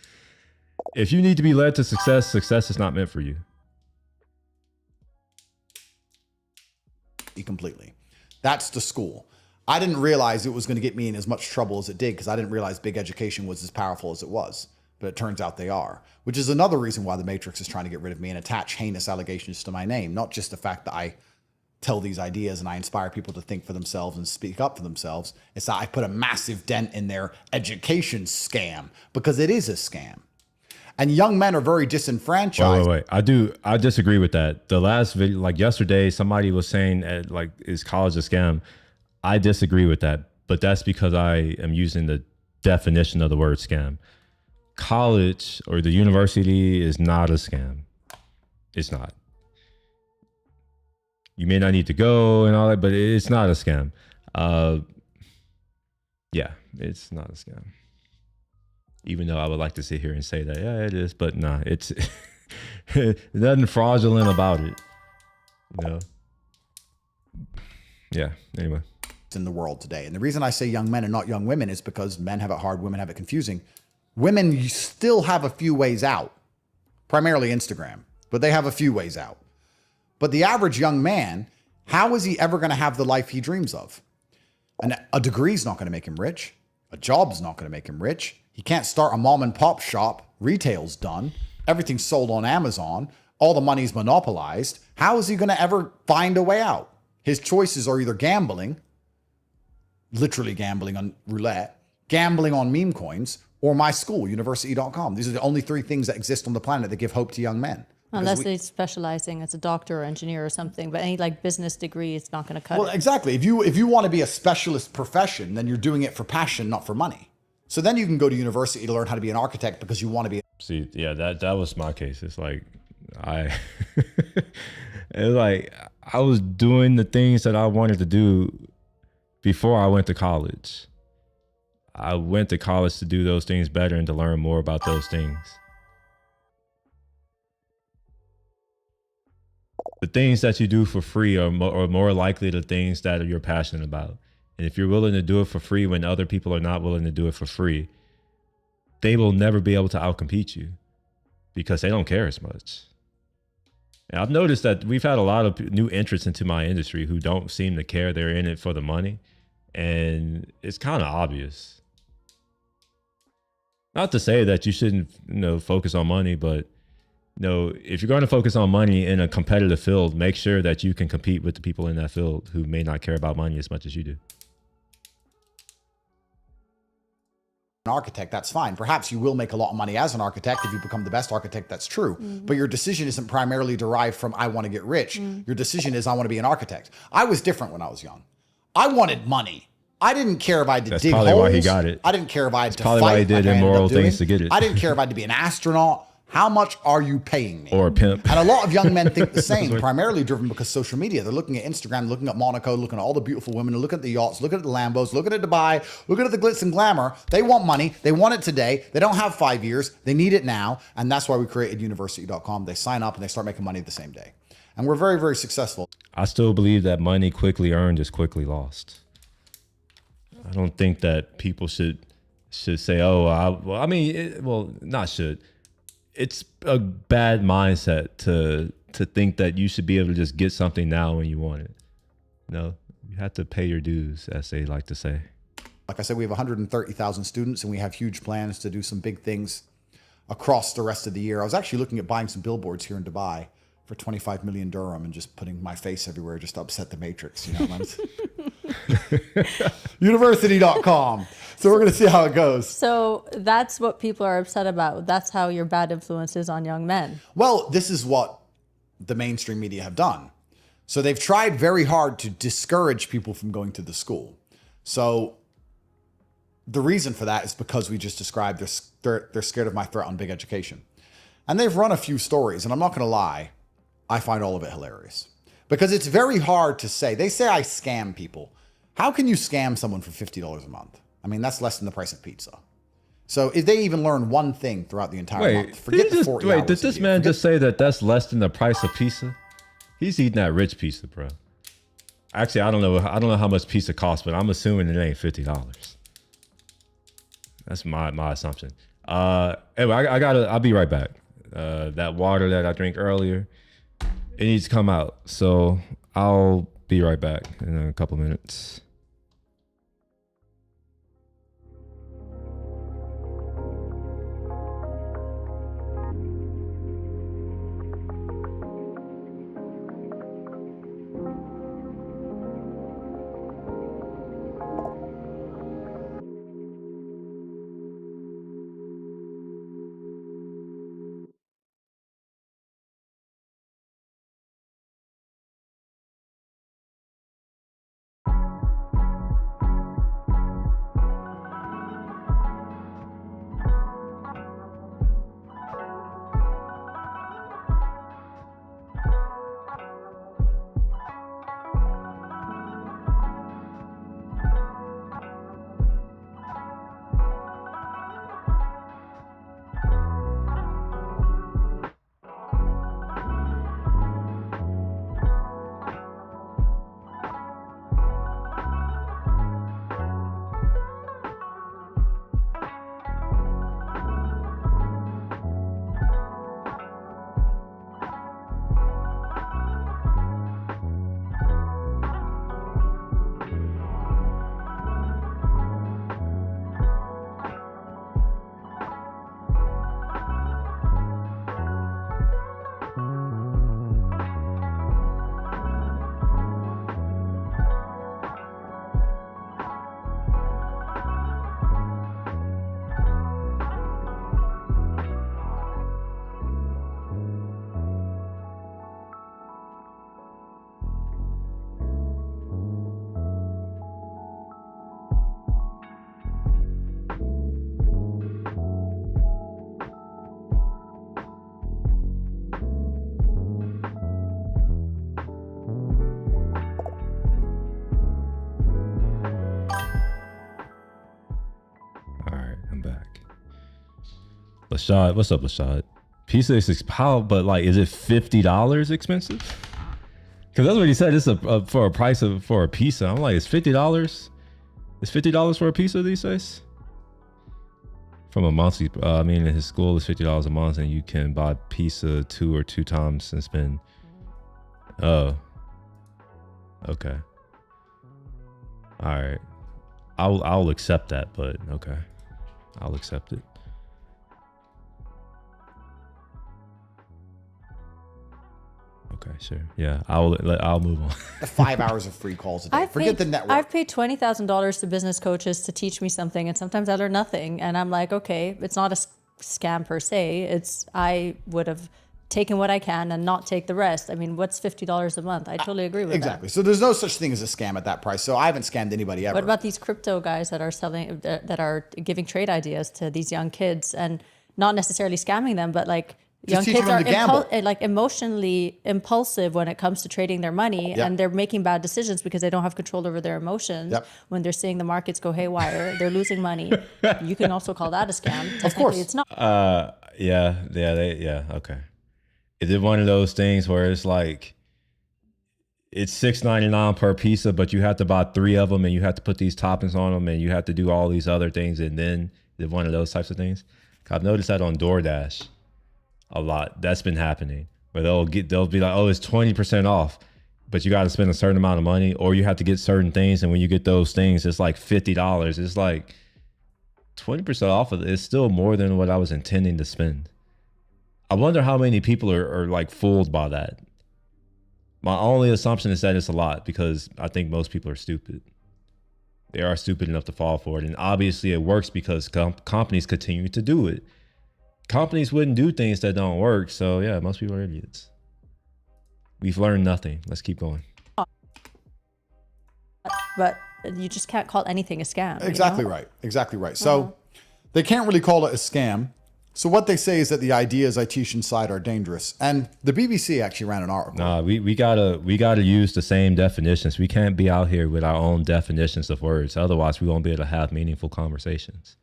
If you need to be led to success, success is not meant for you. Completely. That's the school. I didn't realize it was going to get me in as much trouble as it did because I didn't realize big education was as powerful as it was. But it turns out they are, which is another reason why the Matrix is trying to get rid of me and attach heinous allegations to my name. Not just the fact that I tell these ideas and I inspire people to think for themselves and speak up for themselves. It's that I put a massive dent in their education scam because it is a scam. And young men are very disenfranchised. Wait. I disagree with that. The last video, like yesterday, somebody was saying like, is college a scam? I disagree with that, but that's because I am using the definition of the word scam. College or the university is not a scam. It's not. You may not need to go and all that, but it's not a scam. Yeah, it's not a scam. Even though I would like to sit here and say that, yeah, it is, but nah, it's nothing fraudulent about it. You know? Yeah, anyway. In the world today. And the reason I say young men and not young women is because men have it hard, women have it confusing. Women, you still have a few ways out, primarily Instagram, but they have a few ways out. But the average young man, how is he ever going to have the life he dreams of? And a degree is not going to make him rich. A job is not going to make him rich. He can't start a mom and pop shop. Retail's done. Everything's sold on Amazon. All the money's monopolized. How is he going to ever find a way out? His choices are either gambling, literally gambling on roulette, gambling on meme coins, or my school, university.com. These are the only three things that exist on the planet that give hope to young men. Unless they're specializing as a doctor or engineer or something, but any like business degree is not going to cut it. Well, exactly. If you want to be a specialist profession, then you're doing it for passion, not for money. So then you can go to university to learn how to be an architect because you want to be. See, yeah, that was my case. It's like it's like I was doing the things that I wanted to do before I went to college. I went to college to do those things better and to learn more about those things. The things that you do for free are more likely the things that you're passionate about. And if you're willing to do it for free when other people are not willing to do it for free, they will never be able to outcompete you because they don't care as much. And I've noticed that we've had a lot of new entrants into my industry who don't seem to care. They're in it for the money. And it's kind of obvious. Not to say that you shouldn't, focus on money, but if you're going to focus on money in a competitive field, make sure that you can compete with the people in that field who may not care about money as much as you do. An architect, that's fine. Perhaps you will make a lot of money as an architect if you become the best architect, that's true. Mm-hmm. But your decision isn't primarily derived from I want to get rich. Mm-hmm. Your decision is I want to be an architect. I was different when I was young. I wanted money. I didn't care if I had to dig holes. That's probably why he got it. I didn't care if I had to fight. Probably why he did immoral things to get it. I didn't care if I had to be an astronaut. How much are you paying me? Or a pimp. And a lot of young men think the same, primarily driven because social media. They're looking at Instagram, looking at Monaco, looking at all the beautiful women, looking at the yachts, looking at the Lambos, looking at Dubai, looking at the glitz and glamour. They want money. They want it today. They don't have 5 years. They need it now. And that's why we created university.com. They sign up and they start making money the same day. And we're very, very successful. I still believe that money quickly earned is quickly lost. I don't think that people should say, not should. It's a bad mindset to think that you should be able to just get something now when you want it. No, you have to pay your dues, as they like to say. Like I said, we have 130,000 students and we have huge plans to do some big things across the rest of the year. I was actually looking at buying some billboards here in Dubai for 25 million dirham and just putting my face everywhere just to upset the Matrix, University.com. So we're going to see how it goes. So that's what people are upset about. That's how your bad influence is on young men. Well, this is what the mainstream media have done. So they've tried very hard to discourage people from going to the school. So the reason for that is because we just described they're scared of my threat on big education. And they've run a few stories, and I'm not going to lie, I find all of it hilarious. Because it's very hard to say. They say I scam people. How can you scam someone for $50 a month? I mean, that's less than the price of pizza. So if they even learn one thing throughout the entire month, forget the 40 hours. Did this man just say that that's less than the price of pizza? He's eating that rich pizza, bro. Actually, I don't know how much pizza costs, but I'm assuming it ain't $50. That's my assumption. Anyway, I'll be right back. That water that I drank earlier, it needs to come out. So I'll be right back in a couple minutes. Lashad, what's up, Lashad? Pizza is how, but like, is it $50 expensive? Because that's what he said. It's for a price for a pizza. I'm like, it's $50. Is $50 for a pizza these days? From a monthly, I mean, in his school is $50 a month, and you can buy pizza two times and spend. Oh, okay. All right. I'll accept that, but okay, I'll accept it. Okay, sure. Yeah, I'll move on. 5 hours of free calls a day. Forget the network. I've paid $20,000 to business coaches to teach me something, and sometimes I learn nothing. And I'm like, okay, it's not a scam per se. I would have taken what I can and not take the rest. I mean, what's $50 a month? I totally agree with that. Exactly. So there's no such thing as a scam at that price. So I haven't scammed anybody ever. What about these crypto guys that are selling, that are giving trade ideas to these young kids and not necessarily scamming them, but like, young kids are like emotionally impulsive when it comes to trading their money, and they're making bad decisions because they don't have control over their emotions. When they're seeing the markets go haywire, they're losing money. You can also call that a scam. Of course, it's not. Okay. Is it one of those things where it's like it's $6.99 per pizza, but you have to buy 3 of them, and you have to put these toppings on them, and you have to do all these other things, and then is it one of those types of things? I've noticed that on DoorDash a lot. That's been happening, where they'll be like, oh, it's 20% off, but you got to spend a certain amount of money, or you have to get certain things, and when you get those things, it's like $50. It's like 20% off of it. It's still more than what I was intending to spend. I wonder how many people are like fooled by that. My only assumption is that it's a lot, because I think most people are stupid. They are stupid enough to fall for it, and obviously it works because companies continue to do it. Companies wouldn't do things that don't work. So yeah, most people are idiots. We've learned nothing. Let's keep going. But you just can't call anything a scam. Exactly right. Exactly right. So they can't really call it a scam. So what they say is that the ideas I teach inside are dangerous. And the BBC actually ran an article. Nah, we gotta use the same definitions. We can't be out here with our own definitions of words. Otherwise, we won't be able to have meaningful conversations.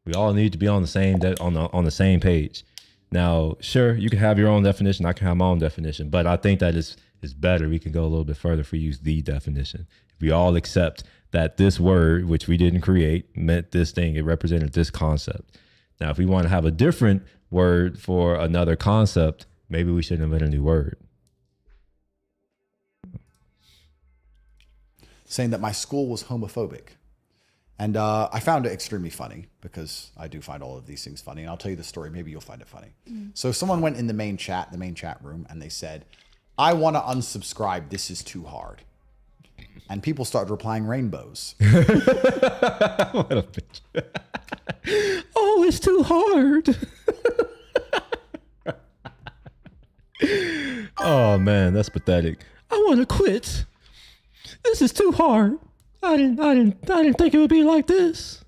We all need to be on the same on the same page. Now, sure, you can have your own definition. I can have my own definition, but I think that it's better. We can go a little bit further if we use the definition. If we all accept that this word, which we didn't create, meant this thing. It represented this concept. Now, if we want to have a different word for another concept, maybe we should invent a new word. Saying that my school was homophobic. And I found it extremely funny because I do find all of these things funny. And I'll tell you the story. Maybe you'll find it funny. So someone went in the main chat room, and they said, I want to unsubscribe. This is too hard. And people started replying rainbows. What a bitch. Oh, it's too hard. Oh, man, that's pathetic. I want to quit. This is too hard. I didn't think it would be like this.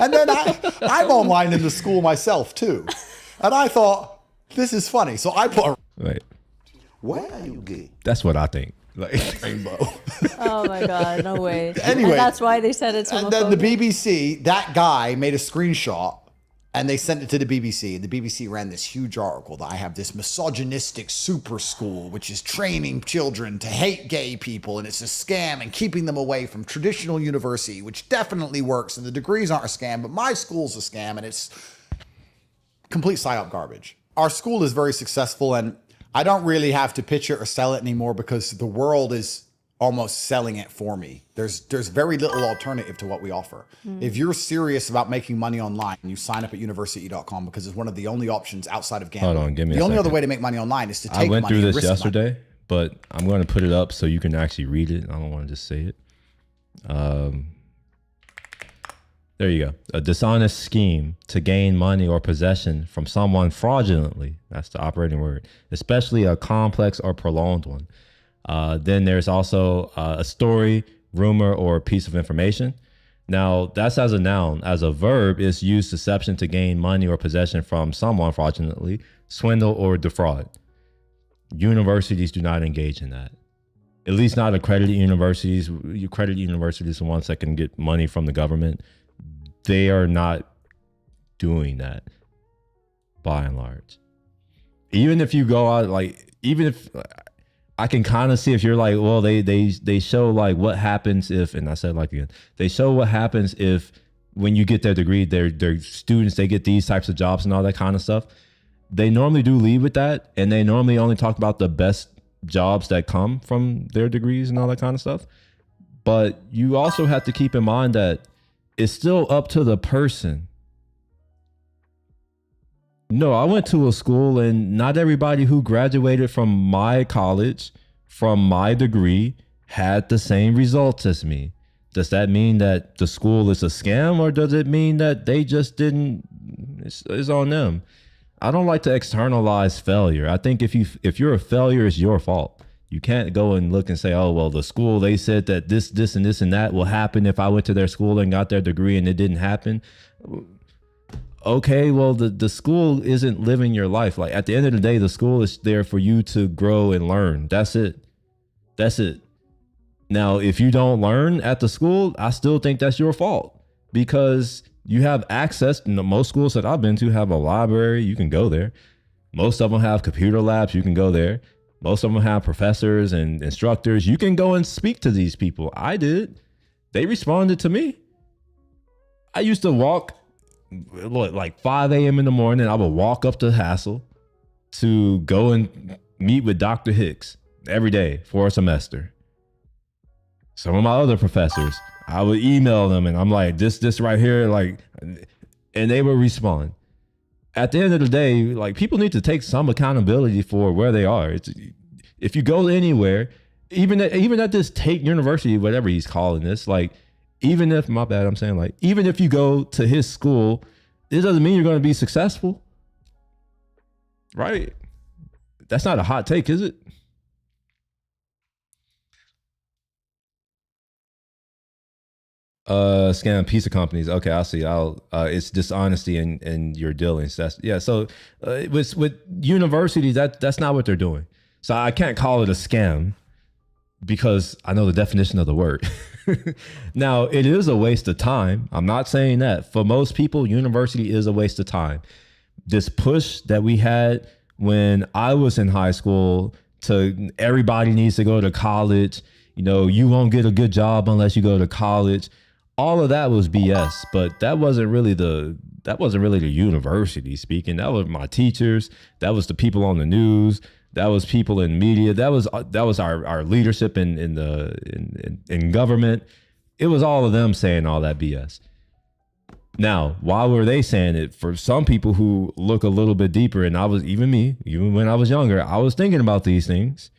And then I'm online in the school myself too. And I thought, this is funny. So I put a Wait, why are you gay? that's what I think. Like, Rainbow. Oh my God, no way. Anyway. And that's why they said it's And then the homophobic. BBC, that guy made a screenshot and they sent it to the BBC. The BBC ran this huge article that I have this misogynistic super school, which is training children to hate gay people. And it's a scam and keeping them away from traditional university, which definitely works. And the degrees aren't a scam, but my school's a scam and it's complete psyop garbage. Our school is very successful and I don't really have to pitch it or sell it anymore because the world is almost selling it for me. There's very little alternative to what we offer. If you're serious about making money online, you sign up at university.com because it's one of the only options outside of gambling. Hold on, give me the a only other second. way to make money online is to take I went money through and this risk yesterday, money. but I'm going to put it up so you can actually read it. I don't want to just say it. There you go. A dishonest scheme to gain money or possession from someone fraudulently. That's the operating word, especially a complex or prolonged one. Then there's also a story, rumor, or a piece of information. Now, that's as a noun. As a verb, it's used deception to gain money or possession from someone fraudulently, swindle, or defraud. Universities do not engage in that. At least not accredited universities. You credit universities, the ones that can get money from the government. They are not doing that by and large. Even if you go out, like, even if I can kind of see if you're like, well, they show like what happens if, and I said like again, they show what happens if when you get their degree, their students, they get these types of jobs and all that kind of stuff. They normally do lead with that. And they normally only talk about the best jobs that come from their degrees and all that kind of stuff. But you also have to keep in mind that it's still up to the person. No, I went to a school and not everybody who graduated from my college, from my degree, had the same results as me. Does that mean that the school is a scam, or does it mean that they just didn't, it's on them? I don't like to externalize failure. I think if you're a failure, it's your fault. You can't go and look and say, oh, well, the school, they said that this, and this, and that will happen if I went to their school and got their degree and it didn't happen. Okay, well, the school isn't living your life. Like, at the end of the day, the school is there for you to grow and learn. That's it. That's it. Now, if you don't learn at the school, I still think that's your fault because you have access. Most schools that I've been to have a library. You can go there. Most of them have computer labs. You can go there. Most of them have professors and instructors. You can go and speak to these people. I did. They responded to me. I used to walk, like 5 a.m. in the morning. I would walk up to Hassel to go and meet with Dr. Hicks every day for a semester. Some of my other professors, I would email them and I'm like, this right here, like, and they would respond. At the end of the day, like, people need to take some accountability for where they are. If you go anywhere, even at this Tate University, whatever he's calling this, like, even if, my bad, I'm saying, like, even if you go to his school, it doesn't mean you're going to be successful, right? That's not a hot take, is it? Scam pizza companies. Okay, I see. It's dishonesty in your dealings. That's, yeah. So with universities, that's not what they're doing. So I can't call it a scam because I know the definition of the word. Now, it is a waste of time. I'm not saying that. For most people, university is a waste of time. This push that we had when I was in high school to everybody needs to go to college. You know, you won't get a good job unless you go to college. All of that was BS, but that wasn't really the university speaking. That was my teachers. That was the people on the news. That was people in media. That was our leadership in government. It was all of them saying all that BS. Now, why were they saying it? For some people who look a little bit deeper, and even when I was younger, I was thinking about these things.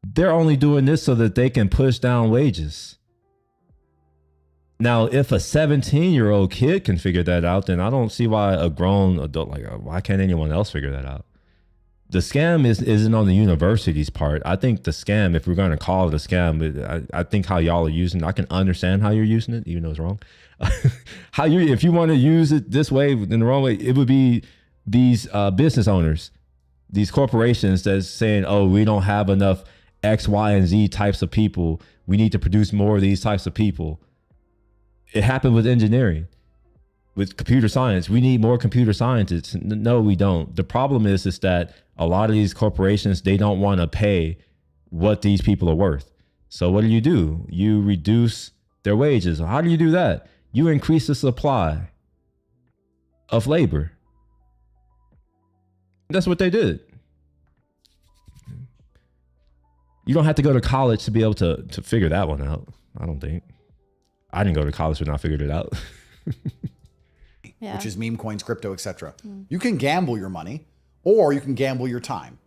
They're only doing this so that they can push down wages. Now, if a 17-year-old kid can figure that out, then I don't see why a grown adult, why can't anyone else figure that out? The scam isn't on the university's part. I think the scam, if we're going to call it a scam, I think how y'all are using it, I can understand how you're using it, even though it's wrong. If you want to use it this way, in the wrong way, it would be these business owners, these corporations that's saying, oh, we don't have enough X, Y, and Z types of people. We need to produce more of these types of people. It happened with engineering, with computer science. We need more computer scientists. No, we don't. The problem is that a lot of these corporations, they don't want to pay what these people are worth. So what do? You reduce their wages. How do you do that? You increase the supply of labor. That's what they did. You don't have to go to college to be able to figure that one out. I don't think. I didn't go to college when I figured it out. Yeah. Which is meme coins, crypto, etc. You can gamble your money, or you can gamble your time.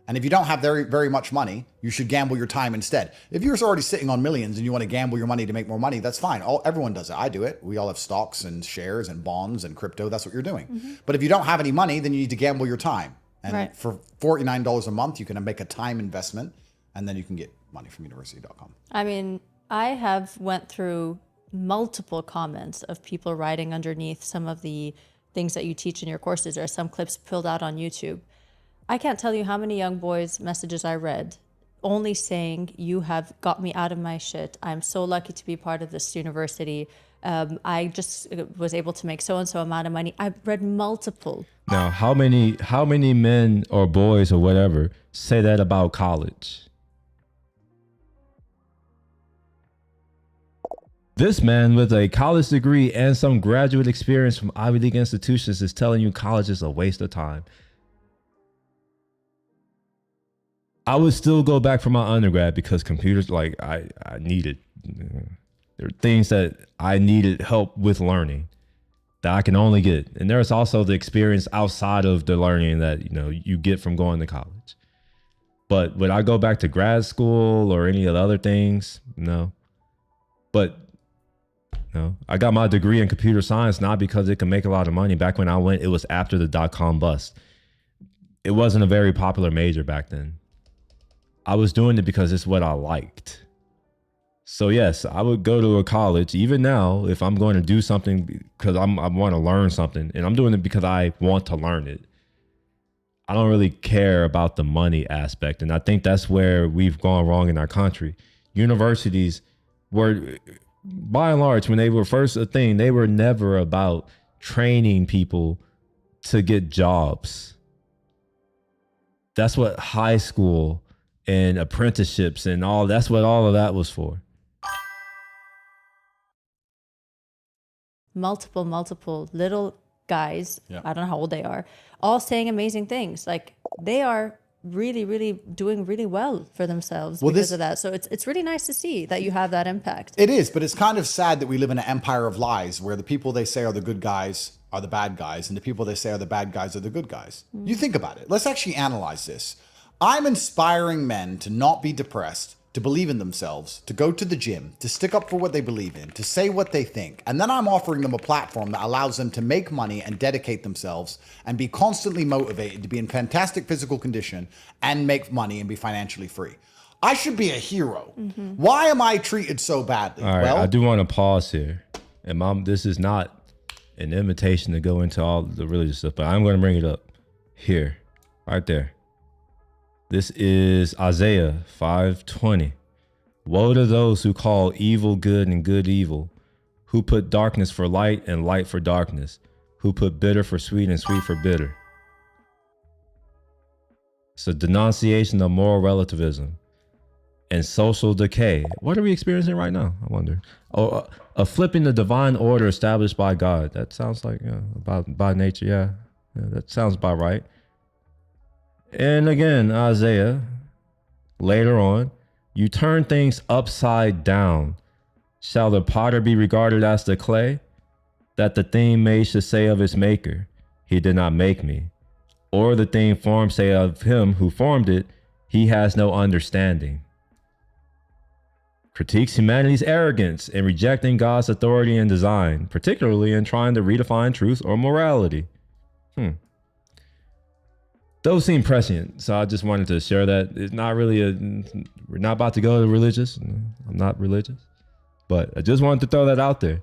And if you don't have very, very much money, you should gamble your time instead. If you're already sitting on millions and you want to gamble your money to make more money, that's fine. Everyone does it. I do it. We all have stocks and shares and bonds and crypto. That's what you're doing. But if you don't have any money, then you need to gamble your time. And for $49 a month, you can make a time investment, and then you can get money from university.com. I mean, I have went through multiple comments of people writing underneath some of the things that you teach in your courses. There are some clips pulled out on YouTube. I can't tell you how many young boys' messages I read only saying, you have got me out of my shit. I'm so lucky to be part of this university. I just was able to make so-and-so amount of money. I've read multiple. Now, how many men or boys or whatever say that about college? This man with a college degree and some graduate experience from Ivy League institutions is telling you college is a waste of time. I would still go back for my undergrad because computers, I needed. There are things that I needed help with learning that I can only get. And there's also the experience outside of the learning that, you get from going to college. But would I go back to grad school or any of the other things? No. But no, I got my degree in computer science not because it can make a lot of money. Back when I went, it was after the .com bust. It wasn't a very popular major back then. I was doing it because it's what I liked. So yes, I would go to a college even now if I'm going to do something because I want to learn something, and I'm doing it because I want to learn it. I don't really care about the money aspect, and I think that's where we've gone wrong in our country. Universities were, by and large, when they were first a thing, they were never about training people to get jobs. That's what high school and apprenticeships and that's what all of that was for. Multiple little guys, I don't know how old they are, all saying amazing things. Like, they are really, really doing really well for themselves because of that. So it's really nice to see that you have that impact. It is, but it's kind of sad that we live in an empire of lies where the people they say are the good guys are the bad guys, and the people they say are the bad guys are the good guys. You think about it. Let's actually analyze this. I'm inspiring men to not be depressed, to believe in themselves, to go to the gym, to stick up for what they believe in, to say what they think. And then I'm offering them a platform that allows them to make money and dedicate themselves and be constantly motivated to be in fantastic physical condition and make money and be financially free. I should be a hero. Why am I treated so badly? All right, I do want to pause here. And Mom, this is not an invitation to go into all the religious stuff, but I'm going to bring it up here, right there. This is Isaiah 5:20. Woe to those who call evil good and good evil, who put darkness for light and light for darkness, who put bitter for sweet and sweet for bitter. It's a denunciation of moral relativism and social decay. What are we experiencing right now? I wonder. Oh, a flipping the divine order established by God. That sounds like by nature. Yeah, that sounds about right. And again, Isaiah, later on, you turn things upside down. Shall the potter be regarded as the clay? That the thing made should say of its maker, he did not make me. Or the thing formed say of him who formed it, he has no understanding. Critiques humanity's arrogance in rejecting God's authority and design, particularly in trying to redefine truth or morality. Those seem prescient, so I just wanted to share that. It's not really we're not about to go to religious. I'm not religious, but I just wanted to throw that out there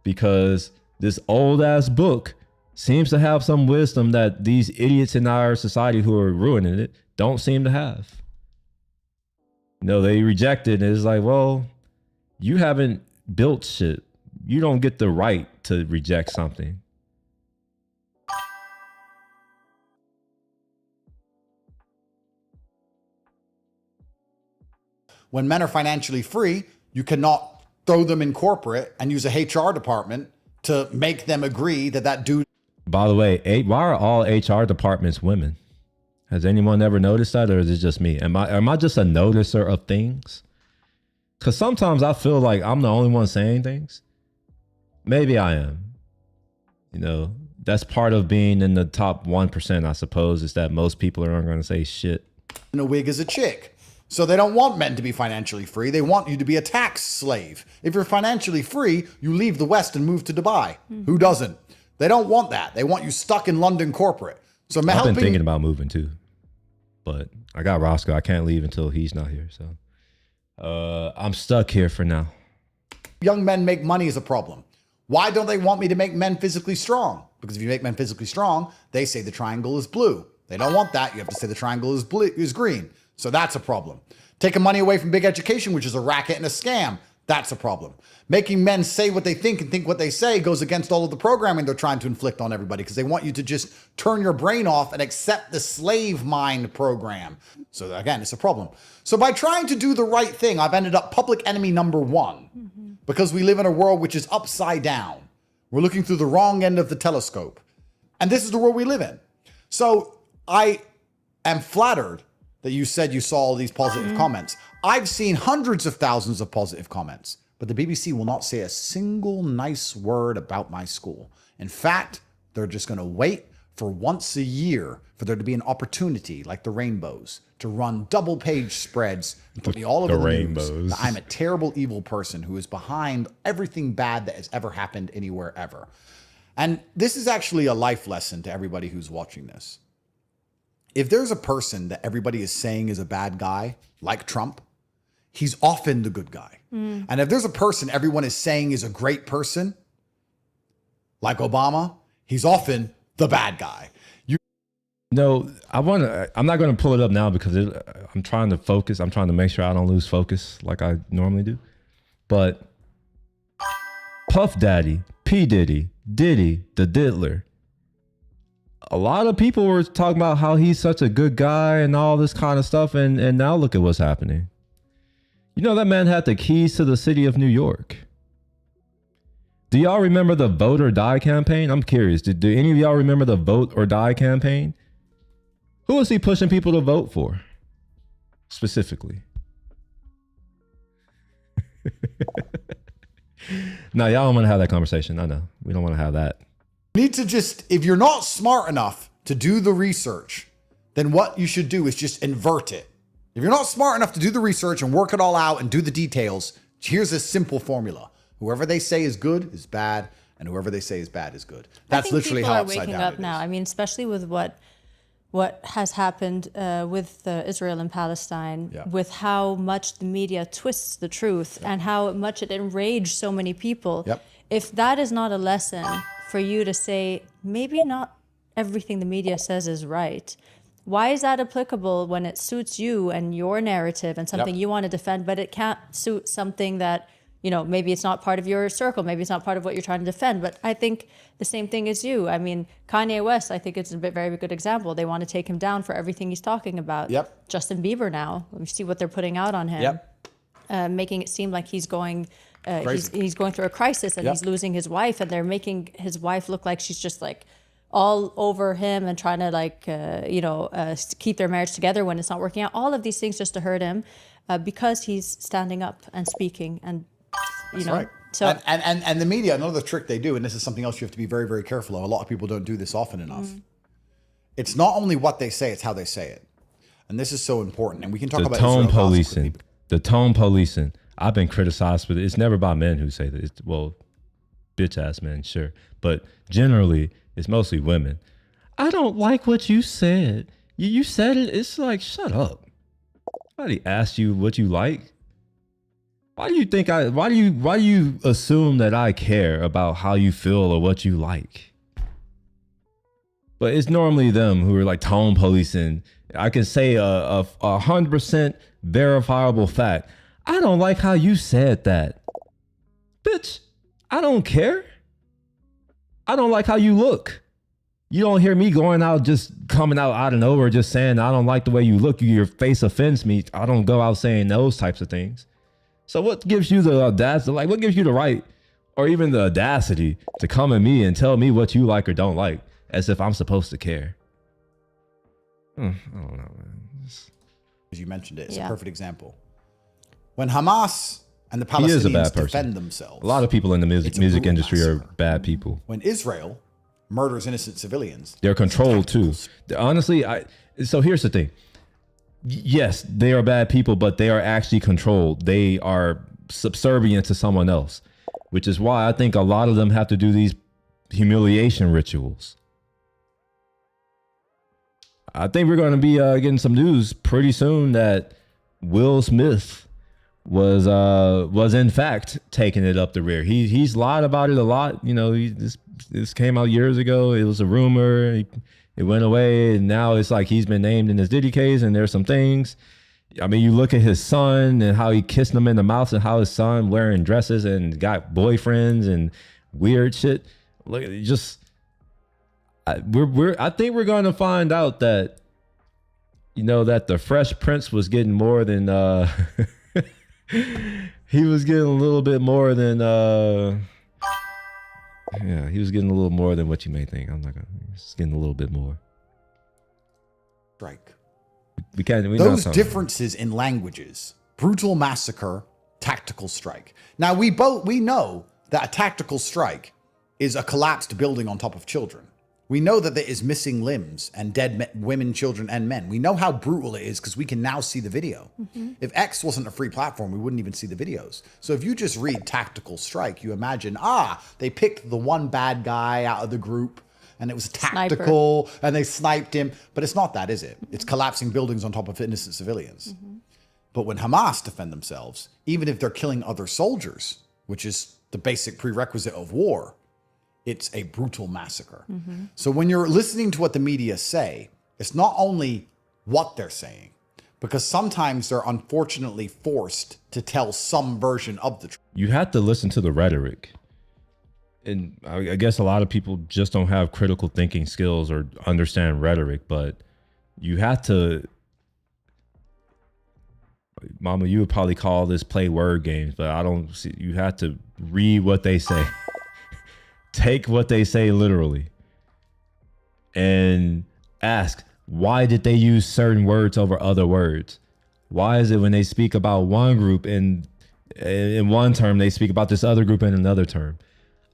because this old ass book seems to have some wisdom that these idiots in our society who are ruining it don't seem to have. They reject it, and it's like, well, you haven't built shit. You don't get the right to reject something. When men are financially free, you cannot throw them in corporate and use a HR department to make them agree that dude. By the way, why are all HR departments women? Has anyone ever noticed that, or is it just me? Am I just a noticer of things? Because sometimes I feel like I'm the only one saying things. Maybe I am. That's part of being in the top 1%, I suppose, is that most people aren't going to say shit. In a wig as a chick. So they don't want men to be financially free. They want you to be a tax slave. If you're financially free, you leave the West and move to Dubai. Who doesn't? They don't want that. They want you stuck in London corporate. So I've been thinking about moving too, but I got Roscoe. I can't leave until he's not here. So I'm stuck here for now. Young men make money is a problem. Why don't they want me to make men physically strong? Because if you make men physically strong, they say the triangle is blue. They don't want that. You have to say the triangle is blue, is green. So that's a problem. Taking money away from big education, which is a racket and a scam, that's a problem. Making men say what they think and think what they say goes against all of the programming they're trying to inflict on everybody because they want you to just turn your brain off and accept the slave mind program. So again, it's a problem. So by trying to do the right thing, I've ended up public enemy number one because we live in a world which is upside down. We're looking through the wrong end of the telescope. And this is the world we live in. So I am flattered that you said you saw all these positive comments. I've seen hundreds of thousands of positive comments, but the BBC will not say a single nice word about my school. In fact, they're just going to wait for once a year for there to be an opportunity like the Rainbows to run double page spreads and put me all over the Rainbows. news that I'm a terrible, evil person who is behind everything bad that has ever happened anywhere ever. And this is actually a life lesson to everybody who's watching this. If there's a person that everybody is saying is a bad guy, like Trump, he's often the good guy. And if there's a person everyone is saying is a great person, like Obama, he's often the bad guy. I'm not going to pull it up now because I'm trying to focus. I'm trying to make sure I don't lose focus like I normally do. But Puff Daddy, P. Diddy, Diddy, the Diddler. A lot of people were talking about how he's such a good guy and all this kind of stuff. And now look at what's happening. That man had the keys to the city of New York. Do y'all remember the Vote or Die campaign? I'm curious. Do any of y'all remember the Vote or Die campaign? Who was he pushing people to vote for? Specifically. No, y'all don't want to have that conversation. I know. We don't want to have that. You need to if you're not smart enough to do the research, then what you should do is just invert it. If you're not smart enough to do the research and work it all out and do the details, here's a simple formula. Whoever they say is good is bad, and whoever they say is bad is good. That's literally how upside down it is. People are waking up now. I mean, especially with what has happened with Israel and Palestine, with how much the media twists the truth and how much it enraged so many people. If that is not a lesson for you to say, maybe not everything the media says is right, why is that applicable when it suits you and your narrative and something you want to defend, but it can't suit something that you know, maybe it's not part of your circle, maybe it's not part of what you're trying to defend. But I think the same thing as you. I mean, Kanye West, I think it's a very good example. They want to take him down for everything he's talking about. Yep. Justin Bieber now, let me see what they're putting out on him. Yep. Making it seem like he's going he's going through a crisis and he's losing his wife, and they're making his wife look like she's just like all over him and trying to like keep their marriage together when it's not working out. All of these things just to hurt him because he's standing up and speaking, and you know. Right. So and the media, another trick they do, and this is something else you have to be very, very careful of. A lot of people don't do this often enough. It's not only what they say, it's how they say it. And this is so important. And we can talk about tone Israel policing. The tone policing. I've been criticized for it. It's never about men who say that. It's, well, bitch ass men, sure. But generally, it's mostly women. I don't like what you said. You said it. It's like, shut up. Nobody asked you what you like. Why do you assume that I care about how you feel or what you like? But it's normally them who are like tone policing. I can say a 100% verifiable fact. I don't like how you said that. Bitch, I don't care. I don't like how you look. You don't hear me going out, just coming out of nowhere, just saying, I don't like the way you look. Your face offends me. I don't go out saying those types of things. So what gives you the audacity, like what gives you the right or even the audacity to come at me and tell me what you like or don't like as if I'm supposed to care? I don't know, man. As you mentioned it's a perfect example. When Hamas and the He is a Palestinians bad person. defend themselves. A lot of people in the music brutal industry are massacre. bad people. When Israel murders innocent civilians, They're controlled too. Honestly, so here's the thing. Yes, they are bad people, but they are actually controlled. They are subservient to someone else, which is why I think a lot of them have to do these humiliation rituals. I think we're going to be getting some news pretty soon that Will Smith was in fact taking it up the rear. He's lied about it a lot. You know, this came out years ago. It was a rumor. It went away, and now it's like he's been named in this Diddy case, and there's some things. I mean, you look at his son and how he kissed him in the mouth, and how his son wearing dresses and got boyfriends and weird shit. Look, I think we're going to find out that, you know, that the Fresh Prince was getting more than he was getting a little bit more than he was getting a little more than what you may think. I'm not gonna. He's getting a little bit more. strike. We can't. Those differences in languages: brutal massacre, tactical strike. Now we know that a tactical strike is a collapsed building on top of children. We know that there is missing limbs and dead women, children, and men. We know how brutal it is because we can now see the video. If X wasn't a free platform, we wouldn't even see the videos. So if you just read tactical strike, you imagine, they picked the one bad guy out of the group and it was tactical and they sniped him. But it's not that, is it? It's collapsing buildings on top of innocent civilians. But when Hamas defend themselves, even if they're killing other soldiers, which is the basic prerequisite of war, it's a brutal massacre. So when you're listening to what the media say, it's not only what they're saying, because sometimes they're unfortunately forced to tell some version of the truth. You have to listen to the rhetoric. And I guess a lot of people just don't have critical thinking skills or understand rhetoric, but you have to, Mama, you would probably call this play word games, but I don't see, you have to read what they say. Take what they say literally and ask, why did they use certain words over other words? Why is it when they speak about one group in one term, they speak about this other group in another term?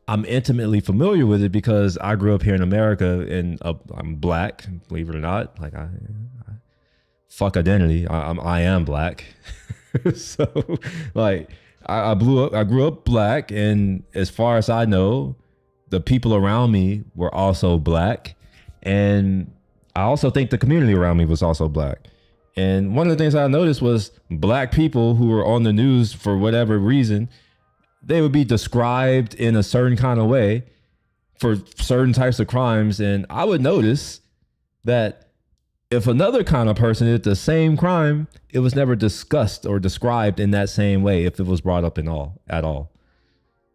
I'm intimately familiar with it because I grew up here in America and I'm black, believe it or not. Like I fuck identity. I am black. So like I grew up black, and as far as I know, the people around me were also black. And I also think the community around me was also black. And one of the things I noticed was black people who were on the news for whatever reason, they would be described in a certain kind of way for certain types of crimes. And I would notice that If another kind of person did the same crime, it was never discussed or described in that same way if it was brought up at all.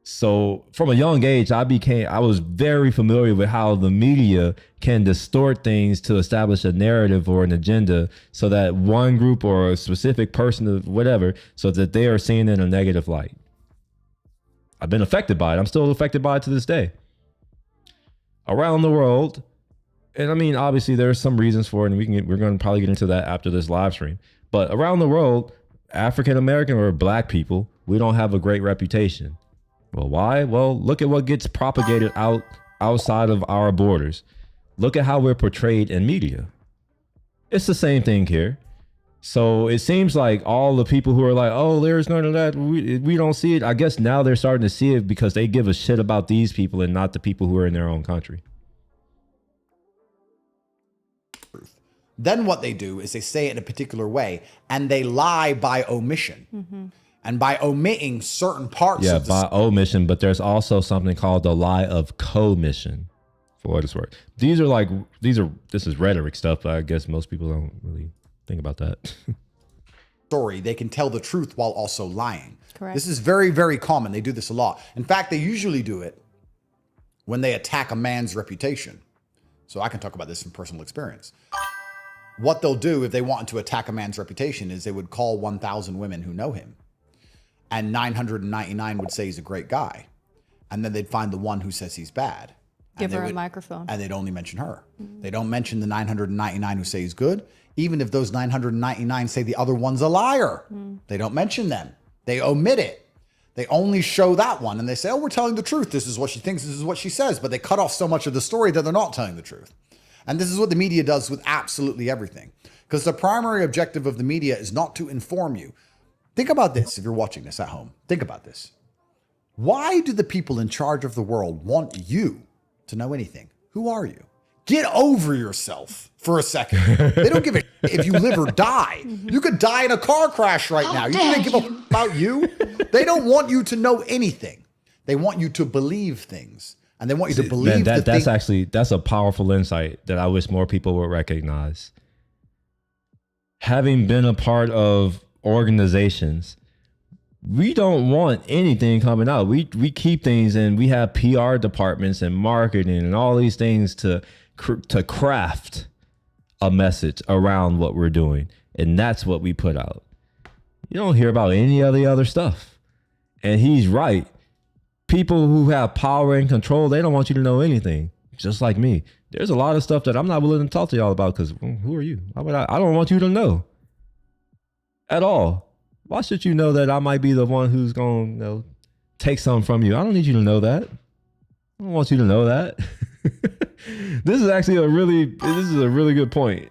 So from a young age, I was very familiar with how the media can distort things to establish a narrative or an agenda so that one group or a specific person or whatever, so that they are seen in a negative light. I've been affected by it. I'm still affected by it to this day. Around the world, and I mean, obviously there's some reasons for it, and we're going to probably get into that after this live stream. But around the world, African American or black people, we don't have a great reputation. Well, why? Well, look at what gets propagated outside of our borders. Look at how we're portrayed in media. It's the same thing here. So it seems like all the people who are like, oh, there's none of that, we don't see it. I guess now they're starting to see it because they give a shit about these people and not the people who are in their own country. Then what they do is they say it in a particular way, and they lie by omission. Mm-hmm. And by omitting certain parts of by omission, but there's also something called the lie of commission, for what it's worth. This is rhetoric stuff, but I guess most people don't really think about that. Story, they can tell the truth while also lying. Correct. This is very, very common. They do this a lot. In fact, they usually do it when they attack a man's reputation. So I can talk about this from personal experience. What they'll do if they want to attack a man's reputation is they would call 1,000 women who know him. And 999 would say he's a great guy. And then they'd find the one who says he's bad. Give her a microphone. And they'd only mention her. Mm-hmm. They don't mention the 999 who say he's good. Even if those 999 say the other one's a liar. They don't mention them. They omit it. They only show that one. And they say, oh, we're telling the truth. This is what she thinks. This is what she says. But they cut off so much of the story that they're not telling the truth. And this is what the media does with absolutely everything. Because the primary objective of the media is not to inform you. Think about this if you're watching this at home. Think about this. Why do the people in charge of the world want you to know anything? Who are you? Get over yourself for a second. They don't give a shit if you live or die. You could die in a car crash right now. You think they give a f- about you? They don't want you to know anything. They want you to believe things. And they want you to believe that's a powerful insight that I wish more people would recognize. Having been a part of organizations, we don't want anything coming out. We keep things, and we have PR departments and marketing and all these things to craft a message around what we're doing, and that's what we put out. You don't hear about any of the other stuff. And he's right. People who have power and control, they don't want you to know anything. Just like me, there's a lot of stuff that I'm not willing to talk to y'all about because who are you? Why would I don't want you to know at all. Why should you know that I might be the one who's going to take something from you? I don't need you to know that. I don't want you to know that. This is actually a really good point.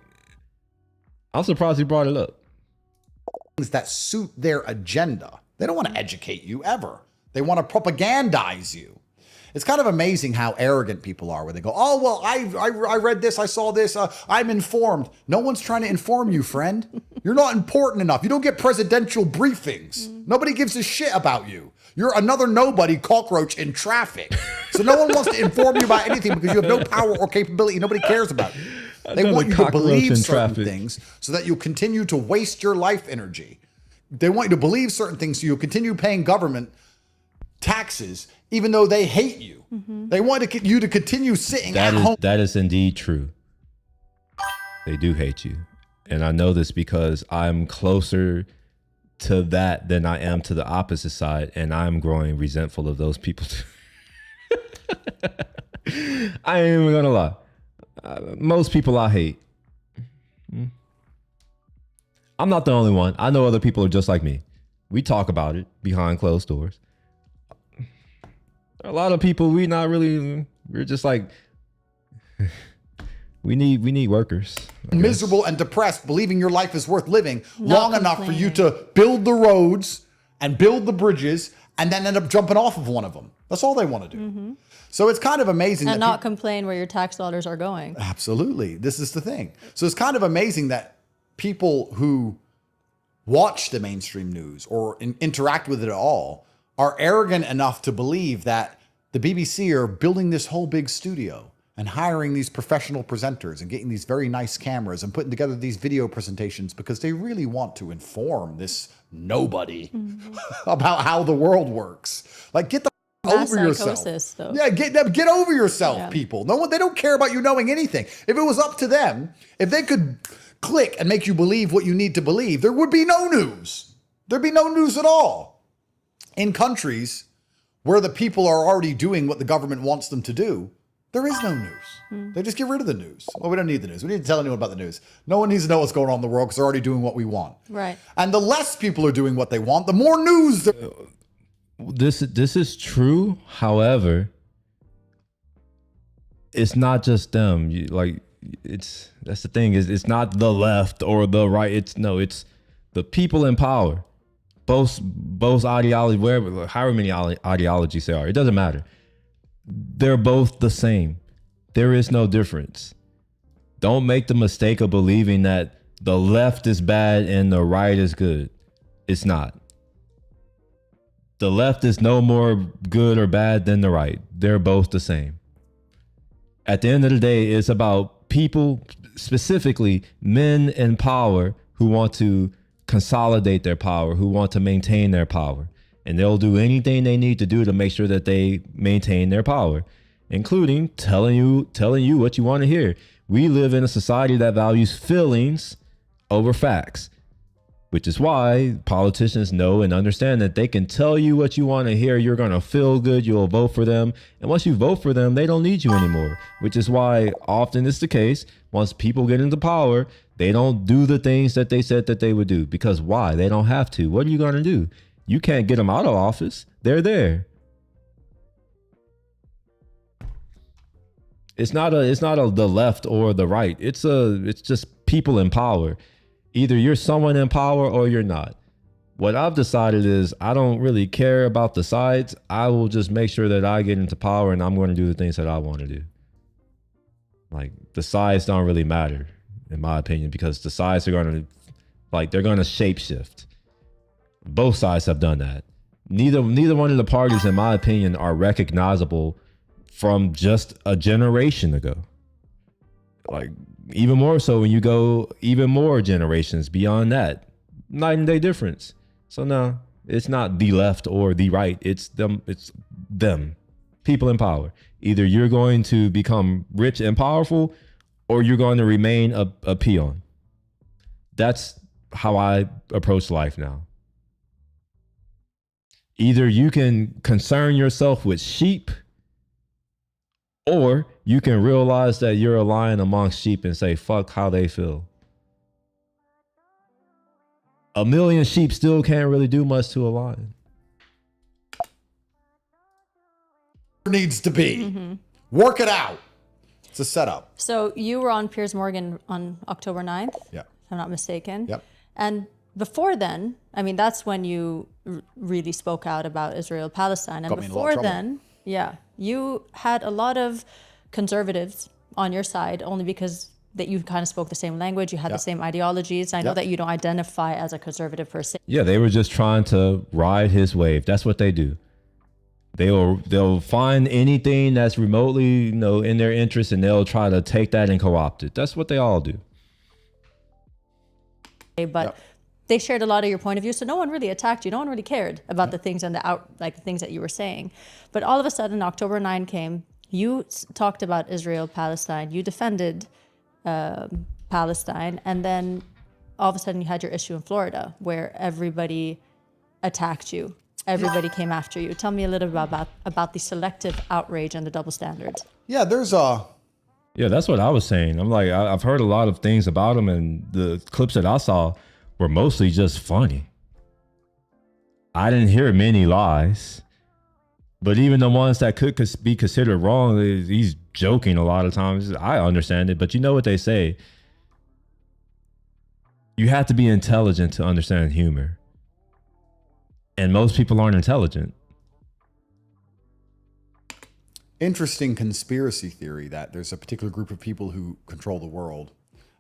I'm surprised you brought it up. Things that suit their agenda. They don't want to educate you ever. They want to propagandize you. It's kind of amazing how arrogant people are, where they go, oh, well, I read this, I saw this, I'm informed. No one's trying to inform you, friend. You're not important enough. You don't get presidential briefings. Nobody gives a shit about you. You're another nobody cockroach in traffic. So no one wants to inform you about anything because you have no power or capability. Nobody cares about you. They want you to believe certain things so that you'll continue to waste your life energy. They want you to believe certain things so you'll continue paying government taxes, even though they hate you. They want you to continue sitting at home. That is indeed true. They do hate you. And I know this because I'm closer to that than I am to the opposite side. And I'm growing resentful of those people too. I ain't even gonna lie. Most people I hate. I'm not the only one. I know other people are just like me. We talk about it behind closed doors. A lot of people, we're just like, we need workers. Miserable and depressed, believing your life is worth living long enough for you to build the roads and build the bridges and then end up jumping off of one of them. That's all they want to do. So it's kind of amazing. And not complain where your tax dollars are going. Absolutely. This is the thing. So it's kind of amazing that people who watch the mainstream news or interact with it at all are arrogant enough to believe that the BBC are building this whole big studio and hiring these professional presenters and getting these very nice cameras and putting together these video presentations because they really want to inform this nobody about how the world works. Like, get the Mass over yourself. psychosis, though. Yeah, get over yourself, Yeah. people. No one, they don't care about you knowing anything. If it was up to them, if they could click and make you believe what you need to believe, there would be no news. There'd be no news at all. In countries where the people are already doing what the government wants them to do, there is no news. They just get rid of the news. Well, we don't need the news. We need to tell anyone about the news. No one needs to know what's going on in the world because they're already doing what we want. Right. And the less people are doing what they want, the more news there. This is true. However, it's not just them. That's the thing, is it's not the left or the right. It's the people in power. Both ideology, wherever, however many ideologies there are, it doesn't matter. They're both the same. There is no difference. Don't make the mistake of believing that the left is bad and the right is good. It's not. The left is no more good or bad than the right. They're both the same. At the end of the day, it's about people, specifically men in power, who want to consolidate their power, who want to maintain their power. And they'll do anything they need to do to make sure that they maintain their power, including telling you what you want to hear. We live in a society that values feelings over facts, which is why politicians know and understand that they can tell you what you want to hear. You're going to feel good. You'll vote for them. And once you vote for them, they don't need you anymore, which is why often it's the case. Once people get into power, they don't do the things that they said that they would do. Because why? They don't have to. What are you going to do? You can't get them out of office. They're there. It's not the left or the right. It's just people in power. Either you're someone in power or you're not. What I've decided is I don't really care about the sides. I will just make sure that I get into power and I'm going to do the things that I want to do. Like, the sides don't really matter, in my opinion, because the sides are going to, they're going to shapeshift. Both sides have done that. Neither one of the parties, in my opinion, are recognizable from just a generation ago. Even more so when you go even more generations beyond that. Night and day difference. So no, it's not the left or the right. It's them. People in power. Either you're going to become rich and powerful or you're going to remain a peon. That's how I approach life now. Either you can concern yourself with sheep, or you can realize that you're a lion amongst sheep and say, fuck how they feel. A million sheep still can't really do much to a lion. Needs to be. Work it out. It's a setup. So you were on Piers Morgan on October 9th, Yeah. if I'm not mistaken. Yep. And before then, I mean, that's when you really spoke out about Israel, Palestine. And Got me in a lot of before trouble. then, yeah, you had a lot of conservatives on your side only because that you kind of spoke the same language, you had the same ideologies. I know Yep. that you don't identify as a conservative per se. Yeah, they were just trying to ride his wave. That's what they do. They'll find anything that's remotely, in their interest, and they'll try to take that and co-opt it. That's what they all do. But they shared a lot of your point of view, so no one really attacked you. No one really cared about the things and the things that you were saying. But all of a sudden, October 9 came. You talked about Israel, Palestine. You defended Palestine, and then all of a sudden, you had your issue in Florida, where everybody attacked you. Everybody came after you. Tell me a little bit about the selective outrage and the double standards. Yeah, there's Yeah, that's what I was saying. I'm like, I've heard a lot of things about him, and the clips that I saw were mostly just funny. I didn't hear many lies, but even the ones that could be considered wrong, he's joking a lot of times. I understand it, but you know what they say. You have to be intelligent to understand humor. And most people aren't intelligent. interesting conspiracy theory that there's a particular group of people who control the world,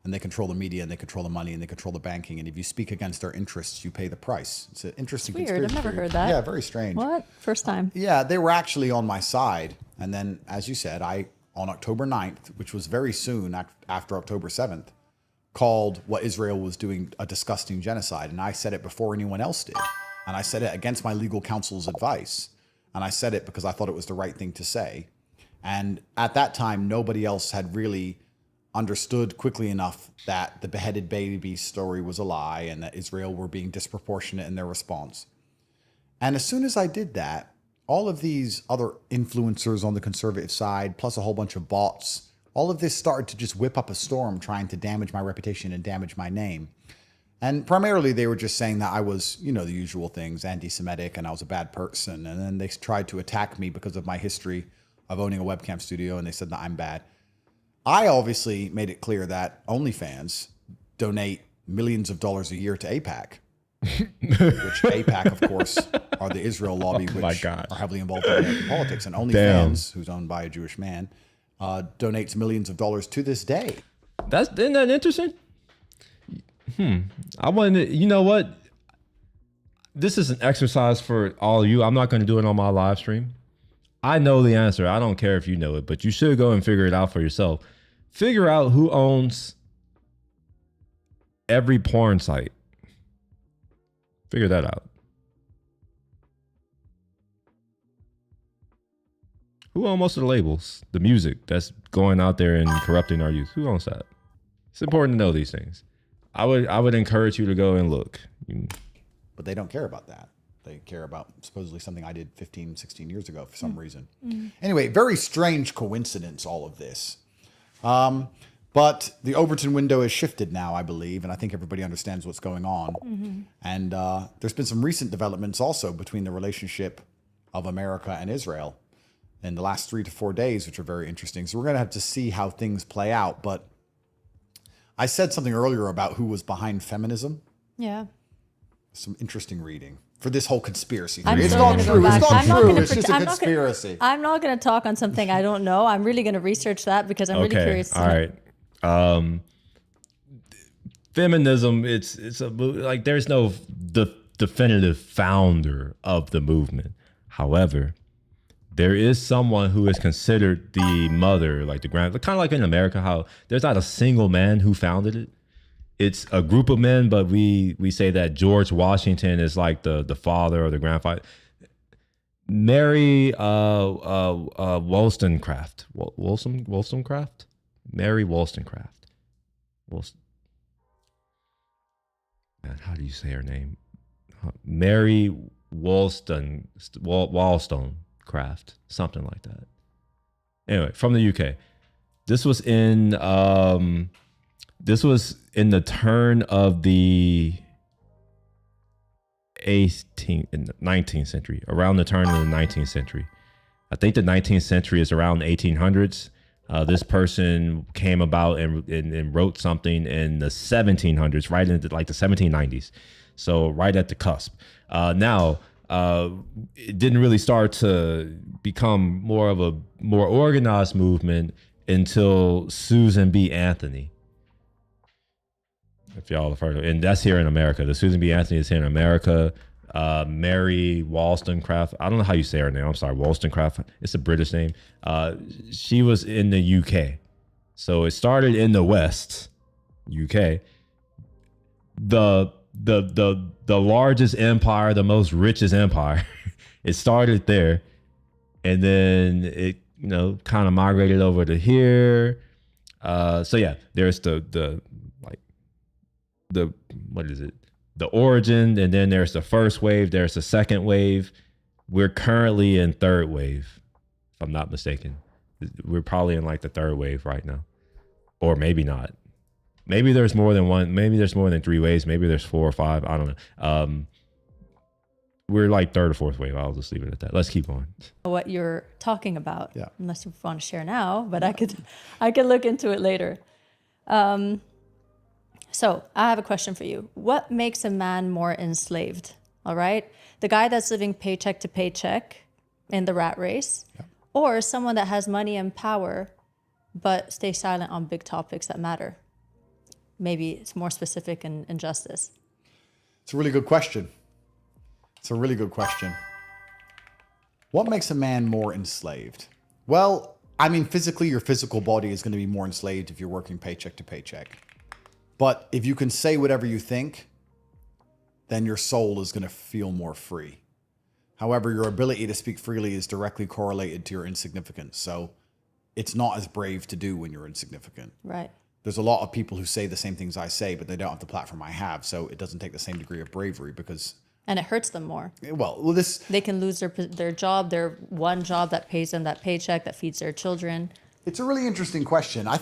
and they control the media, and they control the money, and they control the banking. And if you speak against their interests, you pay the price. It's an interesting Weird. conspiracy I've never theory. heard that. Yeah, very strange. What? First time. Yeah, they were actually on my side. And then, as you said, I on October 9th, which was very soon after October 7th, called what Israel was doing a disgusting genocide. And I said it before anyone else did. And I said it against my legal counsel's advice. And I said it because I thought it was the right thing to say. And at that time, nobody else had really understood quickly enough that the beheaded baby story was a lie and that Israel were being disproportionate in their response. And as soon as I did that, all of these other influencers on the conservative side, plus a whole bunch of bots, all of this started to just whip up a storm trying to damage my reputation and damage my name. And primarily they were just saying that I was, you know, the usual things, anti-Semitic, and I was a bad person. And then they tried to attack me because of my history of owning a webcam studio, and they said that I'm bad. I obviously made it clear that OnlyFans donate millions of dollars a year to AIPAC, which AIPAC, of course, are the Israel lobby, which are heavily involved in American politics. And OnlyFans, who's owned by a Jewish man, donates millions of dollars to this day. Isn't that interesting? I wanted to, you know what? This is an exercise for all of you. I'm not going to do it on my live stream. I know the answer. I don't care if you know it, but you should go and figure it out for yourself. Figure out who owns every porn site. Figure that out. Who owns most of the labels? The music that's going out there and corrupting our youth. Who owns that? It's important to know these things. I would encourage you to go and look. But they don't care about that. They care about supposedly something I did 15, 16 years ago for some reason. Anyway, very strange coincidence, all of this. But the Overton window has shifted now, I believe, and I think everybody understands what's going on. And there's been some recent developments also between the relationship of America and Israel in the last 3 to 4 days, which are very interesting. So we're going to have to see how things play out. But I said something earlier about who was behind feminism. Yeah. Some interesting reading for this whole conspiracy I'm theory. It's still not gonna go true. It's back. not I'm not true. gonna It's just a I'm not gonna- conspiracy. I'm not going to talk on something I don't know. I'm really going to research that because I'm really curious. All right. Feminism, it's a like there's no definitive founder of the movement. However, there is someone who is considered the mother, like the grand, kind of like in America, how there's not a single man who founded it. It's a group of men, but we say that George Washington is like the father or the grandfather. Mary Wollstonecraft. Wollstonecraft? Mary Wollstonecraft. Man, how do you say her name? Mary Wollstonecraft, something like that. Anyway, from the UK. This was in the turn of the 19th century, around the turn of the 19th century. I think the 19th century is around the 1800s. This person came about and wrote something in the 1700s, right into like the 1790s. So right at the cusp. Now, it didn't really start to become more of a more organized movement until Susan B. Anthony. If y'all have heard of it. And that's here in America. The Susan B. Anthony is here in America. Mary Wollstonecraft. I don't know how you say her name. I'm sorry. Wollstonecraft. It's a British name. She was in the UK. So it started in the West, UK. The largest empire, the most richest empire. It started there. And then it, kind of migrated over to here. So yeah, there's the origin, and then there's the first wave, there's the second wave. We're currently in third wave, if I'm not mistaken. We're probably in like the third wave right now, or maybe not. Maybe there's more than one. Maybe there's more than 3 waves. Maybe there's 4 or 5. I don't know. We're like third or fourth wave. I'll just leave it at that. Let's keep on. What you're talking about, Yeah. unless you want to share now, but I could look into it later. So I have a question for you. What makes a man more enslaved? All right. The guy that's living paycheck to paycheck in the rat race, or someone that has money and power, but stay silent on big topics that matter. Maybe it's more specific in justice. It's a really good question. It's a really good question. What makes a man more enslaved? Well, I mean, physically, your physical body is going to be more enslaved if you're working paycheck to paycheck. But if you can say whatever you think, then your soul is going to feel more free. However, your ability to speak freely is directly correlated to your insignificance. So it's not as brave to do when you're insignificant. Right. There's a lot of people who say the same things I say, but they don't have the platform I have. So it doesn't take the same degree of bravery because... And it hurts them more. Well, this... They can lose their job, their one job that pays them that paycheck, that feeds their children. It's a really interesting question. I'm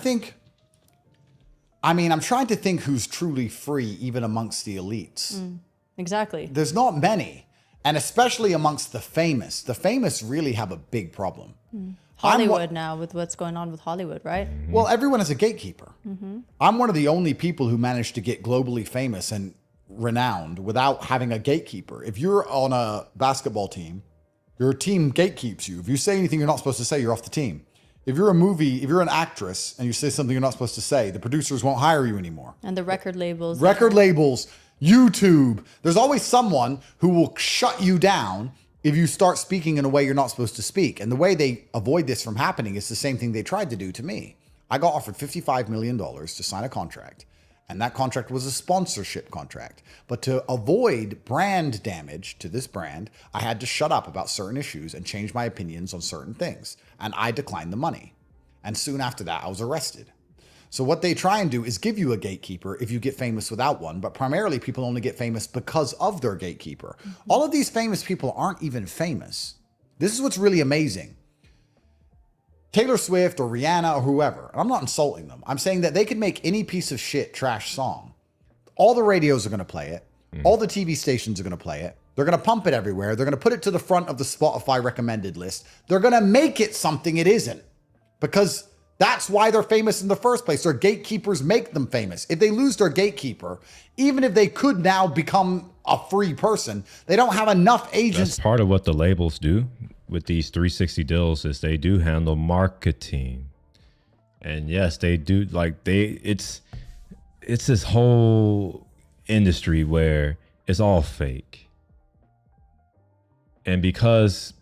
trying to think who's truly free, even amongst the elites. Exactly. There's not many. And especially amongst the famous. The famous really have a big problem. Hollywood now, with what's going on with Hollywood, right? Well, everyone is a gatekeeper. I'm one of the only people who managed to get globally famous and renowned without having a gatekeeper. If you're on a basketball team, your team gatekeeps you. If you say anything you're not supposed to say, you're off the team. If you're an actress and you say something you're not supposed to say, the producers won't hire you anymore. And the record labels. YouTube. There's always someone who will shut you down if you start speaking in a way you're not supposed to speak. And the way they avoid this from happening is the same thing they tried to do to me. I got offered $55 million to sign a contract. And that contract was a sponsorship contract. But to avoid brand damage to this brand, I had to shut up about certain issues and change my opinions on certain things. And I declined the money. And soon after that, I was arrested. So what they try and do is give you a gatekeeper if you get famous without one, but primarily people only get famous because of their gatekeeper. All of these famous people aren't even famous. This is what's really amazing. Taylor Swift or Rihanna or whoever, and I'm not insulting them. I'm saying that they could make any piece of shit trash song. All the radios are going to play it. All the TV stations are going to play it. They're going to pump it everywhere. They're going to put it to the front of the Spotify recommended list. They're going to make it something it isn't because that's why they're famous in the first place. Their gatekeepers make them famous. If they lose their gatekeeper, even if they could now become a free person, they don't have enough agents. That's part of what the labels do with these 360 deals is they do handle marketing. And yes, they do it's this whole industry where it's all fake. And because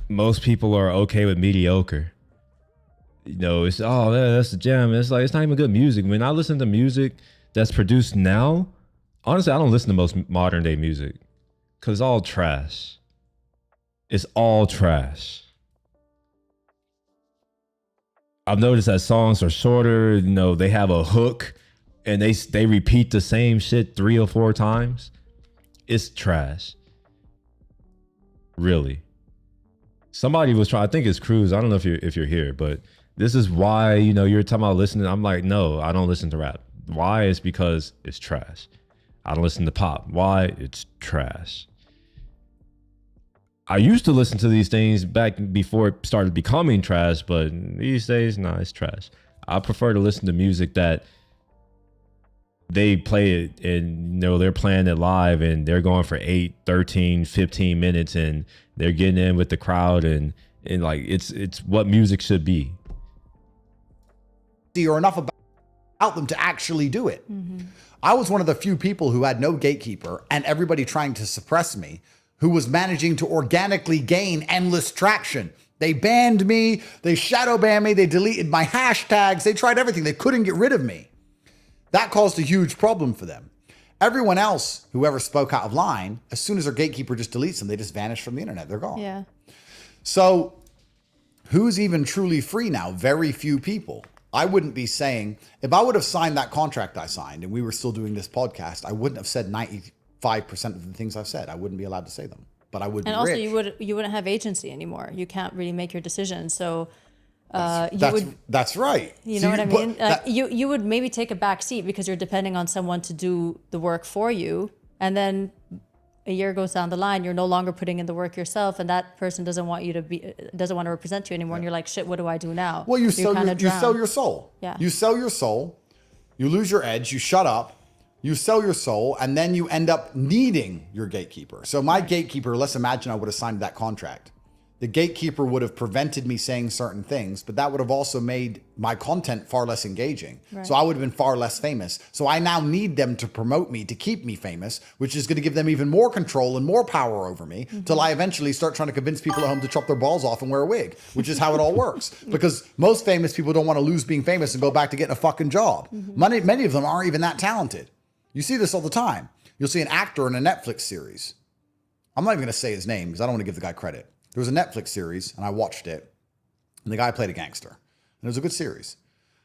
most people are okay with mediocre, it's that's the jam. It's like it's not even good music. When I listen to music that's produced now, honestly, I don't listen to most modern day music because it's all trash. It's all trash. I've noticed that songs are shorter. They have a hook, and they repeat the same shit 3 or 4 times. It's trash. Really. Somebody was trying. I think it's Cruz. I don't know if you're here, but this is why you're talking about listening. I'm like, no, I don't listen to rap. Why? It's because it's trash. I don't listen to pop. Why? It's trash. I used to listen to these things back before it started becoming trash, but these days, it's trash. I prefer to listen to music that they play it and they're playing it live and they're going for 8, 13, 15 minutes and they're getting in with the crowd and like it's what music should be. Or enough about them to actually do it. I was one of the few people who had no gatekeeper and everybody trying to suppress me who was managing to organically gain endless traction. They banned me, they shadow banned me, they deleted my hashtags, they tried everything. They couldn't get rid of me. That caused a huge problem for them. Everyone else, whoever spoke out of line, as soon as their gatekeeper just deletes them, they just vanish from the internet. They're gone. Yeah. So who's even truly free now? Very few people. I wouldn't be saying, if I would have signed that contract I signed and we were still doing this podcast, I wouldn't have said 95% of the things I've said. I wouldn't be allowed to say them, but I would be also rich. you wouldn't have agency anymore. You can't really make your decisions. So that's right. You know what I mean? You would maybe take a back seat because you're depending on someone to do the work for you. And then a year goes down the line, you're no longer putting in the work yourself, and that person doesn't want to represent you anymore. And you're like, shit, what do I do now? Well, you sell your soul. Yeah. You sell your soul, you lose your edge, you shut up, you sell your soul, and then you end up needing your gatekeeper. So my gatekeeper, let's imagine I would have signed that contract. the gatekeeper would have prevented me saying certain things, but that would have also made my content far less engaging. Right. So I would have been far less famous. So I now need them to promote me to keep me famous, which is going to give them even more control and more power over me till I eventually start trying to convince people at home to chop their balls off and wear a wig, which is how it all works. Because most famous people don't want to lose being famous and go back to getting a fucking job. Many of them aren't even that talented. You see this all the time. You'll see an actor in a Netflix series. I'm not even going to say his name because I don't want to give the guy credit. There was a Netflix series and I watched it, and the guy played a gangster. And it was a good series.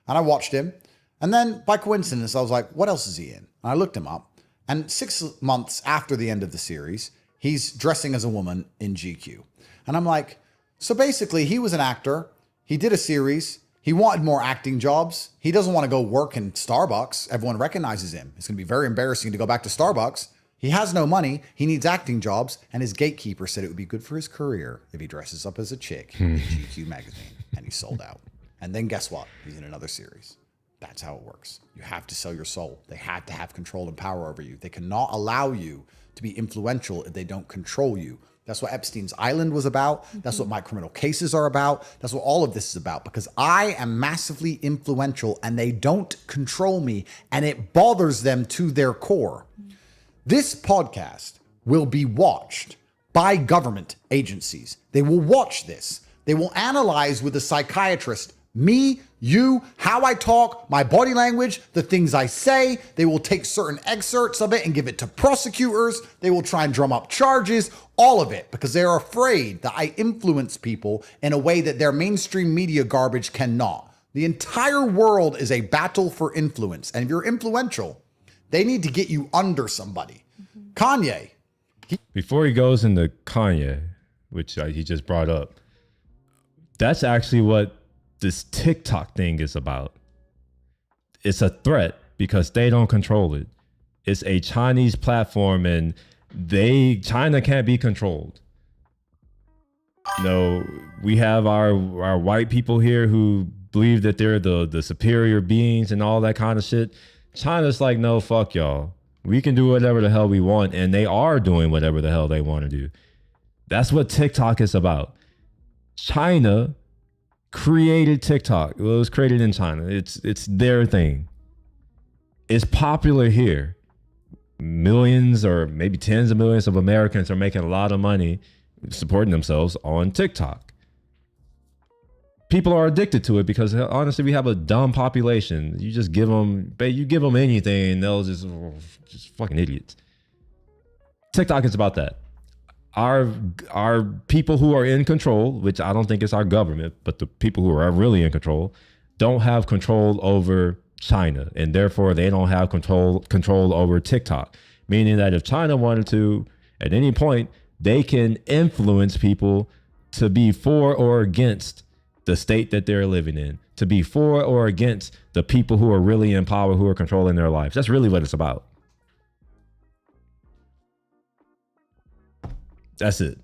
And I watched him. And then by coincidence, I was like, what else is he in? And I looked him up. And 6 months after the end of the series, he's dressing as a woman in GQ. And I'm like, so basically he was an actor. He did a series. He wanted more acting jobs. He doesn't want to go work in Starbucks. Everyone recognizes him. It's going to be very embarrassing to go back to Starbucks. He has no money. He needs acting jobs. And his gatekeeper said it would be good for his career if he dresses up as a chick in GQ magazine. And he sold out. And then guess what? He's in another series. That's how it works. You have to sell your soul. They have to have control and power over you. They cannot allow you to be influential if they don't control you. That's what Epstein's Island was about. That's what my criminal cases are about. That's what all of this is about, because I am massively influential and they don't control me, and it bothers them to their core. This podcast will be watched by government agencies. They will watch this. They will analyze with a psychiatrist me, you, how I talk, my body language, the things I say. They will take certain excerpts of it and give it to prosecutors. They will try and drum up charges, all of it, because they're afraid that I influence people in a way that their mainstream media garbage cannot. The entire world is a battle for influence. And if you're influential, they need to get you under somebody. Kanye. Before he goes into Kanye, which he just brought up, that's actually what this TikTok thing is about. It's a threat because they don't control it. It's a Chinese platform, and China can't be controlled. No, we have our white people here who believe that they're the superior beings and all that kind of shit. China's like, no, fuck y'all. We can do whatever the hell we want, and they are doing whatever the hell they want to do. That's what TikTok is about. China created TikTok. Well, it was created in China. It's their thing. It's popular here. Millions or maybe tens of millions of Americans are making a lot of money supporting themselves on TikTok. People are addicted to it because honestly, we have a dumb population. You just give them anything and they'll just fucking idiots. TikTok is about that. Our people who are in control, which I don't think is our government, but the people who are really in control, don't have control over China, and therefore they don't have control over TikTok. Meaning that if China wanted to, at any point, they can influence people to be for or against the state that they're living in, to be for or against the people who are really in power, who are controlling their lives. That's really what it's about. That's it.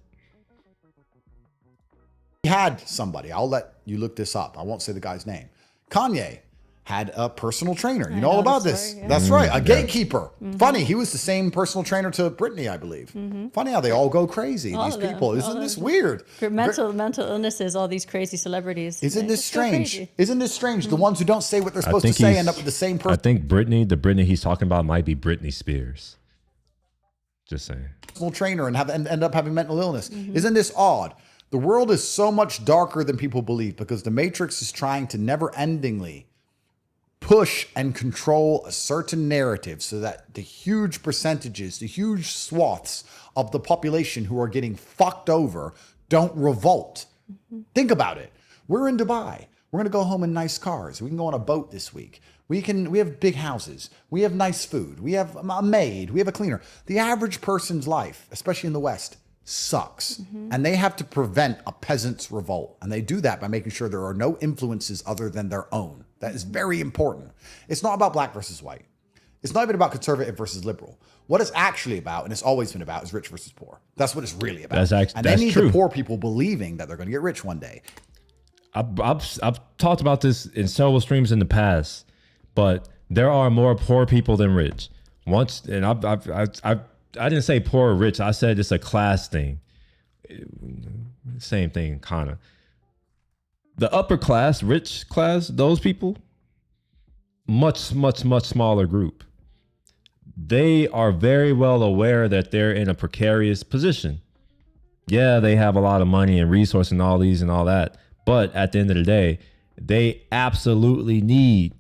He had somebody, I'll let you look this up. I won't say the guy's name. Kanye had a personal trainer. You know all about this. Story, yeah. That's right. A gatekeeper. Funny. He was the same personal trainer to Britney, I believe. Funny how they all go crazy. All These of them. people. Isn't this weird? Mental illnesses, all these crazy celebrities. Isn't this It's so strange? crazy. Isn't this strange? The ones who don't say what they're supposed to say end up with the same I person. think the Britney he's talking about might be Britney Spears. Just saying. Personal trainer and end up having mental illness. Isn't this odd? The world is so much darker than people believe because the Matrix is trying to never-endingly push and control a certain narrative so that the huge percentages, the huge swaths of the population who are getting fucked over don't revolt. Think about it. We're in Dubai. We're going to go home in nice cars. We can go on a boat this week. We have big houses. We have nice food. We have a maid. We have a cleaner. The average person's life, especially in the West, sucks. And they have to prevent a peasant's revolt. And they do that by making sure there are no influences other than their own. That is very important. It's not about black versus white. It's not even about conservative versus liberal. What it's actually about, and it's always been about, is rich versus poor. That's what it's really about. And they need the poor people believing that they're going to get rich one day. I've talked about this in several streams in the past, but there are more poor people than rich. I didn't say poor or rich. I said it's a class thing. same thing, kind of. The upper class, rich class, those people, much smaller group. They are very well aware that they're in a precarious position. Yeah, they have a lot of money and resource and all these and all that. But at the end of the day, they absolutely need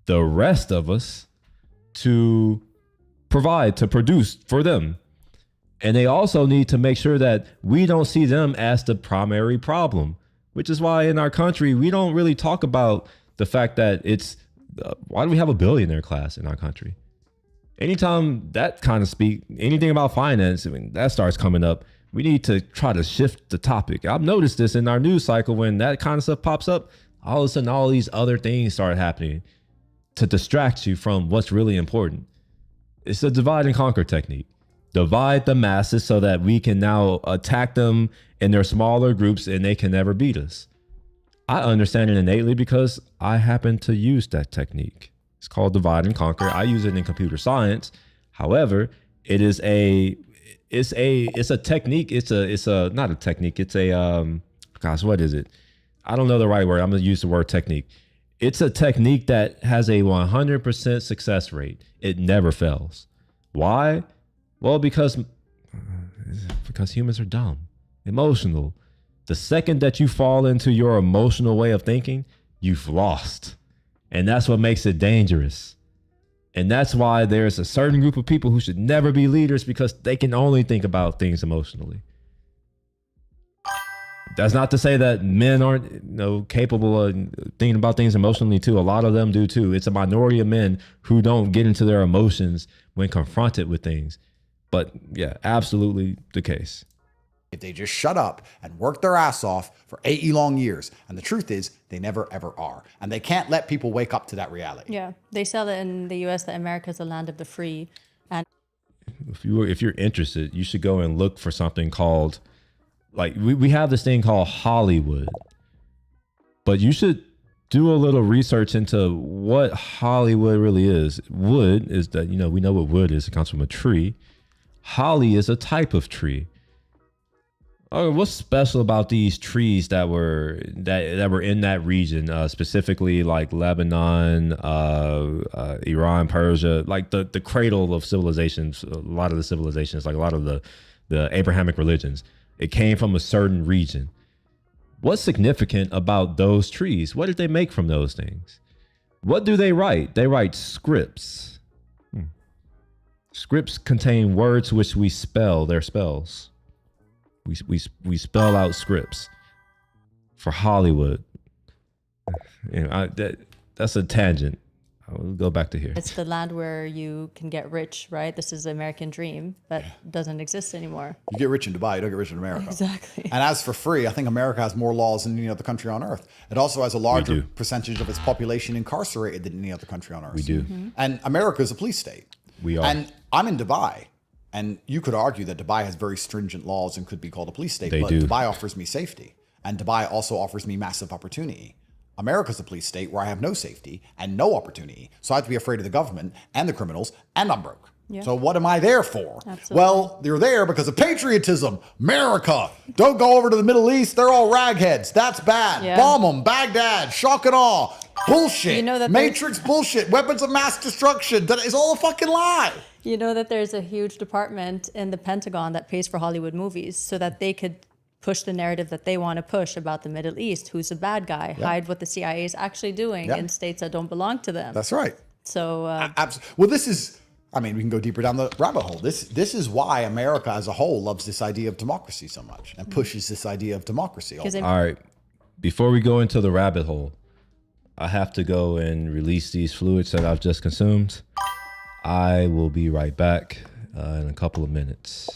the rest of us to provide, to produce for them. And they also need to make sure that we don't see them as the primary problem, which is why in our country, we don't really talk about the fact that why do we have a billionaire class in our country? Anytime that kind of anything about finance, I mean, that starts coming up, we need to try to shift the topic. I've noticed this in our news cycle when that kind of stuff pops up, all of a sudden, all these other things start happening to distract you from what's really important. It's a divide and conquer technique. Divide the masses so that we can now attack them in their smaller groups and they can never beat us. I understand it innately because I happen to use that technique. It's called divide and conquer. I use it in computer science. However, it is it's a technique. It's a not a technique. It's a gosh, what is it? I don't know the right word. I'm gonna use the word technique. It's a technique that has a 100% success rate. It never fails. Why? Well, because humans are dumb, emotional. The second that you fall into your emotional way of thinking, you've lost. And that's what makes it dangerous. And that's why there's a certain group of people who should never be leaders because they can only think about things emotionally. That's not to say that men aren't capable of thinking about things emotionally too. A lot of them do too. It's a minority of men who don't get into their emotions when confronted with things. But yeah, absolutely the case. If they just shut up and work their ass off for 80 long years. And the truth is, they never, ever are. And they can't let people wake up to that reality. Yeah. They sell it in the US that America is the land of the free. And if you're interested, you should go and look for something called, like, we have this thing called Hollywood. But you should do a little research into what Hollywood really is. Wood is that, we know what wood is. It comes from a tree. Holly is a type of tree. Oh, what's special about these trees that were in that region, specifically like Lebanon, Iran, Persia, like the cradle of civilizations, a lot of the civilizations, like a lot of the Abrahamic religions, it came from a certain region. What's significant about those trees? What did they make from those things? What do they write? They write scripts. Scripts contain words which we spell, their spells. We spell out scripts for Hollywood. That's a tangent. I'll go back to here. it's the land where you can get rich, right? This is the American dream that doesn't exist anymore. You get rich in Dubai, you don't get rich in America. Exactly. And as for free, I think America has more laws than any other country on earth. It also has a larger do. percentage of its population incarcerated than any other country on earth. We do. And America is a police state. We are. And I'm in Dubai. And you could argue that Dubai has very stringent laws and could be called a police state. They but do. Dubai offers me safety. And Dubai also offers me massive opportunity. America's a police state where I have no safety and no opportunity. So I have to be afraid of the government and the criminals, and I'm broke. Yeah. So what am I there for? Absolutely. Well, you're there because of patriotism. America. Don't go over to the Middle East. They're all ragheads. That's bad. Yeah. Bomb them. Baghdad. Shock and awe. Bullshit. You know that Matrix bullshit. Weapons of mass destruction. That is all a fucking lie. You know that there's a huge department in the Pentagon that pays for Hollywood movies so that they could push the narrative that they want to push about the Middle East, who's a bad guy, hide what the CIA is actually doing in states that don't belong to them. That's right. So Well, this is, I mean, we can go deeper down the rabbit hole. This is why America as a whole loves this idea of democracy so much and pushes this idea of democracy. because All right. Before we go into the rabbit hole, I have to go and release these fluids that I've just consumed. I will be right back in a couple of minutes.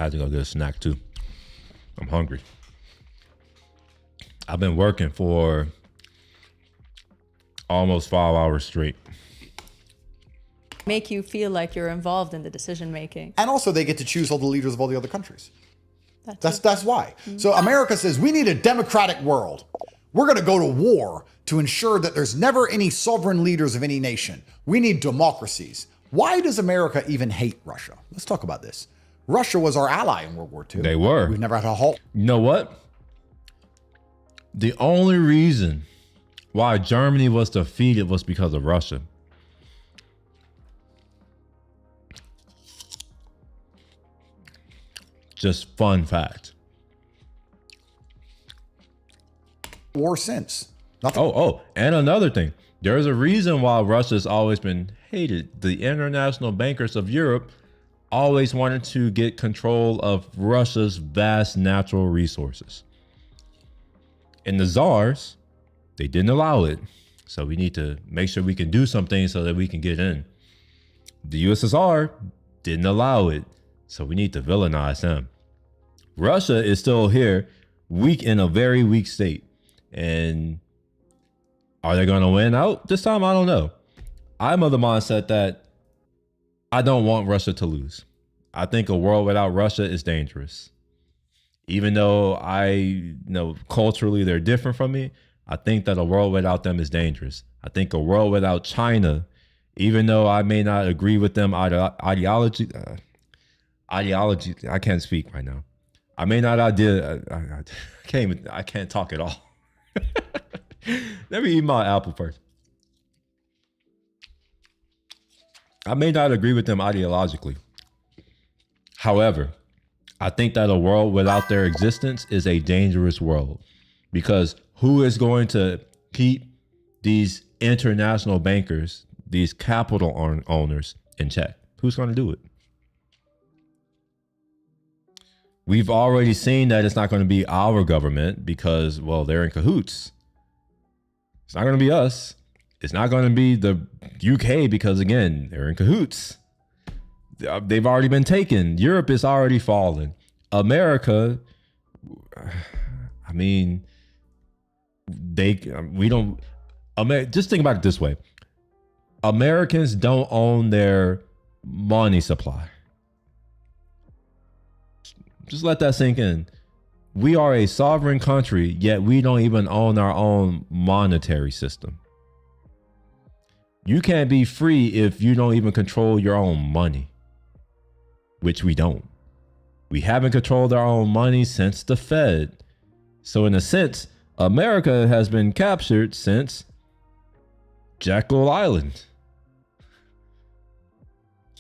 had to go get a snack too. I'm hungry. I've been working for almost 5 hours straight. Make you feel like you're involved in the decision making. And also they get to choose all the leaders of all the other countries. That's why. So America says we need a democratic world. We're going to go to war to ensure that there's never any sovereign leaders of any nation. We need democracies. Why does America even hate Russia? Let's talk about this. Russia was our ally in World War II. They were. We've never had a halt. You know what? The only reason why Germany was defeated was because of Russia. Just fun fact. War since. Nothing. Oh, and another thing. There's a reason why Russia's always been hated. The international bankers of Europe always wanted to get control of Russia's vast natural resources. And the czars, they didn't allow it. So we need to make sure we can do something so that we can get in. The USSR didn't allow it. So we need to villainize them. Russia is still here, weak, in a very weak state. And are they going to win out this time? I don't know. I'm of the mindset that I don't want Russia to lose. I think a world without Russia is dangerous. Even though I know culturally they're different from me, I think that a world without them is dangerous. I think a world without China, even though I may not agree with them ideology, I can't speak right now. I may not I can't talk at all. Let me eat my apple first. I may not agree with them ideologically. However, I think that a world without their existence is a dangerous world, because who is going to keep these international bankers, these capital owners in check? Who's going to do it? We've already seen that it's not going to be our government because, well, they're in cahoots. It's not going to be us. It's not going to be the UK because, again, they're in cahoots. They've already been taken. Europe is already fallen. America, I mean, just think about it this way. Americans don't own their money supply. Just let that sink in. We are a sovereign country, yet we don't even own our own monetary system. You can't be free if you don't even control your own money, which we don't. We haven't controlled our own money since the Fed. So in a sense, America has been captured since Jekyll Island.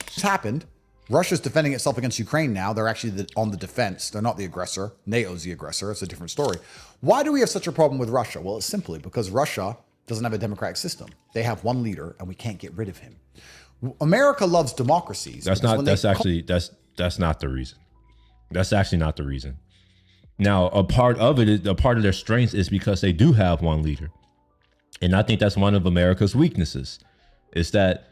It's happened. Russia's defending itself against Ukraine now. They're actually on the defense. They're not the aggressor. NATO's the aggressor. It's a different story. Why do we have such a problem with Russia? Well, it's simply because Russia doesn't have a democratic system. They have one leader and we can't get rid of him. America loves democracies. That's not the reason. That's actually not the reason. Now, a part of their strength is because they do have one leader. And I think that's one of America's weaknesses, is that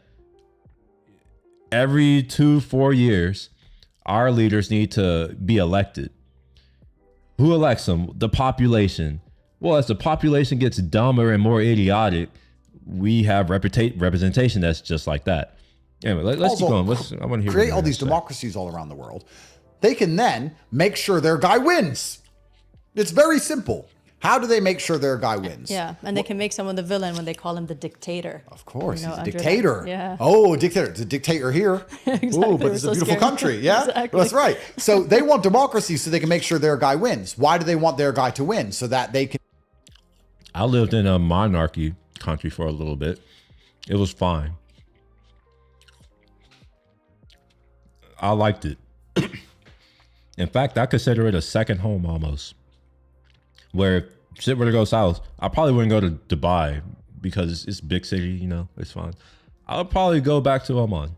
every 2-4 years, our leaders need to be elected. Who elects them? The population. Well, as the population gets dumber and more idiotic, we have representation that's just like that. Anyway, let's keep going. I want to hear create all these democracies all around the world. They can then make sure their guy wins. It's very simple. How do they make sure their guy wins? Yeah, and they can make someone the villain when they call him the dictator. Of course, You know, he's a under dictator. that- yeah. Oh, a dictator. It's a dictator here. Exactly. Ooh, but It it's was a so beautiful scary. country. Yeah, Exactly. that's right. So they want democracy so they can make sure their guy wins. Why do they want their guy to win? So that they can. I lived in a monarchy country for a little bit. It was fine. I liked it. In fact, I consider it a second home almost. Where if shit were to go south, I probably wouldn't go to Dubai because it's big city, you know, it's fine. I would probably go back to Oman.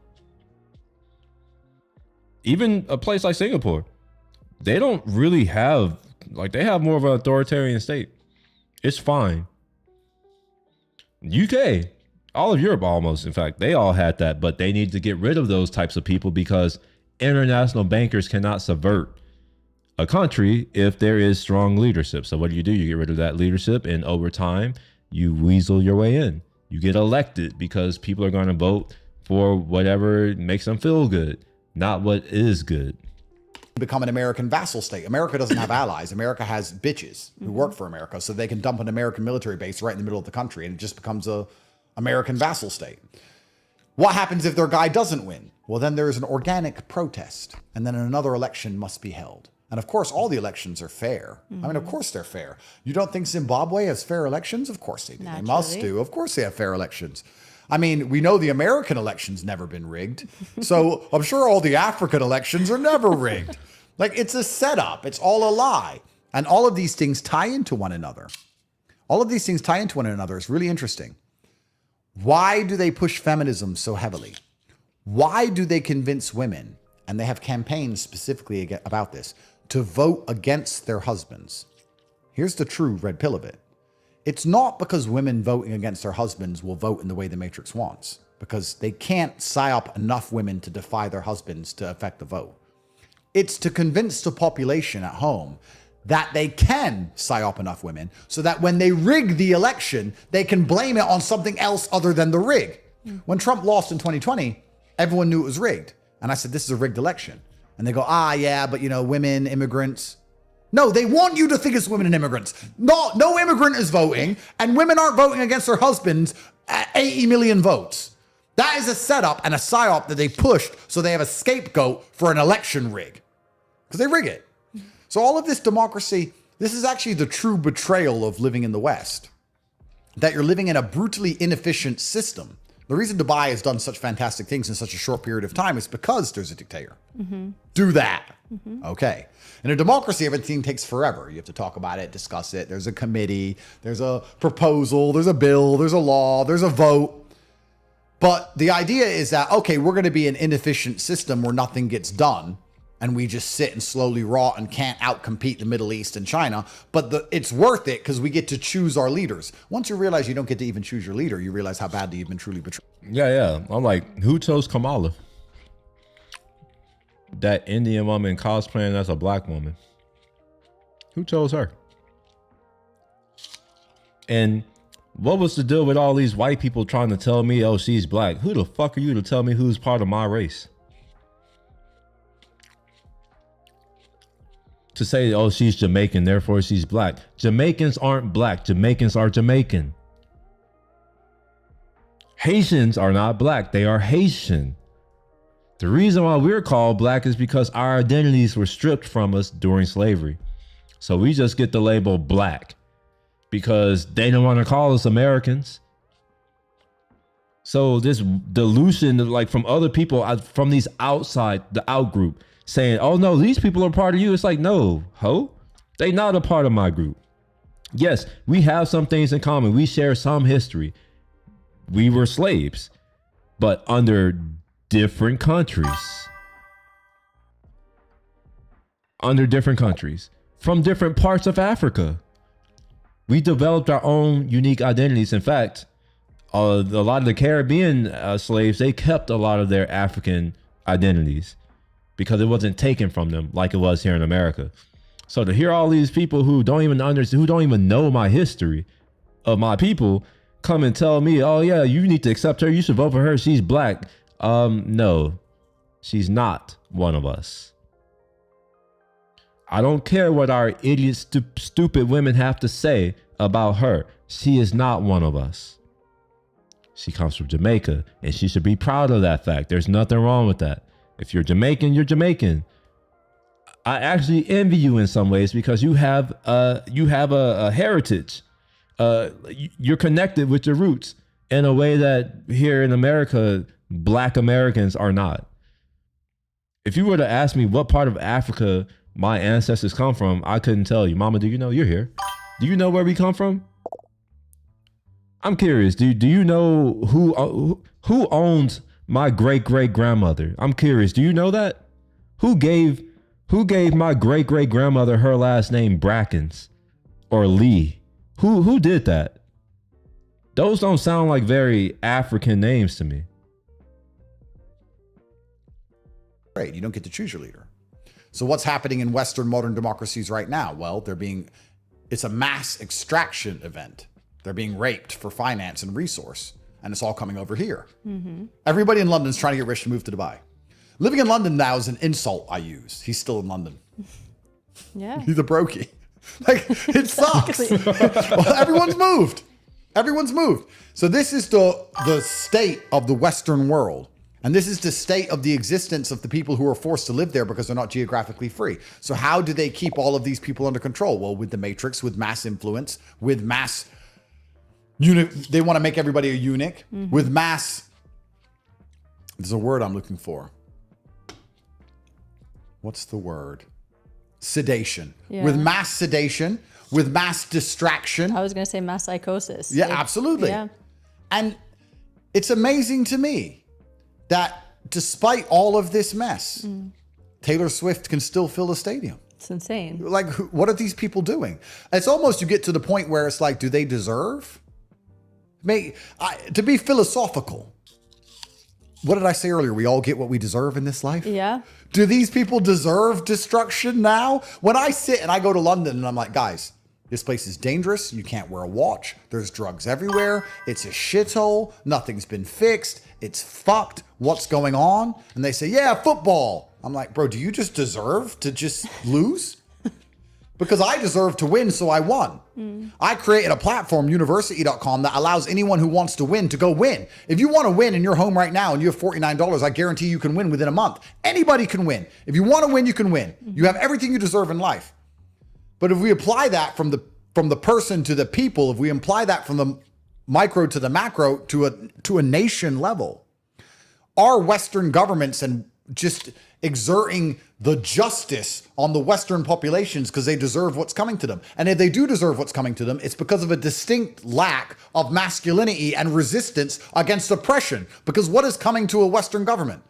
Even a place like Singapore, they don't really have, they have more of an authoritarian state. It's fine. UK, all of Europe almost, in fact, they all had that, but they need to get rid of those types of people because international bankers cannot subvert a country if there is strong leadership. So what do? You get rid of that leadership, and over time, you weasel your way in. You get elected because people are going to vote for whatever makes them feel good, not what is good. Become an American vassal state. America doesn't have allies. America has bitches who work for America, so they can dump an American military base right in the middle of the country, and it just becomes a American vassal state. What happens if their guy doesn't win? Well, then there's an organic protest, and then another election must be held. And of course, all the elections are fair. I mean, of course they're fair. You don't think Zimbabwe has fair elections? Of course they do. Naturally. They must do. Of course they have fair elections. I mean, we know the American election's never been rigged. So I'm sure all the African elections are never rigged. Like, it's a setup. It's all a lie. And all of these things tie into one another. All of these things tie into one another. It's really interesting. Why do they push feminism so heavily? Why do they convince women, and they have campaigns specifically about this, to vote against their husbands? Here's the true red pill of it. It's not because women voting against their husbands will vote in the way the Matrix wants, because they can't psyop enough women to defy their husbands to affect the vote. It's to convince the population at home that they can psyop enough women so that when they rig the election, they can blame it on something else other than the rig. When Trump lost in 2020, everyone knew it was rigged. And I said, this is a rigged election. And they go, yeah, but women, immigrants. No, they want you to think it's women and immigrants. No immigrant is voting, and women aren't voting against their husbands at 80 million votes. That is a setup and a psyop that they pushed so they have a scapegoat for an election rig. Because they rig it. So all of this democracy, this is actually the true betrayal of living in the West. That you're living in a brutally inefficient system. The reason Dubai has done such fantastic things in such a short period of time is because there's a dictator. Do that. Okay. In a democracy, everything takes forever. You have to talk about it, discuss it. There's a committee, there's a proposal, there's a bill, there's a law, there's a vote. But the idea is that, okay, we're going to be an inefficient system where nothing gets done, and we just sit and slowly rot and can't outcompete the Middle East and China. But it's worth it because we get to choose our leaders. Once you realize you don't get to even choose your leader, you realize how badly you've been truly betrayed. Yeah. I'm like, who chose Kamala? That Indian woman cosplaying as a black woman. Who chose her? And what was the deal with all these white people trying to tell me, oh, she's black? Who the fuck are you to tell me who's part of my race? To say, oh, she's Jamaican, therefore she's black. Jamaicans aren't black. Jamaicans are Jamaican. Haitians are not black. They are Haitian. The reason why we're called black is because our identities were stripped from us during slavery. So we just get the label black because they don't want to call us Americans. So this dilution, like from other people, from these outside, the out group, saying, oh no, these people are part of you. It's like, no, they not a part of my group. Yes, we have some things in common. We share some history. We were slaves, but under different countries. Under different countries. From different parts of Africa. We developed our own unique identities. In fact, a lot of the Caribbean slaves, they kept a lot of their African identities, because it wasn't taken from them like it was here in America. So to hear all these people who don't even understand, who don't even know my history of my people, come and tell me, oh yeah, you need to accept her, you should vote for her, she's black. No, she's not one of us. I don't care what our idiot, stupid women have to say about her. She is not one of us. She comes from Jamaica, and she should be proud of that fact. There's nothing wrong with that. If you're Jamaican, you're Jamaican. I actually envy you in some ways because you have a heritage. You're connected with your roots in a way that here in America, Black Americans are not. If you were to ask me what part of Africa my ancestors come from, I couldn't tell you. Mama, do you know? You're here. Do you know where we come from? I'm curious. Do you know who owns my great-great-grandmother? I'm curious. Do you know that? Who gave my great-great-grandmother her last name Brackens or Lee? Who did that? Those don't sound like very African names to me. You don't get to choose your leader. So what's happening in Western modern democracies right now? Well, it's a mass extraction event. They're being raped for finance and resource, and it's all coming over here. Everybody in London's trying to get rich to move to Dubai. Living in London now is an insult I use. He's still in London. Yeah. He's a brokey. Like, it sucks. Well, everyone's moved. Everyone's moved. So this is the state of the Western world. And this is the state of the existence of the people who are forced to live there because they're not geographically free. So how do they keep all of these people under control? Well, with the Matrix, with mass influence, with mass... They want to make everybody a eunuch. With mass... There's a word I'm looking for. What's the word? Sedation. Yeah. With mass sedation, with mass distraction. I was going to say mass psychosis. Yeah, absolutely. Yeah. And it's amazing to me that despite all of this mess, Taylor Swift can still fill a stadium. It's insane. Like, what are these people doing? It's almost, you get to the point where it's like, do they deserve? To be philosophical, what did I say earlier? We all get what we deserve in this life? Yeah. Do these people deserve destruction now? When I sit and I go to London and I'm like, guys, this place is dangerous. You can't wear a watch. There's drugs everywhere. It's a shithole. Nothing's been fixed. It's fucked. What's going on? And they say, yeah, football. I'm like, bro, do you just deserve to just lose? Because I deserve to win, so I won. I created a platform, university.com, that allows anyone who wants to win to go win. If you want to win and you're home right now and you have $49, I guarantee you can win within a month. Anybody can win. If you want to win, you can win. You have everything you deserve in life. But if we apply that from the person to the people, if we apply that from the micro to the macro to a nation level, our Western governments and just exerting the justice on the Western populations because they deserve what's coming to them. And if they do deserve what's coming to them, it's because of a distinct lack of masculinity and resistance against oppression. Because what is coming to a Western government?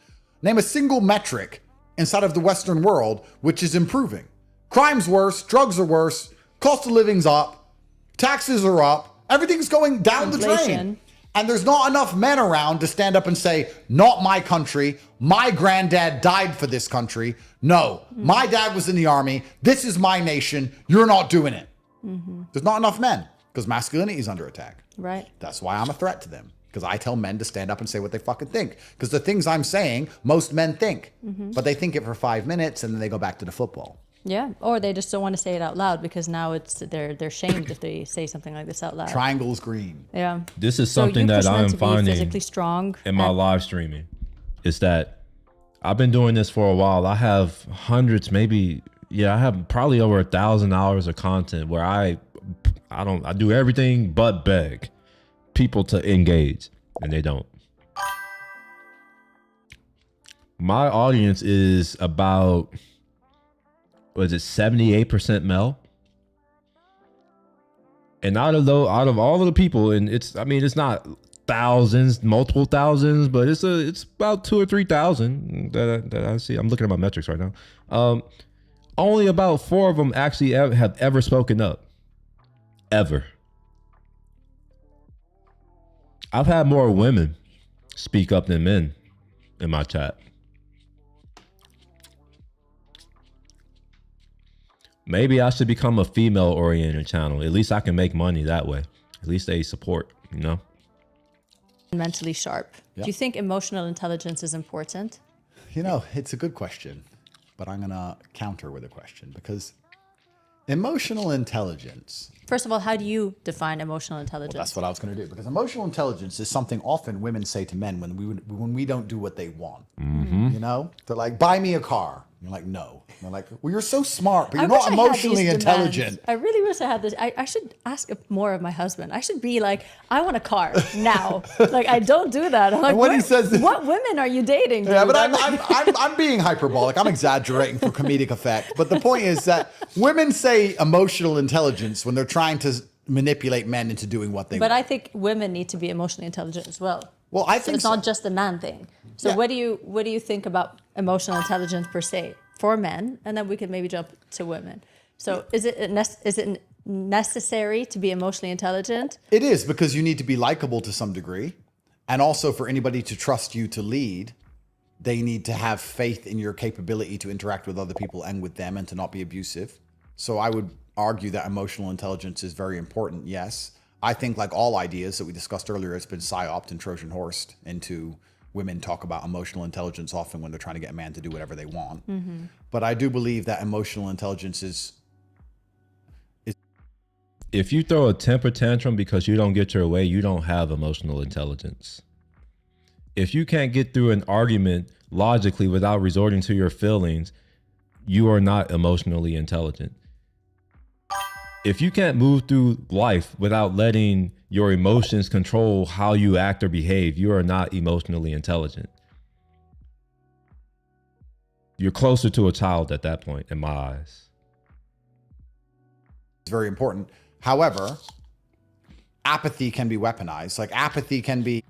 Name a single metric inside of the Western world which is improving. Crime's worse, drugs are worse, cost of living's up, taxes are up, everything's going down the drain. And there's not enough men around to stand up and say, not my country. My granddad died for this country. No, my dad was in the army. This is my nation. You're not doing it. There's not enough men because masculinity is under attack. Right. That's why I'm a threat to them, because I tell men to stand up and say what they fucking think. Because the things I'm saying, most men think, but they think it for 5 minutes and then they go back to the football. Yeah, or they just don't want to say it out loud because now they're shamed if they say something like this out loud. Triangle's green. Yeah. This is something that I'm finding physically strong in my live streaming. Is that I've been doing this for a while. I have hundreds, maybe, I have probably over 1,000 hours of content where I do everything but beg people to engage, and they don't. My audience is about, was it 78% male? And out of all of the people, and it's not thousands, multiple thousands, but it's about 2,000 or 3,000 that I see. I'm looking at my metrics right now. Only about 4 of them actually have ever spoken up. Ever. I've had more women speak up than men in my chat. Maybe I should become a female-oriented channel. At least I can make money that way. At least they support, Mentally sharp. Yeah. Do you think emotional intelligence is important? It's a good question, but I'm going to counter with a question, because emotional intelligence... First of all, how do you define emotional intelligence? Well, that's what I was going to do, because emotional intelligence is something often women say to men when we don't do what they want. They're like, buy me a car. You're like, no. And they're like, well, you're so smart, but you're not emotionally intelligent. I really wish I had this. I should ask more of my husband. I should be like, I want a car now. Like, I don't do that. I'm like, And when he says, what women are you dating? Dude? yeah, but I'm being hyperbolic. I'm exaggerating for comedic effect. But the point is that women say emotional intelligence when they're trying to manipulate men into doing what they want. But I think women need to be emotionally intelligent as well. Well, I So think it's not just a man thing. So Yeah. what do you think about emotional intelligence per se for men? And then we could maybe jump to women. So is it necessary to be emotionally intelligent? It is, because you need to be likable to some degree. And also for anybody to trust you to lead, they need to have faith in your capability to interact with other people and with them and to not be abusive. So I would argue that emotional intelligence is very important, yes. I think like all ideas that we discussed earlier, it's been psyoped and Trojan horsed into women talk about emotional intelligence often when they're trying to get a man to do whatever they want. But I do believe that emotional intelligence is If you throw a temper tantrum because you don't get your way, you don't have emotional intelligence. If you can't get through an argument logically without resorting to your feelings, you are not emotionally intelligent. If you can't move through life without letting your emotions control how you act or behave, you are not emotionally intelligent. You're closer to a child at that point, in my eyes. very important. However, apathy can be weaponized. Like apathy can be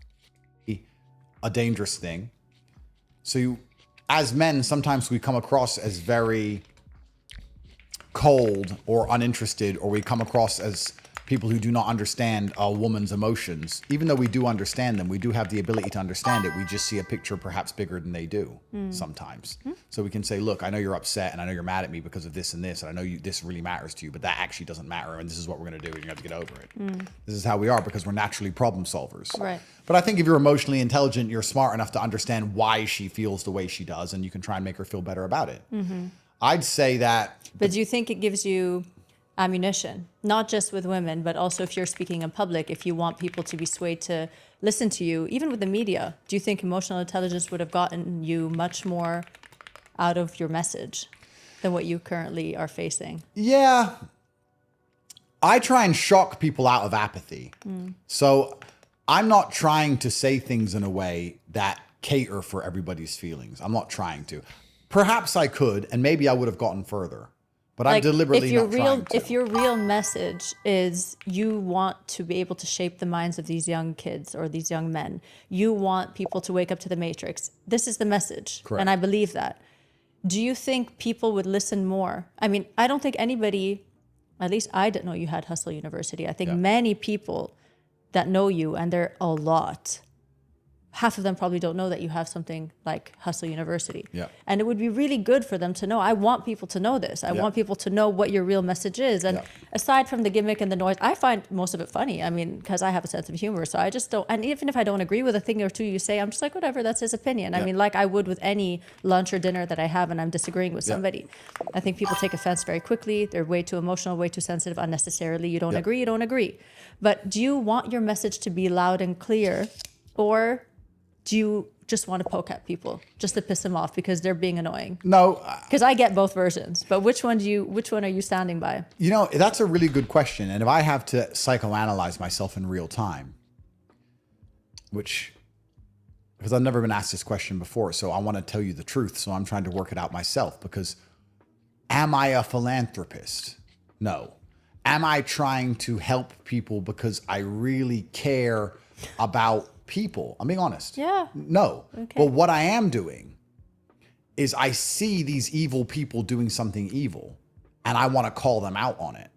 a dangerous thing. So you, as men, sometimes we come across as very cold or uninterested, or we come across as people who do not understand a woman's emotions. Even though we do understand them, we do have the ability to understand it. We just see a picture perhaps bigger than they do sometimes. So we can say, look, I know you're upset and I know you're mad at me because of this and this, and I know this really matters to you, but that actually doesn't matter, and this is what we're going to do, and you have to get over it. This is how we are because we're naturally problem solvers. Right. But I think if you're emotionally intelligent, you're smart enough to understand why she feels the way she does, and you can try and make her feel better about it. I'd say that. But do you think it gives you ammunition, not just with women, but also if you're speaking in public, if you want people to be swayed to listen to you, even with the media? Do you think emotional intelligence would have gotten you much more out of your message than what you currently are facing? Yeah. I try and shock people out of apathy. So I'm not trying to say things in a way that cater for everybody's feelings. I'm not trying to. Perhaps I could, and maybe I would have gotten further. But I'm deliberately not trying to. If your real message is you want to be able to shape the minds of these young kids or these young men, you want people to wake up to the Matrix, this is the message. Correct. And I believe that. Do you think people would listen more? I mean, I don't think anybody, at least I didn't know you had Hustle University. I think many people that know you, and they're a lot, half of them probably don't know that you have something like Hustle University. Yeah. And it would be really good for them to know. I want people to know this. I want people to know what your real message is. And aside from the gimmick and the noise, I find most of it funny. I mean, because I have a sense of humor. So I just don't, and even if I don't agree with a thing or two you say, I'm just like, whatever, that's his opinion. I mean, like I would with any lunch or dinner that I have and I'm disagreeing with somebody. I think people take offense very quickly. They're way too emotional, way too sensitive unnecessarily. You don't agree, you don't agree. But do you want your message to be loud and clear, or do you just want to poke at people just to piss them off because they're being annoying? No. Because I get both versions, but which one are you standing by? You know, that's a really good question. And if I have to psychoanalyze myself in real time, because I've never been asked this question before, so I want to tell you the truth. So I'm trying to work it out myself, because am I a philanthropist? No. Am I trying to help people because I really care about people? I'm being honest. Yeah. No. Okay. But what I am doing is I see these evil people doing something evil, and I want to call them out on it.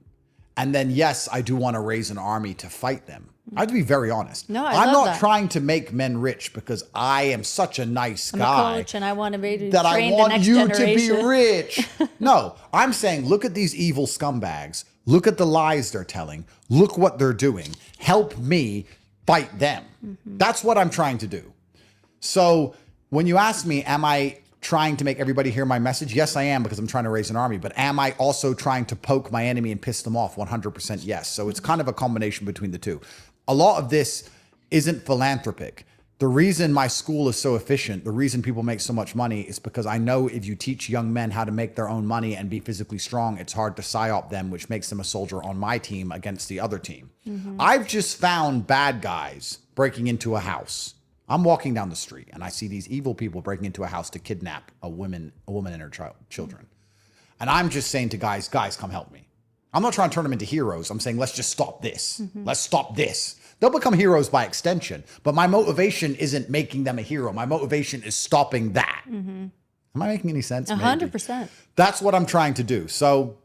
And then, yes, I do want to raise an army to fight them. I have to be very honest. No, I'm love not that. trying to make men rich because I am such a nice I'm guy a coach and I want to maybe that I train the want next you generation. to be rich. No, I'm saying, look at these evil scumbags. Look at the lies they're telling. Look what they're doing. Help me fight them. That's what I'm trying to do. So when you ask me, am I trying to make everybody hear my message? Yes, I am, because I'm trying to raise an army. But am I also trying to poke my enemy and piss them off? 100% yes. So it's kind of a combination between the two. A lot of this isn't philanthropic. The reason my school is so efficient, the reason people make so much money, is because I know if you teach young men how to make their own money and be physically strong, it's hard to psyop them, which makes them a soldier on my team against the other team. I've just found bad guys breaking into a house. I'm walking down the street and I see these evil people breaking into a house to kidnap a woman and her children. And I'm just saying to guys, come help me. I'm not trying to turn them into heroes. I'm saying, let's just stop this. Let's stop this. They'll become heroes by extension, but my motivation isn't making them a hero. My motivation is stopping that. Am I making any sense? 100%. That's what I'm trying to do. So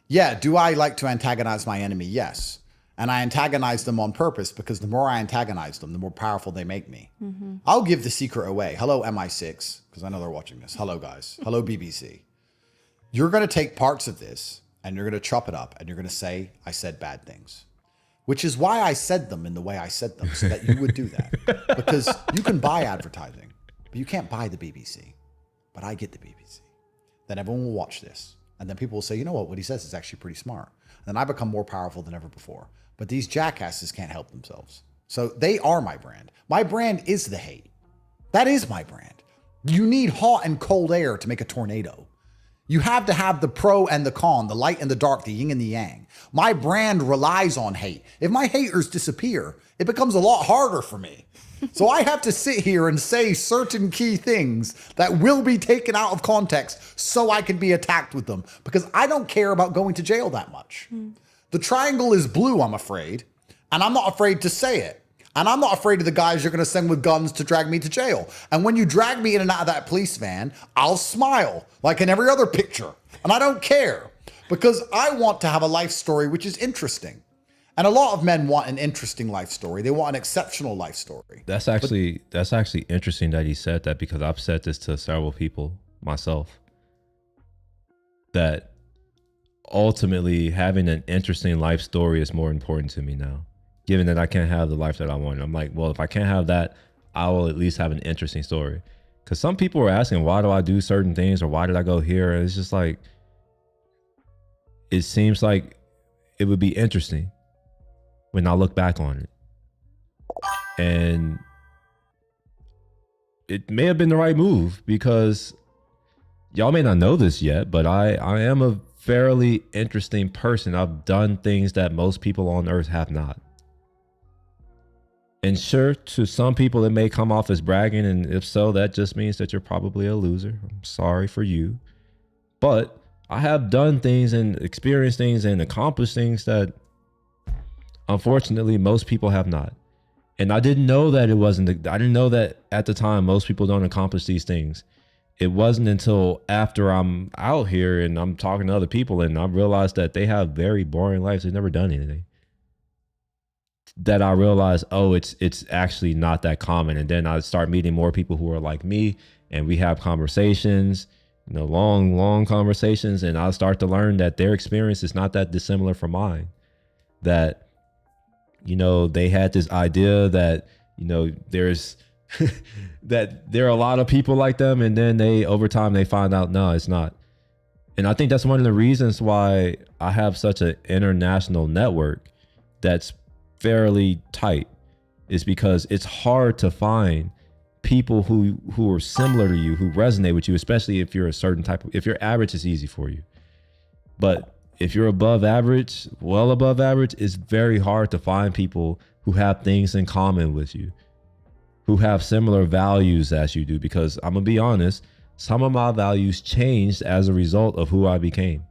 yeah, do I like to antagonize my enemy? Yes. And I antagonize them on purpose because the more I antagonize them, the more powerful they make me. I'll give the secret away. Hello, MI6, because I know they're watching this. Hello, guys. Hello, BBC. You're going to take parts of this and you're going to chop it up and you're going to say, I said bad things, which is why I said them in the way I said them, so that you would do that. Because you can buy advertising, but you can't buy the BBC. But I get the BBC. Then everyone will watch this. And then people will say, you know what he says is actually pretty smart. And then I become more powerful than ever before. But these jackasses can't help themselves. So they are my brand. My brand is the hate. That is my brand. You need hot and cold air to make a tornado. You have to have the pro and the con, the light and the dark, the yin and the yang. My brand relies on hate. If my haters disappear, it becomes a lot harder for me. So I have to sit here and say certain key things that will be taken out of context so I can be attacked with them, because I don't care about going to jail that much. The triangle is blue, I'm afraid, and I'm not afraid to say it. And I'm not afraid of the guys you're going to send with guns to drag me to jail. And when you drag me in and out of that police van, I'll smile like in every other picture. And I don't care, because I want to have a life story which is interesting. And a lot of men want an interesting life story. They want an exceptional life story. That's actually interesting that he said that, because I've said this to several people myself, that ultimately having an interesting life story is more important to me now, given that I can't have the life that I want. I'm like, well, if I can't have that, I will at least have an interesting story. Because some people are asking, why do I do certain things, or why did I go here? And it's just like, it seems like it would be interesting when I look back on it. And it may have been the right move, because y'all may not know this yet, but I am a fairly interesting person. I've done things that most people on earth have not. And sure, to some people it may come off as bragging, and if so, that just means that you're probably a loser. I'm sorry for you. But I have done things and experienced things and accomplished things that unfortunately most people have not. And I didn't know that I didn't know that at the time most people don't accomplish these things. It wasn't until after I'm out here and I'm talking to other people and I realized that they have very boring lives. They've never done anything, that I realized, oh, it's actually not that common. And then I start meeting more people who are like me, and we have conversations, long conversations. And I start to learn that their experience is not that dissimilar from mine. That, they had this idea that, there's that there are a lot of people like them. And then over time they find out, no, it's not. And I think that's one of the reasons why I have such an international network that's fairly tight, is because it's hard to find people who are similar to you, who resonate with you, especially if you're a certain type of, if you're average, it's easy for you. But if you're above average, well above average, it's very hard to find people who have things in common with you, who have similar values as you do. Because I'm gonna be honest, some of my values changed as a result of who I became.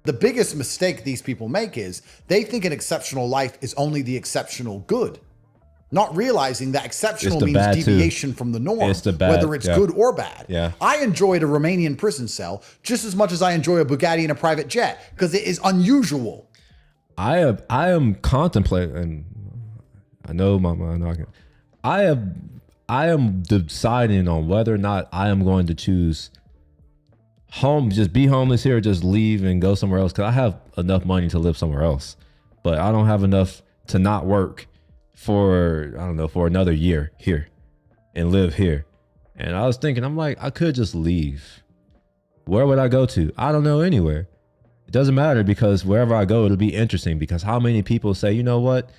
The biggest mistake these people make is they think an exceptional life is only the exceptional good, not realizing that exceptional means deviation from the norm, whether it's good or bad. Yeah. I enjoyed a Romanian prison cell just as much as I enjoy a Bugatti and a private jet, because it is unusual. I am contemplating. I know I am deciding on whether or not I am going to choose just be homeless here, or just leave and go somewhere else. Cause I have enough money to live somewhere else, but I don't have enough to not work for another year here and live here. And I was thinking, I'm like, I could just leave. Where would I go to? I don't know, anywhere. It doesn't matter, because wherever I go, it'll be interesting. Because how many people say, you know what?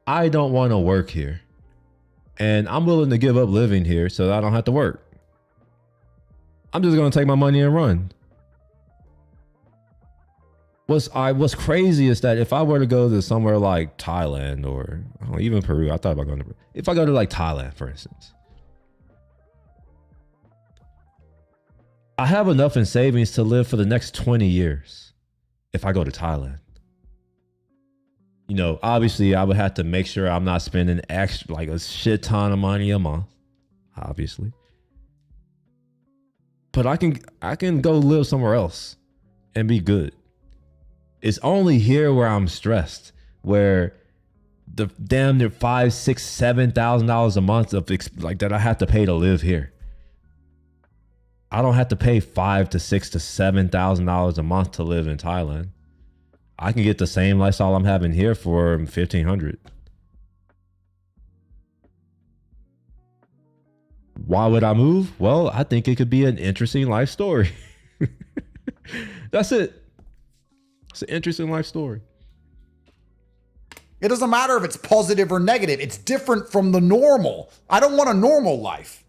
I don't want to work here, and I'm willing to give up living here so that I don't have to work. I'm just going to take my money and run. What's crazy is that if I were to go to somewhere like Thailand, or even Peru, I thought about going to Peru. If I go to like Thailand, for instance, I have enough in savings to live for the next 20 years. If I go to Thailand, obviously I would have to make sure I'm not spending extra, like a shit ton of money a month, obviously. But I can go live somewhere else and be good. It's only here where I'm stressed, where the damn near $5,000, $6,000, $7,000 a month of like that I have to pay to live here. I don't have to pay $5,000 to $6,000 to $7,000 a month to live in Thailand. I can get the same lifestyle I'm having here for $1,500. Why would I move? Well, I think it could be an interesting life story. That's it. It's an interesting life story. It doesn't matter if it's positive or negative. It's different from the normal. I don't want a normal life.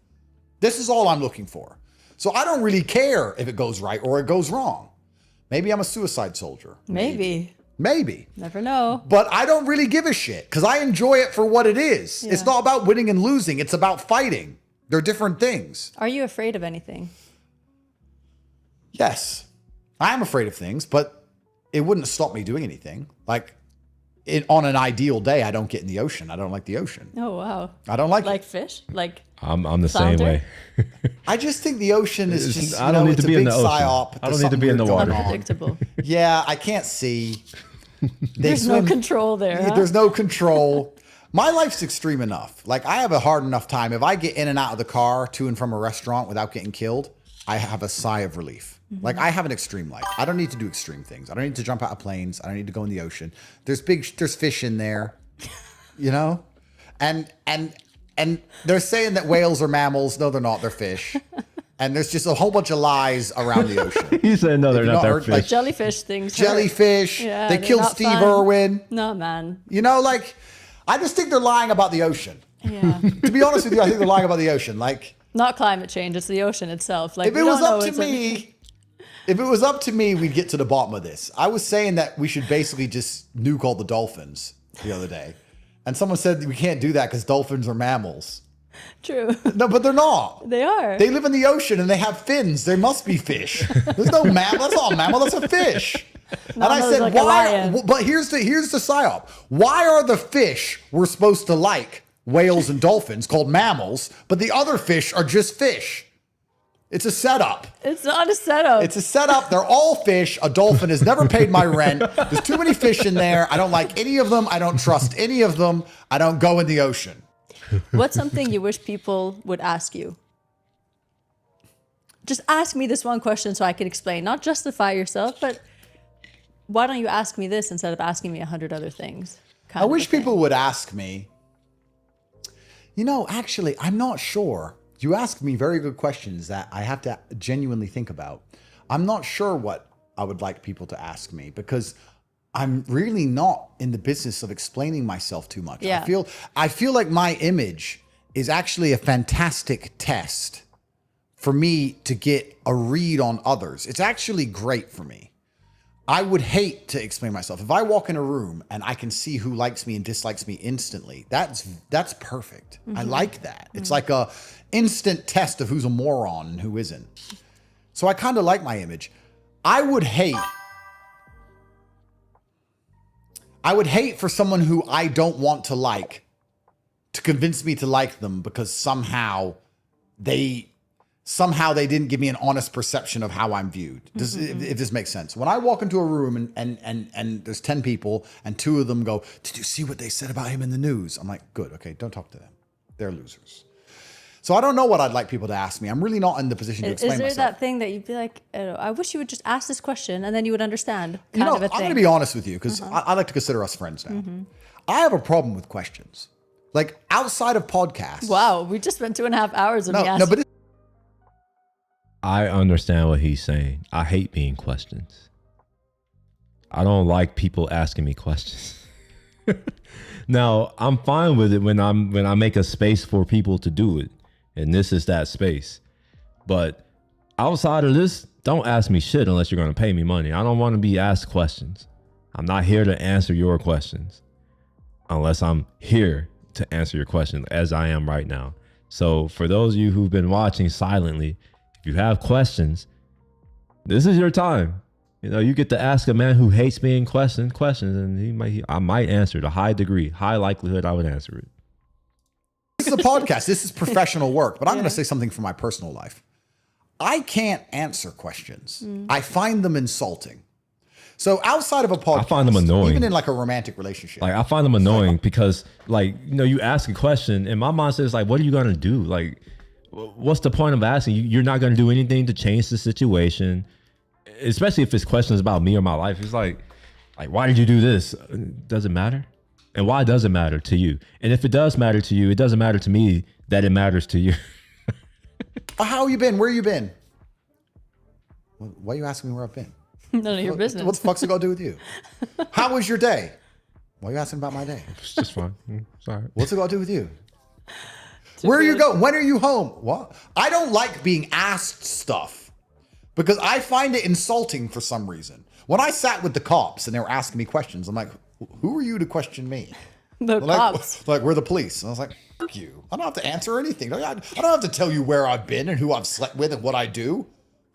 This is all I'm looking for. So I don't really care if it goes right or it goes wrong. Maybe I'm a suicide soldier. Maybe. Never know. But I don't really give a shit because I enjoy it for what it is. Yeah. It's not about winning and losing. It's about fighting. They're different things. Are you afraid of anything? Yes, I am afraid of things, but it wouldn't stop me doing anything. Like on an ideal day, I don't get in the ocean. I don't like the ocean. Oh, wow. I don't like Like it. fish? Like I'm the same Flounder? way. I just think the ocean is just, I don't need it's to a be in big the ocean. psyop. I There's don't need to be in the something weird water. going on. unpredictable. Yeah, I can't see. There's no control there. Huh? There's no control. My life's extreme enough. Like I have a hard enough time. If I get in and out of the car to and from a restaurant without getting killed, I have a sigh of relief. Like I have an extreme life. I don't need to do extreme things. I don't need to jump out of planes. I don't need to go in the ocean. There's fish in there, you know? And they're saying that whales are mammals. No, they're not. They're fish. And there's just a whole bunch of lies around the ocean. He said, no, they're you not not that heard, fish. like, Jellyfish things. hurt. Jellyfish. Yeah, they they're killed not Steve fun. Irwin. No, man. You know, like, I just think they're lying about the ocean. Yeah. To be honest with you, I think they're lying about the ocean. Like, Not climate change. It's the ocean itself. Like if we it was don't up know to it's me, if it was up to me, we'd get to the bottom of this. I was saying that we should basically just nuke all the dolphins the other day. And someone said we can't do that because dolphins are mammals. True. No, but they're not. They are. They live in the ocean and they have fins. They must be fish. There's no mammal. That's not a mammal. That's a fish. And I Mammal's said, like a why? lion. But here's the psyop. Why are the fish we're supposed to like, whales and dolphins, called mammals, but the other fish are just fish? It's a setup. It's not a setup. It's a setup. They're all fish. A dolphin has never paid my rent. There's too many fish in there. I don't like any of them. I don't trust any of them. I don't go in the ocean. What's something you wish people would ask you? Just ask me this one question so I can explain. Not justify yourself, but why don't you ask me this instead of asking me 100 other things? I wish people would ask me. You know, actually, I'm not sure. You ask me very good questions that I have to genuinely think about. I'm not sure what I would like people to ask me because I'm really not in the business of explaining myself too much. Yeah. I feel like my image is actually a fantastic test for me to get a read on others. It's actually great for me. I would hate to explain myself. If I walk in a room and I can see who likes me and dislikes me instantly, that's perfect. I like that. It's like a instant test of who's a moron and who isn't. So I kind of like my image. I would hate for someone who I don't want to like to convince me to like them because somehow they didn't give me an honest perception of how I'm viewed. If this makes sense. When I walk into a room and there's 10 people and 2 of them go, "Did you see what they said about him in the news?" I'm like, good, okay, don't talk to them. They're losers. So I don't know what I'd like people to ask me. I'm really not in the position to explain Is there myself. that thing that you'd be like, I wish you would just ask this question and then you would understand You kind know, of a I'm thing? going to be honest with you because I like to consider us friends now. I have a problem with questions. Like outside of podcasts. Wow, we just spent 2.5 hours of me No, asking. but I understand what he's saying. I hate being questioned. I don't like people asking me questions. Now, I'm fine with it when I make a space for people to do it. And this is that space. But outside of this, don't ask me shit unless you're going to pay me money. I don't want to be asked questions. I'm not here to answer your questions unless I'm here to answer your question as I am right now. So for those of you who've been watching silently, if you have questions, this is your time. You know, you get to ask a man who hates being questions, and I might answer it. A high likelihood I would answer it. this is a podcast. This is professional work. But I'm going to say something from my personal life. I can't answer questions. I find them insulting. So outside of a podcast, I find them annoying. even in like a romantic relationship. Like I find them annoying because like, you ask a question and my mind says like, what are you going to do? Like, what's the point of asking? You're not going to do anything to change the situation, especially if it's questions about me or my life. It's like, why did you do this? Does it matter? And why does it matter to you? And if it does matter to you, it doesn't matter to me that it matters to you. How you been? Where you been? Why are you asking me where I've been? None of your business. What the fuck's it got to do with you? How was your day? Why are you asking about my day? It's just fine. Sorry. What's it got to do with you? Where are you going? When are you home? What? I don't like being asked stuff because I find it insulting for some reason. When I sat with the cops and they were asking me questions, I'm like, who are you to question me? The cops. Like, we're the police. And I was like, fuck you. I don't have to answer anything. I don't have to tell you where I've been and who I've slept with and what I do.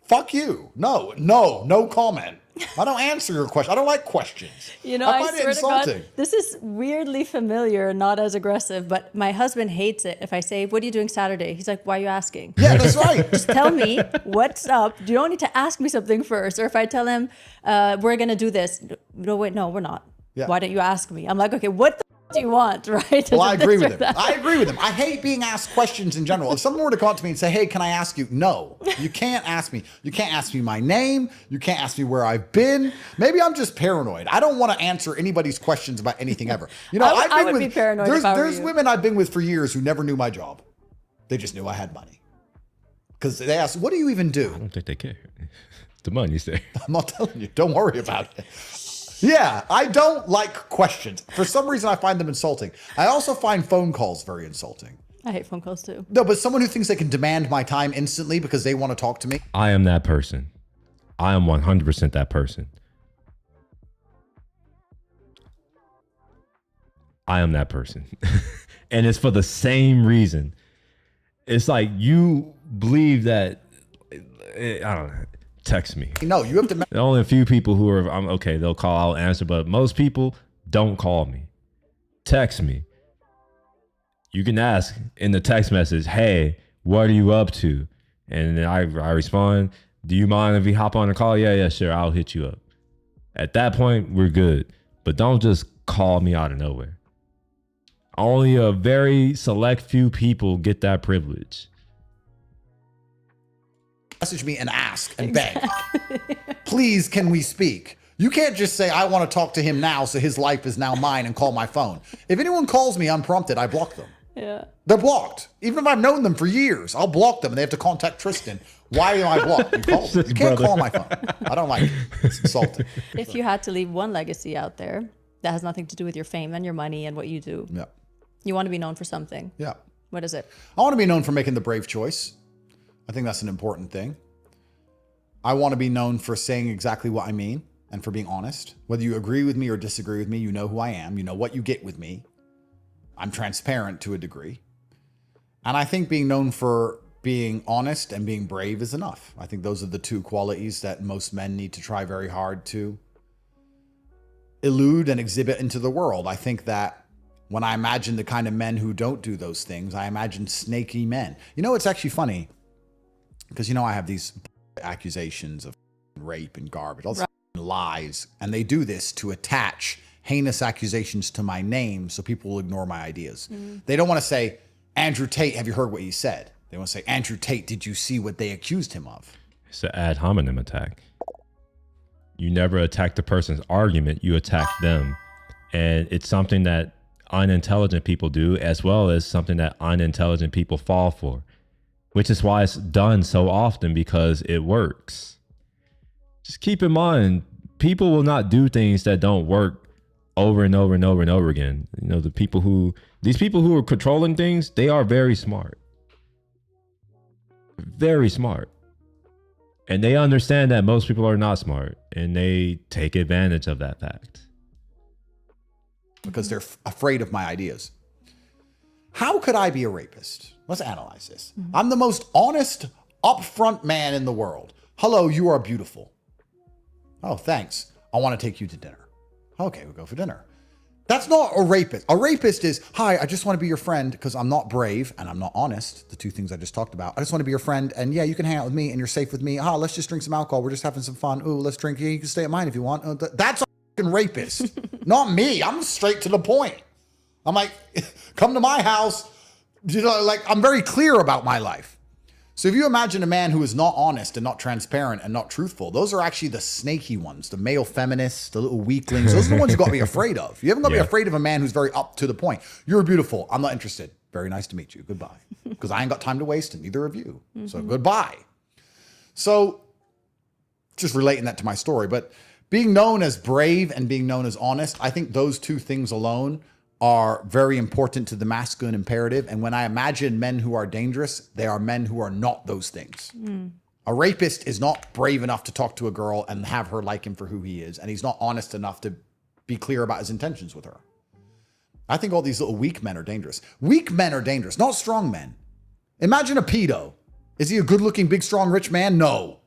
Fuck you. No comment. I don't answer your question. I don't like questions. I find it swear to God, insulting. this is weirdly familiar, not as aggressive, but my husband hates it if I say, what are you doing Saturday? He's like, why are you asking? Yeah, that's right. Just tell me what's up. You don't need to ask me something first. Or if I tell him, we're going to do this. No, wait, no, we're not. Yeah. Why don't you ask me? I'm like, okay, what the do you want, right? Well, I agree with him. I agree with him. I hate being asked questions in general. If someone were to come up to me and say, hey, can I ask you? No, you can't ask me. You can't ask me my name. You can't ask me where I've been. Maybe I'm just paranoid. I don't want to answer anybody's questions about anything ever. I would be paranoid if I were There's you. women I've been with for years who never knew my job. They just knew I had money. Because they asked, what do you even I do? don't think they care. The money's there. I'm not telling you. Don't worry about it. Yeah, I don't like questions. For some reason, I find them insulting. I also find phone calls very insulting. I hate phone calls too. No, but someone who thinks they can demand my time instantly because they want to talk to me. I am that person. I am 100% that person. I am that person. And it's for the same reason. It's like you believe that, I don't know, text me. No, you have to. There are only a few people who are, I'm okay, they'll call, I'll answer, but most people don't call me. Text me. You can ask in the text message, hey, what are you up to? And then I respond, do you mind if we hop on a call? Yeah, sure, I'll hit you up. At that point, we're good. But don't just call me out of nowhere. Only a very select few people get that privilege. Message me and ask and beg. Please, can we speak? You can't just say, I want to talk to him now, so his life is now mine, and call my phone. If anyone calls me unprompted, I block them. Yeah. They're blocked. Even if I've known them for years, I'll block them and they have to contact Tristan. Why am I blocked? You called me. You can't call my phone. I don't like it. It's insulting. If you had to leave one legacy out there that has nothing to do with your fame and your money and what you do, Yeah. you want to be known for something. Yeah. What is it? I want to be known for making the brave choice. I think that's an important thing. I want to be known for saying exactly what I mean and for being honest. Whether you agree with me or disagree with me, you know who I am. You know what you get with me. I'm transparent to a degree. And I think being known for being honest and being brave is enough. I think those are the two qualities that most men need to try very hard to elude and exhibit into the world. I think that when I imagine the kind of men who don't do those things, I imagine snaky men. It's actually funny because, I have these accusations of rape and garbage, all this lies. And they do this to attach heinous accusations to my name so people will ignore my ideas. They don't want to say, Andrew Tate, have you heard what he said? They want to say, Andrew Tate, did you see what they accused him of? It's an ad hominem attack. You never attack the person's argument, you attack them. And it's something that unintelligent people do, as well as something that unintelligent people fall for, which is why it's done so often, because it works. Just keep in mind, people will not do things that don't work over and over and over and over again. These people who are controlling things, they are very smart. Very smart. And they understand that most people are not smart, and they take advantage of that fact. Because they're afraid of my ideas. How could I be a rapist? Let's analyze this. I'm the most honest, upfront man in the world. Hello, you are beautiful. Oh, thanks. I want to take you to dinner. Okay, we'll go for dinner. That's not a rapist. A rapist is, hi, I just want to be your friend because I'm not brave and I'm not honest. The two things I just talked about. I just want to be your friend. And yeah, you can hang out with me and you're safe with me. Let's just drink some alcohol. We're just having some fun. Ooh, let's drink. Yeah, you can stay at mine if you want. That's a fucking rapist. Not me. I'm straight to the point. I'm like, come to my house. You know, like I'm very clear about my life. So if you imagine a man who is not honest and not transparent and not truthful, those are actually the snaky ones, the male feminists, the little weaklings. Those are the ones you got to be afraid of. You haven't got to be afraid of a man who's very up to the point. You're beautiful. I'm not interested. Very nice to meet you. Goodbye. Because I ain't got time to waste and neither of you. So goodbye. So just relating that to my story, but being known as brave and being known as honest, I think those two things alone are very important to the masculine imperative. And when I imagine men who are dangerous, they are men who are not those things. A rapist is not brave enough to talk to a girl and have her like him for who he is. And he's not honest enough to be clear about his intentions with her. I think all these little weak men are dangerous. Weak men are dangerous, not strong men. Imagine a pedo. Is he a good looking, big, strong, rich man? No.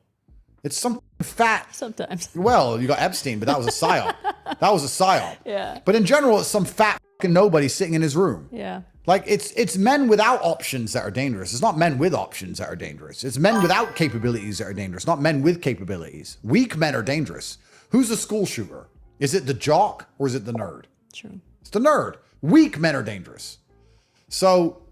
It's some fat. Sometimes. Well, you got Epstein, but that was a psyop. That was a psyop. Yeah. But in general, it's some fat fucking nobody sitting in his room. Yeah. Like it's men without options that are dangerous. It's not men with options that are dangerous. It's men without capabilities that are dangerous, not men with capabilities. Weak men are dangerous. Who's the school shooter? Is it the jock or is it the nerd? True. It's the nerd. Weak men are dangerous. So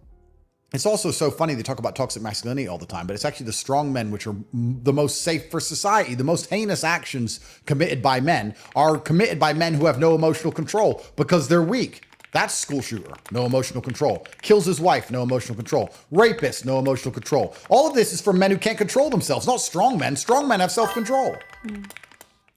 it's also so funny they talk about toxic masculinity all the time, but it's actually the strong men which are the most safe for society. The most heinous actions committed by men are committed by men who have no emotional control because they're weak. That's school shooter, no emotional control. Kills his wife, no emotional control. Rapist, no emotional control. All of this is for men who can't control themselves, not strong men. Strong men have self-control.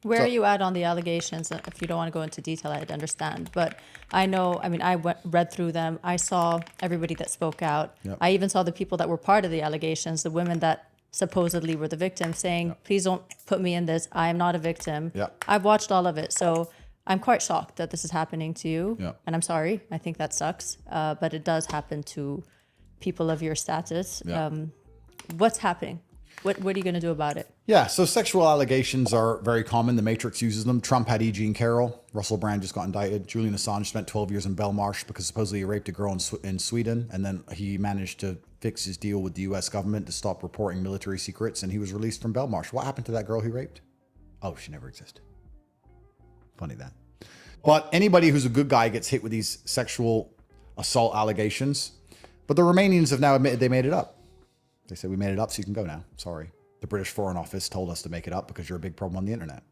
Where are you at on the allegations? If you don't want to go into detail, I'd understand. But I know, I mean, read through them. I saw everybody that spoke out. Yep. I even saw the people that were part of the allegations, the women that supposedly were the victims saying, please don't put me in this. I am not a victim. Yep. I've watched all of it. So I'm quite shocked that this is happening to you. Yep. And I'm sorry. I think that sucks. But it does happen to people of your status. Yep. What's happening? What are you going to do about it? Yeah, so sexual allegations are very common. The Matrix uses them. Trump had E. Jean Carroll. Russell Brand just got indicted. Julian Assange spent 12 years in Belmarsh because supposedly he raped a girl in Sweden. And then he managed to fix his deal with the U.S. government to stop reporting military secrets. And he was released from Belmarsh. What happened to that girl he raped? Oh, she never existed. Funny that. But anybody who's a good guy gets hit with these sexual assault allegations. But the Romanians have now admitted they made it up. They said, we made it up, so you can go now. Sorry. The British Foreign Office told us to make it up because you're a big problem on the internet.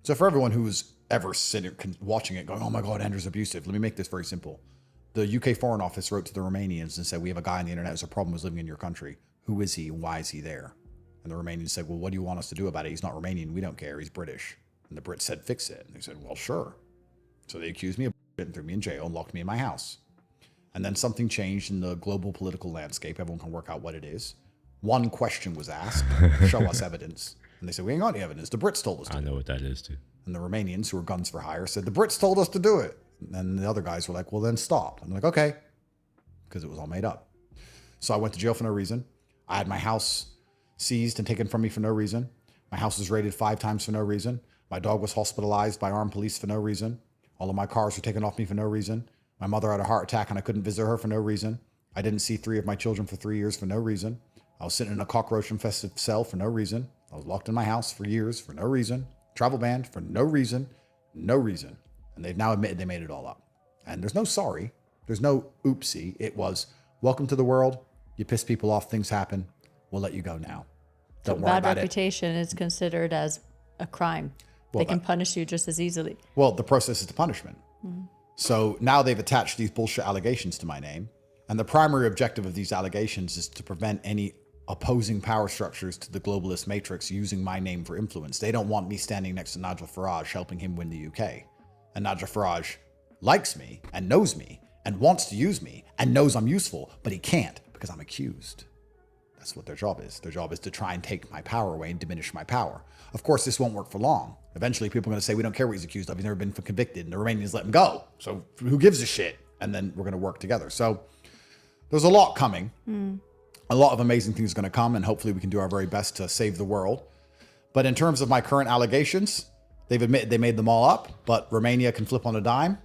So for everyone who's ever sitting watching it going, oh my God, Andrew's abusive, let me make this very simple. The UK Foreign Office wrote to the Romanians and said, we have a guy on the internet who's a problem who's living in your country. Who is he and why is he there? And the Romanians said, well, what do you want us to do about it? He's not Romanian. We don't care. He's British. And the Brits said, fix it. And they said, well, sure. So they accused me of it and threw me in jail and locked me in my house. And then something changed in the global political landscape. Everyone can work out what it is. One question was asked, show us evidence. And they said, we ain't got any evidence. The Brits told us to. I know what that is too. And the Romanians, who were guns for hire, said, the Brits told us to do it. And the other guys were like, well, then stop. I'm like, okay. Because it was all made up. So I went to jail for no reason. I had my house seized and taken from me for no reason. My house was raided 5 times for no reason. My dog was hospitalized by armed police for no reason. All of my cars were taken off me for no reason. My mother had a heart attack and I couldn't visit her for no reason. I didn't see 3 of my children for 3 years for no reason. I was sitting in a cockroach-infested cell for no reason. I was locked in my house for years for no reason. Travel banned for no reason. No reason. And they've now admitted they made it all up. And there's no sorry. There's no oopsie. It was, welcome to the world. You piss people off. Things happen. We'll let you go now. Don't worry Bad about it. reputation is considered as a crime. Well, they can punish you just as easily. Well, the process is the punishment. So now they've attached these bullshit allegations to my name. And the primary objective of these allegations is to prevent any opposing power structures to the globalist matrix using my name for influence. They don't want me standing next to Nigel Farage helping him win the UK. And Nigel Farage likes me and knows me and wants to use me and knows I'm useful, but he can't because I'm accused. That's what their job is. Their job is to try and take my power away and diminish my power. Of course, this won't work for long. Eventually, people are going to say, we don't care what he's accused of. He's never been convicted. And the Romanians let him go. So who gives a shit? And then we're going to work together. So there's a lot coming. A lot of amazing things are going to come. And hopefully we can do our very best to save the world. But in terms of my current allegations, they've admitted they made them all up. But Romania can flip on a dime.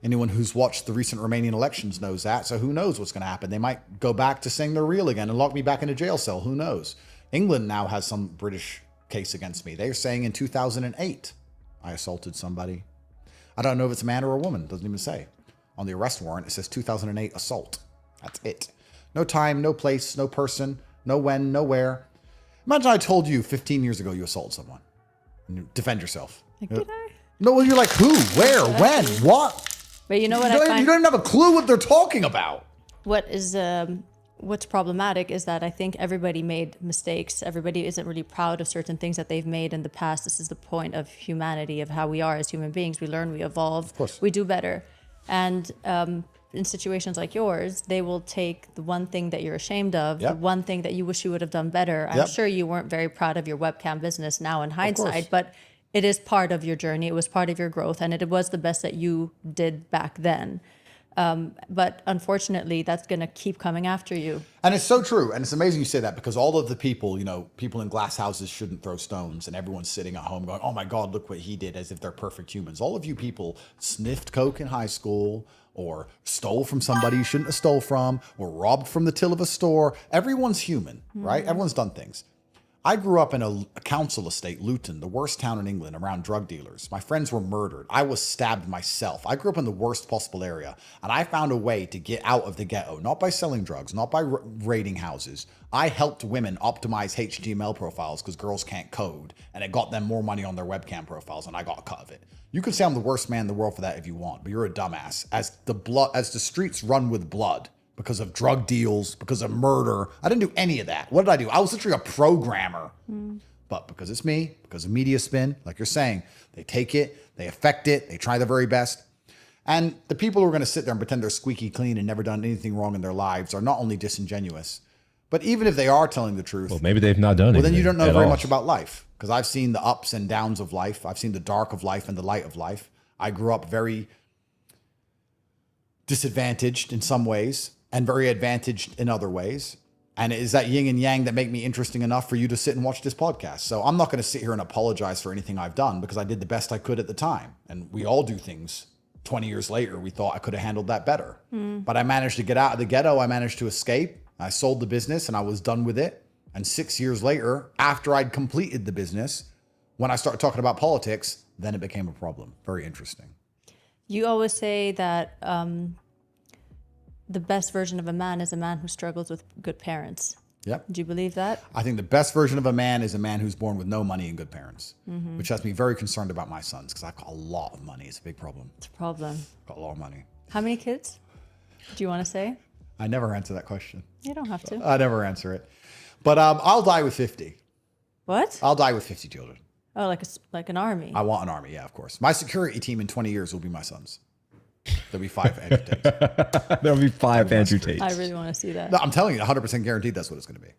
Anyone who's watched the recent Romanian elections knows that. So who knows what's going to happen? They might go back to saying they're real again and lock me back in a jail cell. Who knows? England now has some British case against me. They're saying in 2008, I assaulted somebody. I don't know if it's a man or a woman. It doesn't even say. On the arrest warrant, it says 2008 assault. That's it. No time, no place, no person, no when, no where. Imagine I told you 15 years ago you assaulted someone. And you defend yourself. Like, did I? No, well, you're like, who, where, when, what? But you know what You I find? don't even have a clue what they're talking about. What's problematic is that I think everybody made mistakes. Everybody isn't really proud of certain things that they've made in the past. This is the point of humanity, of how we are as human beings. We learn, we evolve, Of course. we do better. And in situations like yours, they will take the one thing that you're ashamed of, Yep. the one thing that you wish you would have done better. I'm Yep. sure you weren't very proud of your webcam business now in course. hindsight, but it is part of your journey. It was part of your growth, and it was the best that you did back then. But unfortunately, that's going to keep coming after you. And it's so true. And it's amazing you say that, because all of the people, people in glass houses shouldn't throw stones, and everyone's sitting at home going, oh my God, look what he did, as if they're perfect humans. All of you people sniffed coke in high school, or stole from somebody you shouldn't have stole from, or robbed from the till of a store. Everyone's human, right? Everyone's done things. I grew up in a council estate, Luton, the worst town in England, around drug dealers. My friends were murdered. I was stabbed myself. I grew up in the worst possible area, and I found a way to get out of the ghetto, not by selling drugs, not by raiding houses. I helped women optimize HTML profiles because girls can't code, and it got them more money on their webcam profiles, and I got a cut of it. You can say I'm the worst man in the world for that if you want, but you're a dumbass. As the streets run with blood, because of drug deals, because of murder. I didn't do any of that. What did I do? I was literally a programmer. But because it's me, because of media spin, like you're saying, they take it, they affect it, they try their very best. And the people who are going to sit there and pretend they're squeaky clean and never done anything wrong in their lives are not only disingenuous, but even if they are telling the truth, Well, maybe they've not done it. well, then you don't know very much about life. Because I've seen the ups and downs of life. I've seen the dark of life and the light of life. I grew up very disadvantaged in some ways and very advantaged in other ways. And it is that yin and yang that make me interesting enough for you to sit and watch this podcast. So I'm not going to sit here and apologize for anything I've done, because I did the best I could at the time. And we all do things 20 years later. We thought I could have handled that better. But I managed to get out of the ghetto. I managed to escape. I sold the business and I was done with it. And 6 years later, after I'd completed the business, when I started talking about politics, then it became a problem. Very interesting. You always say that the best version of a man is a man who struggles with good parents. Yep. Do you believe that? I think the best version of a man is a man who's born with no money and good parents, which has me very concerned about my sons, because I've got a lot of money. It's a big problem. It's a problem. Got a lot of money. How many kids? Do you want to say? I never answer that question. You don't have to. I never answer it. But I'll die with 50. What? I'll die with 50 children. Oh, like an army. I want an army, yeah, of course. My security team in 20 years will be my sons. There'll be 5 Andrew Tates. There'll be 5 Andrew Tates. I really want to see that. No, I'm telling you, 100% guaranteed that's what it's going to be.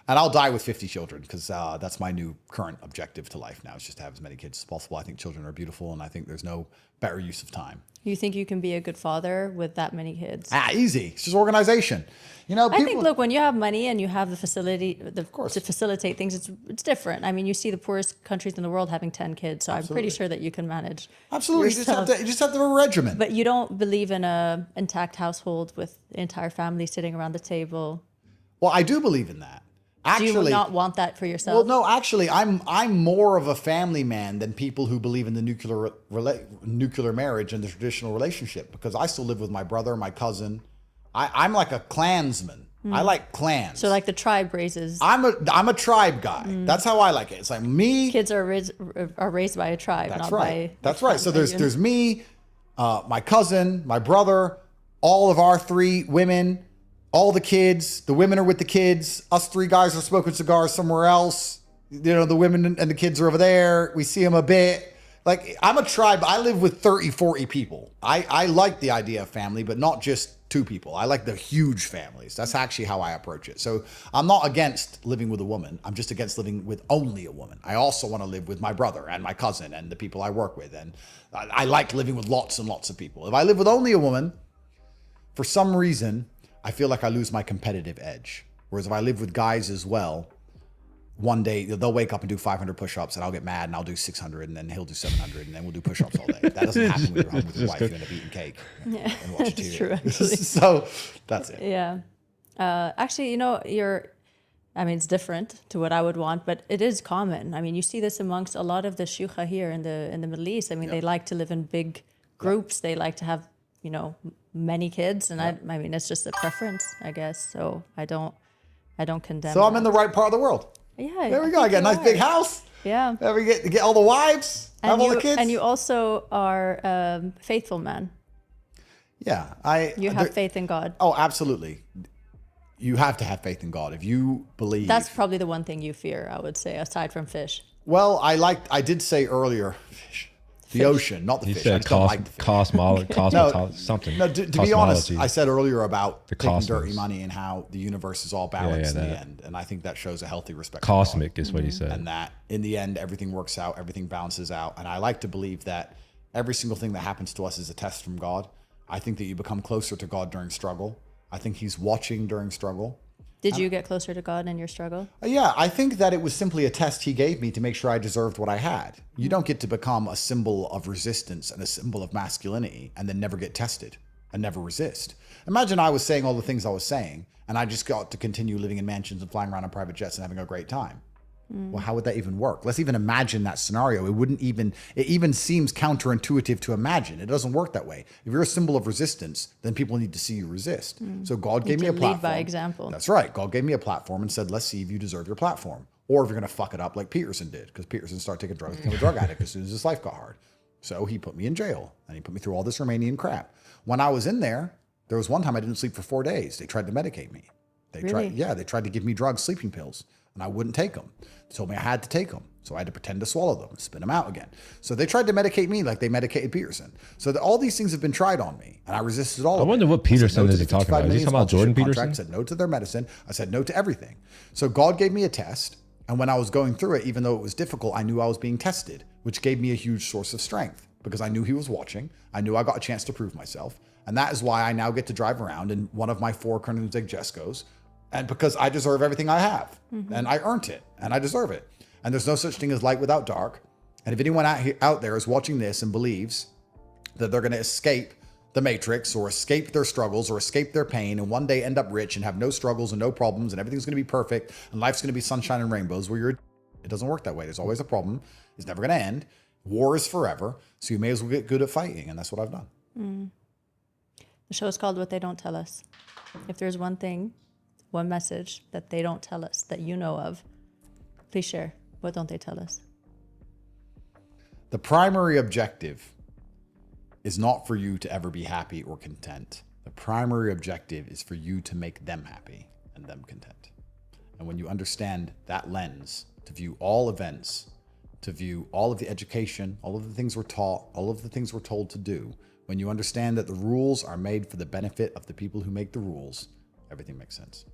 And I'll die with 50 children, because that's my new current objective to life now, is just to have as many kids as possible. I think children are beautiful, and I think there's no better use of time. You think you can be a good father with that many kids? Easy. It's just organization. People, I think, look, when you have money and you have the facility course. to facilitate things, it's different. I mean, you see the poorest countries in the world having 10 kids, so I'm pretty sure that you can manage. Absolutely. You yourself. just have to have a regimen. But you don't believe in a intact household with the entire family sitting around the table. Well, I do believe in that. Do you not want that for yourself? Well, no, actually, I'm more of a family man than people who believe in the nuclear marriage and the traditional relationship, because I still live with my brother, my cousin. I'm like a clansman. I like clans. So like the tribe raises. I'm a tribe guy. That's how I like it. It's like me. Kids are raised by a tribe, That's not right. by. That's right. So there's me, my cousin, my brother, all of our 3 women, all the kids. The women are with the kids. Us 3 guys are smoking cigars somewhere else. The women and the kids are over there. We see them a bit. Like, I'm a tribe. I live with 30, 40 people. I like the idea of family, but not just 2 people. I like the huge families. That's actually how I approach it. So I'm not against living with a woman. I'm just against living with only a woman. I also want to live with my brother and my cousin and the people I work with. And I like living with lots and lots of people. If I live with only a woman, for some reason, I feel like I lose my competitive edge. Whereas if I live with guys as well, one day they'll wake up and do 500 push-ups and I'll get mad and I'll do 600 and then he'll do 700 and then we'll do push-ups all day. That doesn't happen when you're home with your wife. You end up eating cake and watching It's TV. true, actually. So that's it. Yeah. Actually, you know, I mean, it's different to what I would want, but it is common. I mean, you see this amongst a lot of the shuyukha here in the Middle East. I mean, they like to live in big groups. They like to have, you know, many kids. And I mean, it's just a preference, I guess. So I don't condemn So I'm that. in the right part of the world. Yeah. There we go. I get a nice big house. Yeah. There we get all the wives, have all the kids. And you also are a faithful man. Yeah. You have faith in God. Oh, absolutely. You have to have faith in God. If you believe. That's probably the one thing you fear, I would say, aside from fish. Well, I did say earlier, fish. The ocean, not the You fish. I said just don't like the fish. something. No, to be honest, Cosmology. I said earlier about taking cosmos. dirty money and how the universe is all balanced in the that. end. And I think that shows a healthy respect. Cosmic is what he said. And that in the end, everything works out, everything balances out. And I like to believe that every single thing that happens to us is a test from God. I think that you become closer to God during struggle. I think he's watching during struggle. Did you get closer to God in your struggle? Yeah, I think that it was simply a test he gave me to make sure I deserved what I had. You don't get to become a symbol of resistance and a symbol of masculinity and then never get tested and never resist. Imagine I was saying all the things I was saying and I just got to continue living in mansions and flying around on private jets and having a great time. Well, how would that even work? Let's even imagine that scenario. It even seems counterintuitive to imagine. It doesn't work that way. If you're a symbol of resistance, then people need to see you resist. So God gave me a can platform. lead by example. That's right. God gave me a platform and said, let's see if you deserve your platform. Or if you're going to fuck it up like Peterson did, because Peterson started taking drugs, became a drug addict as soon as his life got hard. So he put me in jail and he put me through all this Romanian crap. When I was in there was one time I didn't sleep for 4 days. They tried to medicate me. They tried to give me drugs, sleeping pills, and I wouldn't take them. They told me I had to take them. So I had to pretend to swallow them, spit them out again. So they tried to medicate me like they medicated Peterson. So all these things have been tried on me, and I resisted all of it. I wonder what Peterson is he talking about. Is he talking about Jordan Peterson? I said no to their medicine. I said no to everything. So God gave me a test, and when I was going through it, even though it was difficult, I knew I was being tested, which gave me a huge source of strength because I knew he was watching. I knew I got a chance to prove myself, and that is why I now get to drive around in one of my 4 Koenigsegg Jescos, and because I deserve everything I have, and I earned it, and I deserve it. And there's no such thing as light without dark. And if anyone out there is watching this and believes that they're going to escape the matrix or escape their struggles or escape their pain and one day end up rich and have no struggles and no problems and everything's going to be perfect and life's going to be sunshine and rainbows, it doesn't work that way. There's always a problem. It's never going to end. War is forever. So you may as well get good at fighting. And that's what I've done. The show is called What They Don't Tell Us. If there's one thing, one message that they don't tell us that you know of, please share. What don't they tell us? The primary objective is not for you to ever be happy or content. The primary objective is for you to make them happy and them content. And when you understand that lens, to view all events, to view all of the education, all of the things we're taught, all of the things we're told to do, when you understand that the rules are made for the benefit of the people who make the rules, everything makes sense.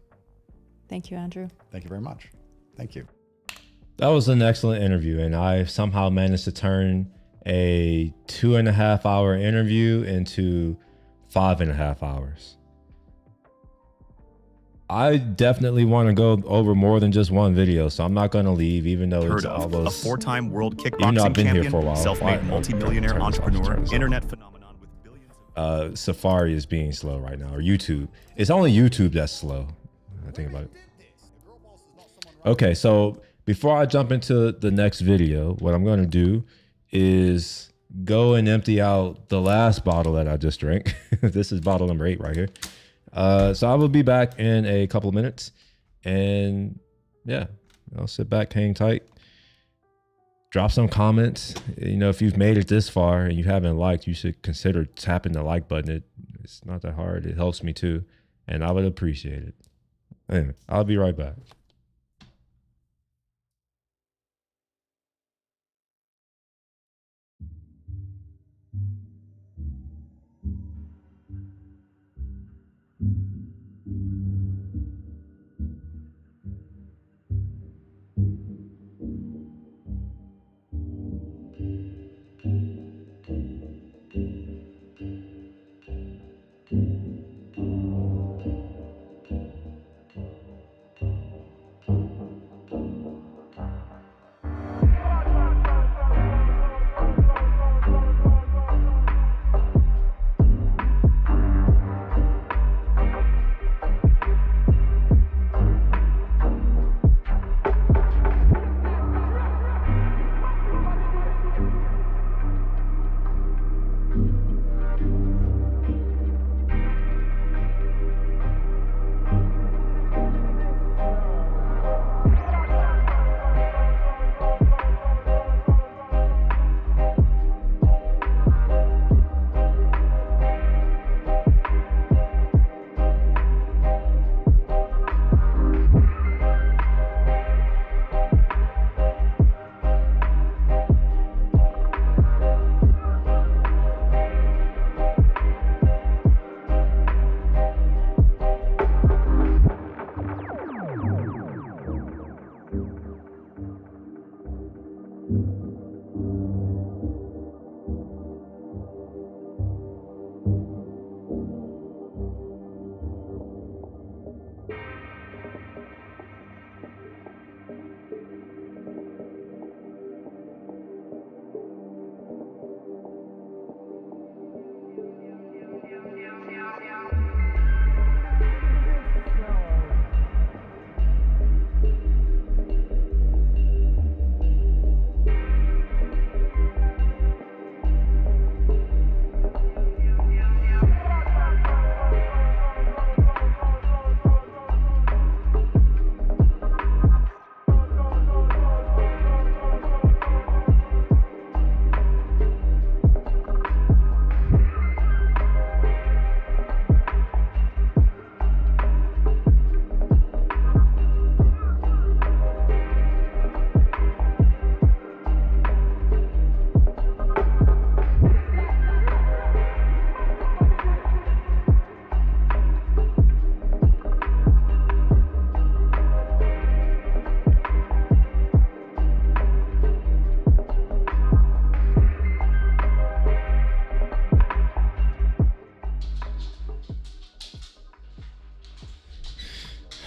Thank you, Andrew. Thank you very much. Thank you. That was an excellent interview, and I somehow managed to turn a 2.5 hour interview into 5.5 hours. I definitely want to go over more than just one video, so I'm not going to leave, even though it's Heard of almost a 4-time world Even though I've kickboxing been here champion, for a while. self-made Why- multimillionaire turn this off, entrepreneur, turn this off. internet phenomenon with billions of Safari is being slow right now, or YouTube. It's only YouTube that's slow. I think about it. Okay, so before I jump into the next video, what I'm going to do is go and empty out the last bottle that I just drank. This is bottle number 8 right here. So I will be back in a couple of minutes, and yeah, I'll sit back, hang tight, drop some comments. You know, if you've made it this far and you haven't liked, you should consider tapping the like button. It's not that hard. It helps me too, and I would appreciate it. Anyway, I'll be right back.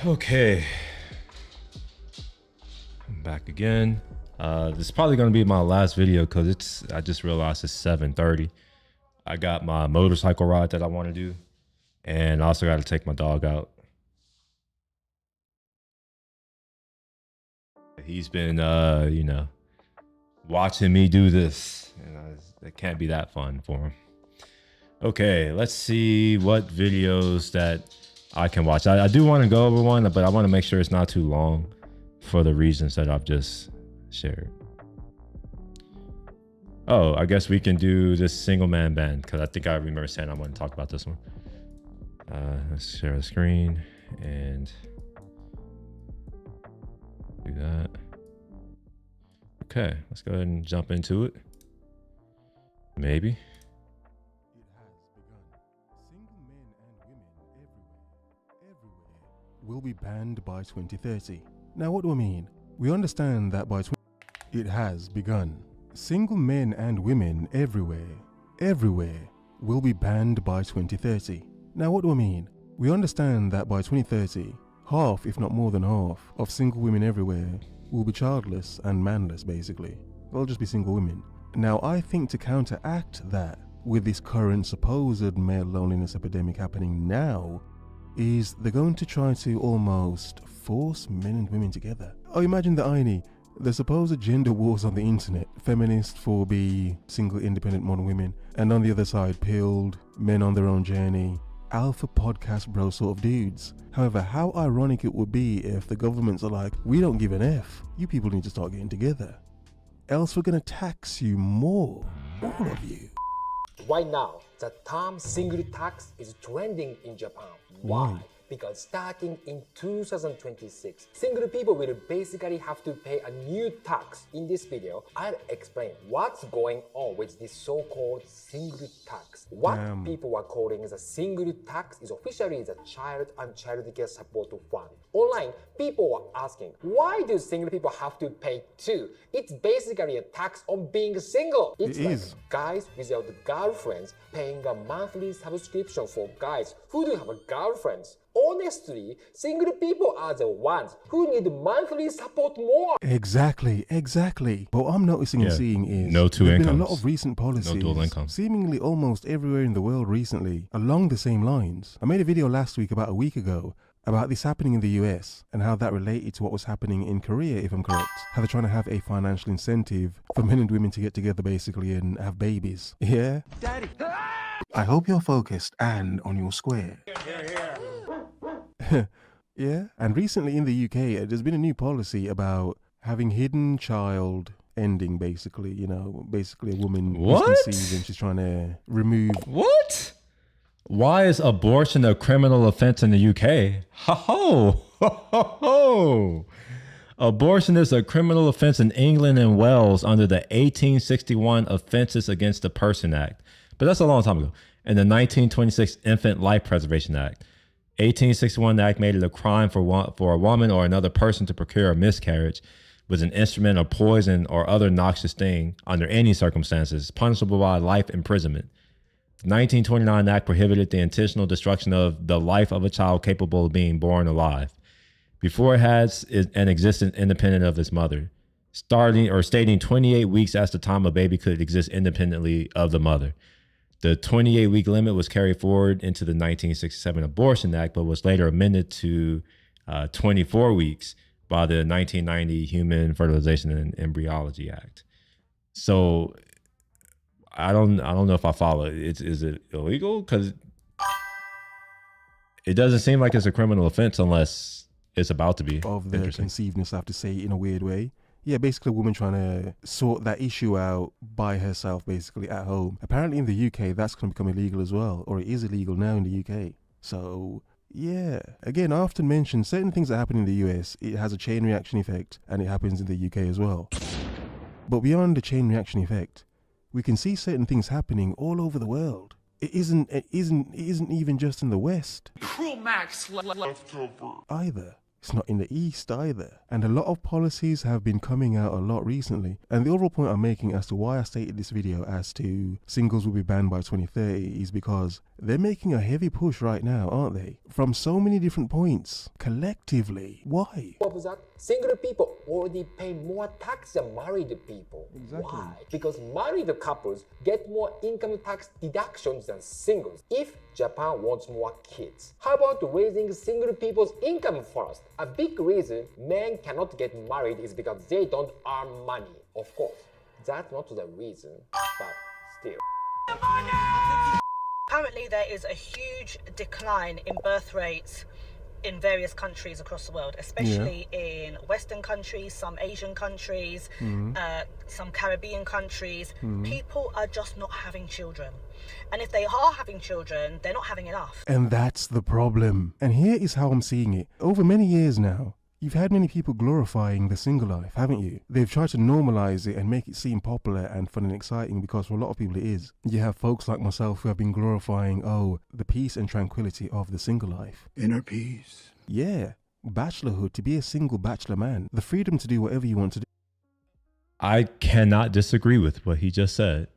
Okay. I'm back again. This is probably gonna be my last video because I just realized it's 7:30. I got my motorcycle ride that I want to do, and I also got to take my dog out. He's been, watching me do this, and it can't be that fun for him. Okay, let's see what videos that I can watch. I do want to go over one, but I want to make sure it's not too long for the reasons that I've just shared. Oh, I guess we can do this single man band because I think I remember saying I want to talk about this one. Let's share the screen and do that. Okay, let's go ahead and jump into it. Maybe. It has begun. Single men and women everywhere will be banned by 2030. Now, what do I mean? We understand that by it has begun. Single men and women everywhere will be banned by 2030. Now, what do I mean? We understand that by 2030, half, if not more than half, of single women everywhere will be childless and manless, basically. They'll just be single women. Now, I think to counteract that with this current supposed male loneliness epidemic happening now, is they're going to try to almost force men and women together. Oh, imagine the irony. The supposed gender wars on the internet, feminists for be single independent modern women, and on the other side pilled, men on their own journey, alpha podcast bro sort of dudes. However, how ironic it would be if the governments are like, we don't give an F, you people need to start getting together, else we're gonna tax you more, all of you. Right now, the term single tax is trending in Japan. Why? Why? Because starting in 2026, single people will basically have to pay a new tax. In this video, I'll explain what's going on with this so-called single tax. What Damn. people are calling the single tax is officially the Child and Childcare Support Fund. Online, people are asking, why do single people have to pay too? It's basically a tax on being single. It's It like is. guys without girlfriends paying a monthly subscription for guys who do have girlfriends. Honestly, single people are the ones who need monthly support more. Exactly. But what I'm noticing and Yeah. seeing is No two there's been a lot incomes. of recent policies, dual income. seemingly almost everywhere in the world recently, along the same lines. I made a video last week, about a week ago, about this happening in the US and how that related to what was happening in Korea, if I'm correct. How they're trying to have a financial incentive for men and women to get together basically and have babies. Yeah? Daddy. I hope you're focused and on your square. Yeah, and recently in the UK, there's been a new policy about having hidden child ending, basically, basically a woman What? who's conceived and she's trying to remove. What? Why is abortion a criminal offense in the UK? Ho ho! Abortion is a criminal offense in England and Wales under the 1861 Offences Against the Person Act. But that's a long time ago. And the 1926 Infant Life Preservation Act. 1861 Act made it a crime for a woman or another person to procure a miscarriage with an instrument of poison or other noxious thing under any circumstances, punishable by life imprisonment. The 1929 Act prohibited the intentional destruction of the life of a child capable of being born alive before it has an existence independent of its mother, stating 28 weeks as the time a baby could exist independently of the mother. The 28-week limit was carried forward into the 1967 Abortion Act, but was later amended to 24 weeks by the 1990 Human Fertilization and Embryology Act. So I don't know if I follow. Is it illegal? Because it doesn't seem like it's a criminal offense unless it's about to be. Of the Interesting. conceivedness, I have to say, in a weird way. Yeah, basically a woman trying to sort that issue out by herself, basically at home. Apparently in the UK, that's going to become illegal as well, or it is illegal now in the UK. So, yeah. Again, I often mention certain things that happen in the US, it has a chain reaction effect, and it happens in the UK as well. But beyond the chain reaction effect, we can see certain things happening all over the world. It isn't even just in the West Cruel Max either. It's not in the East either. And a lot of policies have been coming out a lot recently. And the overall point I'm making as to why I stated this video as to singles will be banned by 2030 is because they're making a heavy push right now, aren't they? From so many different points, collectively. Why? Of that, single people already pay more tax than married people. Exactly. Why? Because married couples get more income tax deductions than singles. If Japan wants more kids, how about raising single people's income first? A big reason men cannot get married is because they don't earn money. Of course, that's not the reason, but still. Currently, there is a huge decline in birth rates in various countries across the world, especially in Western countries, some Asian countries, some Caribbean countries. People are just not having children. And if they are having children, they're not having enough. And that's the problem. And here is how I'm seeing it. Over many years now, you've had many people glorifying the single life, haven't you? They've tried to normalize it and make it seem popular and fun and exciting, because for a lot of people it is. You have folks like myself who have been glorifying, the peace and tranquility of the single life. Inner peace. Yeah. Bachelorhood, to be a single bachelor man. The freedom to do whatever you want to do. I cannot disagree with what he just said.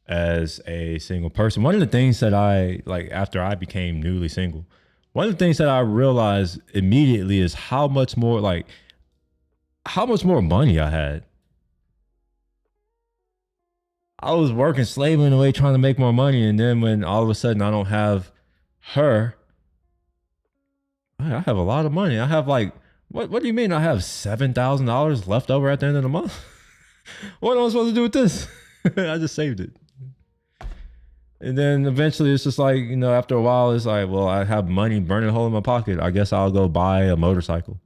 As a single person, one of the things that I, like, after I became newly single, one of the things that I realized immediately is how much more money I had. I was working, slaving away, trying to make more money. And then when all of a sudden I don't have her, I have a lot of money. I have like, what do you mean I have $7,000 left over at the end of the month? What am I supposed to do with this? I just saved it. And then eventually it's just like, after a while, it's like, well, I have money burning a hole in my pocket. I guess I'll go buy a motorcycle.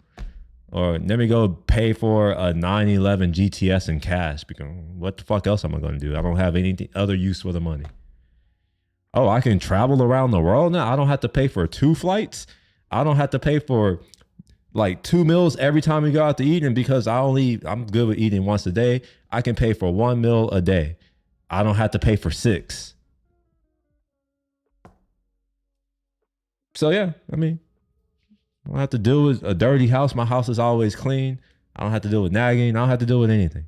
Or let me go pay for a 911 GTS in cash, because what the fuck else am I going to do? I don't have any other use for the money. Oh, I can travel around the world now. I don't have to pay for 2 flights. I don't have to pay for like 2 meals every time we go out to eat. And because I'm good with eating once a day, I can pay for 1 meal a day. I don't have to pay for 6. So yeah, I mean, I don't have to deal with a dirty house. My house is always clean. I don't have to deal with nagging. I don't have to deal with anything.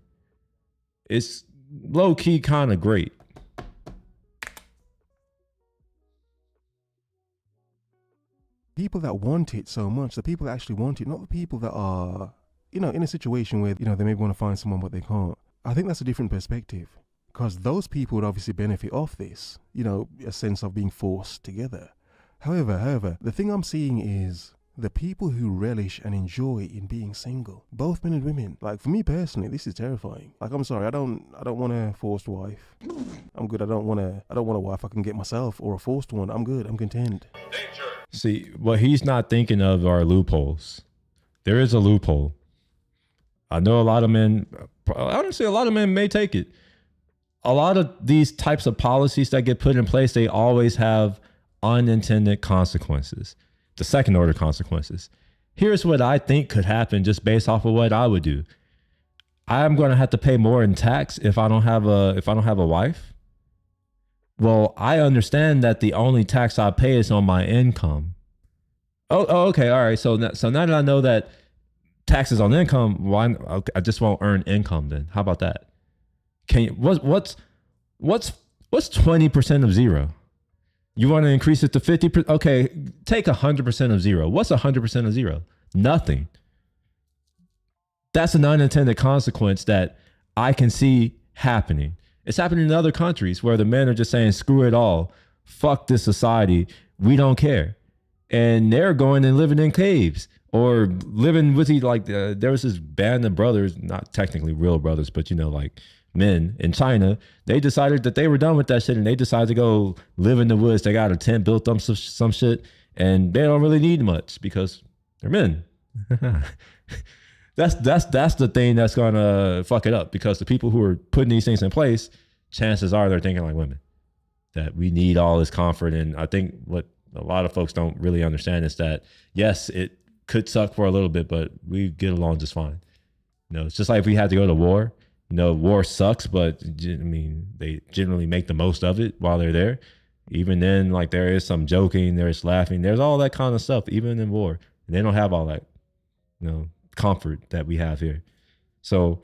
It's low key kind of great. People that want it so much, the people that actually want it, not the people that are, in a situation where, they maybe want to find someone but they can't. I think that's a different perspective, because those people would obviously benefit off this, a sense of being forced together. However, the thing I'm seeing is the people who relish and enjoy in being single, both men and women. Like, for me personally, this is terrifying. Like, I'm sorry, I don't want a forced wife. I'm good. I don't want a wife I can get myself, or a forced one. I'm good. I'm content. See, what he's not thinking of are loopholes. There is a loophole. I know a lot of men, honestly, a lot of men may take it. A lot of these types of policies that get put in place, they always have unintended consequences, the second order consequences. Here's what I think could happen just based off of what I would do. I'm going to have to pay more in tax if I don't have a wife. Well, I understand that the only tax I pay is on my income. Oh, okay. All right. So now that I know that taxes on income, okay, I just won't earn income then. How about that? What's 20% of zero? You want to increase it to 50%? Okay, take 100% of zero. What's 100% of zero? Nothing. That's an unintended consequence that I can see happening. It's happening in other countries where the men are just saying, screw it all. Fuck this society. We don't care. And they're going and living in caves or living with there was this band of brothers, not technically real brothers, but like men in China. They decided that they were done with that shit and they decided to go live in the woods. They got a tent built up, some shit, and they don't really need much because they're men. That's the thing that's gonna fuck it up, because the people who are putting these things in place, chances are they're thinking like women, that we need all this comfort. And I think what a lot of folks don't really understand is that, yes, it could suck for a little bit, but we get along just fine. It's just like if we had to go to war. War sucks, but they generally make the most of it while they're there. Even then, there is some joking, there's laughing, there's all that kind of stuff, even in war. And they don't have all that. comfort that we have here. So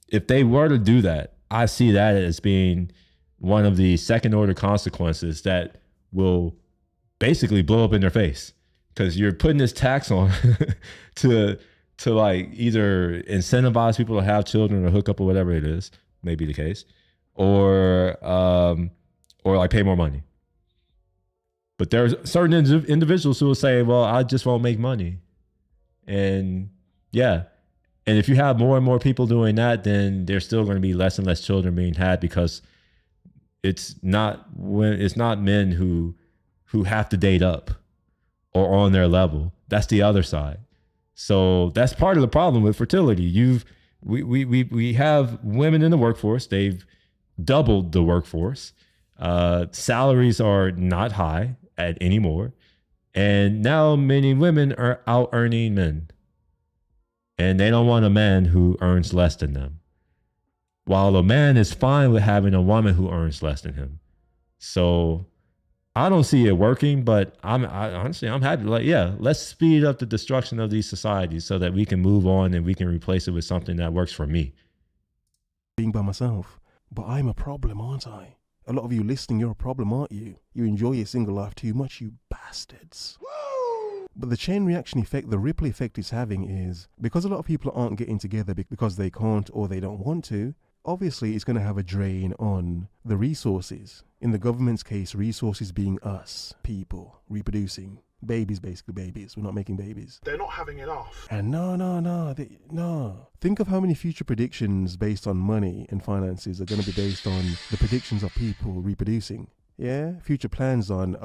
if they were to do that, I see that as being one of the second order consequences that will basically blow up in their face, because you're putting this tax on to like either incentivize people to have children or hook up or whatever it is, may be the case, or like pay more money. But there's certain individuals who will say, well, I just won't make money. And yeah. And if you have more and more people doing that, then there's still going to be less and less children being had, because it's not men who have to date up or on their level. That's the other side. So that's part of the problem with fertility. We have women in the workforce. They've doubled the workforce. Salaries are not high anymore. And now many women are out earning men. And they don't want a man who earns less than them, while a man is fine with having a woman who earns less than him. So I don't see it working, but honestly, I'm happy. Like, yeah, let's speed up the destruction of these societies so that we can move on and we can replace it with something that works for me. Being by myself, but I'm a problem, aren't I? A lot of you listening, you're a problem, aren't you? You enjoy your single life too much, you bastards. But the chain reaction effect, the ripple effect it's having is, because a lot of people aren't getting together because they can't or they don't want to, obviously it's going to have a drain on the resources. In the government's case, resources being us, people, reproducing. Babies, basically babies. We're not making babies. They're not having enough. And no. Think of how many future predictions based on money and finances are going to be based on the predictions of people reproducing. Yeah? Future plans on,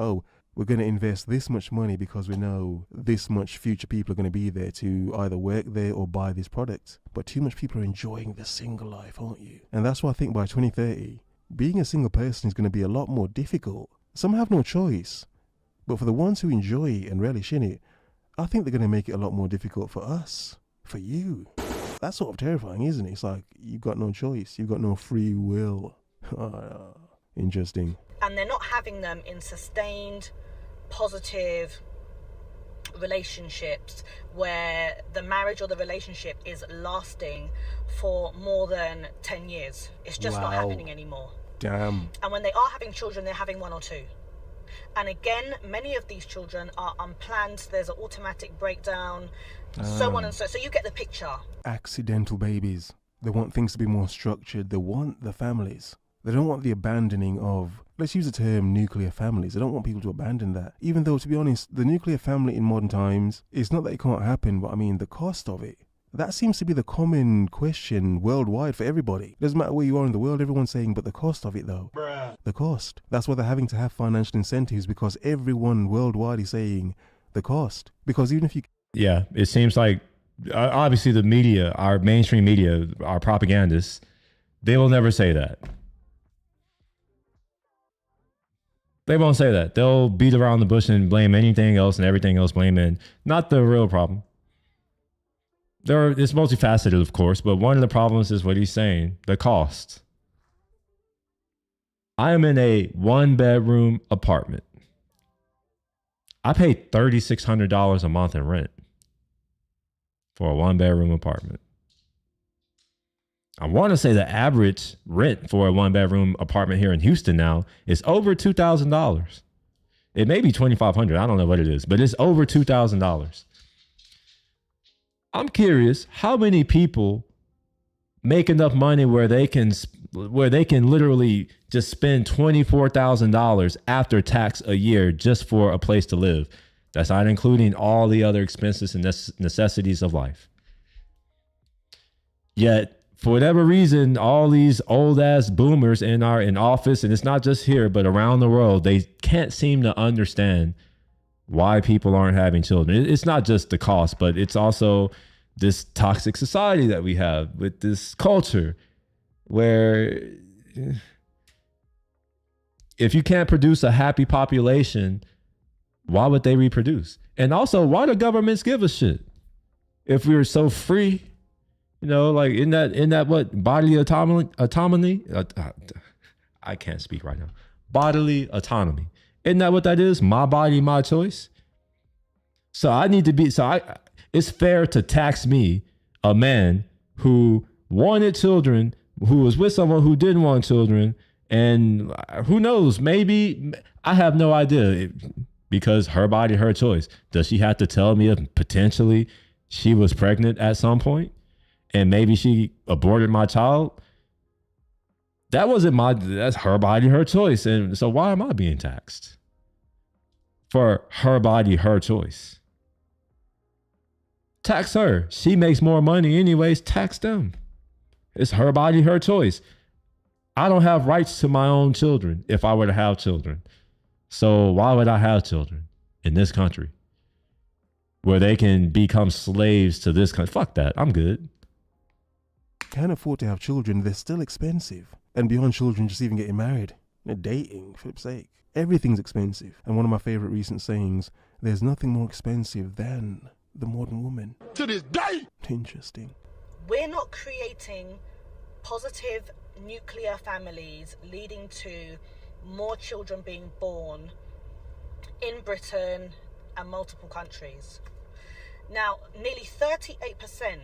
we're going to invest this much money because we know this much future people are going to be there to either work there or buy this product. But too much people are enjoying the single life, aren't you? And that's why I think by 2030, being a single person is going to be a lot more difficult. Some have no choice. But for the ones who enjoy it and relish in it, I think they're going to make it a lot more difficult for us, for you. That's sort of terrifying, isn't it? It's like, you've got no choice. You've got no free will. Interesting. And they're not having them in sustained, positive relationships where the marriage or the relationship is lasting for more than 10 years. It's just not happening anymore. Damn. And when they are having children, they're having one or two. And again, many of these children are unplanned. There's an automatic breakdown, so on and so. So you get the picture. Accidental babies. They want things to be more structured. They want the families. They don't want the abandoning of, let's use the term nuclear families. They don't want people to abandon that. Even though, to be honest, the nuclear family in modern times, it's not that it can't happen, but I mean, the cost of it. That seems to be the common question worldwide for everybody. Doesn't matter where you are in the world, everyone's saying, but the cost of it though. Bruh. The cost. That's why they're having to have financial incentives, because everyone worldwide is saying the cost. Because even if you... Yeah, it seems like, obviously the media, our mainstream media, our propagandists, they will never say that. They won't say that. They'll beat around the bush and blame anything else and everything else, blaming not the real problem. It's multifaceted, of course, but one of the problems is what he's saying, the cost. I am in a 1-bedroom apartment. I pay $3,600 a month in rent for a 1-bedroom apartment. I want to say the average rent for a 1-bedroom apartment here in Houston now is over $2,000. It may be $2,500. I don't know what it is, but it's over $2,000. I'm curious how many people make enough money where they can literally just spend $24,000 after tax a year just for a place to live. That's not including all the other expenses and necessities of life. Yet, for whatever reason, all these old ass boomers in office, and it's not just here, but around the world, they can't seem to understand why people aren't having children. It's not just the cost, but it's also this toxic society that we have with this culture where if you can't produce a happy population, why would they reproduce? And also, why do governments give a shit? If we were so free, like in that what bodily autonomy, I can't speak right now. Bodily autonomy. Isn't that what that is? My body, my choice. So I need to be, It's fair to tax me, a man who wanted children, who was with someone who didn't want children, and who knows, maybe, I have no idea, because her body, her choice. Does she have to tell me if potentially she was pregnant at some point and maybe she aborted my child? That's her body, her choice. And so why am I being taxed for her body, her choice? Tax her. She makes more money anyways. Tax them. It's her body, her choice. I don't have rights to my own children if I were to have children. So why would I have children in this country where they can become slaves to this country? Fuck that. I'm good. Can't afford to have children. They're still expensive. And beyond children, just even getting married, dating, for flip's sake. Everything's expensive. And one of my favorite recent sayings, there's nothing more expensive than the modern woman. To this day! Interesting. We're not creating positive nuclear families leading to more children being born in Britain and multiple countries. Now, nearly 38%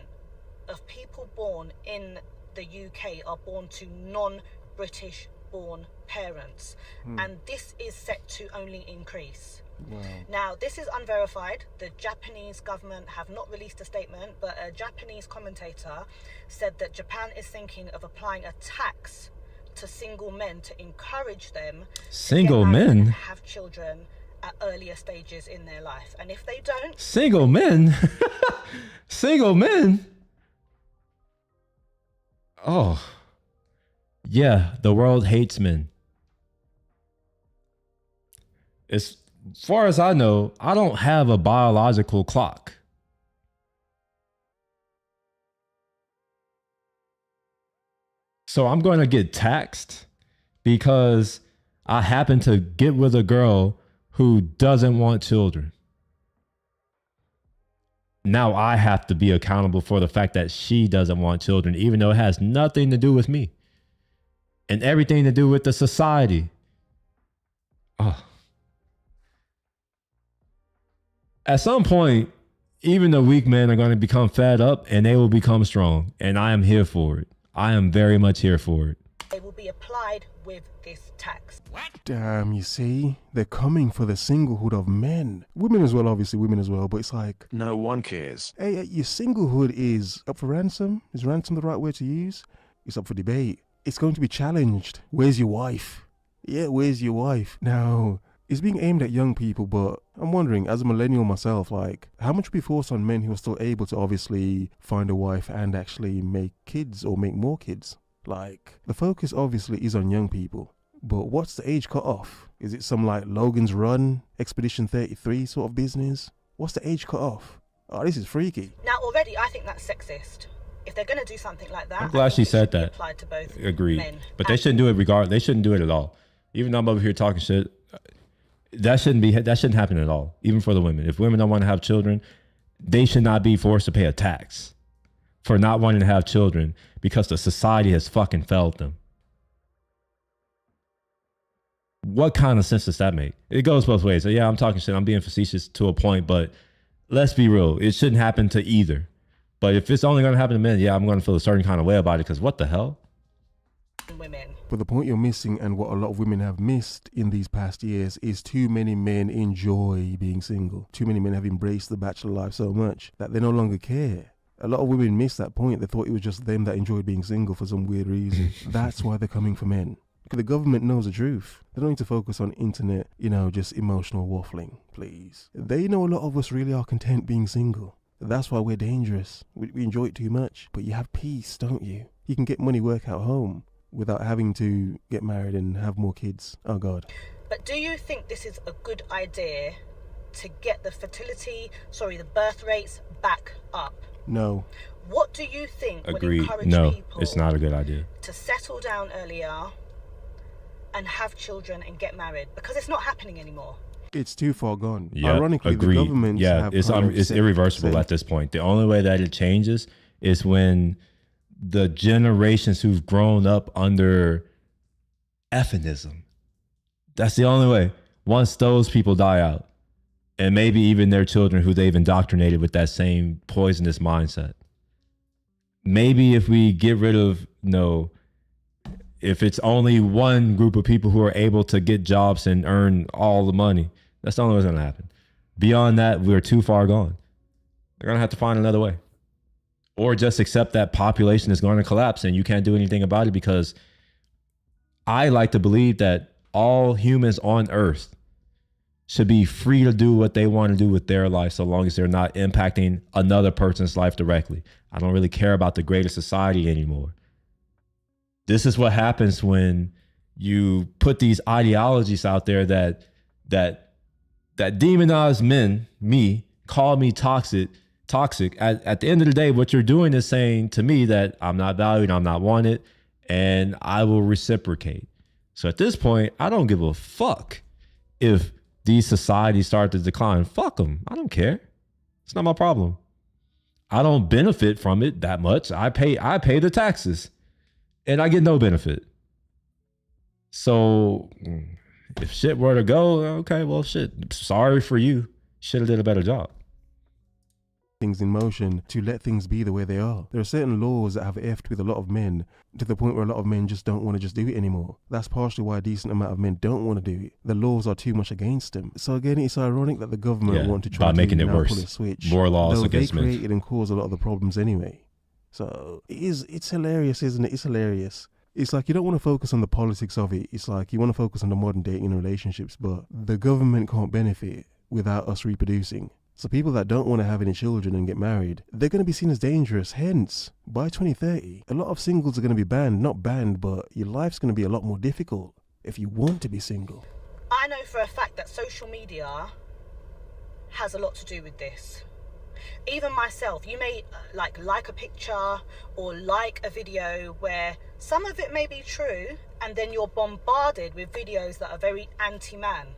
of people born in the UK are born to non-British born parents, and this is set to only increase. Wow. Now, this is unverified. The Japanese government have not released a statement, but a Japanese commentator said that Japan is thinking of applying a tax to single men to encourage them single to get married men and have children at earlier stages in their life. And if they don't, single men single men. Oh, yeah, the world hates men. As far as I know, I don't have a biological clock. So I'm going to get taxed because I happen to get with a girl who doesn't want children. Now I have to be accountable for the fact that she doesn't want children, even though it has nothing to do with me and everything to do with the society. Oh. At some point, even the weak men are going to become fed up and they will become strong. And I am here for it. I am very much here for it. they will be applied with this tax. Damn, you see? They're coming for the singlehood of men. Women as well, obviously, women as well, but it's like... No one cares. Hey, your singlehood is up for ransom? Is ransom the right word to use? It's up for debate. It's going to be challenged. Where's your wife? Yeah, where's your wife? Now, it's being aimed at young people, but I'm wondering, as a millennial myself, like, how much would be forced on men who are still able to obviously find a wife and actually make kids or make more kids? Like, the focus obviously is on young people. But what's the age cut off? Is it some like Logan's Run, Expedition 33 sort of business? What's the age cut off? Oh, this is freaky. Now, already, I think that's sexist. If they're going to do something like that, I'm glad she said that. Applied to both Agreed. men But they shouldn't do it regardless. They shouldn't do it at all. Even though I'm over here talking shit, that shouldn't happen at all. Even for the women. If women don't want to have children, they should not be forced to pay a tax for not wanting to have children because the society has fucking failed them. What kind of sense does that make? It goes both ways. So yeah, I'm talking shit. I'm being facetious to a point, but let's be real. It shouldn't happen to either. But if it's only going to happen to men, yeah, I'm going to feel a certain kind of way about it because what the hell? women. But the point you're missing and what a lot of women have missed in these past years is too many men enjoy being single. Too many men have embraced the bachelor life so much that they no longer care. A lot of women missed that point. They thought it was just them that enjoyed being single for some weird reason. That's why they're coming for men. Because the government knows the truth. They don't need to focus on internet, just emotional waffling, please. They know a lot of us really are content being single. That's why we're dangerous. We enjoy it too much. But you have peace, don't you? You can get money work at home without having to get married and have more kids. Oh, God. But do you think this is a good idea to get the birth rates back up? No. What do you think would Agreed. encourage No, people it's not a good idea to settle down earlier and have children and get married? Because it's not happening anymore. It's too far gone. Yeah, Ironically, agreed. the government It's irreversible at this point. The only way that it changes is when the generations who've grown up under effinism. That's the only way. Once those people die out, and maybe even their children who they've indoctrinated with that same poisonous mindset. Maybe if we get rid of, if it's only one group of people who are able to get jobs and earn all the money, that's the only way it's going to happen. Beyond that, we're too far gone. They're going to have to find another way. Or just accept that population is going to collapse and you can't do anything about it, because I like to believe that all humans on Earth should be free to do what they want to do with their life, so long as they're not impacting another person's life directly. I don't really care about the greater society anymore. This is what happens when you put these ideologies out there that demonize men, me, call me toxic. At the end of the day, what you're doing is saying to me that I'm not valued, I'm not wanted, and I will reciprocate. So at this point, I don't give a fuck if these societies start to decline. Fuck them. I don't care. It's not my problem. I don't benefit from it that much. I pay the taxes and I get no benefit. So if shit were to go, okay, well, shit, sorry for you. Should have did a better job. Things in motion to let things be the way they are. There are certain laws that have effed with a lot of men to the point where a lot of men just don't want to just do it anymore. That's partially why a decent amount of men don't want to do it. The laws are too much against them. So again, it's ironic that the government want to try to making it now worse. pull a switch. More laws against men. They men. created and caused a lot of the problems anyway. So it's hilarious, isn't it? It's hilarious. It's like you don't want to focus on the politics of it. It's like you want to focus on the modern dating and relationships, but the government can't benefit without us reproducing. So people that don't want to have any children and get married, they're going to be seen as dangerous. Hence, by 2030, a lot of singles are going to be banned. Not banned, but your life's going to be a lot more difficult if you want to be single. I know for a fact that social media has a lot to do with this. Even myself, you may like a picture or like a video where some of it may be true, and then you're bombarded with videos that are very anti-man.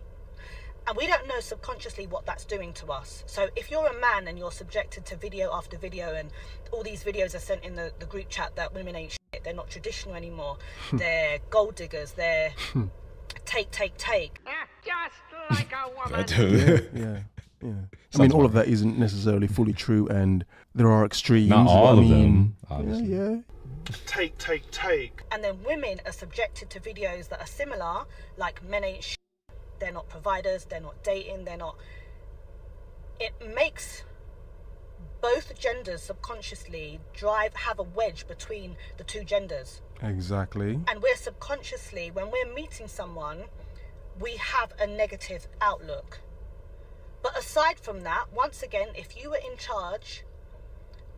And we don't know subconsciously what that's doing to us. So if you're a man and you're subjected to video after video, and all these videos are sent in the group chat that women ain't shit, they're not traditional anymore, they're gold diggers, they're take. Just like a woman. Yeah. I mean, all of that isn't necessarily fully true, and there are extremes. Not all of them, obviously. Yeah. Take. And then women are subjected to videos that are similar, like men ain't shit, they're not providers, they're not dating, they're not... It makes both genders subconsciously have a wedge between the two genders. Exactly. And we're subconsciously, when we're meeting someone, we have a negative outlook. But aside from that, once again, if you were in charge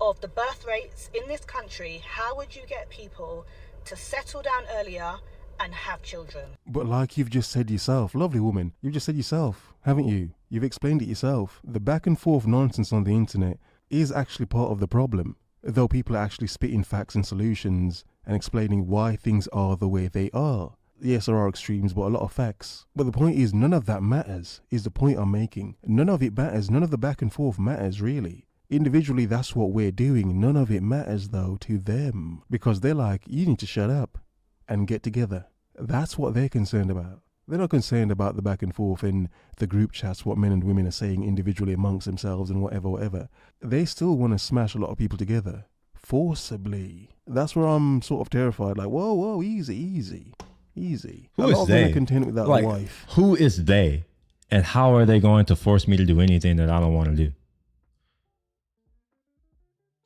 of the birth rates in this country, how would you get people to settle down earlier and have children? But like you've just said yourself, lovely woman, you've just said yourself, haven't you? You've explained it yourself. The back and forth nonsense on the internet is actually part of the problem, though people are actually spitting facts and solutions and explaining why things are the way they are. Yes, there are extremes, but a lot of facts. But the point is, none of that matters, is the point I'm making. None of it matters. None of the back and forth matters, really. Individually, that's what we're doing. None of it matters, though, to them. Because they're like, you need to shut up and get together. That's what they're concerned about. They're not concerned about the back and forth in the group chats, what men and women are saying individually amongst themselves and whatever. They still want to smash a lot of people together. Forcibly. That's where I'm sort of terrified. Like, whoa, easy. Who is they? Content with that like, wife. Who is they? And how are they going to force me to do anything that I don't want to do?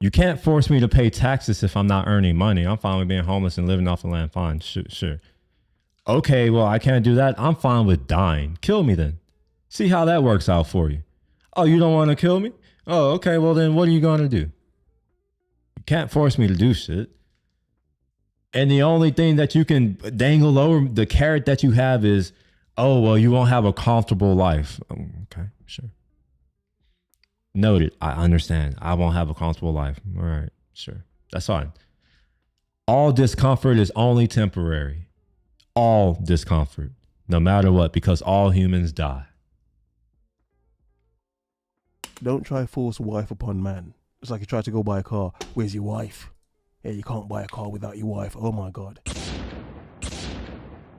You can't force me to pay taxes if I'm not earning money. I'm fine with being homeless and living off the land. Fine, sure. Okay, well, I can't do that. I'm fine with dying. Kill me then. See how that works out for you. Oh, you don't want to kill me? Oh, okay, well then what are you going to do? You can't force me to do shit. And the only thing that you can dangle over, the carrot that you have is, oh, well, you won't have a comfortable life. Okay, sure. Noted. I understand. I won't have a comfortable life. All right, sure. That's fine. All discomfort is only temporary. All discomfort, no matter what, because all humans die. Don't try force wife upon man. It's like you try to go buy a car. Where's your wife? Yeah, you can't buy a car without your wife. Oh my God.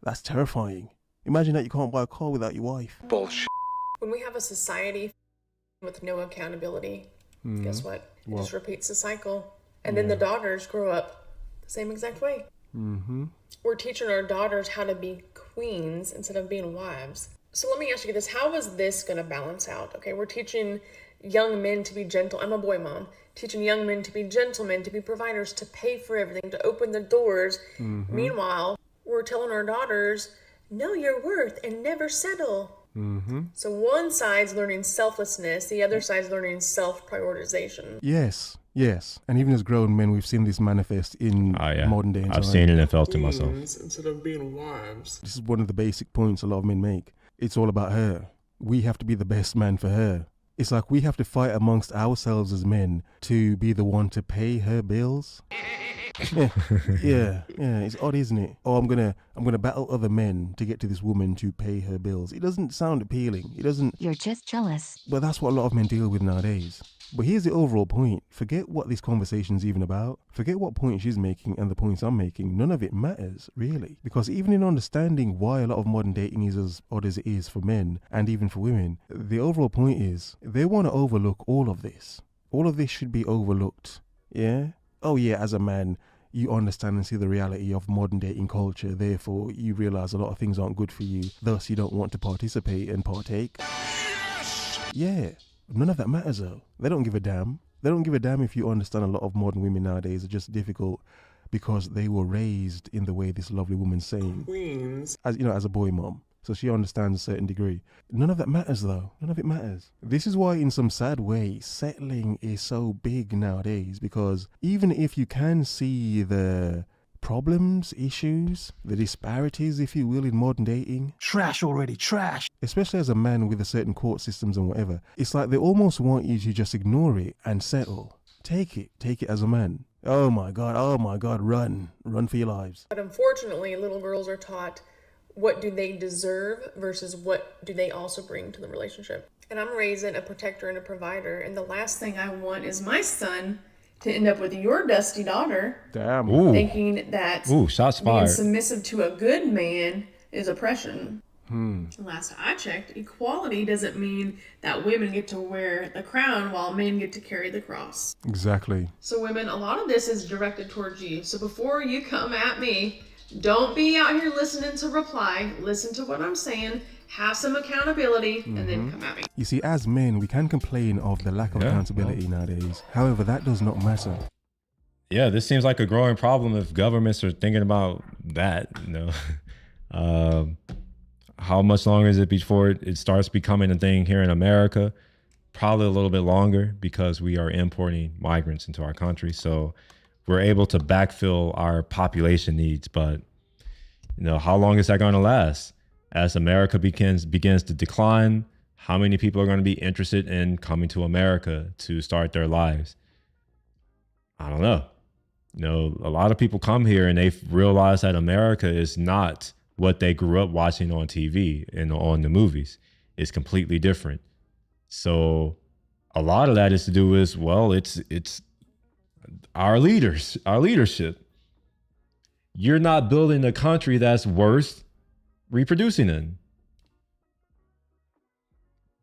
That's terrifying. Imagine that you can't buy a car without your wife. Bullshit. When we have a society with no accountability, guess what? It just repeats the cycle. And then the daughters grow up the same exact way. We're teaching our daughters how to be queens instead of being wives. So let me ask you this. How is this going to balance out? Okay, we're teaching young men to be gentle. I'm a boy mom. Teaching young men to be gentlemen, to be providers, to pay for everything, to open the doors. Meanwhile, we're telling our daughters, know your worth and never settle. So one side's learning selflessness, the other side's learning self-prioritization. Yes. And even as grown men, we've seen this manifest in modern day. I've seen it and felt it myself. Instead of being wives. This is one of the basic points a lot of men make. It's all about her. We have to be the best man for her. It's like we have to fight amongst ourselves as men to be the one to pay her bills. Yeah, it's odd, isn't it? Oh, I'm gonna battle other men to get to this woman to pay her bills. It doesn't sound appealing. It doesn't. You're just jealous. But that's what a lot of men deal with nowadays. But here's the overall point. Forget what this conversation's even about. Forget what point she's making and the points I'm making. None of it matters, really. Because even in understanding why a lot of modern dating is as odd as it is for men and even for women, the overall point is they want to overlook all of this. All of this should be overlooked. Yeah? Oh yeah, as a man, you understand and see the reality of modern dating culture. Therefore, you realize a lot of things aren't good for you. Thus, you don't want to participate and partake. Yes! Yeah. None of that matters though. They don't give a damn. They don't give a damn if you understand a lot of modern women nowadays are just difficult because they were raised in the way this lovely woman's saying. Queens. As you know, as a boy mom. So she understands a certain degree. None of that matters though. None of it matters. This is why in some sad way, settling is so big nowadays, because even if you can see the problems, issues, the disparities, if you will, in modern dating. Trash already, trash. Especially as a man with a certain court systems and whatever. It's like they almost want you to just ignore it and settle. Take it as a man. Oh my God, run for your lives. But unfortunately, little girls are taught what do they deserve versus what do they also bring to the relationship. And I'm raising a protector and a provider, and the last thing I want is my son to end up with your dusty daughter. Damn. Thinking that shots being fired. submissive to a good man is oppression. Last I checked, equality doesn't mean that women get to wear the crown while men get to carry the cross. Exactly. So women, a lot of this is directed towards you. So before you come at me, don't be out here listening to reply. Listen to what I'm saying. Have some accountability, and then come at me. You see, as men, we can complain of the lack of accountability nowadays. However, that does not matter. Yeah, this seems like a growing problem if governments are thinking about that, how much longer is it before it starts becoming a thing here in America? Probably a little bit longer because we are importing migrants into our country. So we're able to backfill our population needs. But, how long is that going to last? As America begins to decline, how many people are going to be interested in coming to America to start their lives? I don't know. A lot of people come here and they've realized that America is not what they grew up watching on TV and on the movies. It's completely different. So a lot of that is to do with, it's our leaders, our leadership. You're not building a country that's worth reproducing in.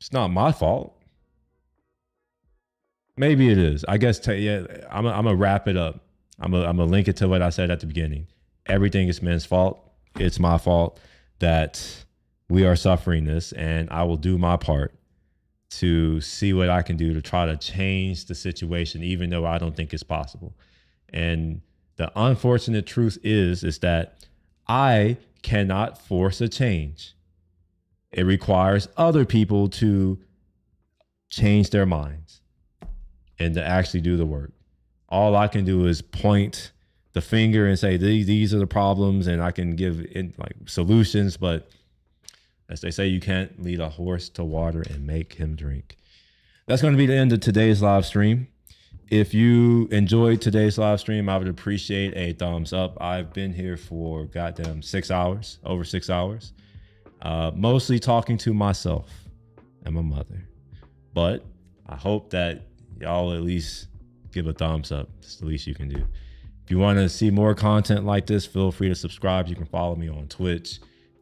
It's not my fault. Maybe it is. I guess, I'm gonna wrap it up. I'm gonna link it to what I said at the beginning. Everything is men's fault. It's my fault that we are suffering this, and I will do my part to see what I can do to try to change the situation, even though I don't think it's possible. And the unfortunate truth is that I cannot force a change. It requires other people to change their minds and to actually do the work. All I can do is point the finger and say, these are the problems, and I can give solutions. But as they say, you can't lead a horse to water and make him drink. That's going to be the end of today's live stream. If you enjoyed today's live stream, I would appreciate a thumbs up. I've been here for goddamn 6 hours, over 6 hours, mostly talking to myself and my mother. But I hope that y'all at least give a thumbs up. It's the least you can do. If you want to see more content like this, feel free to subscribe. You can follow me on Twitch.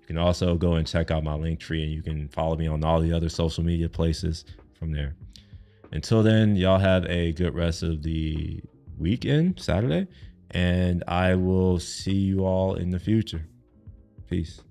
You You can also go and check out my Linktree, and you can follow me on all the other social media places from there. Until then, y'all have a good rest of the weekend, Saturday, and I will see you all in the future. Peace.